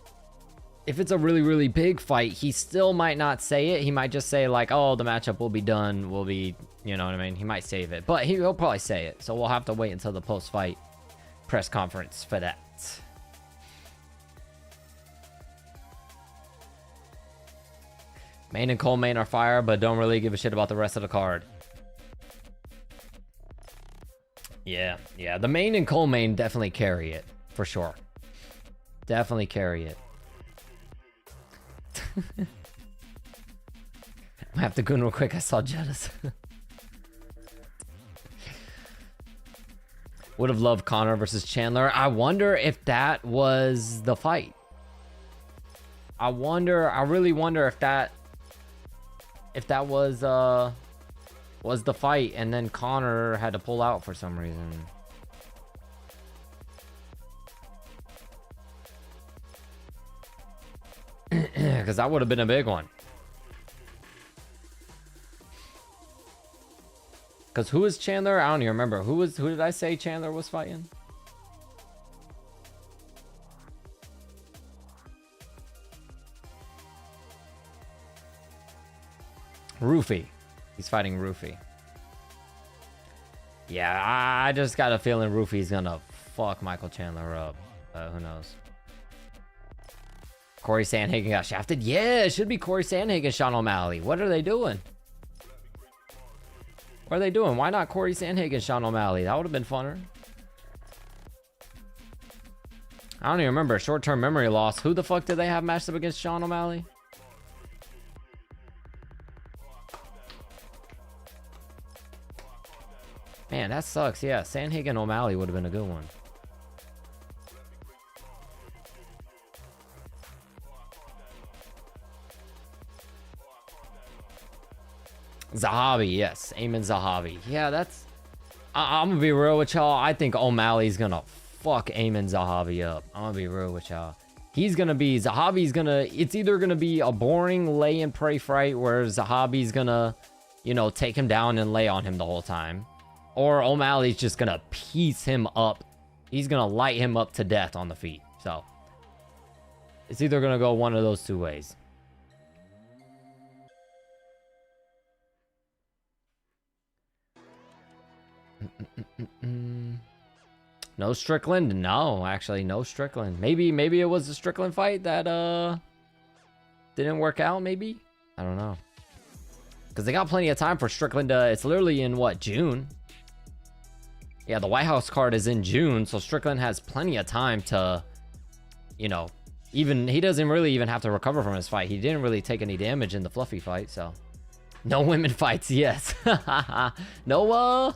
[SPEAKER 1] if it's a really, really big fight, he still might not say it. He might just say like, "Oh, the matchup will be done. Will be," you know what I mean? He might save it, but he'll probably say it. So we'll have to wait until the post-fight press conference for that. Main and co-main are fire, but don't really give a shit about the rest of the card. Yeah. The main and co-main definitely carry it, for sure. Definitely carry it. I have to go in real quick. I saw Jettis. Would have loved Connor versus Chandler. I wonder if that was the fight. I really wonder if that was the fight, and then Connor had to pull out for some reason. Because that would have been a big one. Because who was Chandler? I don't even remember. Who did I say Chandler was fighting? Rufy. He's fighting Rufy. Yeah, I just got a feeling Rufy's gonna fuck Michael Chandler up. Who knows? Corey Sandhagen got shafted. Yeah, it should be Corey Sandhagen, Sean O'Malley. What are they doing? What are they doing? Why not Corey Sandhagen, Sean O'Malley? That would have been funner. I don't even remember. Short-term memory loss. Who the fuck did they have matched up against Sean O'Malley? Man, that sucks. Yeah, Sandhagen O'Malley would have been a good one. Zahavi, yes. Eamon Zahavi. Yeah, that's... I'm gonna be real with y'all. I think O'Malley's gonna fuck Eamon Zahavi up. I'm gonna be real with y'all. Zahavi's gonna... It's either gonna be a boring lay and pray fight where Zahavi's gonna, take him down and lay on him the whole time. Or O'Malley's just gonna piece him up. He's gonna light him up to death on the feet. So, it's either gonna go one of those two ways. No Strickland? No, actually, no Strickland. Maybe it was a Strickland fight that didn't work out, maybe? I don't know. Because they got plenty of time for Strickland. It's literally in, what, June? Yeah, the White House card is in June, so Strickland has plenty of time to, he doesn't really even have to recover from his fight. He didn't really take any damage in the Fluffy fight, so. No women fights, yes. No,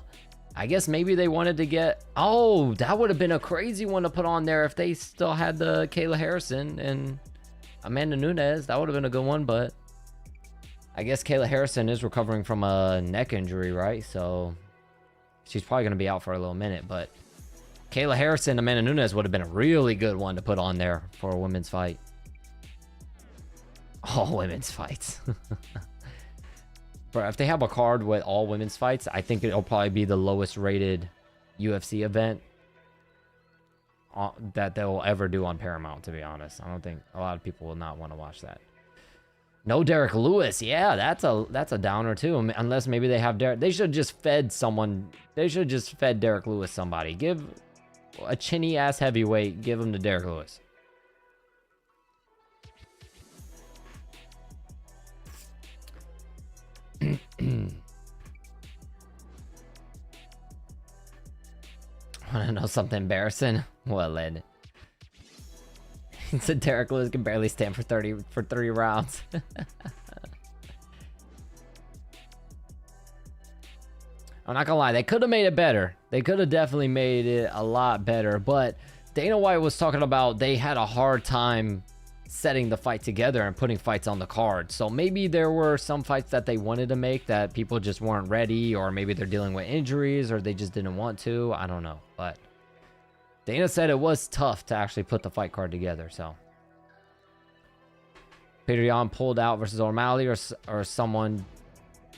[SPEAKER 1] I guess maybe they wanted to get... Oh, that would have been a crazy one to put on there if they still had the Kayla Harrison and Amanda Nunes. That would have been a good one, but I guess Kayla Harrison is recovering from a neck injury, right? So she's probably going to be out for a little minute, but Kayla Harrison, Amanda Nunes would have been a really good one to put on there for a women's fight. All women's fights. But if they have a card with all women's fights, I think it'll probably be the lowest rated UFC event that they'll ever do on Paramount, to be honest. I don't think a lot of people will not want to watch that. No Derek Lewis. Yeah, that's a downer too. Unless maybe they have Derek. They should have just fed someone. They should have just fed Derek Lewis somebody. Give a chinny ass heavyweight. Give him to Derek Lewis. Wanna know something embarrassing? Well, Ed. He said Derek Lewis can barely stand for 30 rounds. I'm not gonna lie, they could have made it better. They could have definitely made it a lot better, but Dana White was talking about they had a hard time setting the fight together and putting fights on the card. So maybe there were some fights that they wanted to make that people just weren't ready, or maybe they're dealing with injuries, or they just didn't want to. I don't know, but Dana said it was tough to actually put the fight card together. So Peter Yan pulled out versus O'Malley, or someone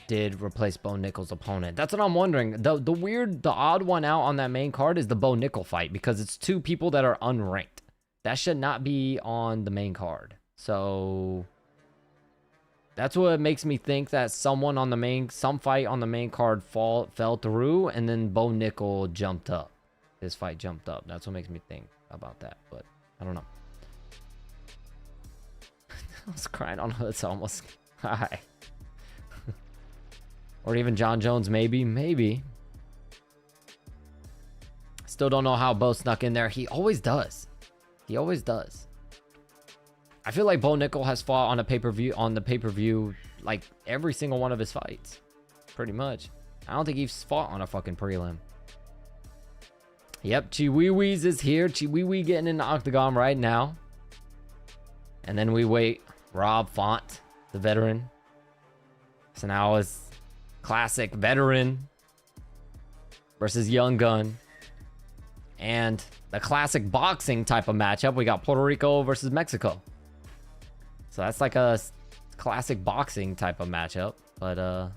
[SPEAKER 1] did replace Bo Nickal's opponent. That's what I'm wondering. The odd one out on that main card is the Bo Nickal fight, because it's two people that are unranked. That should not be on the main card. So that's what makes me think that some fight on the main card fell through, and then Bo Nickal jumped up. His fight jumped up. That's what makes me think about that, but I don't know. I was crying on Hoods almost. Hi. Or even John Jones, maybe. Still don't know how Bo snuck in there. He always does. I feel like Bo Nickal has fought on the pay-per-view like every single one of his fights. Pretty much. I don't think he's fought on a fucking prelim. Yep, Chiwiwis is here. Chiwiwi getting in the octagon right now. And then we wait. Rob Font, the veteran. So now it's classic veteran versus young gun. And the classic boxing type of matchup, we got Puerto Rico versus Mexico. So that's like a classic boxing type of matchup. But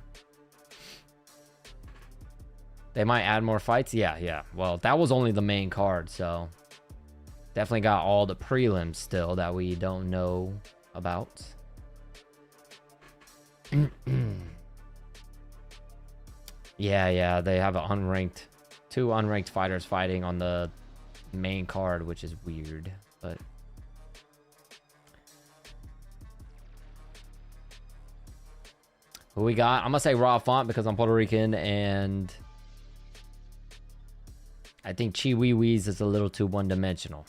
[SPEAKER 1] they might add more fights. Yeah. Well, that was only the main card, so definitely got all the prelims still that we don't know about. Yeah, they have two unranked fighters fighting on the main card, which is weird, but who we got? I'm gonna say Rob Font because I'm Puerto Rican, and I think Chiwiwis is a little too one-dimensional.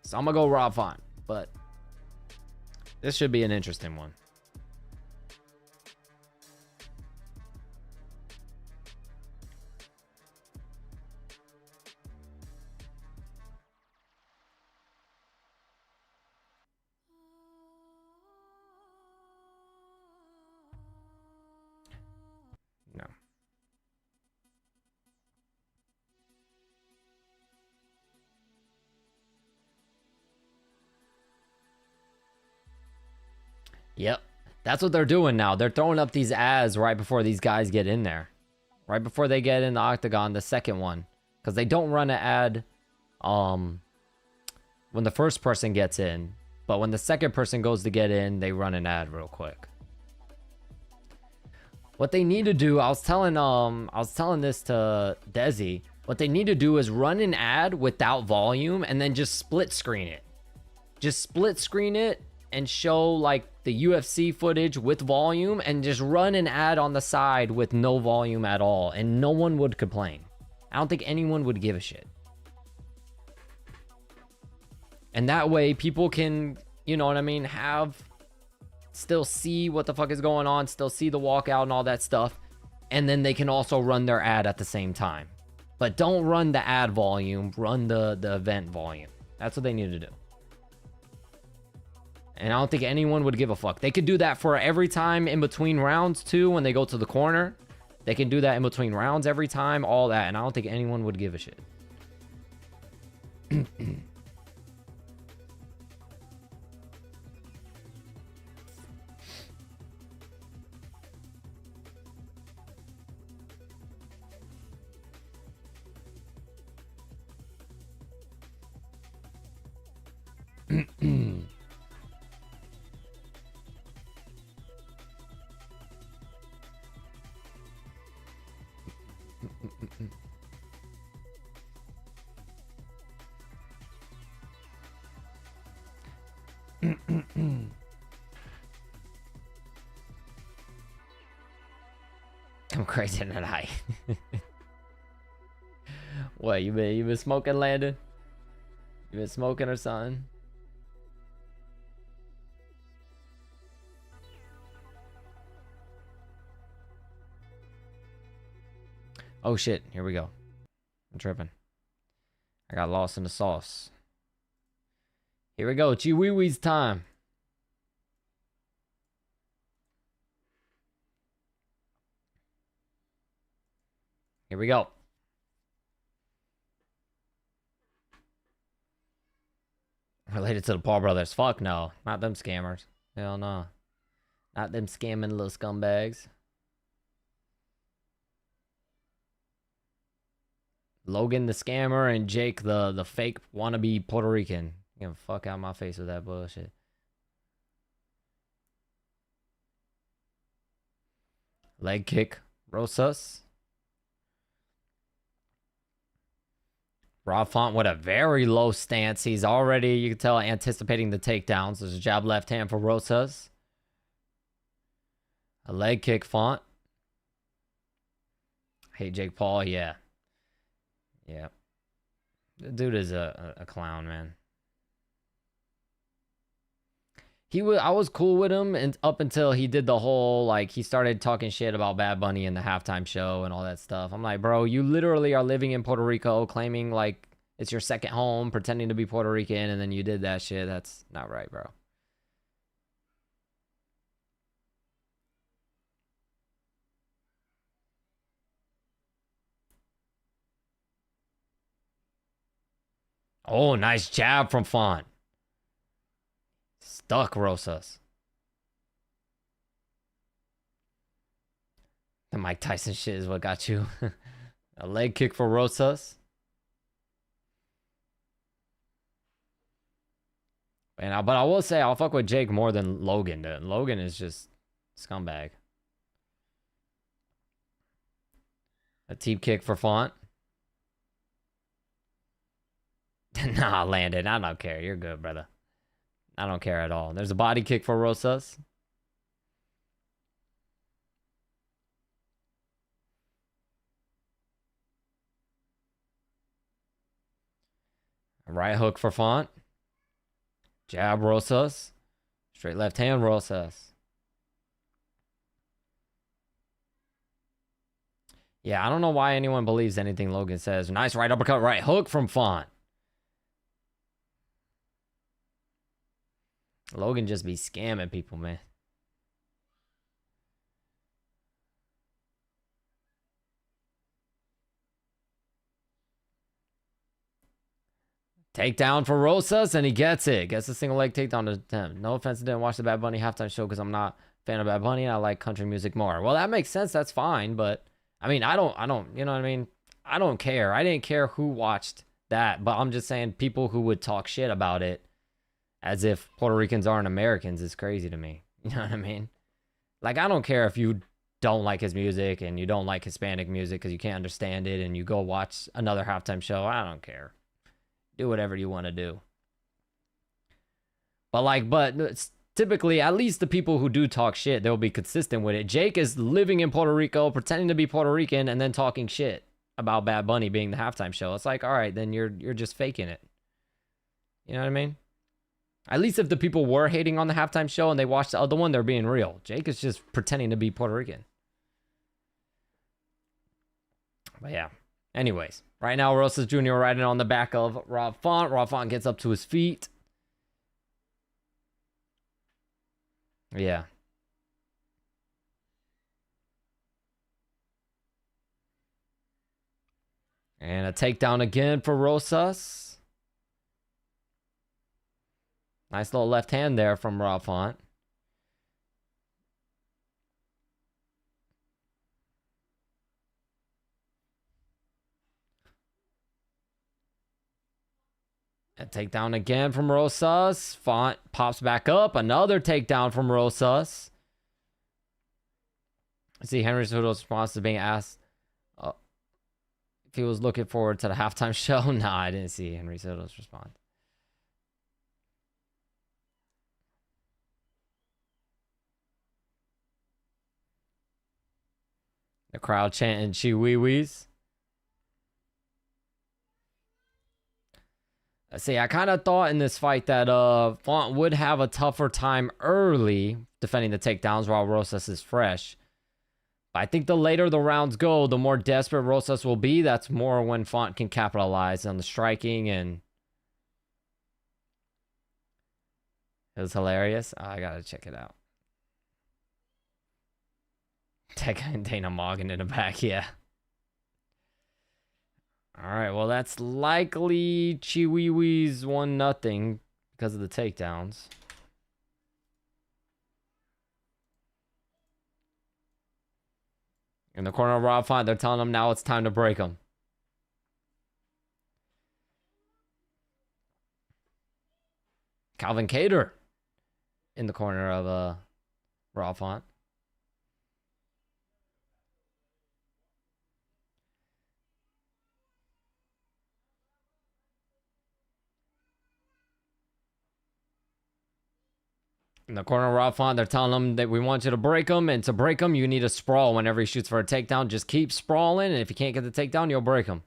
[SPEAKER 1] So I'm gonna go Rob Font, but this should be an interesting one. No. Yep. That's what they're doing now. They're throwing up these ads right before these guys get in there. Right before they get in the octagon, the second one. Because they don't run an ad when the first person gets in. But when the second person goes to get in, they run an ad real quick. What they need to do, I was telling this to Desi. What they need to do is run an ad without volume and then just split screen it. Just split screen it and show like the UFC footage with volume, and just run an ad on the side with no volume at all, and no one would complain. I don't think anyone would give a shit. And that way people can, you know what I mean, still see what the fuck is going on, still see the walkout and all that stuff, and then they can also run their ad at the same time. But don't run the ad volume, run the event volume. That's what they need to do. And I don't think anyone would give a fuck. They could do that for every time in between rounds too, when they go to the corner. They can do that in between rounds every time, all that. And I don't think anyone would give a shit. I'm crazy tonight. What, you been smoking, Landon? You been smoking or something? Oh shit, here we go. I'm tripping. I got lost in the sauce. Here we go, Chiwiwi's time. Here we go. Related to the Paul brothers. Fuck no. Not them scammers. Hell no. Not them scamming little scumbags. Logan the scammer and Jake the fake wannabe Puerto Rican. You know, fuck out my face with that bullshit. Leg kick. Rosas. Rob Font with a very low stance. He's already, you can tell, anticipating the takedowns. There's a jab left hand for Rosas. A leg kick, Font. Hey, Jake Paul, yeah. Yeah. The dude is a clown, man. I was cool with him and up until he did the whole, like, he started talking shit about Bad Bunny in the halftime show and all that stuff. I'm like, bro, you literally are living in Puerto Rico, claiming like it's your second home, pretending to be Puerto Rican, and then you did that shit. That's not right, bro. Oh, nice jab from Font. Stuck Rosas. The Mike Tyson shit is what got you. A leg kick for Rosas. But I will say I'll fuck with Jake more than Logan did. Logan is just scumbag. A teep kick for Font. Nah, Landon, I don't care. You're good, brother. I don't care at all. There's a body kick for Rosas. A right hook for Font. Jab Rosas. Straight left hand Rosas. Yeah, I don't know why anyone believes anything Logan says. Nice right uppercut, right hook from Font. Logan just be scamming people, man. Takedown for Rosas, and he gets it. Gets a single leg takedown to attempt. No offense, I didn't watch the Bad Bunny halftime show because I'm not a fan of Bad Bunny and I like country music more. Well, that makes sense. That's fine, but I mean, I don't, you know what I mean? I don't care. I didn't care who watched that, but I'm just saying people who would talk shit about it as if Puerto Ricans aren't Americans is crazy to me. You know what I mean? Like, I don't care if you don't like his music and you don't like Hispanic music because you can't understand it and you go watch another halftime show. I don't care. Do whatever you want to do. But typically, at least the people who do talk shit, they'll be consistent with it. Jake is living in Puerto Rico, pretending to be Puerto Rican, and then talking shit about Bad Bunny being the halftime show. It's like, all right, then you're just faking it. You know what I mean? At least if the people were hating on the halftime show and they watched the other one, they're being real. Jake is just pretending to be Puerto Rican. But yeah. Anyways, right now, Rosas Jr. riding on the back of Rob Font. Rob Font gets up to his feet. Yeah. And a takedown again for Rosas. Nice little left hand there from Rob Font. A takedown again from Rosas. Font pops back up. Another takedown from Rosas. I see Henry Cejudo's response to being asked if he was looking forward to the halftime show. Nah, I didn't see Henry Cejudo's response. The crowd chanting Chiwiwis. See, I kind of thought in this fight that Font would have a tougher time early defending the takedowns while Rosas is fresh. I think the later the rounds go, the more desperate Rosas will be. That's more when Font can capitalize on the striking, and it was hilarious. I gotta check it out. Tekka and Dana Morgan in the back, yeah. Alright, well that's likely Chiwiwi's 1-0 because of the takedowns. In the corner of Rob Font, they're telling him now it's time to break him. Calvin Kattar in the corner of Rob Font. In the corner of Rob Font, they're telling him that we want you to break him, and to break him, you need to sprawl whenever he shoots for a takedown. Just keep sprawling, and if you can't get the takedown, you'll break him.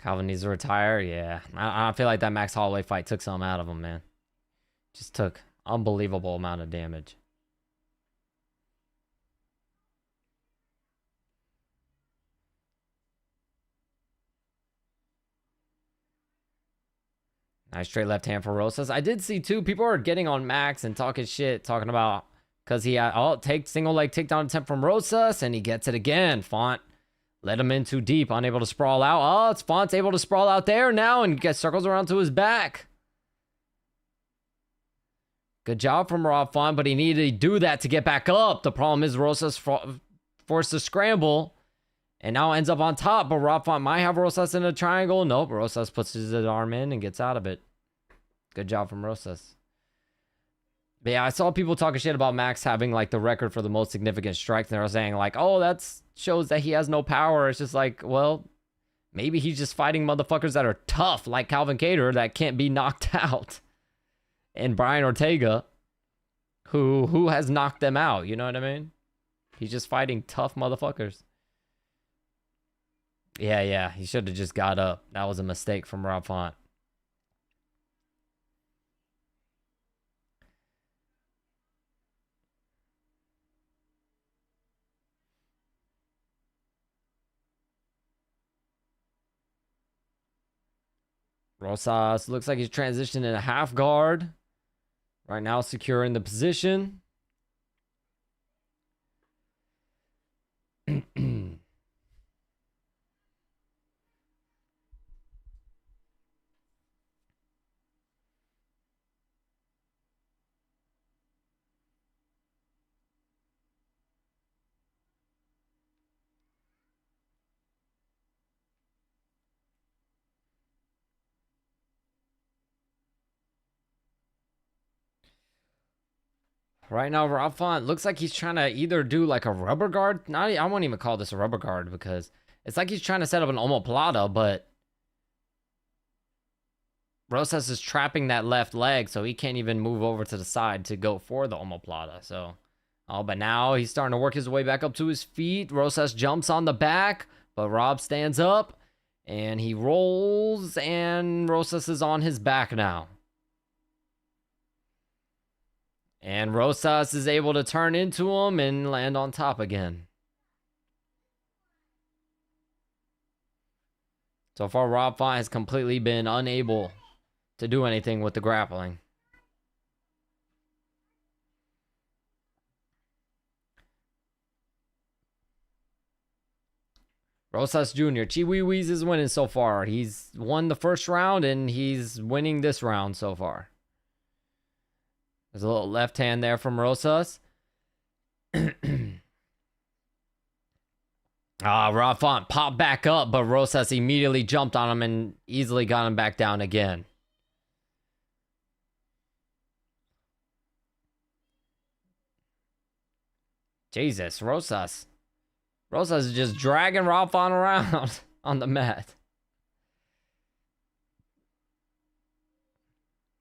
[SPEAKER 1] Calvin needs to retire. Yeah, I feel like that Max Holloway fight took something out of him, man. Just took unbelievable amount of damage. Nice straight left hand for Rosas. I did see too, people are getting on Max and talking shit, talking about because he had single leg takedown attempt from Rosas, and he gets it again. Font let him in too deep, unable to sprawl out. Oh, it's Font's able to sprawl out there now and gets circles around to his back. Good job from Rob Font, but he needed to do that to get back up. The problem is Rosas forced to scramble and now ends up on top, but Rob Font might have Rosas in a triangle. Nope, Rosas puts his arm in and gets out of it. Good job from Rosas. But yeah, I saw people talking shit about Max having like the record for the most significant strikes, and they were saying like, oh, that shows that he has no power. It's just like, well, maybe he's just fighting motherfuckers that are tough, like Calvin Kattar, that can't be knocked out, and Brian Ortega, who has knocked them out. You know what I mean? He's just fighting tough motherfuckers. Yeah, he should have just got up. That was a mistake from Rob Font. Rosas looks like he's transitioning in a half guard. Right now, securing the position. Right now, Rob Font looks like he's trying to either do like a rubber guard. I won't even call this a rubber guard because it's like he's trying to set up an omoplata, but Rosas is trapping that left leg, so he can't even move over to the side to go for the omoplata. So, but now he's starting to work his way back up to his feet. Rosas jumps on the back, but Rob stands up and he rolls, and Rosas is on his back now. And Rosas is able to turn into him and land on top again. So far, Rob Font has completely been unable to do anything with the grappling. Rosas Jr. Chiwiwis is winning so far. He's won the first round, and he's winning this round so far. There's a little left hand there from Rosas. Rob Font popped back up, but Rosas immediately jumped on him and easily got him back down again. Jesus, Rosas. Rosas is just dragging Rob Font around on the mat.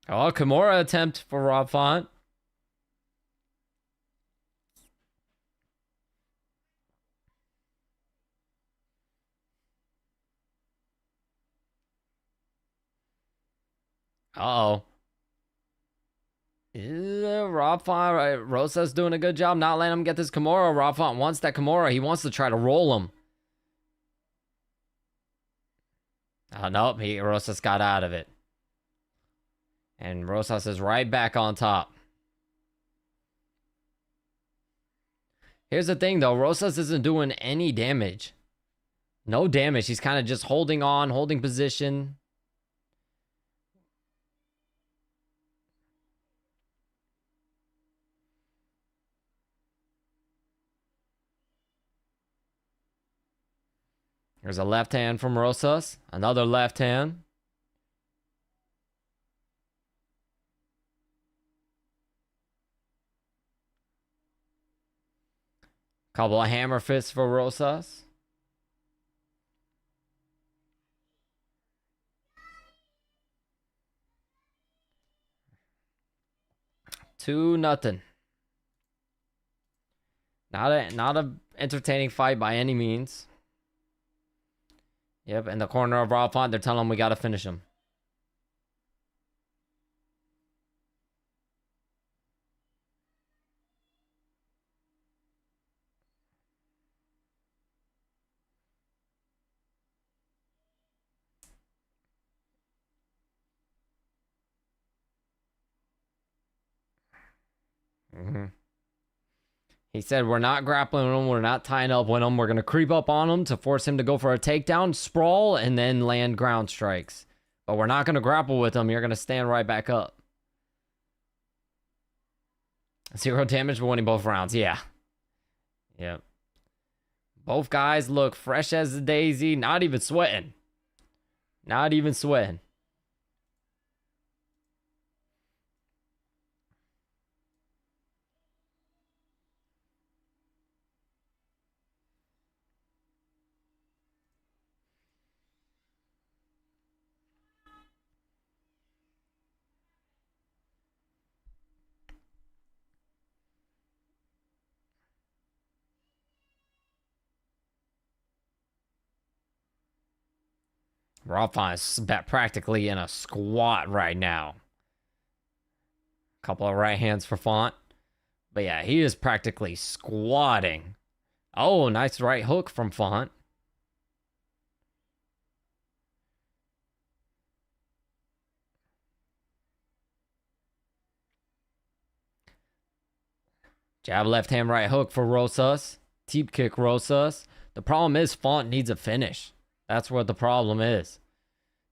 [SPEAKER 1] Oh, Kimura attempt for Rob Font. Uh-oh. Rob Font, Rosa's doing a good job not letting him get this Kimura. Rob Font wants that Kimura. He wants to try to roll him. Oh, nope. Rosas got out of it. And Rosas is right back on top. Here's the thing, though. Rosas isn't doing any damage. No damage. He's kind of just holding on, holding position. There's a left hand from Rosas. Another left hand. Couple of hammer fists for Rosas. 2-0. Not a entertaining fight by any means. Yep, in the corner of Rob Font, they're telling him we gotta finish him. He said, we're not grappling him. We're not tying up with him. We're going to creep up on him to force him to go for a takedown, sprawl, and then land ground strikes. But we're not going to grapple with him. You're going to stand right back up. 0 damage for winning both rounds. Yeah. Yep. Both guys look fresh as a daisy. Not even sweating. Not even sweating. Rob Font is practically in a squat right now. Couple of right hands for Font. But yeah, he is practically squatting. Oh, nice right hook from Font. Jab, left hand, right hook for Rosas. Teep kick Rosas. The problem is Font needs a finish. That's what the problem is.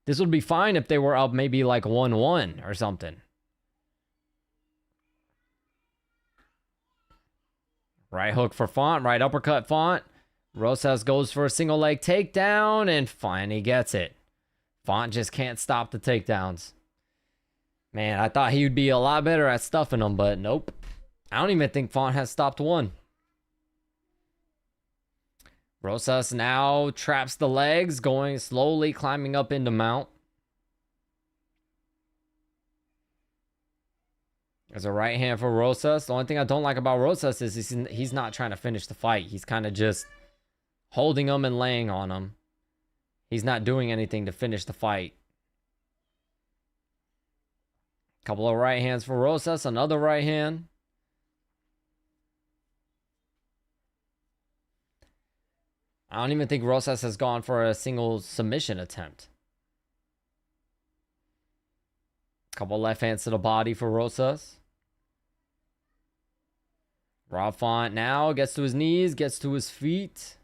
[SPEAKER 1] This would be fine if they were up maybe like 1-1 or something. Right hook for Font. Right uppercut Font. Rosas goes for a single leg takedown and finally gets it. Font just can't stop the takedowns. Man, I thought he would be a lot better at stuffing them, but nope. I don't even think Font has stopped one. Rosas now traps the legs, going slowly climbing up into mount. There's a right hand for Rosas. The only thing I don't like about Rosas is he's not trying to finish the fight. He's kind of just holding him and laying on him. He's not doing anything to finish the fight. Couple of right hands for Rosas. Another right hand. I don't even think Rosas has gone for a single submission attempt. Couple left hands to the body for Rosas. Rob Font now gets to his knees, gets to his feet.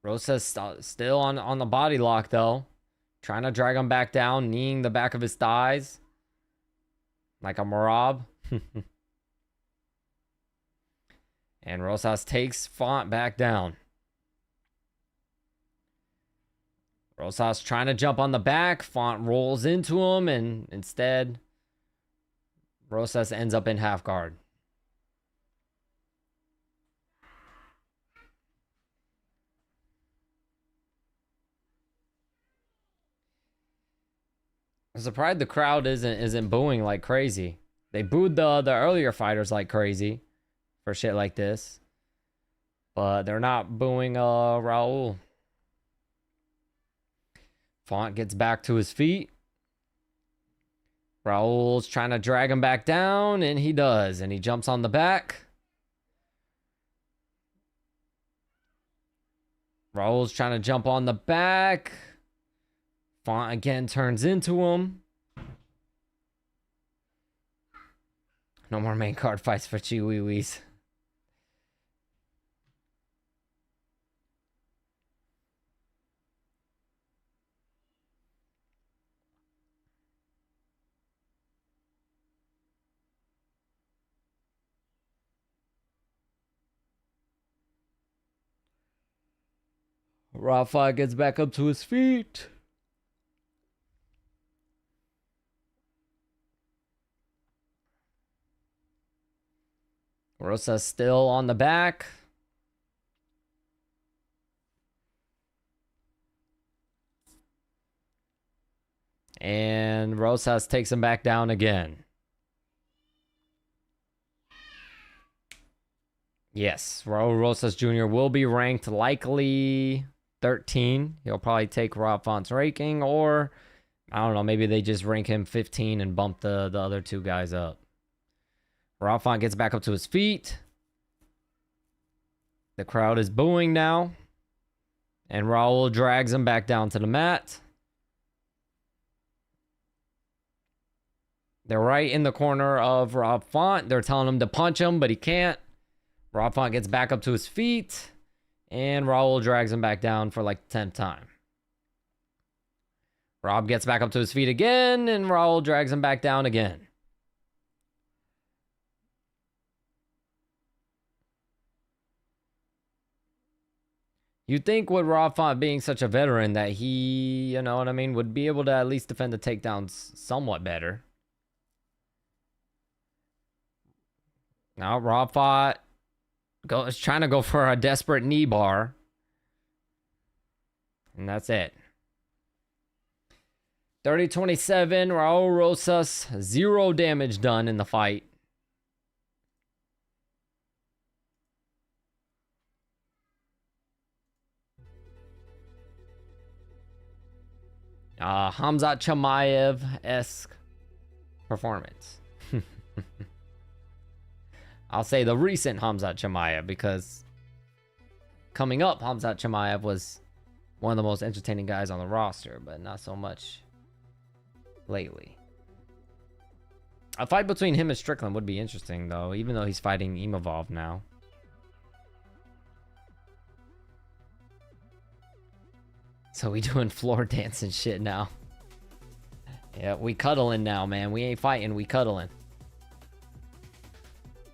[SPEAKER 1] Rosas still on the body lock, though. Trying to drag him back down, kneeing the back of his thighs. Like a Marab. And Rosas takes Font back down. Rosas trying to jump on the back. Font rolls into him, and instead, Rosas ends up in half guard. I'm surprised the crowd isn't booing like crazy. They booed the earlier fighters like crazy for shit like this. But they're not booing Raul. Font gets back to his feet. Raul's trying to drag him back down, and he does. And he jumps on the back. Raul's trying to jump on the back. Font again turns into him. No more main card fights for Chihuihuis. Rafa gets back up to his feet. Rosa's still on the back. And Rosas takes him back down again. Yes, Raul Rosas Jr. will be ranked likely 13. He'll probably take Rob Font's ranking, or I don't know, maybe they just rank him 15 and bump the other two guys up. Rob Font gets back up to his feet. The crowd is booing now. And Raul drags him back down to the mat. They're right in the corner of Rob Font. They're telling him to punch him, but he can't. Rob Font gets back up to his feet. And Raul drags him back down for like the 10th time. Rob gets back up to his feet again, and Raul drags him back down again. You'd think with Rob Font being such a veteran that he, you know what I mean, would be able to at least defend the takedowns somewhat better. Now Rob Font is trying to go for a desperate knee bar. And that's it. 30-27, Raul Rosas, 0 damage done in the fight. Hamzat Chimaev-esque performance. I'll say the recent Hamzat Chimaev, because coming up, Hamzat Chimaev was one of the most entertaining guys on the roster, but not so much lately. A fight between him and Strickland would be interesting, though, even though he's fighting Imavov now. So we doing floor dancing shit now. Yeah, we cuddling now, man. We ain't fighting, we cuddling.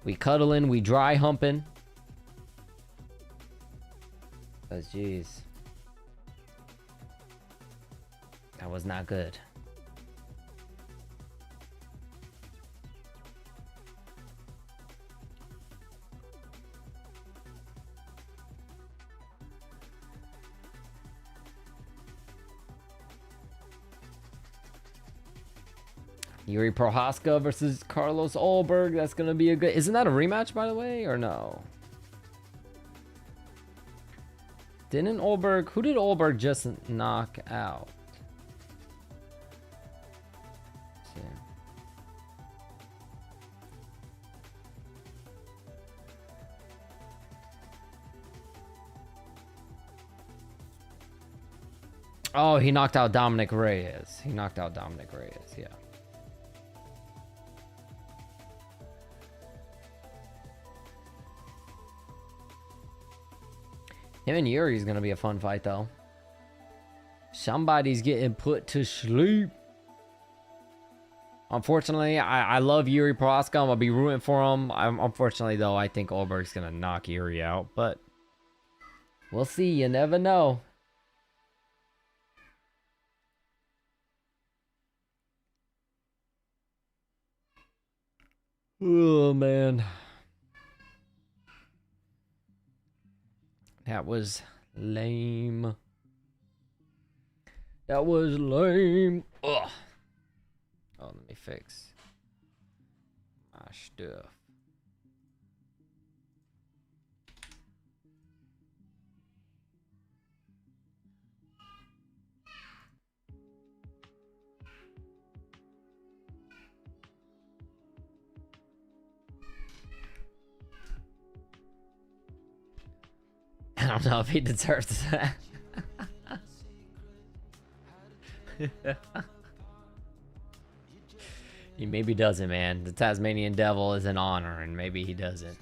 [SPEAKER 1] We cuddling, we dry humping. Cause jeez. That was not good. Yuri Prohaska versus Carlos Ulberg. That's going to be a good... Isn't that a rematch, by the way, or no? Didn't Ulberg... Who did Ulberg just knock out? Let's see. Oh, he knocked out Dominic Reyes. He knocked out Dominic Reyes, yeah. Him and Yuri's gonna be a fun fight, though. Somebody's getting put to sleep. Unfortunately, I love Yuri Prohaska. I'm gonna be rooting for him. Unfortunately, though, I think Ulberg's gonna knock Yuri out, but we'll see. You never know. Oh, man. That was lame. That was lame. Ugh. Oh, let me fix my stuff. I don't know if he deserves that. He maybe doesn't, man. The Tasmanian Devil is an honor, and maybe he doesn't.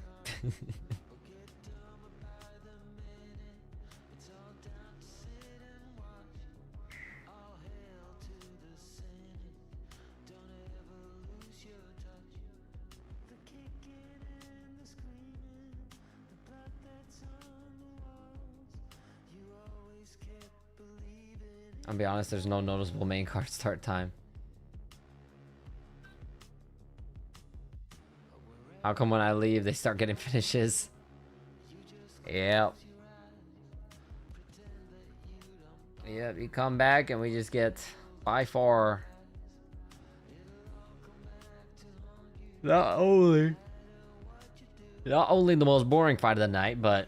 [SPEAKER 1] I'll be honest, there's no noticeable main card start time. How come when I leave, they start getting finishes? Yep. Yep, you come back and we just get, by far, not only the most boring fight of the night, but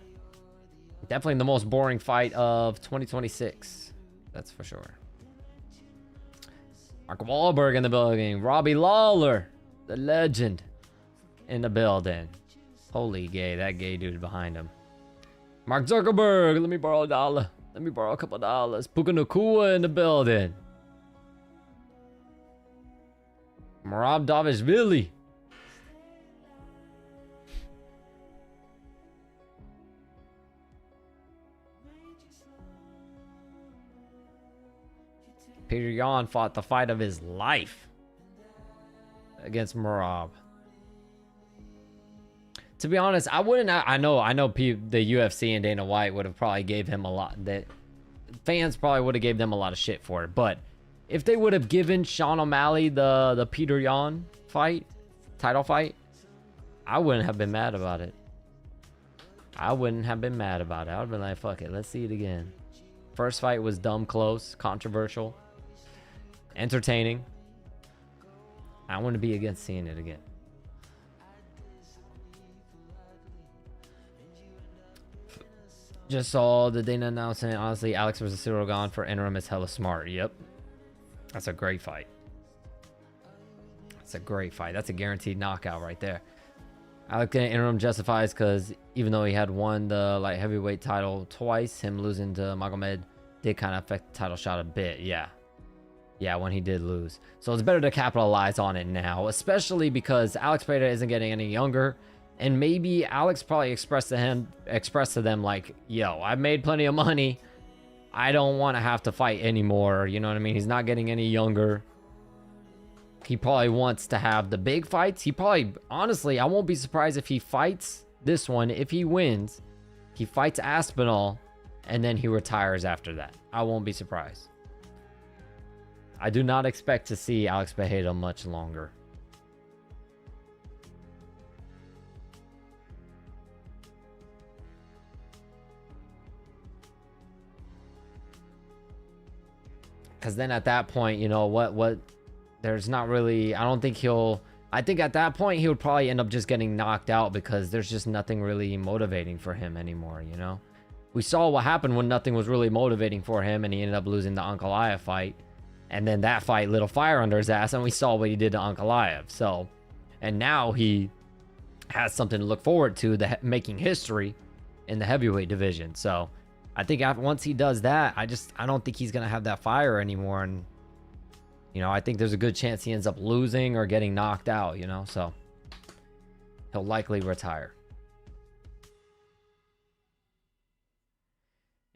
[SPEAKER 1] definitely the most boring fight of 2026. That's for sure. Mark Wahlberg in the building. Robbie Lawler, the legend, in the building. Holy gay, that gay dude behind him. Mark Zuckerberg, let me borrow a dollar. Let me borrow a couple dollars. Puka Nakua in the building. Marab Davishvili. Peter Yan fought the fight of his life against Marab. To be honest, I wouldn't. I know. The UFC and Dana White would have probably gave him a lot. That fans probably would have gave them a lot of shit for it. But if they would have given Sean O'Malley the Peter Yan title fight, I wouldn't have been mad about it. I would have been like, fuck it, let's see it again. First fight was dumb close, controversial, entertaining. I wouldn't be against seeing it again. Just saw the Dana announcement. Honestly, Alex versus Cyril Gane for interim is hella smart. Yep. That's a great fight. That's a great fight. That's a guaranteed knockout right there. Alex getting interim justifies because even though he had won the light heavyweight title twice, him losing to Magomed did kind of affect the title shot a bit. Yeah. Yeah, when he did lose. So it's better to capitalize on it now, especially because Alex Pereira isn't getting any younger. And maybe Alex probably expressed to them like, yo, I've made plenty of money. I don't want to have to fight anymore. You know what I mean? He's not getting any younger. He probably wants to have the big fights. He probably, honestly, I won't be surprised if he fights this one. If he wins, he fights Aspinall, and then he retires after that. I won't be surprised. I do not expect to see Alex Pereira much longer. Because then at that point, you know, what there's not really, I think at that point he would probably end up just getting knocked out because there's just nothing really motivating for him anymore, you know? We saw what happened when nothing was really motivating for him and he ended up losing the Ankalaev fight. And then that fight lit a fire under his ass and we saw what he did to Ankalaev. So, and now he has something to look forward to, making history in the heavyweight division. So, I think once he does that, I don't think he's going to have that fire anymore. And, you know, I think there's a good chance he ends up losing or getting knocked out, you know, so he'll likely retire.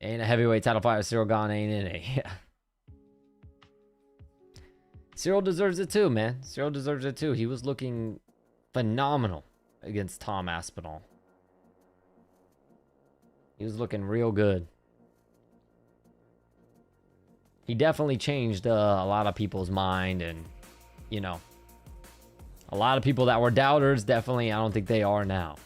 [SPEAKER 1] Ain't a heavyweight title fight with Cyril Gane, ain't in it. Yeah. Cyril deserves it too, man. Cyril deserves it too. He was looking phenomenal against Tom Aspinall. He was looking real good. He definitely changed a lot of people's mind, and, you know, a lot of people that were doubters, definitely, I don't think they are now.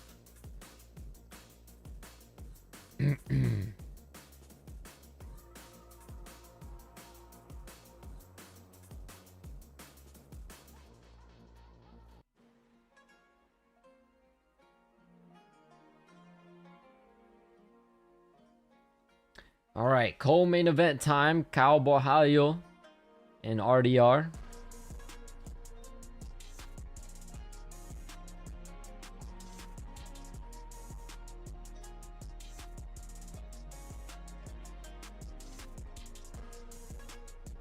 [SPEAKER 1] All right, co-main event time. Cowboy Halio and RDR.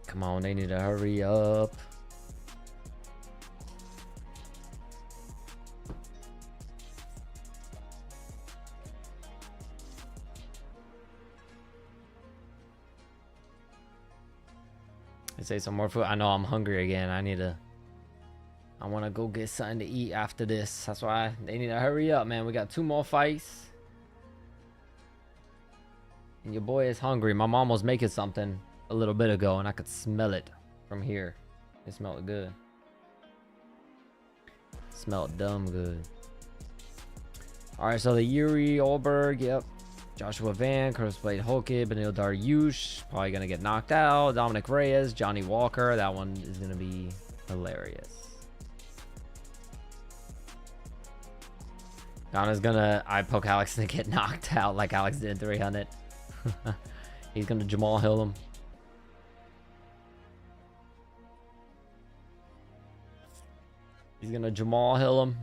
[SPEAKER 1] Come on, they need to hurry up. Say some more food. I know I'm hungry again. I want to go get something to eat after this. That's why they need to hurry up, man. We got 2 more fights. And your boy is hungry. My mom was making something a little bit ago and I could smell it from here. It smelled good. Smelled dumb good. All right, so the Yuri Olberg, yep. Joshua Van, Curtis Blade Holke, Benil Dariush, probably going to get knocked out. Dominic Reyes, Johnny Walker. That one is going to be hilarious. Donna's going to eye poke Alex to get knocked out like Alex did in 300. He's going to Jamal Hill him. He's going to Jamal Hill him.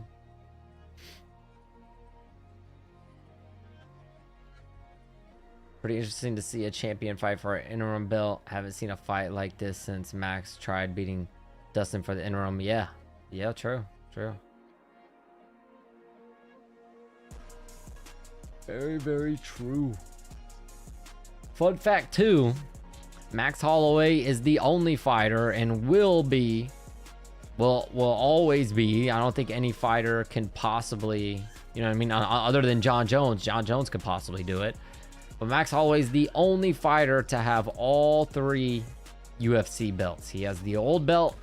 [SPEAKER 1] Pretty interesting to see a champion fight for an interim belt. Haven't seen a fight like this since Max tried beating Dustin for the interim. Yeah, true. Very, very true. Fun fact 2, Max Holloway is the only fighter and will always be. I don't think any fighter can possibly, you know what I mean, other than John Jones. John Jones could possibly do it. But Max Holloway is the only fighter to have all 3 UFC belts. He has the old belt,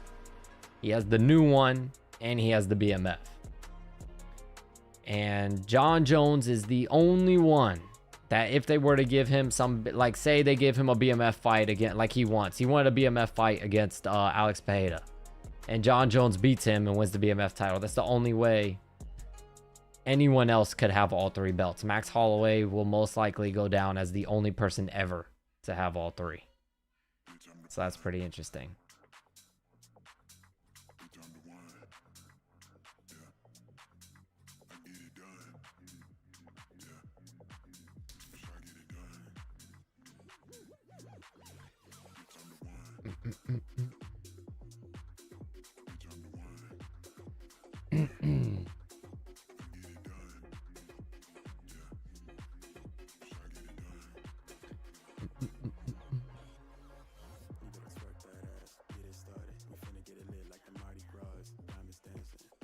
[SPEAKER 1] he has the new one, and he has the BMF. And John Jones is the only one that if they were to give him some, like say they give him a BMF fight again, like he wanted a BMF fight against Alex Pereira, and John Jones beats him and wins the BMF title. That's the only way anyone else could have all 3 belts. Max Holloway will most likely go down as the only person ever to have all 3. So that's pretty interesting.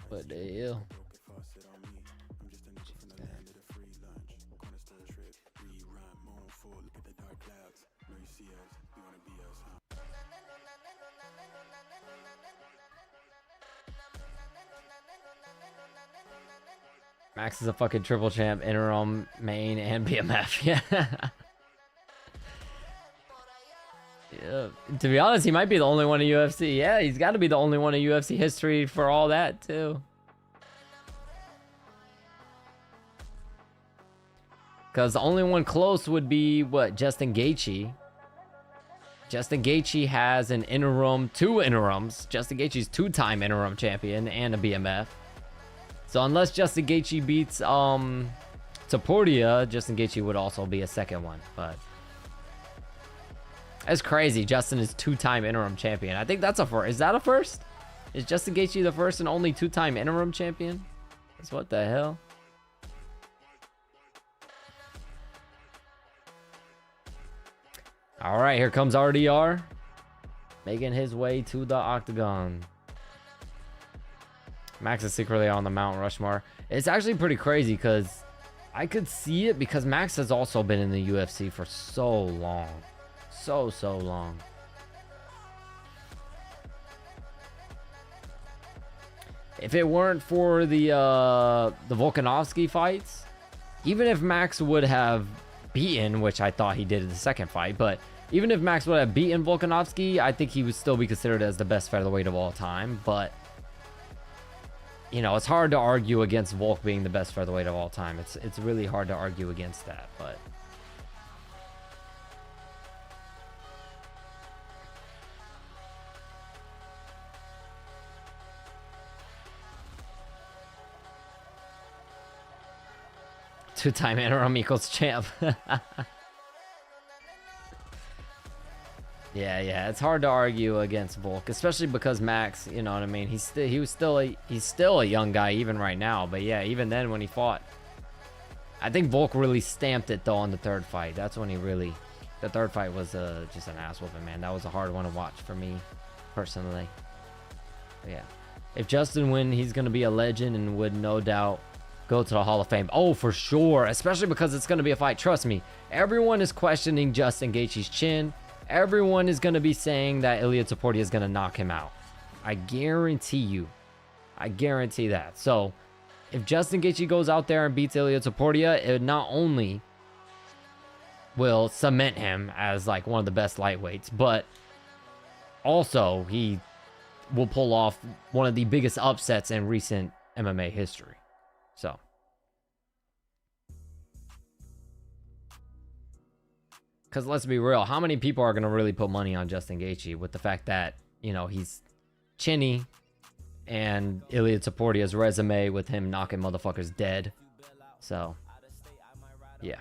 [SPEAKER 1] What the hell? Max is a fucking triple champ, interim, main, and BMF. Yeah. Yeah. To be honest, he might be the only one in UFC. Yeah, he's got to be the only one in UFC history for all that, too. Because the only one close would be, what, Justin Gaethje. Justin Gaethje has an interim, 2 interims. Justin Gaethje's 2-time interim champion and a BMF. So unless Justin Gaethje beats Taportia, Justin Gaethje would also be a second one. But that's crazy. Justin is 2-time interim champion. I think that's a first. Is that a first? Is Justin Gaethje the first and only 2-time interim champion? That's what the hell? All right, here comes RDR, making his way to the octagon. Max is secretly on the Mount Rushmore. It's actually pretty crazy because I could see it because Max has also been in the UFC for so long. So long. If it weren't for the Volkanovski fights, even if Max would have beaten, which I thought he did in the second fight, but even if Max would have beaten Volkanovski, I think he would still be considered as the best featherweight of all time. But you know, it's hard to argue against Volk being the best featherweight of all time. It's really hard to argue against that, but Two-time interim equals champ. Yeah, it's hard to argue against Volk, especially because Max, you know what I mean, he's still a young guy even right now, but yeah, even then when he fought, I think Volk really stamped it though on the third fight. That's when the third fight was just an ass whooping, man. That was a hard one to watch for me personally. But yeah, if Justin win, he's gonna be a legend and would no doubt go to the Hall of Fame. Oh, for sure, especially because it's gonna be a fight. Trust me, everyone is questioning Justin Gaethje's chin. Everyone is going to be saying that Ilia Topuria is going to knock him out. I guarantee you. I guarantee that. So, if Justin Gaethje goes out there and beats Ilia Topuria, it not only will cement him as like one of the best lightweights, but also he will pull off one of the biggest upsets in recent MMA history. So, because let's be real, how many people are going to really put money on Justin Gaethje with the fact that, you know, he's chinny and Ilia Topuria's resume with him knocking motherfuckers dead. So, yeah.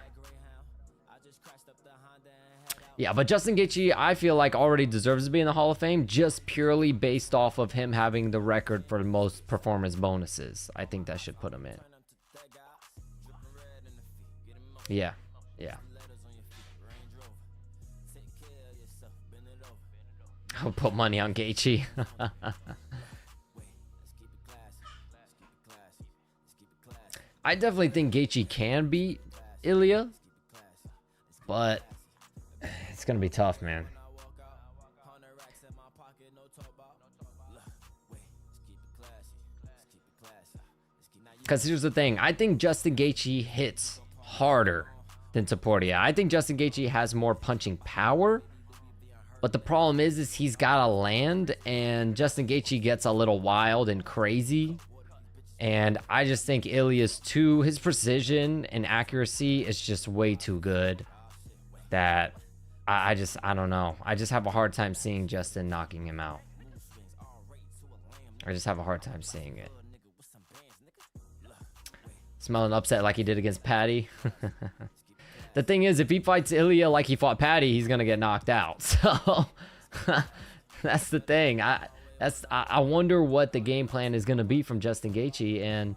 [SPEAKER 1] Yeah, but Justin Gaethje, I feel like already deserves to be in the Hall of Fame just purely based off of him having the record for the most performance bonuses. I think that should put him in. Yeah. I'll put money on Gaethje. I definitely think Gaethje can beat Ilia, but it's gonna be tough, man. Because here's the thing, I think Justin Gaethje hits harder than Topuria. I think Justin Gaethje has more punching power. But the problem is he's got to land, and Justin Gaethje gets a little wild and crazy. And I just think Ilia's his precision and accuracy is just way too good that I don't know. I just have a hard time seeing Justin knocking him out. I just have a hard time seeing it. Smell an upset like he did against Patty. The thing is, if he fights Ilia like he fought Patty, he's gonna get knocked out. So that's the thing. I wonder what the game plan is gonna be from Justin Gaethje, and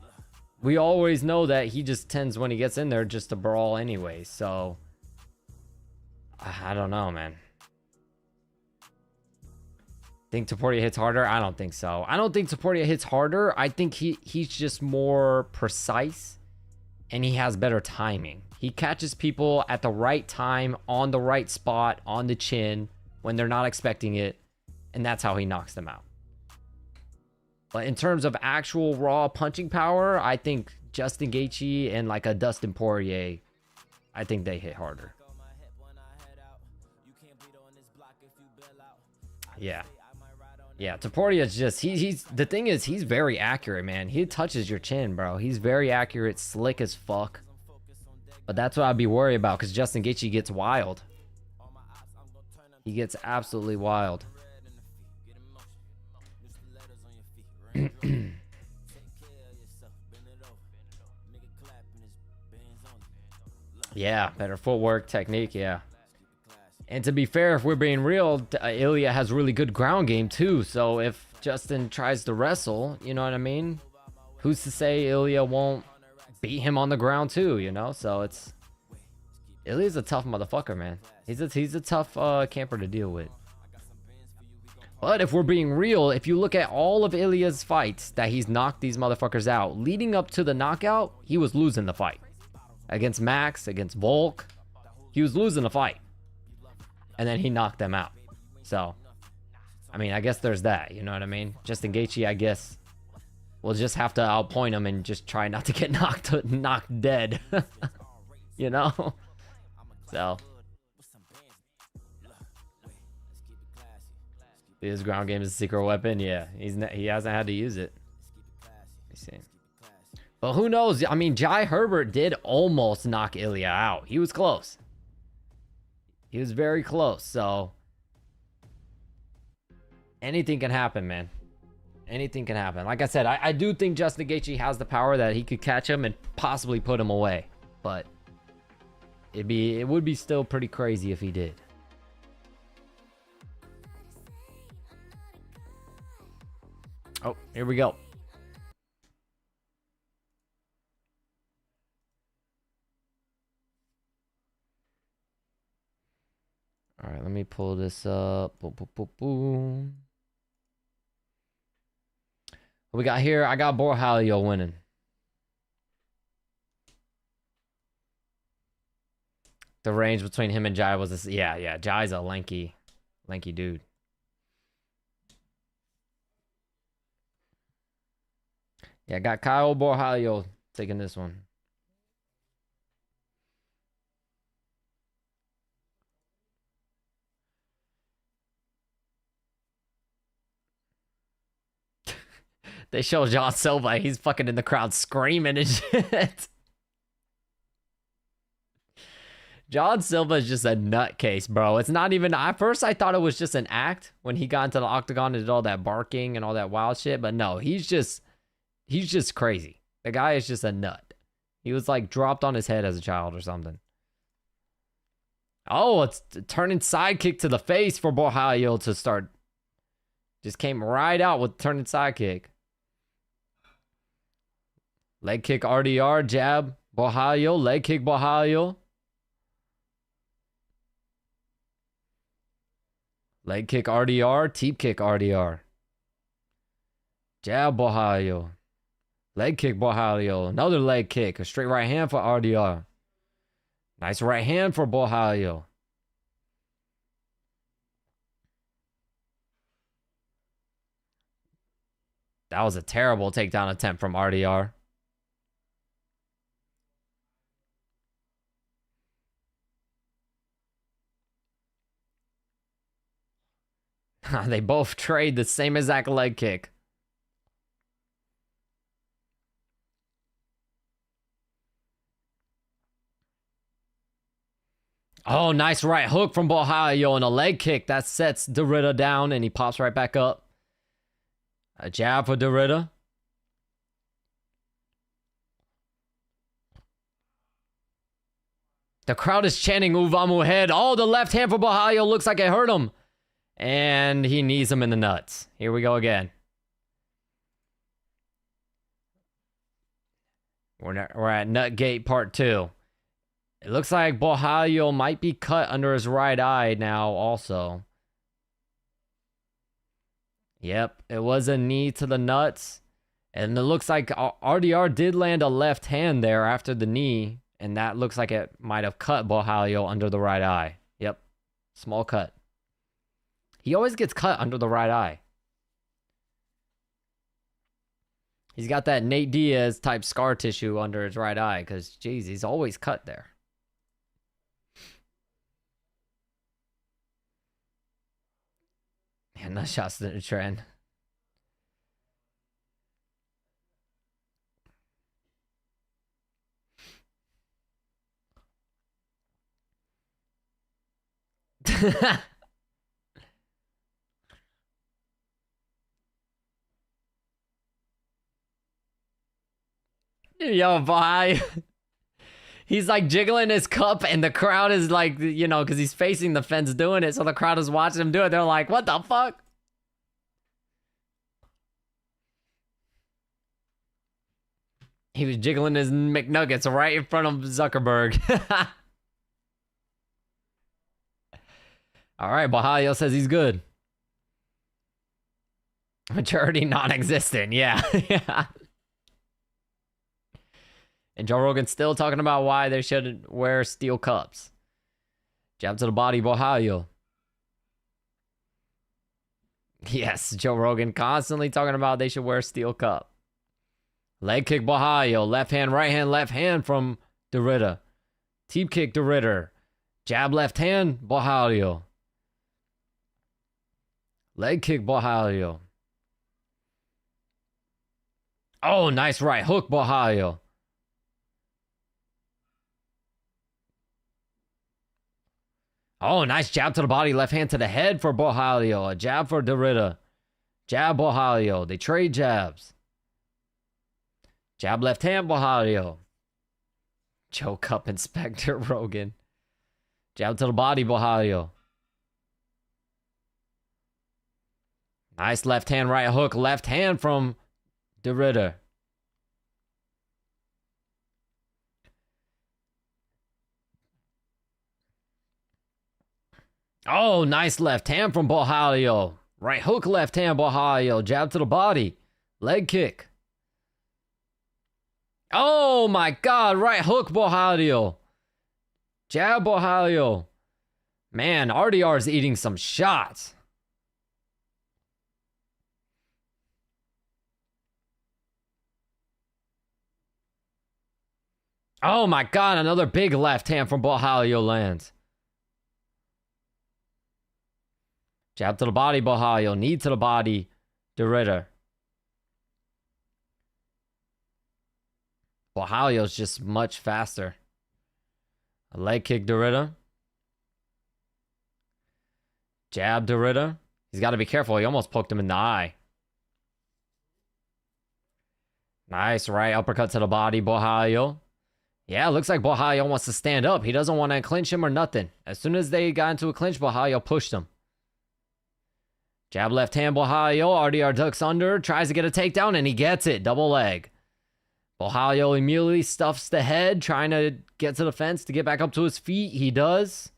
[SPEAKER 1] we always know that he just tends when he gets in there just to brawl anyway. So I don't know, man. Think Topuria hits harder? I don't think so. I don't think Topuria hits harder. I think he's just more precise, and he has better timing. He catches people at the right time, on the right spot, on the chin, when they're not expecting it, and that's how he knocks them out. But in terms of actual raw punching power, I think Justin Gaethje and like a Dustin Poirier, I think they hit harder. Yeah. Topuria is just, he's the thing is, he's very accurate, man. He touches your chin, bro. He's very accurate, slick as fuck. But that's what I'd be worried about, because Justin Gaethje gets wild. He gets absolutely wild. Yeah, better footwork, technique, yeah. And to be fair, if we're being real, Ilia has really good ground game too. So if Justin tries to wrestle, you know what I mean? Who's to say Ilia won't beat him on the ground too, you know? So it's... Ilia's a tough motherfucker, man. He's a tough camper to deal with. But if we're being real, if you look at all of Ilia's fights that he's knocked these motherfuckers out, leading up to the knockout, he was losing the fight. Against Max, against Volk, he was losing the fight. And then he knocked them out. So, I mean, I guess there's that, you know what I mean? Justin Gaethje, I guess, we'll just have to outpoint him and just try not to get knocked dead. You know? So, his ground game is a secret weapon. Yeah, he hasn't had to use it. Let me see. But who knows? I mean, Jai Herbert did almost knock Ilia out. He was close. He was very close. So, anything can happen, man. Anything can happen. Like I said, I do think Justin Gaethje has the power that he could catch him and possibly put him away. but it would be still pretty crazy if he did. Oh, here we go. All right, let me pull this up. Boom, boom, boom, boom. What we got here? I got Borjalho winning. The range between him and Jai was this. Yeah. Jai's a lanky dude. Yeah, I got Kyle Borjalho taking this one. They show John Silva. He's fucking in the crowd screaming and shit. John Silva is just a nutcase, bro. It's not even... At first, I thought it was just an act when he got into the octagon and did all that barking and all that wild shit. But no, he's just crazy. The guy is just a nut. He was like dropped on his head as a child or something. Oh, it's a turning sidekick to the face for Borjalho to start. Just came right out with turning sidekick. Leg kick RDR, jab, Borjalho, leg kick Borjalho. Leg kick RDR, teep kick RDR. Jab Borjalho. Leg kick Borjalho. Another leg kick. A straight right hand for RDR. Nice right hand for Borjalho. That was a terrible takedown attempt from RDR. They both trade the same exact leg kick. Oh, nice right hook from Borjalho and a leg kick. That sets Derrida down and he pops right back up. A jab for Derrida. The crowd is chanting Uvamu head. Oh, the left hand for Borjalho looks like it hurt him. And he knees him in the nuts. Here we go again. We're at Nutgate Part 2. It looks like Borjalho might be cut under his right eye now also. Yep, it was a knee to the nuts. And it looks like RDR did land a left hand there after the knee. And that looks like it might have cut Borjalho under the right eye. Yep, small cut. He always gets cut under the right eye. He's got that Nate Diaz type scar tissue under his right eye because, geez, he's always cut there. Yeah, nut shots in the trend. Yo, boy. He's like jiggling his cup and the crowd is like, you know, because he's facing the fence doing it. So the crowd is watching him do it. They're like, what the fuck? He was jiggling his McNuggets right in front of Zuckerberg. All right, Borjalho says he's good. Maturity non-existent. Yeah. Yeah. And Joe Rogan's still talking about why they shouldn't wear steel cups. Jab to the body, Borjalho. Yes, Joe Rogan constantly talking about they should wear steel cup. Leg kick Borjalho. Left hand, right hand from Derrida. Teep kick Derrida. Jab left hand, Borjalho. Leg kick Borjalho. Oh, nice right hook, Borjalho. Oh, nice jab to the body, left hand to the head for Borjalho. A jab for Derrida. Jab Borjalho. They trade jabs. Jab left hand, Borjalho. Choke up Inspector Rogan. Jab to the body, Bohalio. Nice left hand, right hook. Left hand from De Ridder. Oh, nice left hand from Bohalio. Right hook, left hand, Bohalio. Jab to the body. Leg kick. Oh my God, right hook, Bohalio. Jab, Bohalio. Man, RDR is eating some shots. Oh my God, another big left hand from Bohalio lands. Jab to the body, Bohalio. Knee to the body, De Ridder. Bohalio's just much faster. A leg kick, De Ridder. Jab, De Ridder. He's got to be careful. He almost poked him in the eye. Nice right uppercut to the body, Bohalio. Yeah, looks like Bohalio wants to stand up. He doesn't want to clinch him or nothing. As soon as they got into a clinch, Bohalio pushed him. Jab left hand, Bohalio. RDR ducks under, tries to get a takedown, and he gets it. Double leg. Bohalio immediately stuffs the head, trying to get to the fence to get back up to his feet. He does.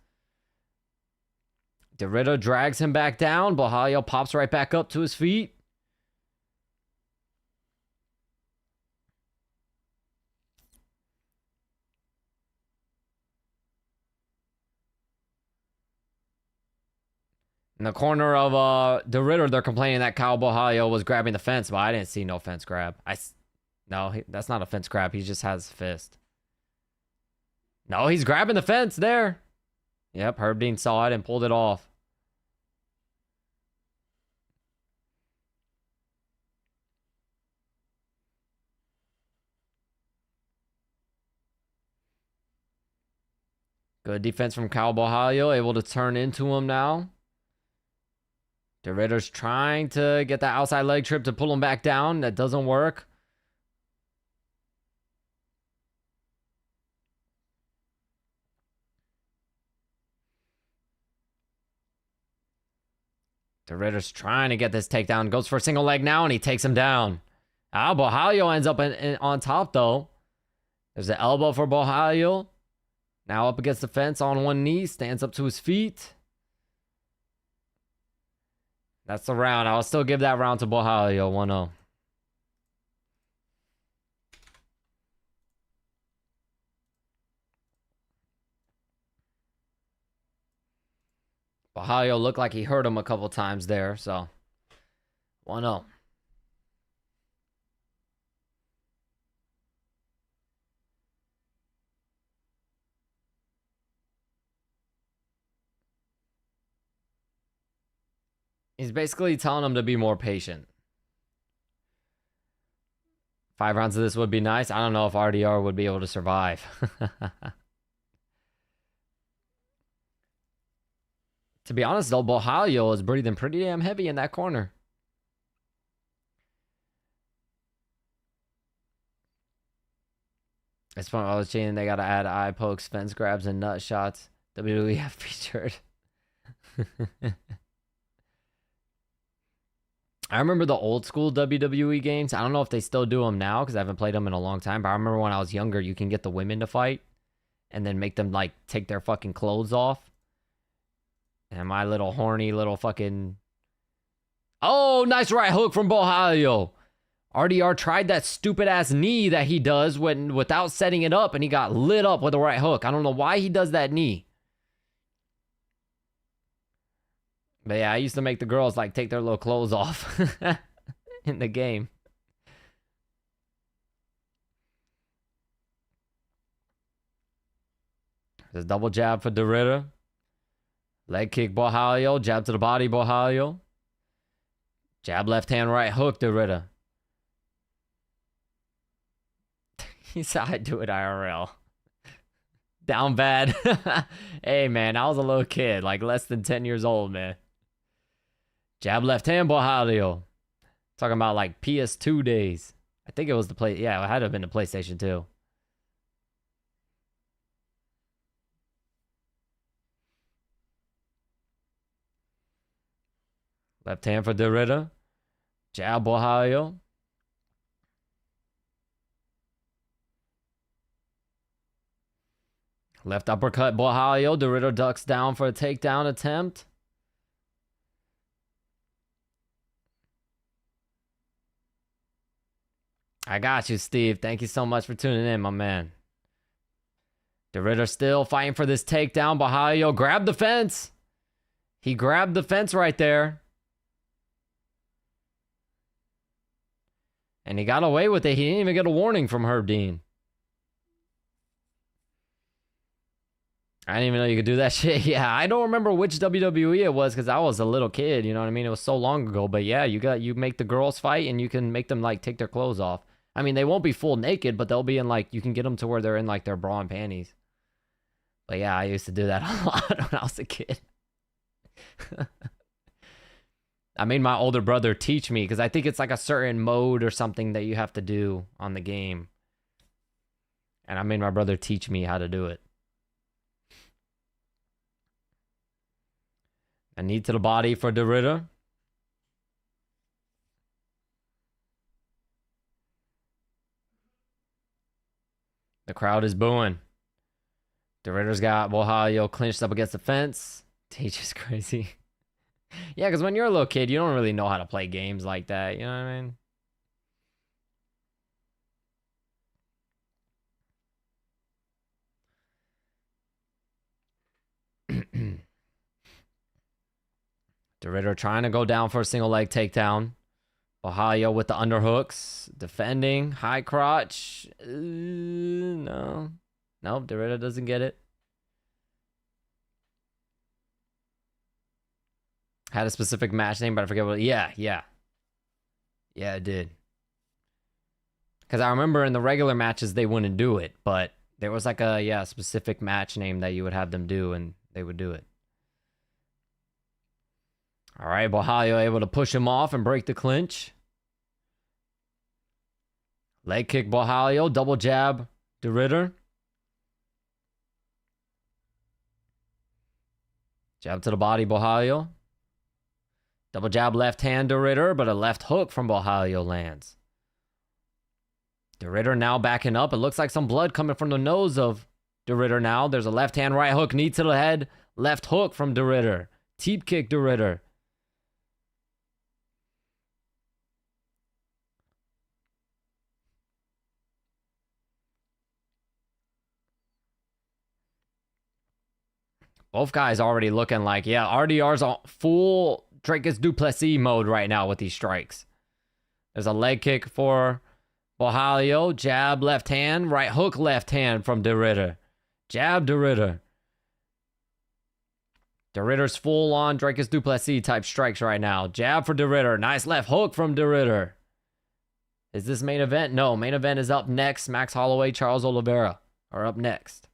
[SPEAKER 1] De Ridder drags him back down. Bohalio pops right back up to his feet. In the corner of De Ridder, they're complaining that Kyle Bohalio was grabbing the fence, but I didn't see no fence grab. No, that's not a fence grab. He just has a fist. No, he's grabbing the fence there. Yep, Herb Dean saw it and pulled it off. Good defense from Kyle Bohalio, able to turn into him now. De Ridder's trying to get that outside leg trip to pull him back down. That doesn't work. De Ridder's trying to get this takedown. Goes for a single leg now, and he takes him down. Bohalio ends up on top, though. There's an elbow for Bohalio. Now up against the fence on one knee. Stands up to his feet. That's the round. I'll still give that round to Bohalio, 1-0. Bohalio looked like he hurt him a couple times there, so 1-0. He's basically telling him to be more patient. 5 rounds of this would be nice. I don't know if RDR would be able to survive. To be honest, though, Bohalio is breathing pretty damn heavy in that corner. It's fun. I was saying they got to add eye pokes, fence grabs, and nut shots. WWE have featured. I remember the old school WWE games. I don't know if they still do them now because I haven't played them in a long time. But I remember when I was younger, you can get the women to fight and then make them like take their fucking clothes off. And my little horny little fucking... Oh, nice right hook from Bohalio. RDR tried that stupid ass knee that he does without setting it up, and he got lit up with a right hook. I don't know why he does that knee. But yeah, I used to make the girls like take their little clothes off in the game. There's double jab for De Ridder. Leg kick Bohalio. Jab to the body Bohalio. Jab left hand right hook De Ridder. He said I'd do it IRL. Down bad. Hey man, I was a little kid, like less than 10 years old, man. Jab left hand Bohalio. Talking about like PS2 days. I think it was the play. Yeah, it had to have been the PlayStation 2. Left hand for Derrida. Jab Borralho. Left uppercut Borralho. Derrida ducks down for a takedown attempt. I got you, Steve. Thank you so much for tuning in, my man. Derrida still fighting for this takedown. Borralho grabbed the fence. He grabbed the fence right there. And he got away with it. He didn't even get a warning from Herb Dean. I didn't even know you could do that shit. Yeah, I don't remember which WWE it was because I was a little kid. You know what I mean? It was so long ago. But yeah, you make the girls fight and you can make them like take their clothes off. I mean, they won't be full naked, but they'll be in like, you can get them to where they're in like their bra and panties. But yeah, I used to do that a lot when I was a kid. I made my older brother teach me because I think it's like a certain mode or something that you have to do on the game. And I made my brother teach me how to do it. A knee to the body for Derrida. The crowd is booing. Derrida's got Borralho clinched up against the fence. Teach is crazy. Yeah, because when you're a little kid, you don't really know how to play games like that. You know what I mean? Derrida trying to go down for a single leg takedown. Borralho with the underhooks. Defending. High crotch. No. Nope, Derrida doesn't get it. Had a specific match name, but I forget what. Yeah. Yeah, it did. Because I remember in the regular matches, they wouldn't do it. But there was like a, specific match name that you would have them do, and they would do it. All right, Borralho able to push him off and break the clinch. Leg kick Borralho, double jab Derrida. Jab to the body Borralho. Double jab left hand Derrida, but a left hook from Borralho lands. Derrida now backing up. It looks like some blood coming from the nose of Derrida now. There's a left hand right hook, knee to the head. Left hook from Derrida. Teep kick Derrida. Both guys already looking like, RDR's on full Dracus Duplessis mode right now with these strikes. There's a leg kick for Borralho. Jab left hand. Right hook left hand from Derrida. Jab Derrida. Derrida's full on Dracus Duplessis type strikes right now. Jab for Derrida. Nice left hook from Derrida. Is this main event? No, main event is up next. Max Holloway, Charles Oliveira are up next.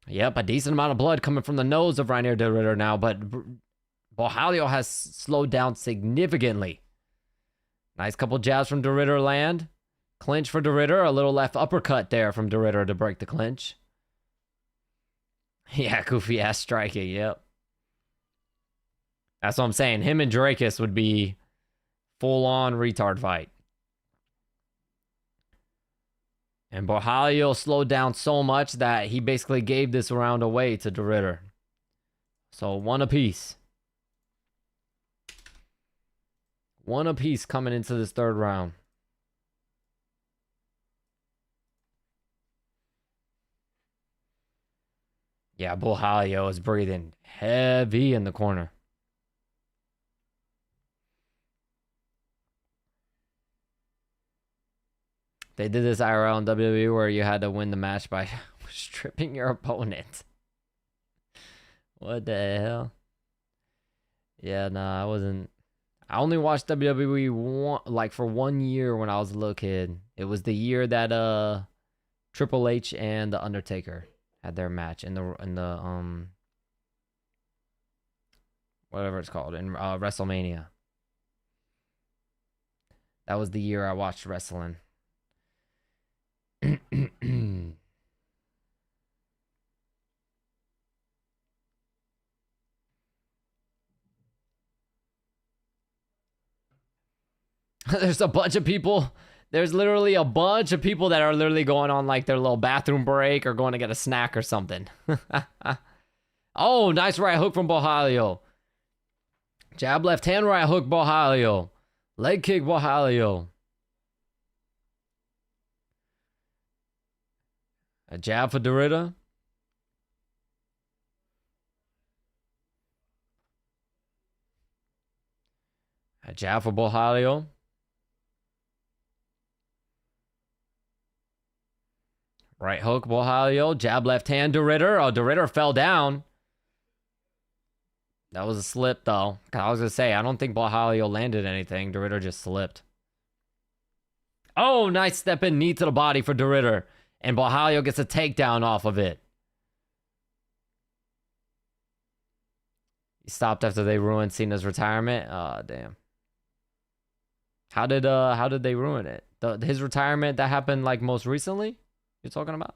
[SPEAKER 1] Yep, a decent amount of blood coming from the nose of Reinier Derrida now, but Borralho has slowed down significantly. Nice couple jabs from Derrida land. Clinch for Derrida. A little left uppercut there from Derrida to break the clinch. Yeah, goofy ass striking, yep. That's what I'm saying. Him and Dracus would be full on retard fight. And Borralho slowed down so much that he basically gave this round away to Derrida. So one apiece. One apiece coming into this third round. Yeah, Borralho is breathing heavy in the corner. They did this IRL in WWE where you had to win the match by stripping your opponent. What the hell? Yeah, nah, I wasn't. I only watched WWE for 1 year when I was a little kid. It was the year that Triple H and The Undertaker had their match in the whatever it's called, in WrestleMania. That was the year I watched wrestling. There's a bunch of people. There's literally a bunch of people that are literally going on like their little bathroom break or going to get a snack or something. Oh, nice right hook from Bohalio. Jab left hand, right hook, Bohalio. Leg kick, Bohalio. A jab for Dorita. A jab for Bohalio. Right hook, Bohalio. Jab left hand, Dorita. Oh, Dorita fell down. That was a slip, though. I was going to say, I don't think Bohalio landed anything. Dorita just slipped. Oh, nice step in knee to the body for Dorita. And Bohalio gets a takedown off of it. He stopped after they ruined Cena's retirement. Oh, damn. How did they ruin it? His retirement that happened like most recently? You're talking about?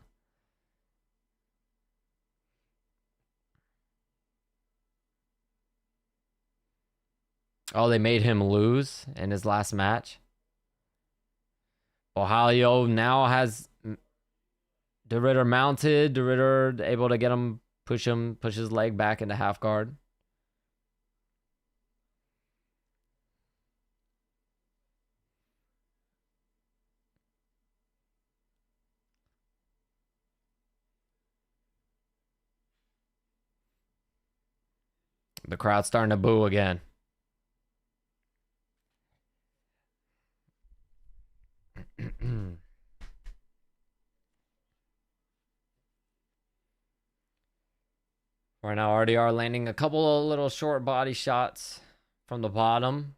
[SPEAKER 1] Oh, they made him lose in his last match. Bohalio now has Dorita mounted. Dorita able to get him, push his leg back into half guard. The crowd's starting to boo again. Right now, RDR landing a couple of little short body shots from the bottom.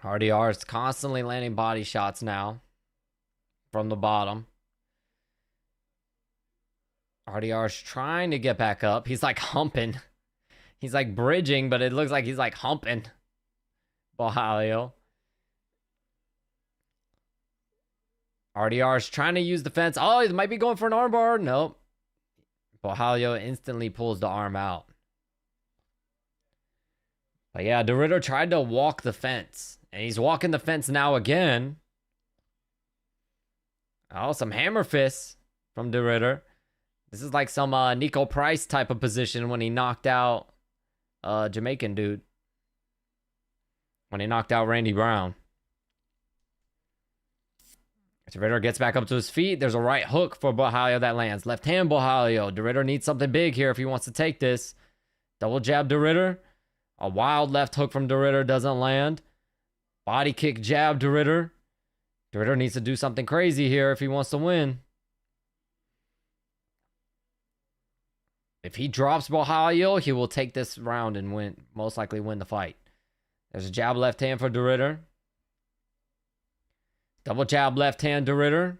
[SPEAKER 1] RDR is constantly landing body shots now from the bottom. RDR is trying to get back up. He's like humping. He's like bridging, but it looks like he's like humping Bohalio. RDR is trying to use the fence. Oh, he might be going for an armbar. Nope. Bohalio instantly pulls the arm out. But yeah, Dorita tried to walk the fence. And he's walking the fence now again. Oh, some hammer fists from Dorita. This is like some Nico Price type of position when he knocked out Jamaican dude. When he knocked out Randy Brown. Dorita gets back up to his feet. There's a right hook for Bohalio that lands. Left hand Bohalio. Dorita needs something big here if he wants to take this. Double jab Dorita. A wild left hook from Dorita doesn't land. Body kick jab Dorita. Dorita needs to do something crazy here if he wants to win. If he drops Bohalio, he will take this round and win, most likely win the fight. There's a jab left hand for Dorita. Double jab left hand Dorita.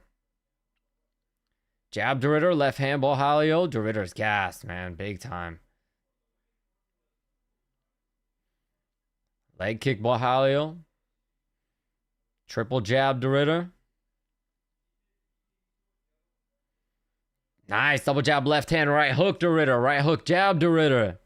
[SPEAKER 1] Jab Dorita, left hand Bohalio. Dorita's gassed, man, big time. Leg kick Bohalio. Triple jab Dorita. Nice. Double jab left hand, right hook Dorita. Right hook jab Dorita.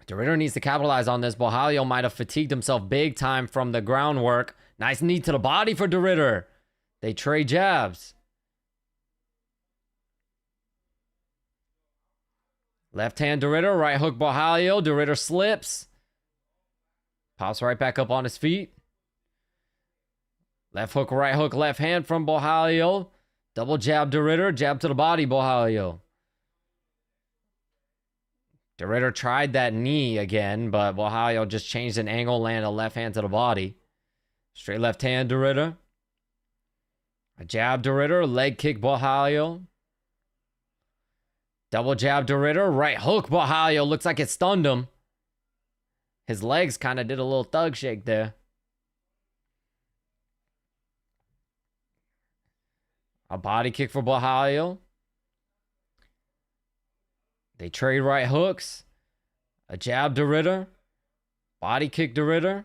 [SPEAKER 1] Dorita needs to capitalize on this. Bohalio might have fatigued himself big time from the groundwork. Nice knee to the body for Dorita. They trade jabs. Left hand Dorita, right hook Bohalio. Dorita slips. Pops right back up on his feet. Left hook, right hook, left hand from Bohalio. Double jab Dorita, jab to the body Bohalio. Dorita tried that knee again, but Bohalio just changed an angle, landed a left hand to the body. Straight left hand Dorita. A jab Dorita, leg kick Bohalio. Double jab Dorita, right hook Bohalio. Looks like it stunned him. His legs kind of did a little thug shake there. A body kick for Bohalio. They trade right hooks. A jab to Ritter. Body kick to Ritter.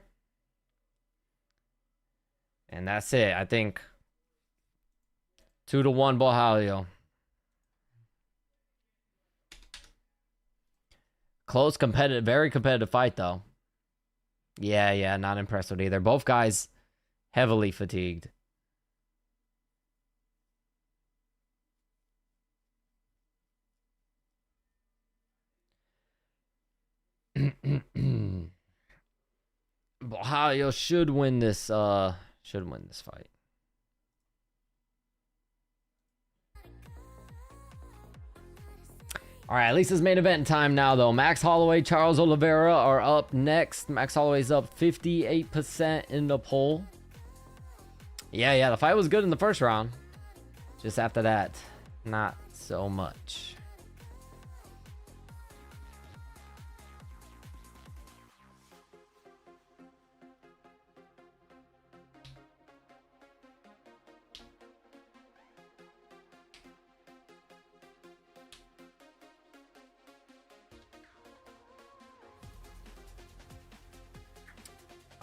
[SPEAKER 1] And that's it. I think 2-1 Borralho. Close, competitive, very competitive fight though. Yeah, not impressed with either. Both guys heavily fatigued. Borralho should win this fight. All right, at least it's main event time now, though. Max Holloway, Charles Oliveira are up next. Max Holloway's up 58% in the poll. Yeah, the fight was good in the first round. Just after that, not so much.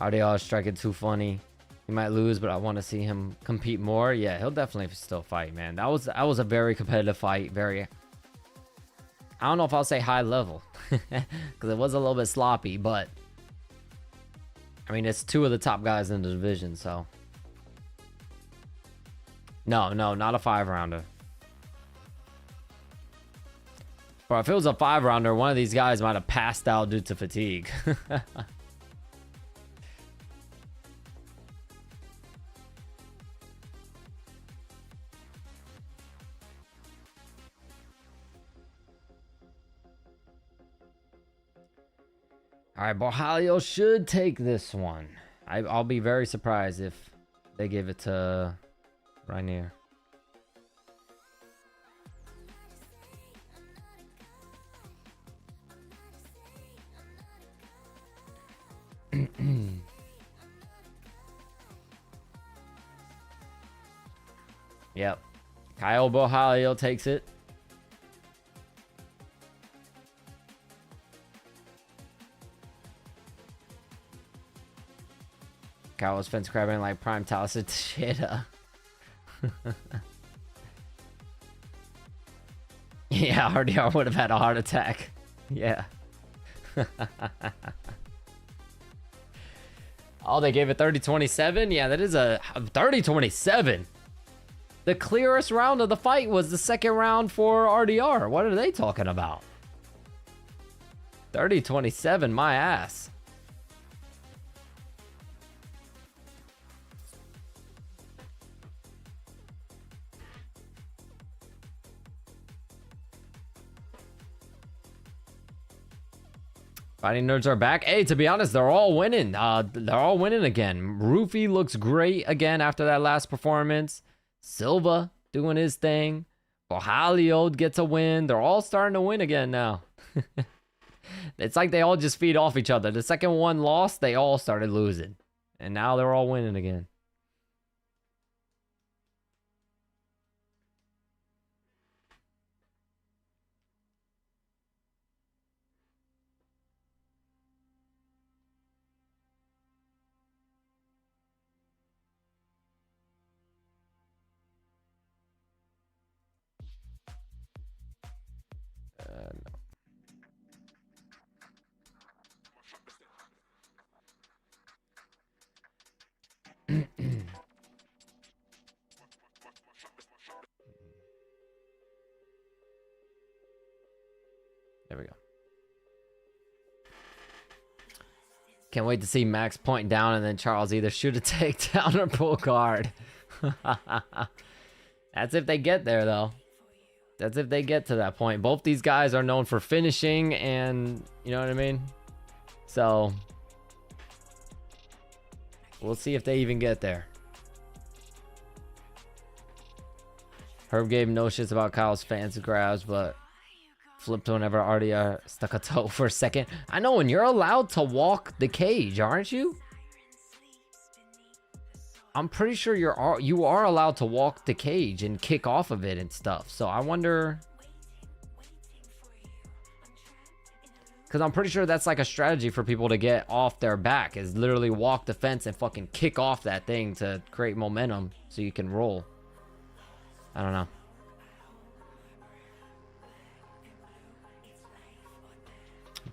[SPEAKER 1] RDR striking too funny. He might lose, but I want to see him compete more. Yeah, he'll definitely still fight, man. That was a very competitive fight. Very, I don't know if I'll say high level because it was a little bit sloppy, but I mean it's two of the top guys in the division, so no, not a 5-rounder. But if it was a 5-rounder, one of these guys might have passed out due to fatigue. All right, Borralho should take this one. I'll be very surprised if they give it to Rainier. Yep. Kyle Borralho takes it. Kyle was fence grabbing like prime Taliesin Teixeira. Yeah, RDR would have had a heart attack. Yeah. Oh, they gave it 30-27? Yeah, that is a 30-27. The clearest round of the fight was the second round for RDR. What are they talking about? 30-27, my ass. Fighting nerds are back. Hey, to be honest, they're all winning. They're all winning again. Rufy looks great again after that last performance. Silva doing his thing. Borralho gets a win. They're all starting to win again now. It's like they all just feed off each other. The second one lost, they all started losing. And now they're all winning again. There we go. Can't wait to see Max point down and then Charles either shoot a takedown or pull guard. That's if they get there, though. That's if they get to that point. Both these guys are known for finishing and, you know what I mean? So, we'll see if they even get there. Herb gave no shits about Kyle's fans grabs, but flipped whenever RDR stuck a toe for a second. I know, and you're allowed to walk the cage, aren't you? I'm pretty sure you are allowed to walk the cage and kick off of it and stuff. So I wonder, Because I'm pretty sure that's like a strategy for people to get off their back, is literally walk the fence and fucking kick off that thing to create momentum so you can roll. I don't know.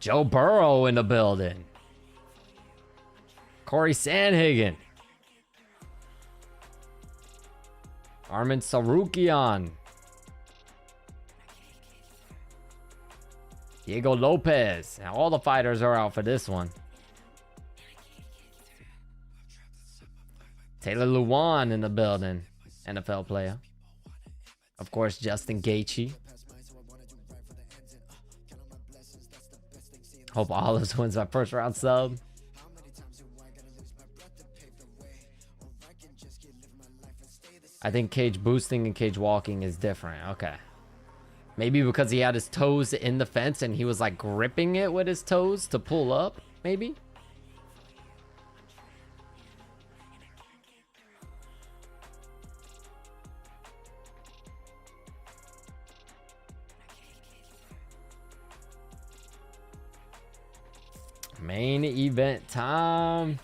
[SPEAKER 1] Joe Burrow in the building. Corey Sandhagen. Armin Sarukian. Diego Lopez. Now, all the fighters are out for this one. Taylor Lewan in the building. NFL player. Of course, Justin Gaethje. Hope Olives wins my first round sub. I think cage boosting and cage walking is different. Okay. Maybe because he had his toes in the fence and he was like gripping it with his toes to pull up, maybe? Main event time.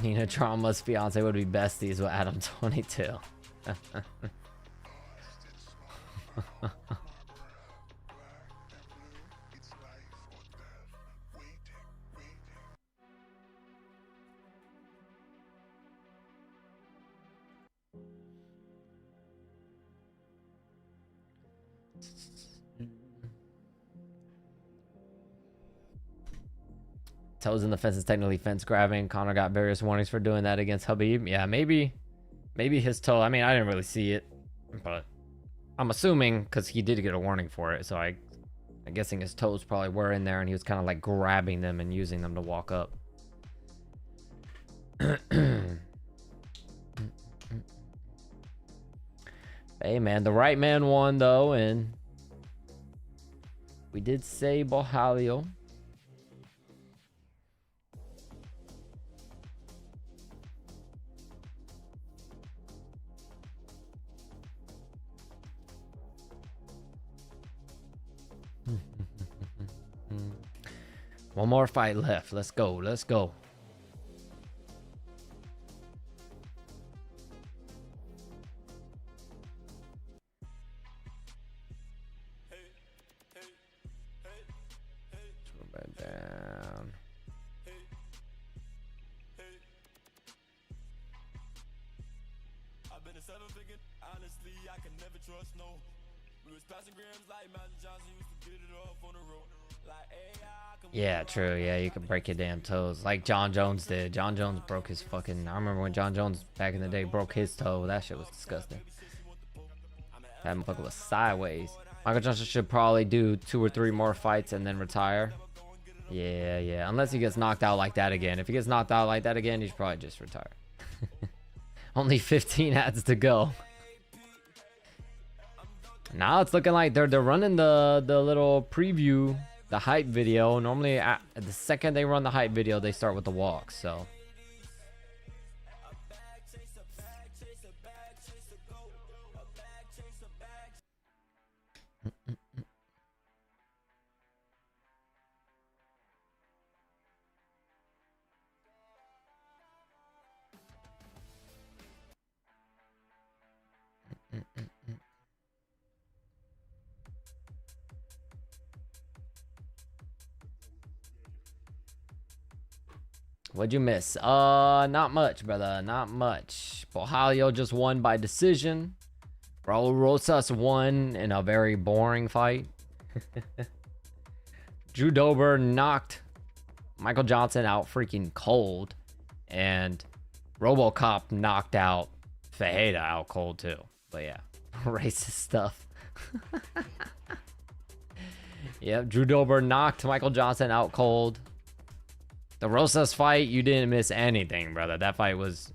[SPEAKER 1] Nina Trauma's fiance would be besties with Adam 22. Toes in the fence is technically fence grabbing. Connor got various warnings for doing that against Habib. Yeah, maybe his toe. I mean, I didn't really see it, but I'm assuming because he did get a warning for it. So I'm guessing his toes probably were in there and he was kind of like grabbing them and using them to walk up. Hey, man, the right man won, though, and we did say Bohalio. One more fight left. Let's go. Let's go. Down. I've been a seven figure. Honestly, I can never trust no. We was passing grams like Magic Johnson used to get it off on the road. Yeah, true. Yeah, you can break your damn toes like John Jones did. John Jones broke his fucking... I remember when John Jones back in the day broke his toe. That shit was disgusting. That motherfucker was sideways. Michael Johnson should probably do 2 or 3 more fights and then retire. Yeah. Unless he gets knocked out like that again. If he gets knocked out like that again, he should probably just retire. Only 15 ads to go. Now it's looking like they're running the little preview, the hype video. Normally at the second they run the hype video, they start with the walk. So what'd you miss? Not much, brother. Not much. Bohalio just won by decision. Raul Rosas won in a very boring fight. Drew Dober knocked Michael Johnson out freaking cold. And RoboCop knocked out Fajeda out cold too. But yeah, racist stuff. Yep, Drew Dober knocked Michael Johnson out cold. The Rosas fight, you didn't miss anything, brother. That fight was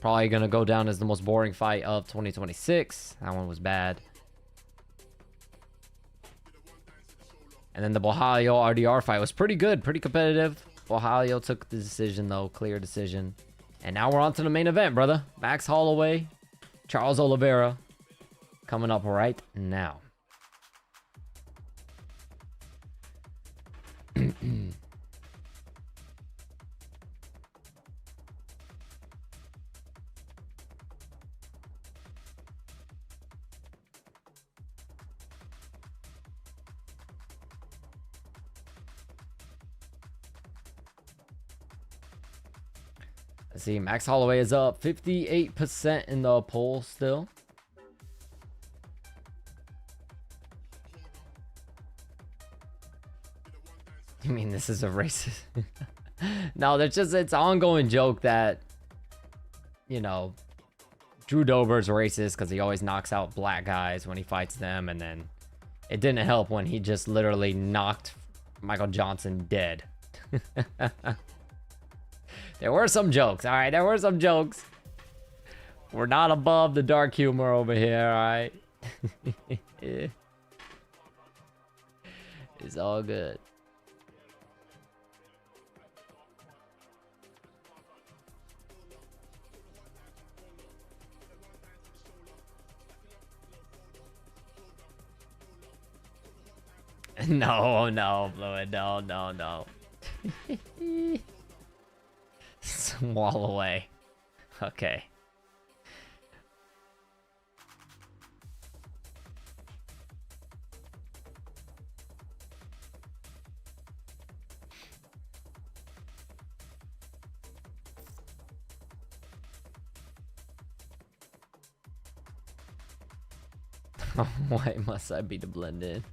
[SPEAKER 1] probably going to go down as the most boring fight of 2026. That one was bad. And then the Bohalio RDR fight was pretty good, pretty competitive. Bohalio took the decision, though. Clear decision. And now we're on to the main event, brother. Max Holloway, Charles Oliveira, coming up right now. Let's see, Max Holloway is up 58% in the poll still. You mean this is a racist? No, there's just, it's an ongoing joke that, you know, Drew Dober's racist because he always knocks out black guys when he fights them, and then it didn't help when he just literally knocked Michael Johnson dead. There were some jokes, all right? There were some jokes. We're not above the dark humor over here, all right? It's all good. No, no, Fluid, no, no, no. Swallow away. Okay. Why must I be to blend in?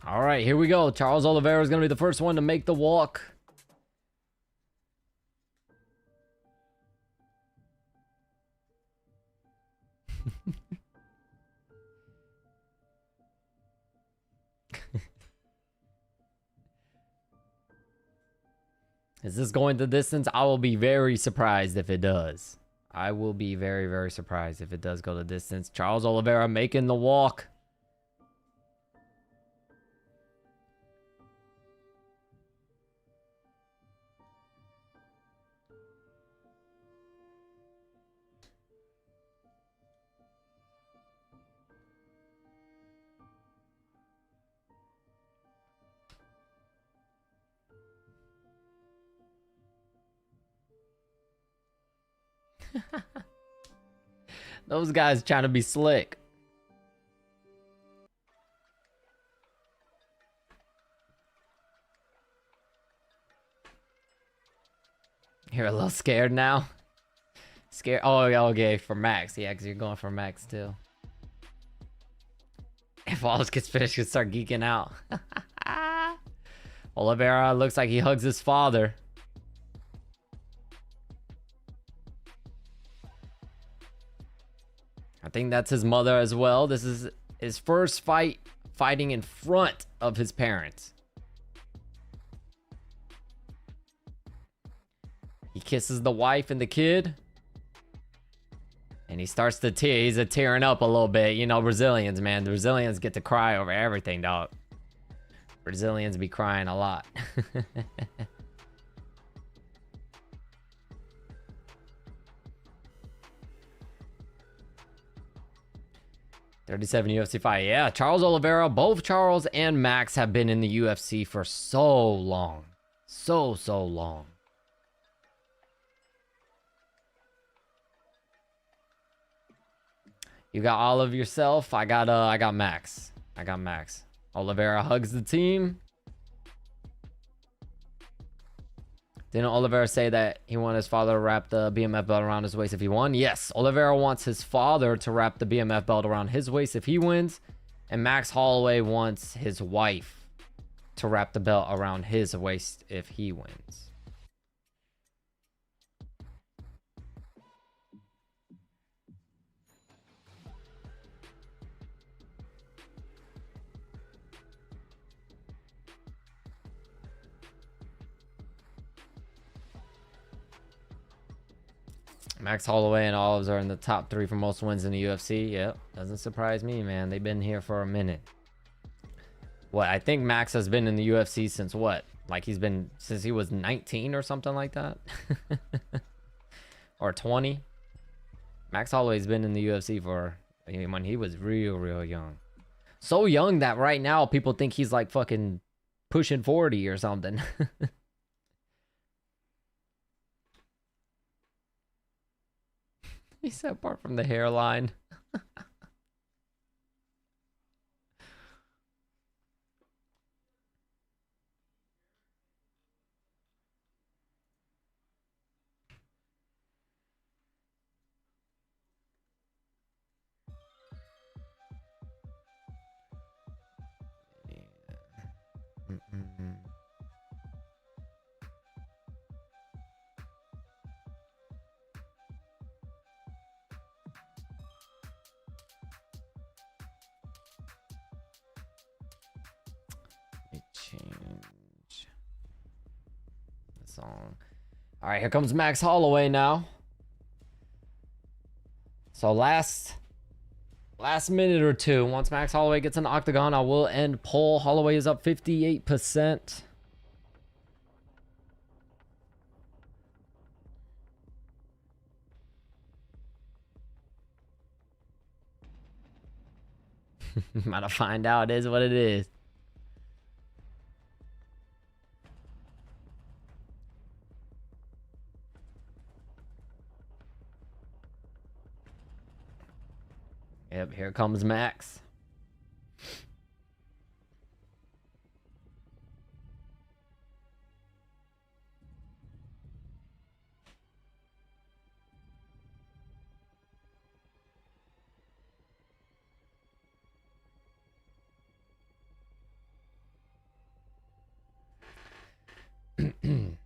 [SPEAKER 1] All right, here we go. Charles Oliveira is going to be the first one to make the walk. Is this going the distance? I will be very surprised if it does. I will be very, very surprised if it does go the distance. Charles Oliveira making the walk. Those guys trying to be slick. You're a little scared now? Scared? Oh, yeah, okay, for Max. Yeah, because you're going for Max too. If all this gets finished, you can start geeking out. Oliveira looks like he hugs his father. I think that's his mother as well. This is his first fight fighting in front of his parents. He kisses the wife and the kid. And he starts to tear. He's tearing up a little bit. You know, Brazilians, man. The Brazilians get to cry over everything, dog. Brazilians be crying a lot. 37 UFC fight. Yeah, Charles Oliveira, both Charles and Max have been in the UFC for so long. So long. You got all of yourself. I got Max. I got Max. Oliveira hugs the team. Didn't Oliveira say that he wanted his father to wrap the BMF belt around his waist if he won? Yes, Oliveira wants his father to wrap the BMF belt around his waist if he wins, and Max Holloway wants his wife to wrap the belt around his waist if he wins. Max Holloway and Olives are in the top 3 for most wins in the UFC. Yep, doesn't surprise me, man. They've been here for a minute. What, I think Max has been in the UFC since what? Like he's been since he was 19 or something like that? Or 20? Max Holloway's been in the UFC for when he was real young. So young that right now people think he's like fucking pushing 40 or something. He said apart from the hairline. Change the song. All right, here comes Max Holloway now. So last minute or two, once Max Holloway gets in the octagon, I will end poll. Holloway is up 58%. About to find out. It is what it is. Yep, here comes Max.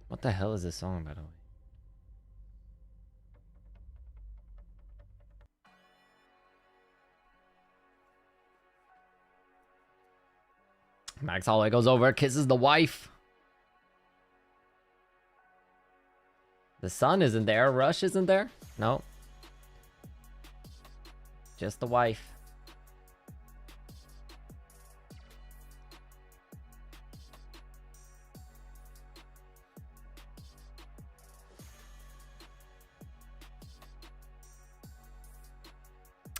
[SPEAKER 1] What the hell is this song, by the way? Max Holloway goes over, kisses the wife. The son isn't there. Rush isn't there? No. Just the wife.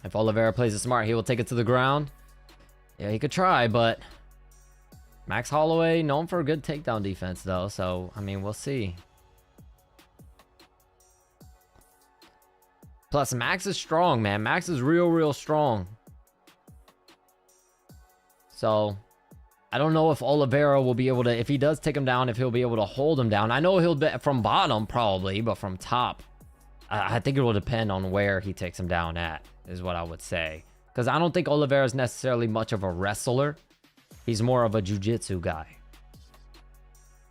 [SPEAKER 1] If Oliveira plays it smart, he will take it to the ground. Yeah, he could try, but Max Holloway, known for a good takedown defense, though. So, I mean, we'll see. Plus, Max is strong, man. Max is real strong. So, I don't know if Oliveira will be able to, if he does take him down, if he'll be able to hold him down. I know he'll be from bottom, probably, but from top, I think it will depend on where he takes him down at, is what I would say. Because I don't think Oliveira is necessarily much of a wrestler. He's more of a jiu-jitsu guy.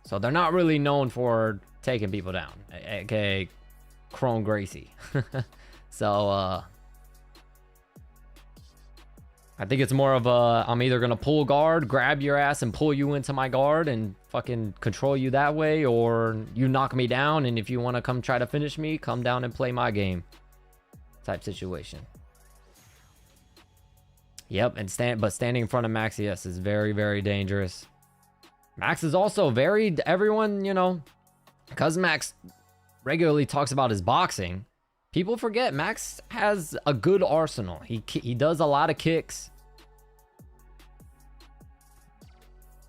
[SPEAKER 1] So they're not really known for taking people down, aka Chrome Gracie. So I think it's more of a, I'm either gonna pull guard, grab your ass and pull you into my guard and fucking control you that way, or you knock me down, and if you want to come try to finish me, come down and play my game type situation. Yep, and standing in front of Max, yes, is very dangerous. Max is also very, everyone, you know, because Max regularly talks about his boxing, people forget Max has a good arsenal. He does a lot of kicks.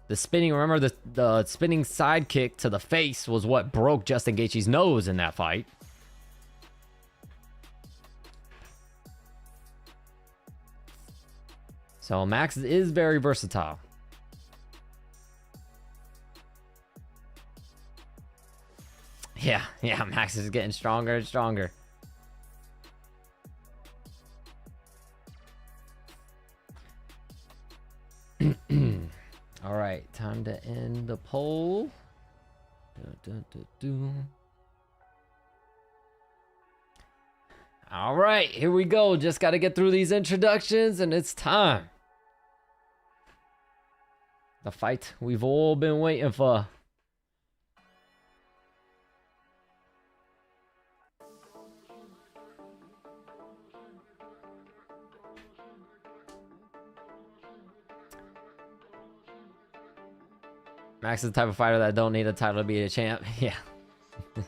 [SPEAKER 1] The spinning, remember the spinning side kick to the face was what broke Justin Gaethje's nose in that fight. So Max is very versatile. Yeah, Max is getting stronger and stronger. All right, time to end the poll. All right, here we go. Just got to get through these introductions, and it's time. The fight we've all been waiting for. Max is the type of fighter that don't need a title to be a champ. Yeah. This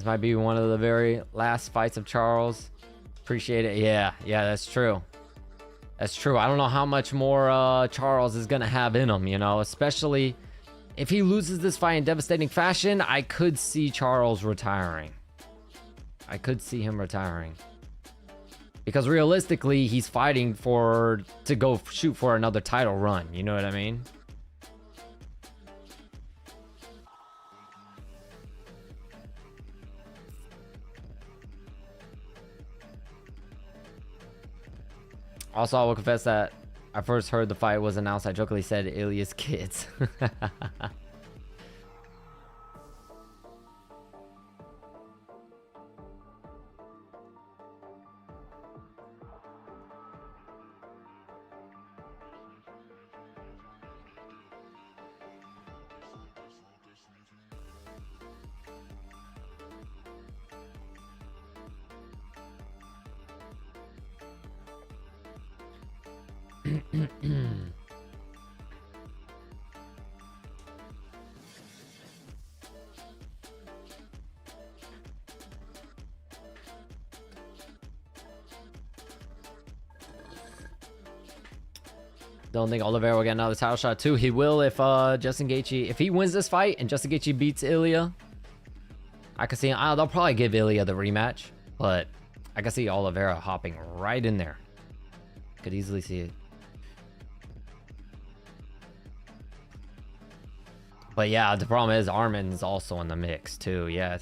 [SPEAKER 1] might be one of the very last fights of Charles. Appreciate it. Yeah, that's true. That's true. I don't know how much more Charles is going to have in him, you know, especially if he loses this fight in devastating fashion. I could see Charles retiring. I could see him retiring. Because realistically, he's fighting to go shoot for another title run. You know what I mean? Also, I will confess that I first heard the fight was announced. I jokingly said Ilya's kids. Don't think Oliveira will get another title shot too. He will if Justin Gaethje, if he wins this fight and Justin Gaethje beats Ilya. I can see they'll probably give Ilya the rematch, but I can see Oliveira hopping right in there. Could easily see it. But yeah, the problem is Armin's also in the mix too. Yeah,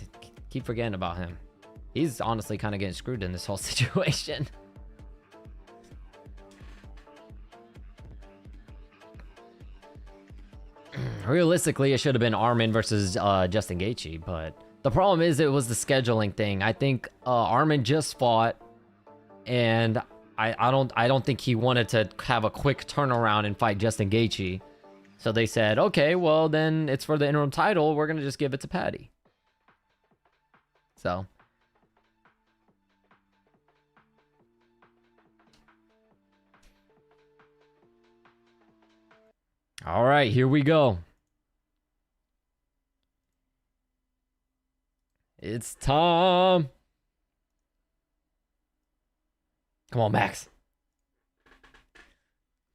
[SPEAKER 1] keep forgetting about him. He's honestly kind of getting screwed in this whole situation. Realistically, it should have been Armin versus Justin Gaethje, but the problem is it was the scheduling thing. I think Armin just fought, and I don't think he wanted to have a quick turnaround and fight Justin Gaethje. So they said, okay, well then it's for the interim title. We're gonna just give it to Patty. So. All right, here we go. It's time. Come on, Max.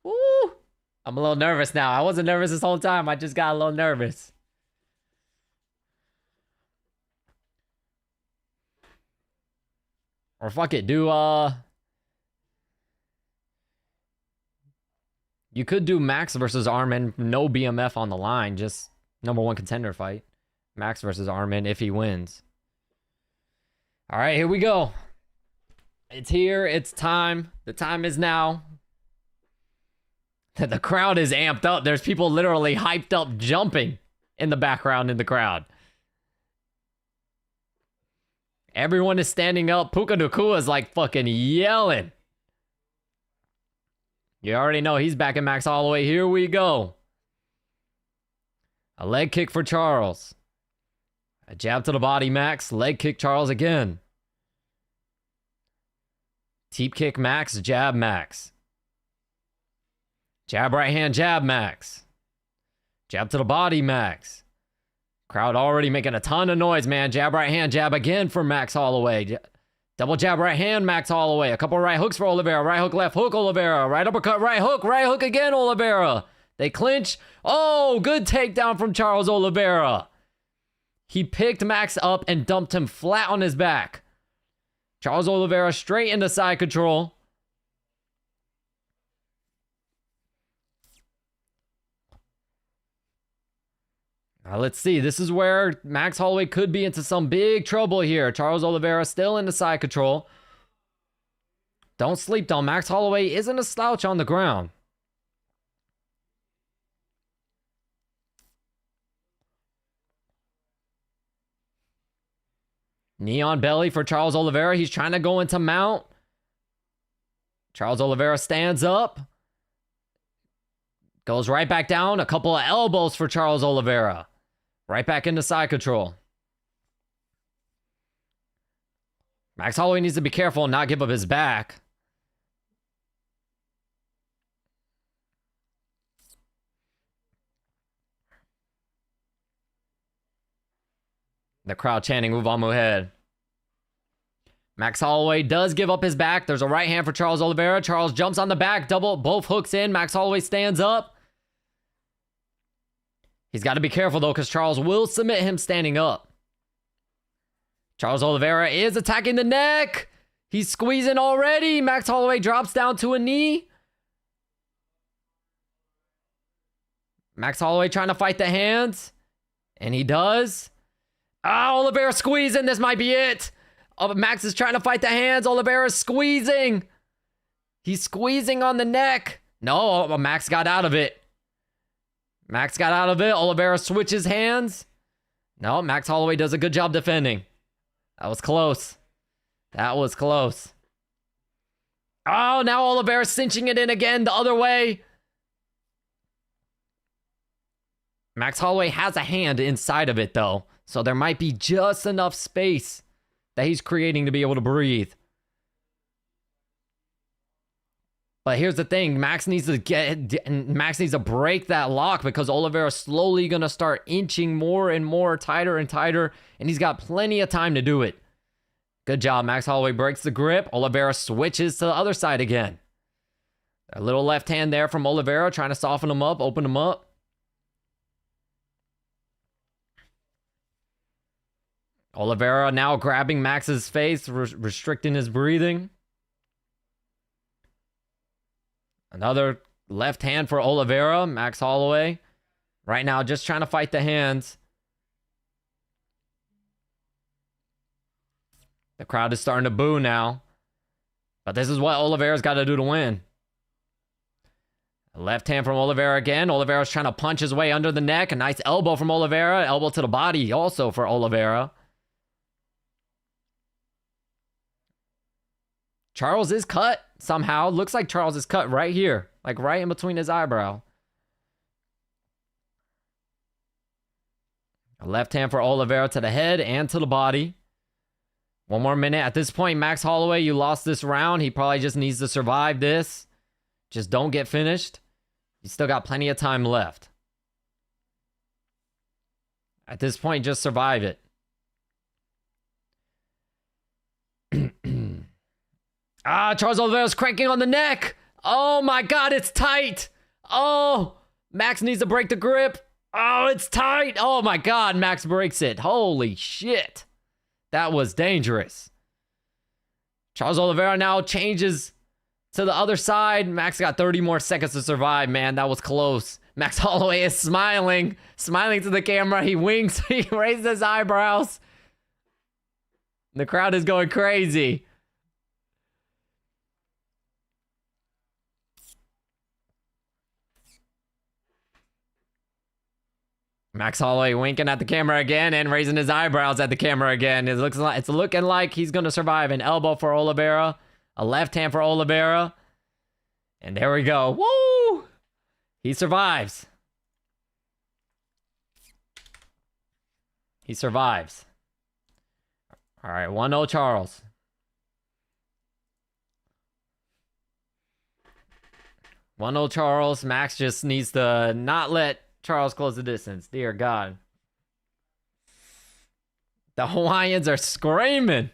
[SPEAKER 1] Woo! I'm a little nervous now. I wasn't nervous this whole time. I just got a little nervous. Or fuck it, you could do Max versus Armin, no BMF on the line, just #1 contender fight. Max versus Armin if he wins. All right, here we go. It's here. It's time. The time is now. The crowd is amped up. There's people literally hyped up, jumping in the background in the crowd. Everyone is standing up. Puka Nacua is like fucking yelling. You already know he's backing Max Holloway. Here we go. A leg kick for Charles. A jab to the body, Max. Leg kick Charles again. Teep kick Max. Jab Max. Jab right hand, jab Max. Jab to the body, Max. Crowd already making a ton of noise, man. Jab right hand, jab again for Max Holloway. Double jab right hand, Max Holloway. A couple right hooks for Oliveira. Right hook, left hook, Oliveira. Right uppercut, right hook again, Oliveira. They clinch. Oh, good takedown from Charles Oliveira. He picked Max up and dumped him flat on his back. Charles Oliveira straight into side control. Let's see. This is where Max Holloway could be into some big trouble here. Charles Oliveira still in the side control. Don't sleep, though. Max Holloway isn't a slouch on the ground. Knee on belly for Charles Oliveira. He's trying to go into mount. Charles Oliveira stands up. Goes right back down. A couple of elbows for Charles Oliveira. Right back into side control. Max Holloway needs to be careful and not give up his back. The crowd chanting, move on, Muhead. Max Holloway does give up his back. There's a right hand for Charles Oliveira. Charles jumps on the back, both hooks in. Max Holloway stands up. He's got to be careful, though, because Charles will submit him standing up. Charles Oliveira is attacking the neck. He's squeezing already. Max Holloway drops down to a knee. Max Holloway trying to fight the hands. And he does. Oliveira squeezing. This might be it. Max is trying to fight the hands. Oliveira's squeezing. He's squeezing on the neck. No, Max got out of it. Max got out of it. Oliveira switches hands. No, Max Holloway does a good job defending. That was close. That was close. Oh, now Oliveira cinching it in again the other way. Max Holloway has a hand inside of it, though. So there might be just enough space that he's creating to be able to breathe. But here's the thing. Max needs to break that lock because Oliveira's slowly going to start inching more and more tighter and tighter. And he's got plenty of time to do it. Good job. Max Holloway breaks the grip. Oliveira switches to the other side again. A little left hand there from Oliveira trying to soften him up, open him up. Oliveira now grabbing Max's face, restricting his breathing. Another left hand for Oliveira. Max Holloway right now just trying to fight the hands. The crowd is starting to boo now. But this is what Oliveira's got to do to win. A left hand from Oliveira again. Oliveira's trying to punch his way under the neck. A nice elbow from Oliveira. Elbow to the body also for Oliveira. Charles is cut somehow. Looks like Charles is cut right here. Like right in between his eyebrow. A left hand for Oliveira to the head and to the body. One more minute. At this point, Max Holloway, you lost this round. He probably just needs to survive this. Just don't get finished. You still got plenty of time left. At this point, just survive it. Charles Oliveira's cranking on the neck. Oh my God, it's tight. Oh, Max needs to break the grip. Oh, it's tight. Oh my God, Max breaks it. Holy shit. That was dangerous. Charles Oliveira now changes to the other side. Max got 30 more seconds to survive, man. That was close. Max Holloway is smiling. Smiling to the camera. He winks. He raises his eyebrows. The crowd is going crazy. Max Holloway winking at the camera again and raising his eyebrows at the camera again. It's looking like he's going to survive. An elbow for Oliveira. A left hand for Oliveira. And there we go. Woo! He survives. He survives. All right, 1-0 Charles. 1-0 Charles. Max just needs to not let Charles close the distance. Dear God. The Hawaiians are screaming.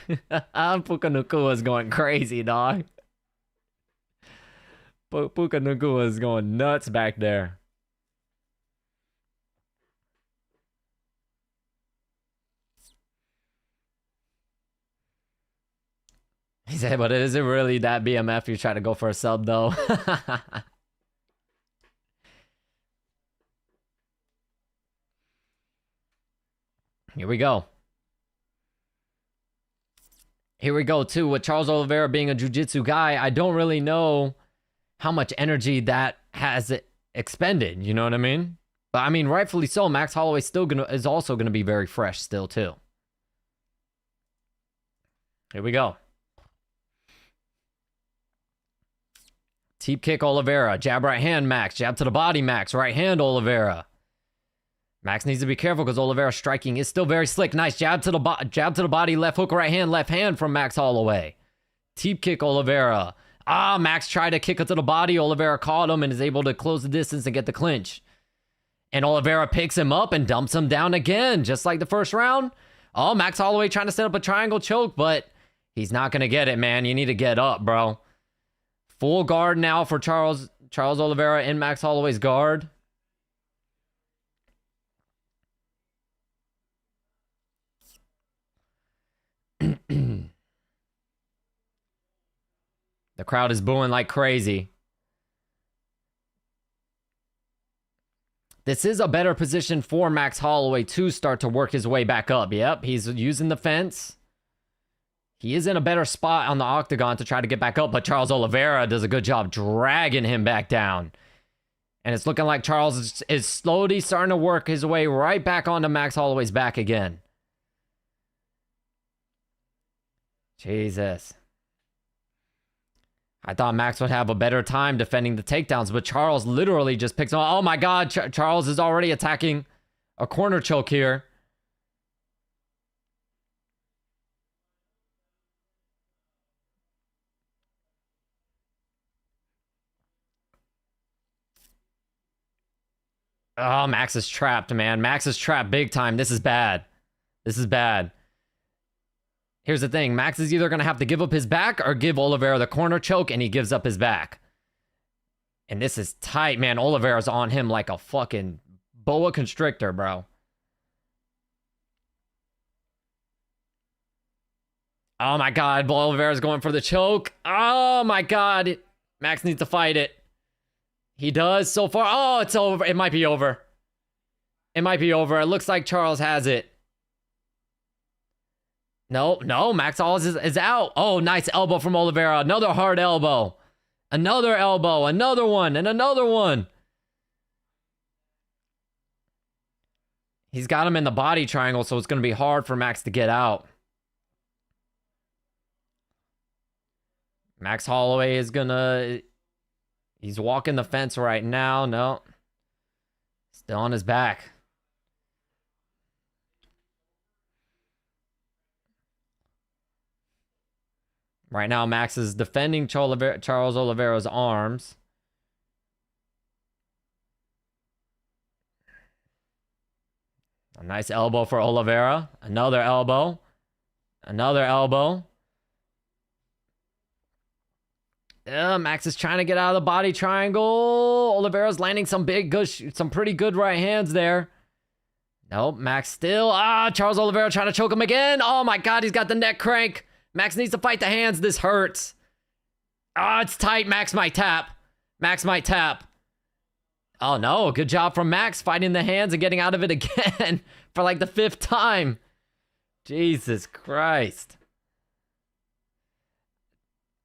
[SPEAKER 1] Puka is going crazy, dog. Puka is going nuts back there. He said, but is it really that BMF you try to go for a sub, though? Here we go. Here we go, too. With Charles Oliveira being a jiu-jitsu guy, I don't really know how much energy that has expended. You know what I mean? But, I mean, rightfully so. Max Holloway is also going to be very fresh still, too. Here we go. Teep kick Oliveira. Jab right hand, Max. Jab to the body, Max. Right hand, Oliveira. Max needs to be careful because Oliveira's striking is still very slick. Nice jab to the body. Left hook, right hand from Max Holloway. Teep kick Oliveira. Max tried to kick it to the body. Oliveira caught him and is able to close the distance and get the clinch. And Oliveira picks him up and dumps him down again, just like the first round. Oh, Max Holloway trying to set up a triangle choke, but he's not going to get it, man. You need to get up, bro. Full guard now for Charles Oliveira in Max Holloway's guard. The crowd is booing like crazy. This is a better position for Max Holloway to start to work his way back up. Yep, he's using the fence. He is in a better spot on the octagon to try to get back up, but Charles Oliveira does a good job dragging him back down. And it's looking like Charles is slowly starting to work his way right back onto Max Holloway's back again. Jesus. I thought Max would have a better time defending the takedowns, but Charles literally just picks on. Oh my God, Charles is already attacking a corner choke here. Oh, Max is trapped, man. Max is trapped big time. This is bad. This is bad. Here's the thing. Max is either going to have to give up his back or give Oliveira the corner choke, and he gives up his back. And this is tight, man. Oliveira's on him like a fucking boa constrictor, bro. Oh, my God. Oliveira's going for the choke. Oh, my God. Max needs to fight it. He does so far. Oh, it's over. It might be over. It might be over. It looks like Charles has it. No, Max Holloway is out. Oh, nice elbow from Oliveira. Another hard elbow. Another elbow. Another one. And another one. He's got him in the body triangle, so it's going to be hard for Max to get out. Max Holloway is going to... He's walking the fence right now. No. Still on his back. Right now, Max is defending Charles Oliveira's arms. A nice elbow for Oliveira. Another elbow. Another elbow. Max is trying to get out of the body triangle. Oliveira's landing some pretty good right hands there. Nope, Max still. Charles Oliveira trying to choke him again. Oh my God, he's got the neck crank. Max needs to fight the hands. This hurts. It's tight. Max might tap. Max might tap. Oh no, good job from Max fighting the hands and getting out of it again for like the 5th time. Jesus Christ.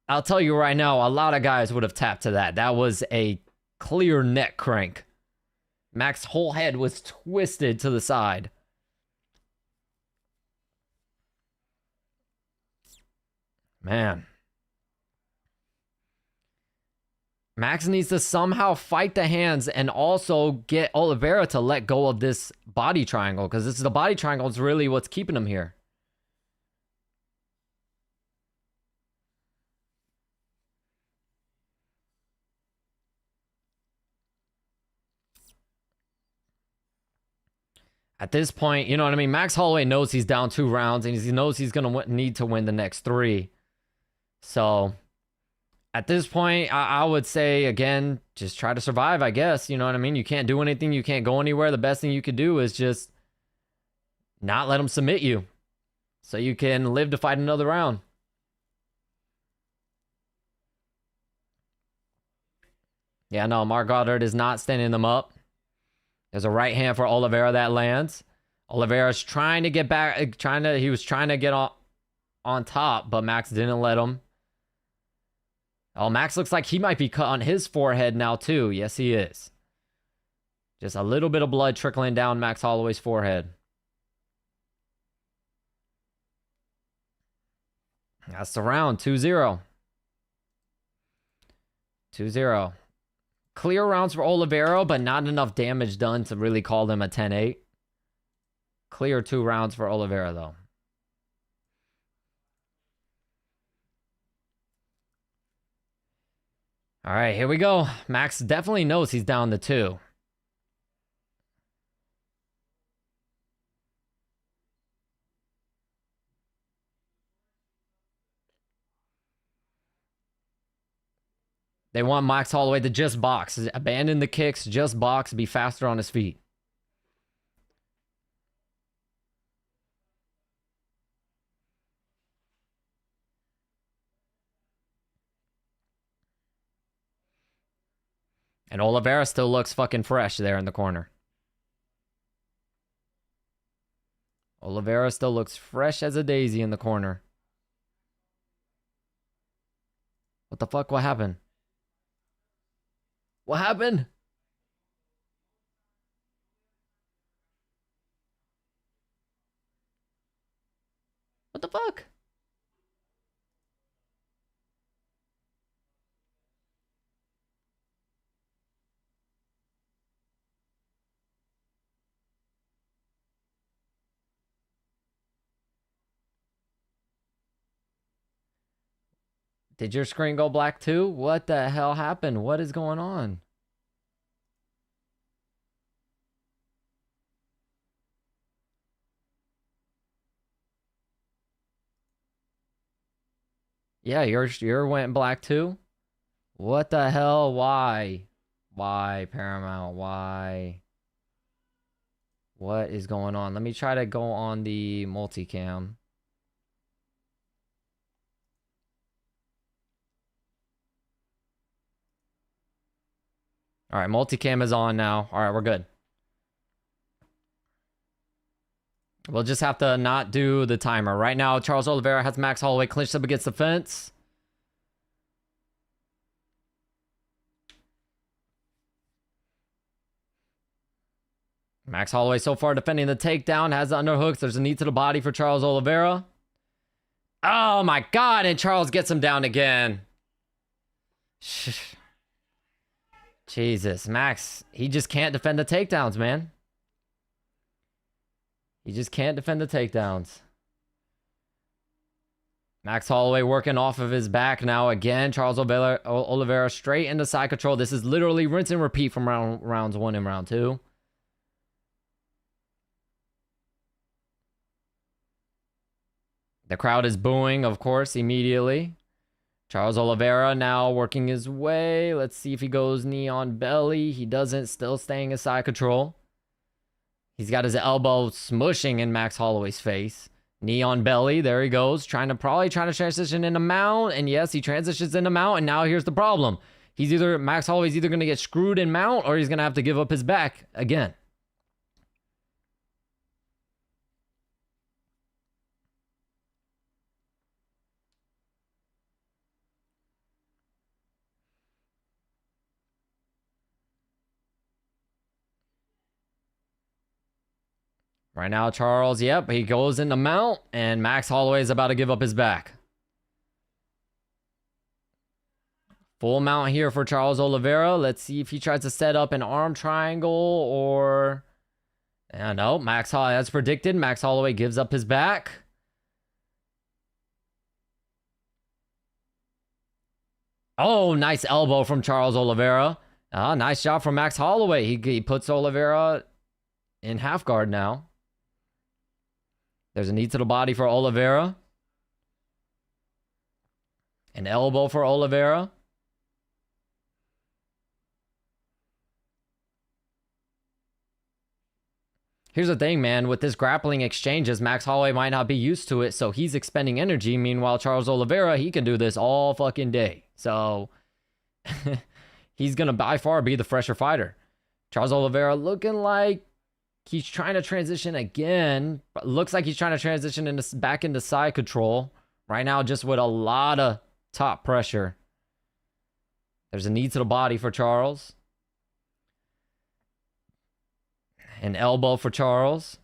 [SPEAKER 1] I'll tell you right now, a lot of guys would have tapped to that. That was a clear neck crank. Max's whole head was twisted to the side. Man. Max needs to somehow fight the hands and also get Oliveira to let go of this body triangle, because this is the body triangle is really what's keeping him here. At this point, you know what I mean? Max Holloway knows he's down 2 rounds, and he knows he's going to need to win the next 3. So, at this point, I would say, again, just try to survive, I guess. You know what I mean? You can't do anything. You can't go anywhere. The best thing you could do is just not let him submit you so you can live to fight another round. Yeah, no, Mark Goddard is not standing them up. There's a right hand for Oliveira that lands. Oliveira's trying to get back, he was trying to get on top, but Max didn't let him. Oh, Max looks like he might be cut on his forehead now too. Yes, he is. Just a little bit of blood trickling down Max Holloway's forehead. That's the round. 2-0. 2-0. Clear rounds for Oliveira, but not enough damage done to really call them a 10-8. Clear 2 rounds for Oliveira, though. All right, here we go. Max definitely knows he's down to 2. They want Max Holloway to just box. Abandon the kicks, just box, be faster on his feet. And Oliveira still looks fucking fresh there in the corner. Oliveira still looks fresh as a daisy in the corner. What the fuck? What happened? What happened? What the fuck? Did your screen go black too? What the hell happened? What is going on? Yeah, your went black too? What the hell? Why? Why, Paramount? Why? What is going on? Let me try to go on the multicam. All right, multicam is on now. All right, we're good. We'll just have to not do the timer. Right now, Charles Oliveira has Max Holloway clinched up against the fence. Max Holloway so far defending the takedown, has the underhooks. There's a knee to the body for Charles Oliveira. Oh my God, and Charles gets him down again. Jesus, Max, he just can't defend the takedowns, man. He just can't defend the takedowns. Max Holloway working off of his back now again. Charles Oliveira straight into side control. This is literally rinse and repeat from rounds 1 and round 2. The crowd is booing, of course, immediately. Charles Oliveira now working his way. Let's see if he goes knee on belly. He doesn't, still staying in side control. He's got his elbow smushing in Max Holloway's face. Knee on belly. There he goes. Probably trying to transition into mount. And yes, he transitions into mount. And now here's the problem. Max Holloway's either going to get screwed in mount or he's going to have to give up his back again. Right now, Charles, yep, he goes into mount, and Max Holloway is about to give up his back. Full mount here for Charles Oliveira. Let's see if he tries to set up an arm triangle or... no, Max Holloway, as predicted, Max Holloway gives up his back. Oh, nice elbow from Charles Oliveira. Nice job from Max Holloway. He puts Oliveira in half guard now. There's a knee to the body for Oliveira. An elbow for Oliveira. Here's the thing, man. With this grappling exchanges, Max Holloway might not be used to it, so he's expending energy. Meanwhile, Charles Oliveira, he can do this all fucking day. So, he's going to by far be the fresher fighter. Charles Oliveira looking like He's trying to transition again. But looks like he's trying to transition back into side control. Right now, just with a lot of top pressure. There's a knee to the body for Charles. An elbow for Charles.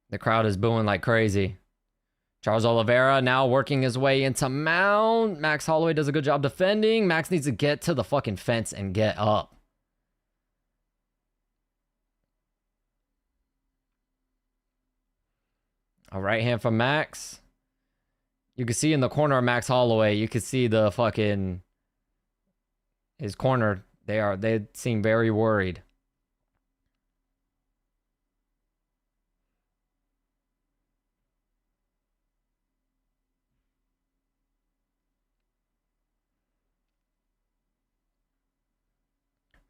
[SPEAKER 1] The crowd is booing like crazy. Charles Oliveira now working his way into mount. Max Holloway does a good job defending. Max needs to get to the fucking fence and get up. A right hand from Max. You can see in the corner of Max Holloway, you can see the fucking... his corner. They seem very worried.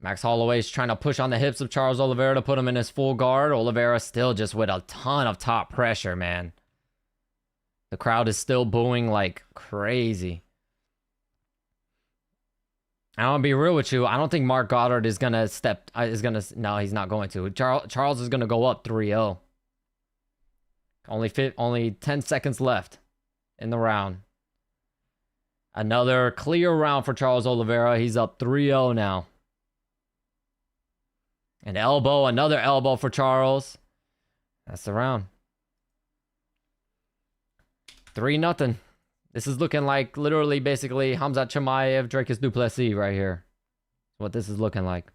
[SPEAKER 1] Max Holloway's trying to push on the hips of Charles Oliveira to put him in his full guard. Oliveira still just with a ton of top pressure, man. The crowd is still booing like crazy. I'm gonna be real with you. I don't think Mark Goddard is gonna no, he's not going to. Charles is gonna go up 3-0. Only 10 seconds left in the round. Another clear round for Charles Oliveira. He's up 3-0 now. An elbow, another elbow for Charles. That's the round. 3-0. This is looking like literally basically Hamzat Chimaev, Dracus du Plessis right here. That's what this is looking like.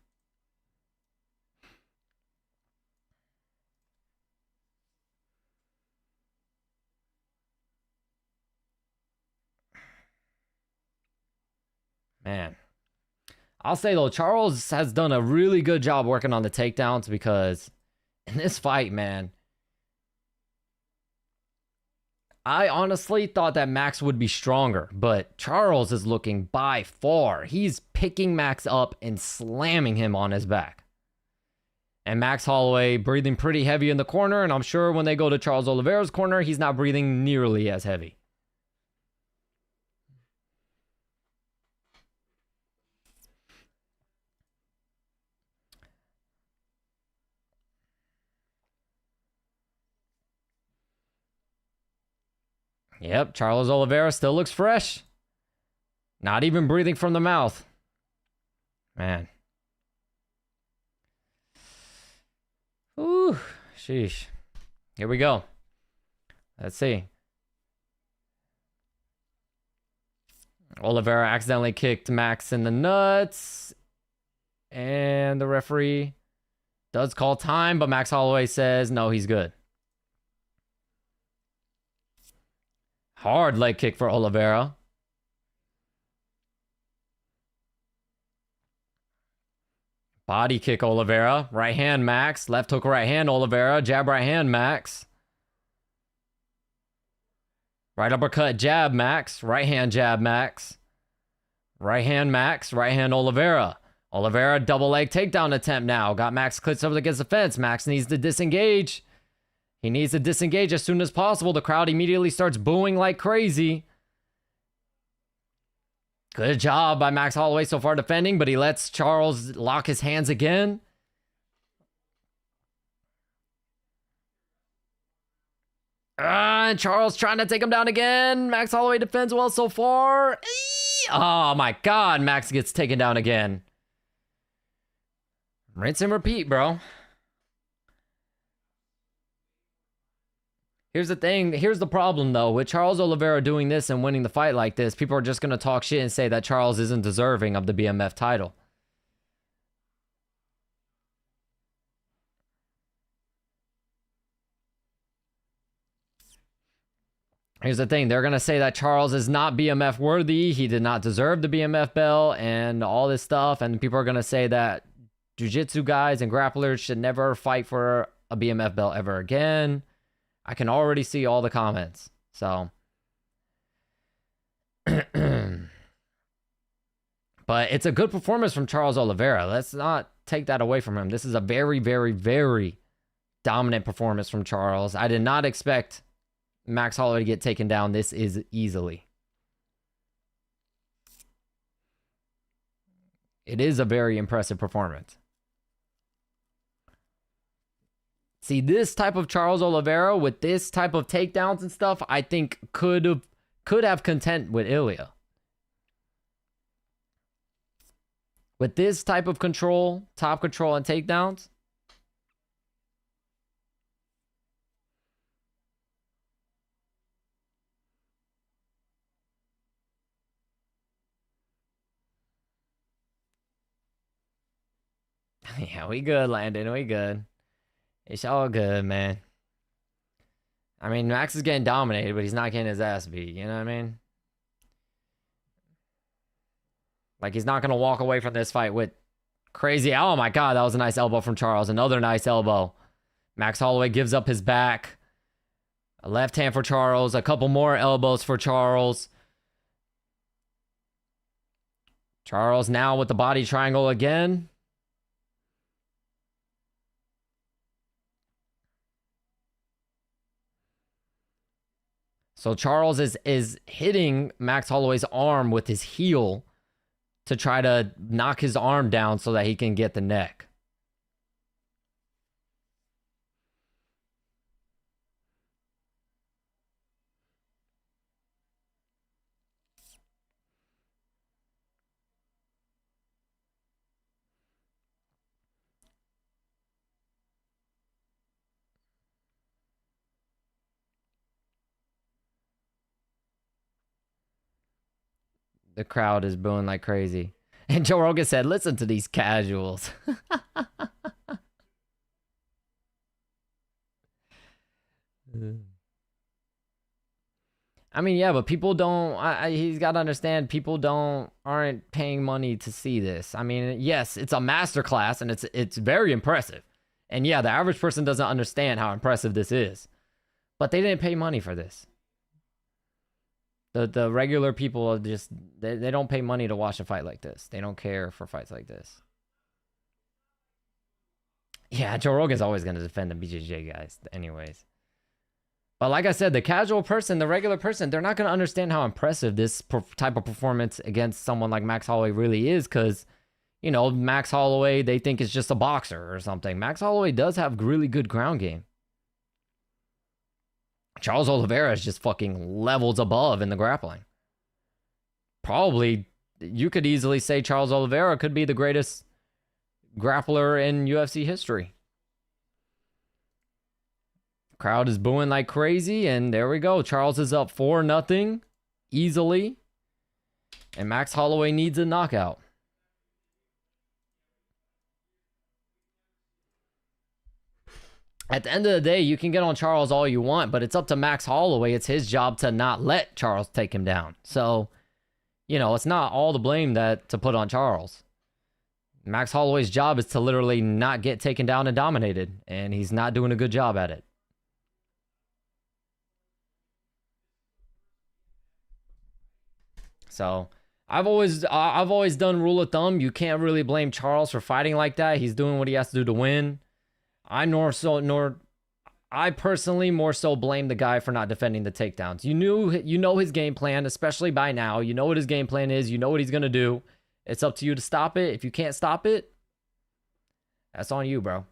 [SPEAKER 1] Man. I'll say though, Charles has done a really good job working on the takedowns because in this fight, man, I honestly thought that Max would be stronger, but Charles is looking by far. He's picking Max up and slamming him on his back. And Max Holloway breathing pretty heavy in the corner, and I'm sure when they go to Charles Oliveira's corner, he's not breathing nearly as heavy. Yep, Charles Oliveira still looks fresh. Not even breathing from the mouth. Man. Ooh, sheesh. Here we go. Let's see. Oliveira accidentally kicked Max in the nuts. And the referee does call time, but Max Holloway says no, he's good. Hard leg kick for Oliveira. Body kick Oliveira. Right hand Max. Left hook right hand Oliveira. Jab right hand Max. Right uppercut jab Max. Right hand jab Max. Right hand Max. Right hand Oliveira. Oliveira double leg takedown attempt now. Got Max clipped up against the fence. Max needs to disengage. He needs to disengage as soon as possible. The crowd immediately starts booing like crazy. Good job by Max Holloway so far defending, but he lets Charles lock his hands again. And Charles trying to take him down again. Max Holloway defends well so far. Oh my God, Max gets taken down again. Rinse and repeat, bro. Here's the thing. Here's the problem, though. With Charles Oliveira doing this and winning the fight like this, people are just going to talk shit and say that Charles isn't deserving of the BMF title. Here's the thing. They're going to say that Charles is not BMF worthy. He did not deserve the BMF belt and all this stuff. And people are going to say that jiu-jitsu guys and grapplers should never fight for a BMF belt ever again. I can already see all the comments. So. But it's a good performance from Charles Oliveira. Let's not take that away from him. This is a very, very, very dominant performance from Charles. I did not expect Max Holloway to get taken down this is easily. It is a very impressive performance. See, this type of Charles Oliveira with this type of takedowns and stuff, I think could have content with Ilya. With this type of control, top control and takedowns, yeah, we good, Landon. We good. It's all good, man. I mean, Max is getting dominated, but he's not getting his ass beat. You know what I mean? Like, he's not going to walk away from this fight with crazy. Oh, my God. That was a nice elbow from Charles. Another nice elbow. Max Holloway gives up his back. A left hand for Charles. A couple more elbows for Charles. Charles now with the body triangle again. So Charles is hitting Max Holloway's arm with his heel to try to knock his arm down so that he can get the neck. The crowd is booing like crazy. And Joe Rogan said, listen to these casuals. I mean, yeah, but people don't, he's got to understand, people aren't paying money to see this. I mean, yes, it's a masterclass and it's very impressive. And yeah, the average person doesn't understand how impressive this is. But they didn't pay money for this. The regular people are just, they don't pay money to watch a fight like this. They don't care for fights like this. Yeah, Joe Rogan's always going to defend the BJJ guys anyways. But like I said, the casual person, the regular person, they're not going to understand how impressive this type of performance against someone like Max Holloway really is because, you know, Max Holloway, they think is just a boxer or something. Max Holloway does have really good ground game. Charles Oliveira is just fucking levels above in the grappling. Probably, you could easily say Charles Oliveira could be the greatest grappler in UFC history. Crowd is booing like crazy, and there we go. Charles is up 4-0 easily. And Max Holloway needs a knockout. At the end of the day, you can get on Charles all you want, but it's up to Max Holloway. It's his job to not let Charles take him down. So, you know, it's not all the blame to put on Charles. Max Holloway's job is to literally not get taken down and dominated, and he's not doing a good job at it. So, I've always done rule of thumb. You can't really blame Charles for fighting like that. He's doing what he has to do to win. I personally more so blame the guy for not defending the takedowns. You know his game plan, especially by now. You know what his game plan is. You know what he's going to do. It's up to you to stop it. If you can't stop it, that's on you, bro.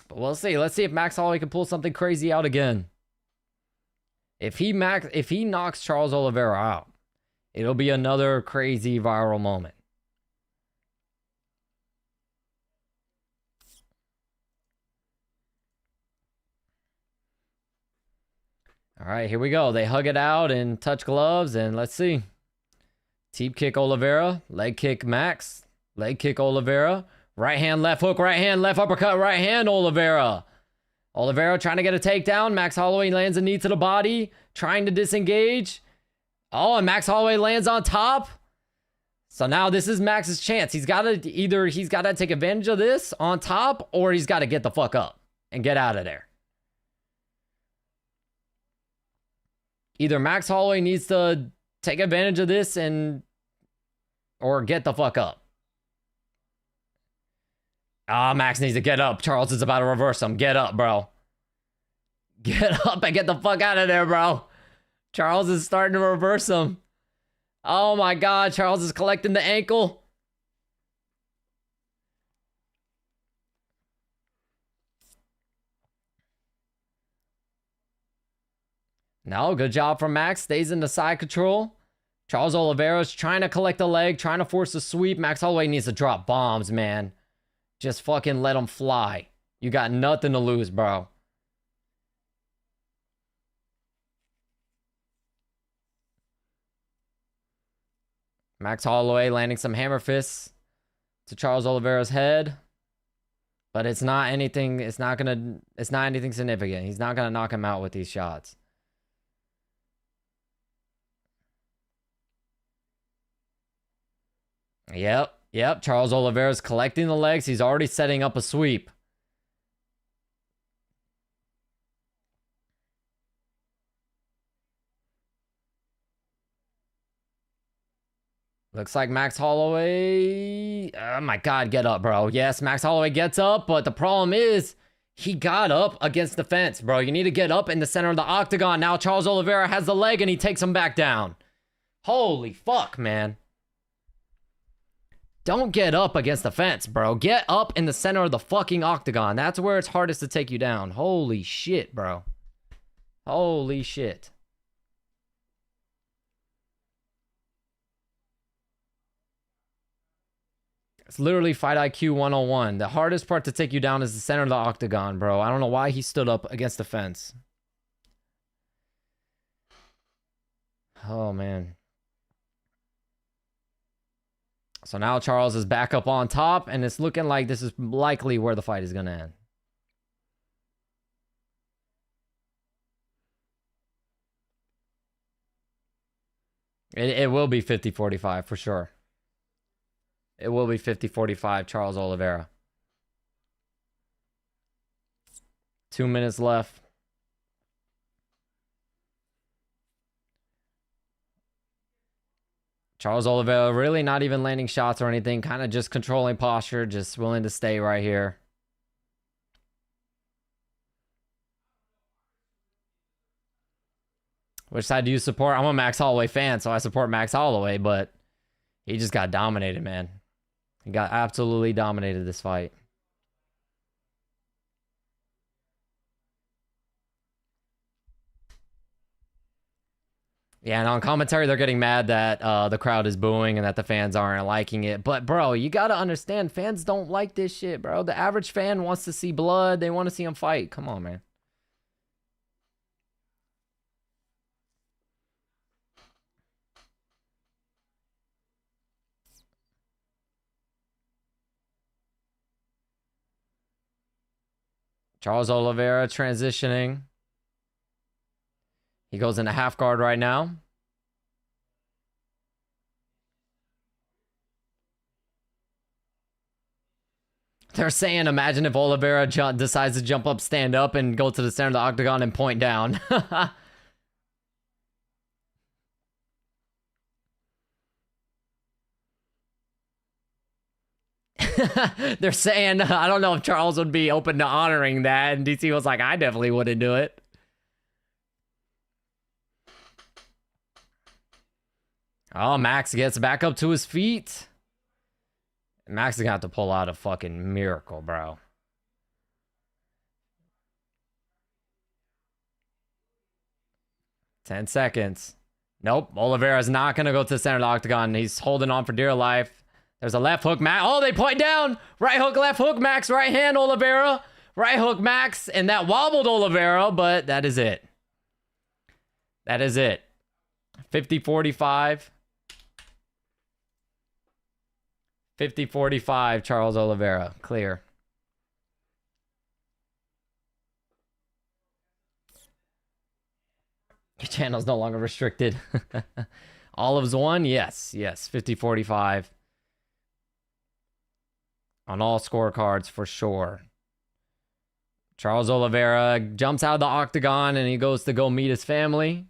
[SPEAKER 1] But we'll see. Let's see if Max Holloway can pull something crazy out again. If he knocks Charles Oliveira out, it'll be another crazy viral moment. All right, here we go. They hug it out and touch gloves, and let's see. Teep kick Oliveira, leg kick Max, leg kick Oliveira, right hand, left hook, right hand, left uppercut, right hand Oliveira. Oliveira trying to get a takedown. Max Holloway lands a knee to the body, trying to disengage. Oh, and Max Holloway lands on top. So now this is Max's chance. He's got to take advantage of this on top, or he's got to get the fuck up and get out of there. Either Max Holloway needs to take advantage of this or get the fuck up. Ah, Max needs to get up. Charles is about to reverse him. Get up, bro. Get up and get the fuck out of there, bro. Charles is starting to reverse him. Oh my god, Charles is collecting the ankle. No, good job from Max. Stays in the side control. Charles Oliveira's trying to collect the leg, trying to force a sweep. Max Holloway needs to drop bombs, man. Just fucking let him fly. You got nothing to lose, bro. Max Holloway landing some hammer fists to Charles Oliveira's head. But it's not anything significant. He's not gonna knock him out with these shots. Yep. Charles Oliveira's collecting the legs. He's already setting up a sweep. Looks like Max Holloway... Oh my god, get up, bro. Yes, Max Holloway gets up, but the problem is he got up against the fence, bro. You need to get up in the center of the octagon. Now Charles Oliveira has the leg and he takes him back down. Holy fuck, man. Don't get up against the fence, bro. Get up in the center of the fucking octagon. That's where it's hardest to take you down. Holy shit, bro. Holy shit. It's literally Fight IQ 101. The hardest part to take you down is the center of the octagon, bro. I don't know why he stood up against the fence. Oh, man. So now Charles is back up on top, and it's looking like this is likely where the fight is going to end. It will be 50-45 for sure. It will be 50-45 Charles Oliveira. 2 minutes left. Charles Oliveira really not even landing shots or anything. Kind of just controlling posture. Just willing to stay right here. Which side do you support? I'm a Max Holloway fan, so I support Max Holloway, but he just got dominated, man. He got absolutely dominated this fight. Yeah, and on commentary, they're getting mad that the crowd is booing and that the fans aren't liking it. But, bro, you got to understand, fans don't like this shit, bro. The average fan wants to see blood. They want to see him fight. Come on, man. Charles Oliveira transitioning. He goes into half guard right now. They're saying, imagine if Oliveira decides to jump up, stand up, and go to the center of the octagon and point down. They're saying, I don't know if Charles would be open to honoring that. And DC was like, I definitely wouldn't do it. Oh, Max gets back up to his feet. Max is gonna have to pull out a fucking miracle, bro. Ten seconds. Nope. Oliveira's not gonna go to the center of the octagon. He's holding on for dear life. There's a left hook, Max. Oh, they point down. Right hook, left hook, Max. Right hand, Oliveira. Right hook, Max. And that wobbled Oliveira, but that is it. That is it. 50-45. 50-45, Charles Oliveira. Clear. Your channel's no longer restricted. Olive's won? Yes. 50-45. On all scorecards, for sure. Charles Oliveira jumps out of the octagon and he goes to go meet his family.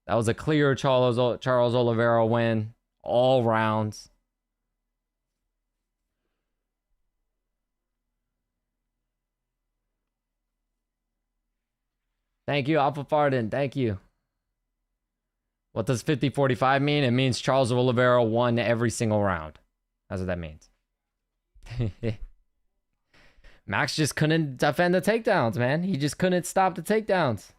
[SPEAKER 1] That was a clear Charles Oliveira win. 'All rounds. Thank you, Alpha Farden. Thank you. What does 50-45 mean? It means Charles Oliveira won every single round. That's what that means. Max just couldn't defend the takedowns, man. He just couldn't stop the takedowns.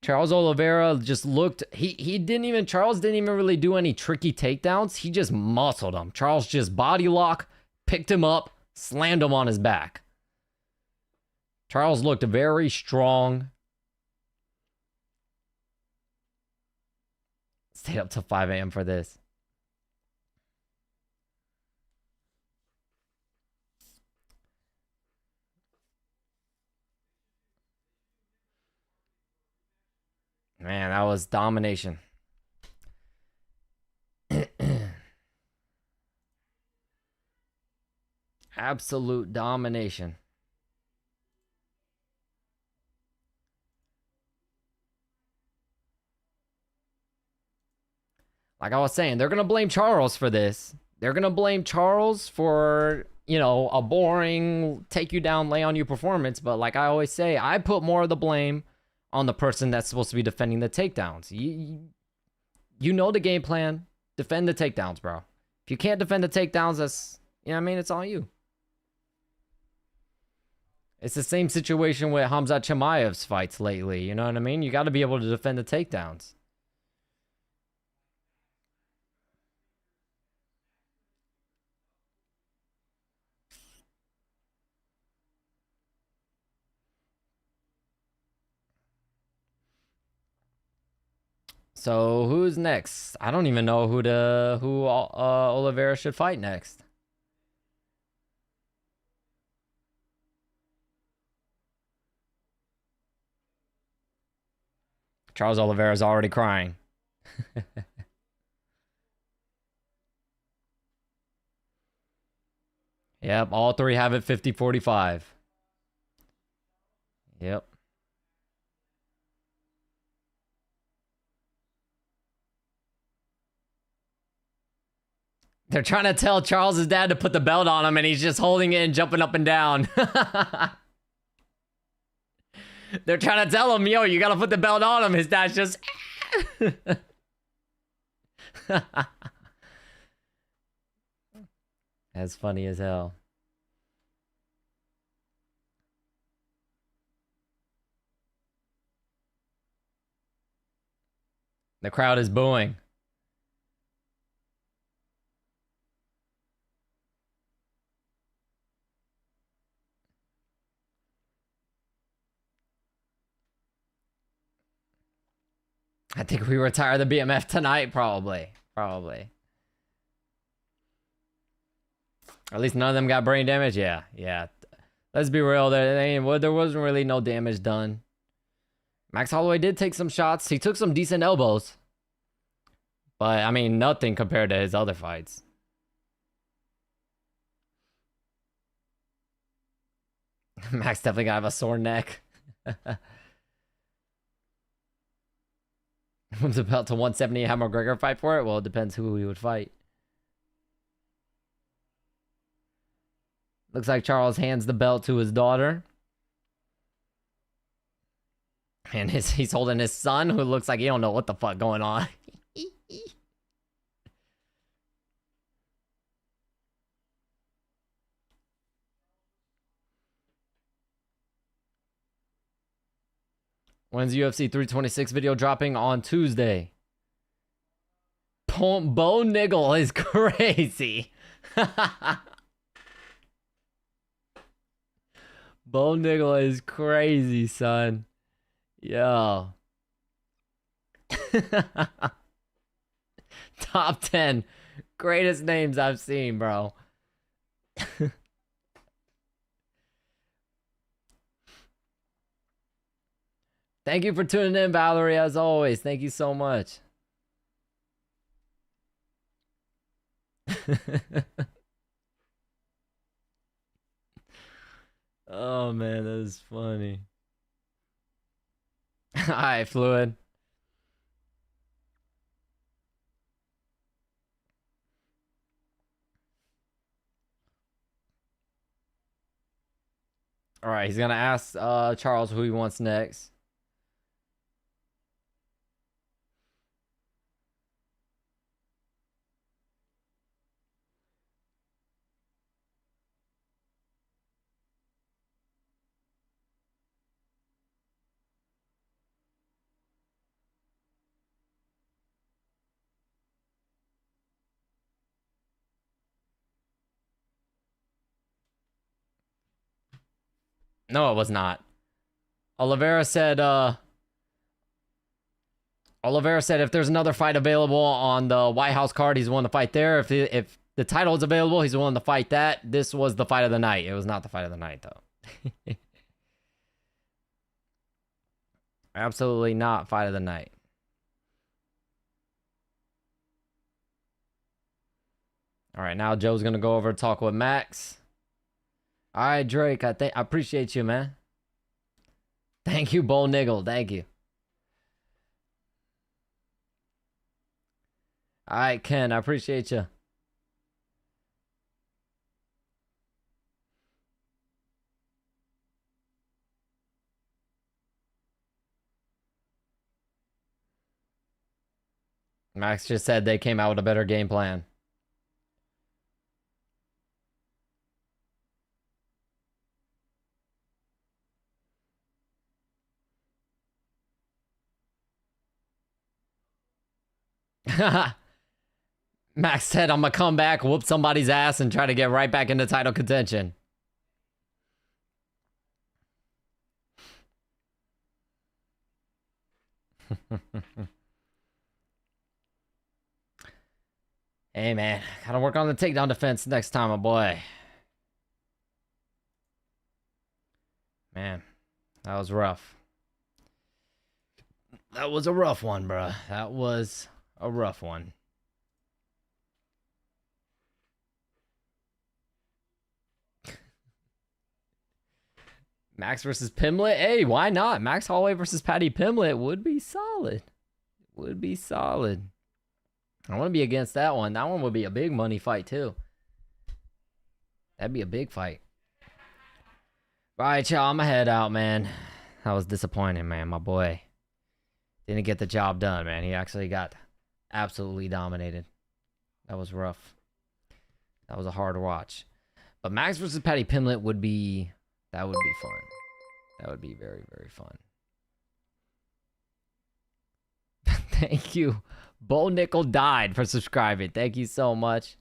[SPEAKER 1] Charles Oliveira just looked, Charles didn't even really do any tricky takedowns. He just muscled him. Charles just body lock, picked him up, slammed him on his back. Charles looked very strong. Stayed up till 5 a.m. for this. Man, that was domination. Absolute domination. Like I was saying, they're going to blame Charles for this. They're going to blame Charles for, you know, a boring, take you down, lay on you performance. But like I always say, I put more of the blame on the person that's supposed to be defending the takedowns. You know the game plan. Defend the takedowns, bro. If you can't defend the takedowns, that's, you know what I mean? It's on you. It's the same situation with Hamzat Chimaev's fights lately. You know what I mean? You got to be able to defend the takedowns. So who's next? I don't even know who Oliveira should fight next. Charles Oliveira's already crying. Yep, all three have it 50-45. Yep. They're trying to tell Charles' dad to put the belt on him, and he's just holding it and jumping up and down. They're trying to tell him, yo, you gotta put the belt on him. His dad's just... That's funny as hell. The crowd is booing. I think we retire the BMF tonight, probably. Probably. At least none of them got brain damage. Yeah, yeah. Let's be real. There wasn't really no damage done. Max Holloway did take some shots. He took some decent elbows. But, I mean, nothing compared to his other fights. Max definitely gonna have a sore neck. When's the belt to 170? Have McGregor fight for it? Well, it depends who he would fight. Looks like Charles hands the belt to his daughter. And he's holding his son, who looks like he don't know what the fuck going on. When's UFC 326 video dropping? On Tuesday. Bo Niggle is crazy. Bo Niggle is crazy, son. Yo. Top 10 greatest names I've seen, bro. Thank you for tuning in, Valerie, as always. Thank you so much. Oh, man, that is funny. Alright, Fluid. All right, he's gonna ask Charles who he wants next. No, it was not. Oliveira said if there's another fight available on the White House card, he's willing to fight there. If the title is available, he's willing to fight that. This was the fight of the night. It was not the fight of the night, though. Absolutely not fight of the night. All right, now Joe's gonna go over to talk with Max. All right, Drake, I appreciate you, man. Thank you, Bull Niggle. Thank you. All right, Ken, I appreciate you. Max just said they came out with a better game plan. Max said, I'm gonna come back, whoop somebody's ass, and try to get right back into title contention. Hey, man. Gotta work on the takedown defense next time, my boy. Man, that was rough. That was a rough one, bruh. That was a rough one. Max versus Pimlet? Hey, why not? Max Holloway versus Patty Pimlet would be solid. Would be solid. I want to be against that one. That one would be a big money fight, too. That'd be a big fight. All right, y'all. I'm going to head out, man. That was disappointing, man. My boy didn't get the job done, man. He actually got absolutely dominated. That was rough. That was a hard watch. But Max versus Patty Pimlet would be... That would be fun. That would be very, very fun. Thank you. Bull Nickel died for subscribing. Thank you so much.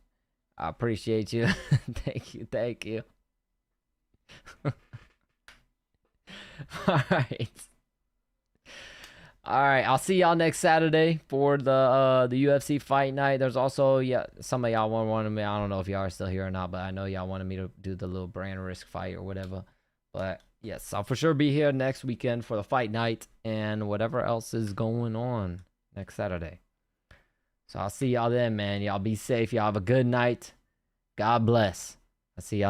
[SPEAKER 1] I appreciate you. Thank you. Thank you. All right. All right. I'll see y'all next Saturday for the UFC fight night. There's also, some of y'all wanted me. I don't know if y'all are still here or not, but I know y'all wanted me to do the little brand risk fight or whatever. But yes, I'll for sure be here next weekend for the fight night and whatever else is going on next Saturday. So I'll see y'all then, man. Y'all be safe. Y'all have a good night. God bless. I'll see y'all.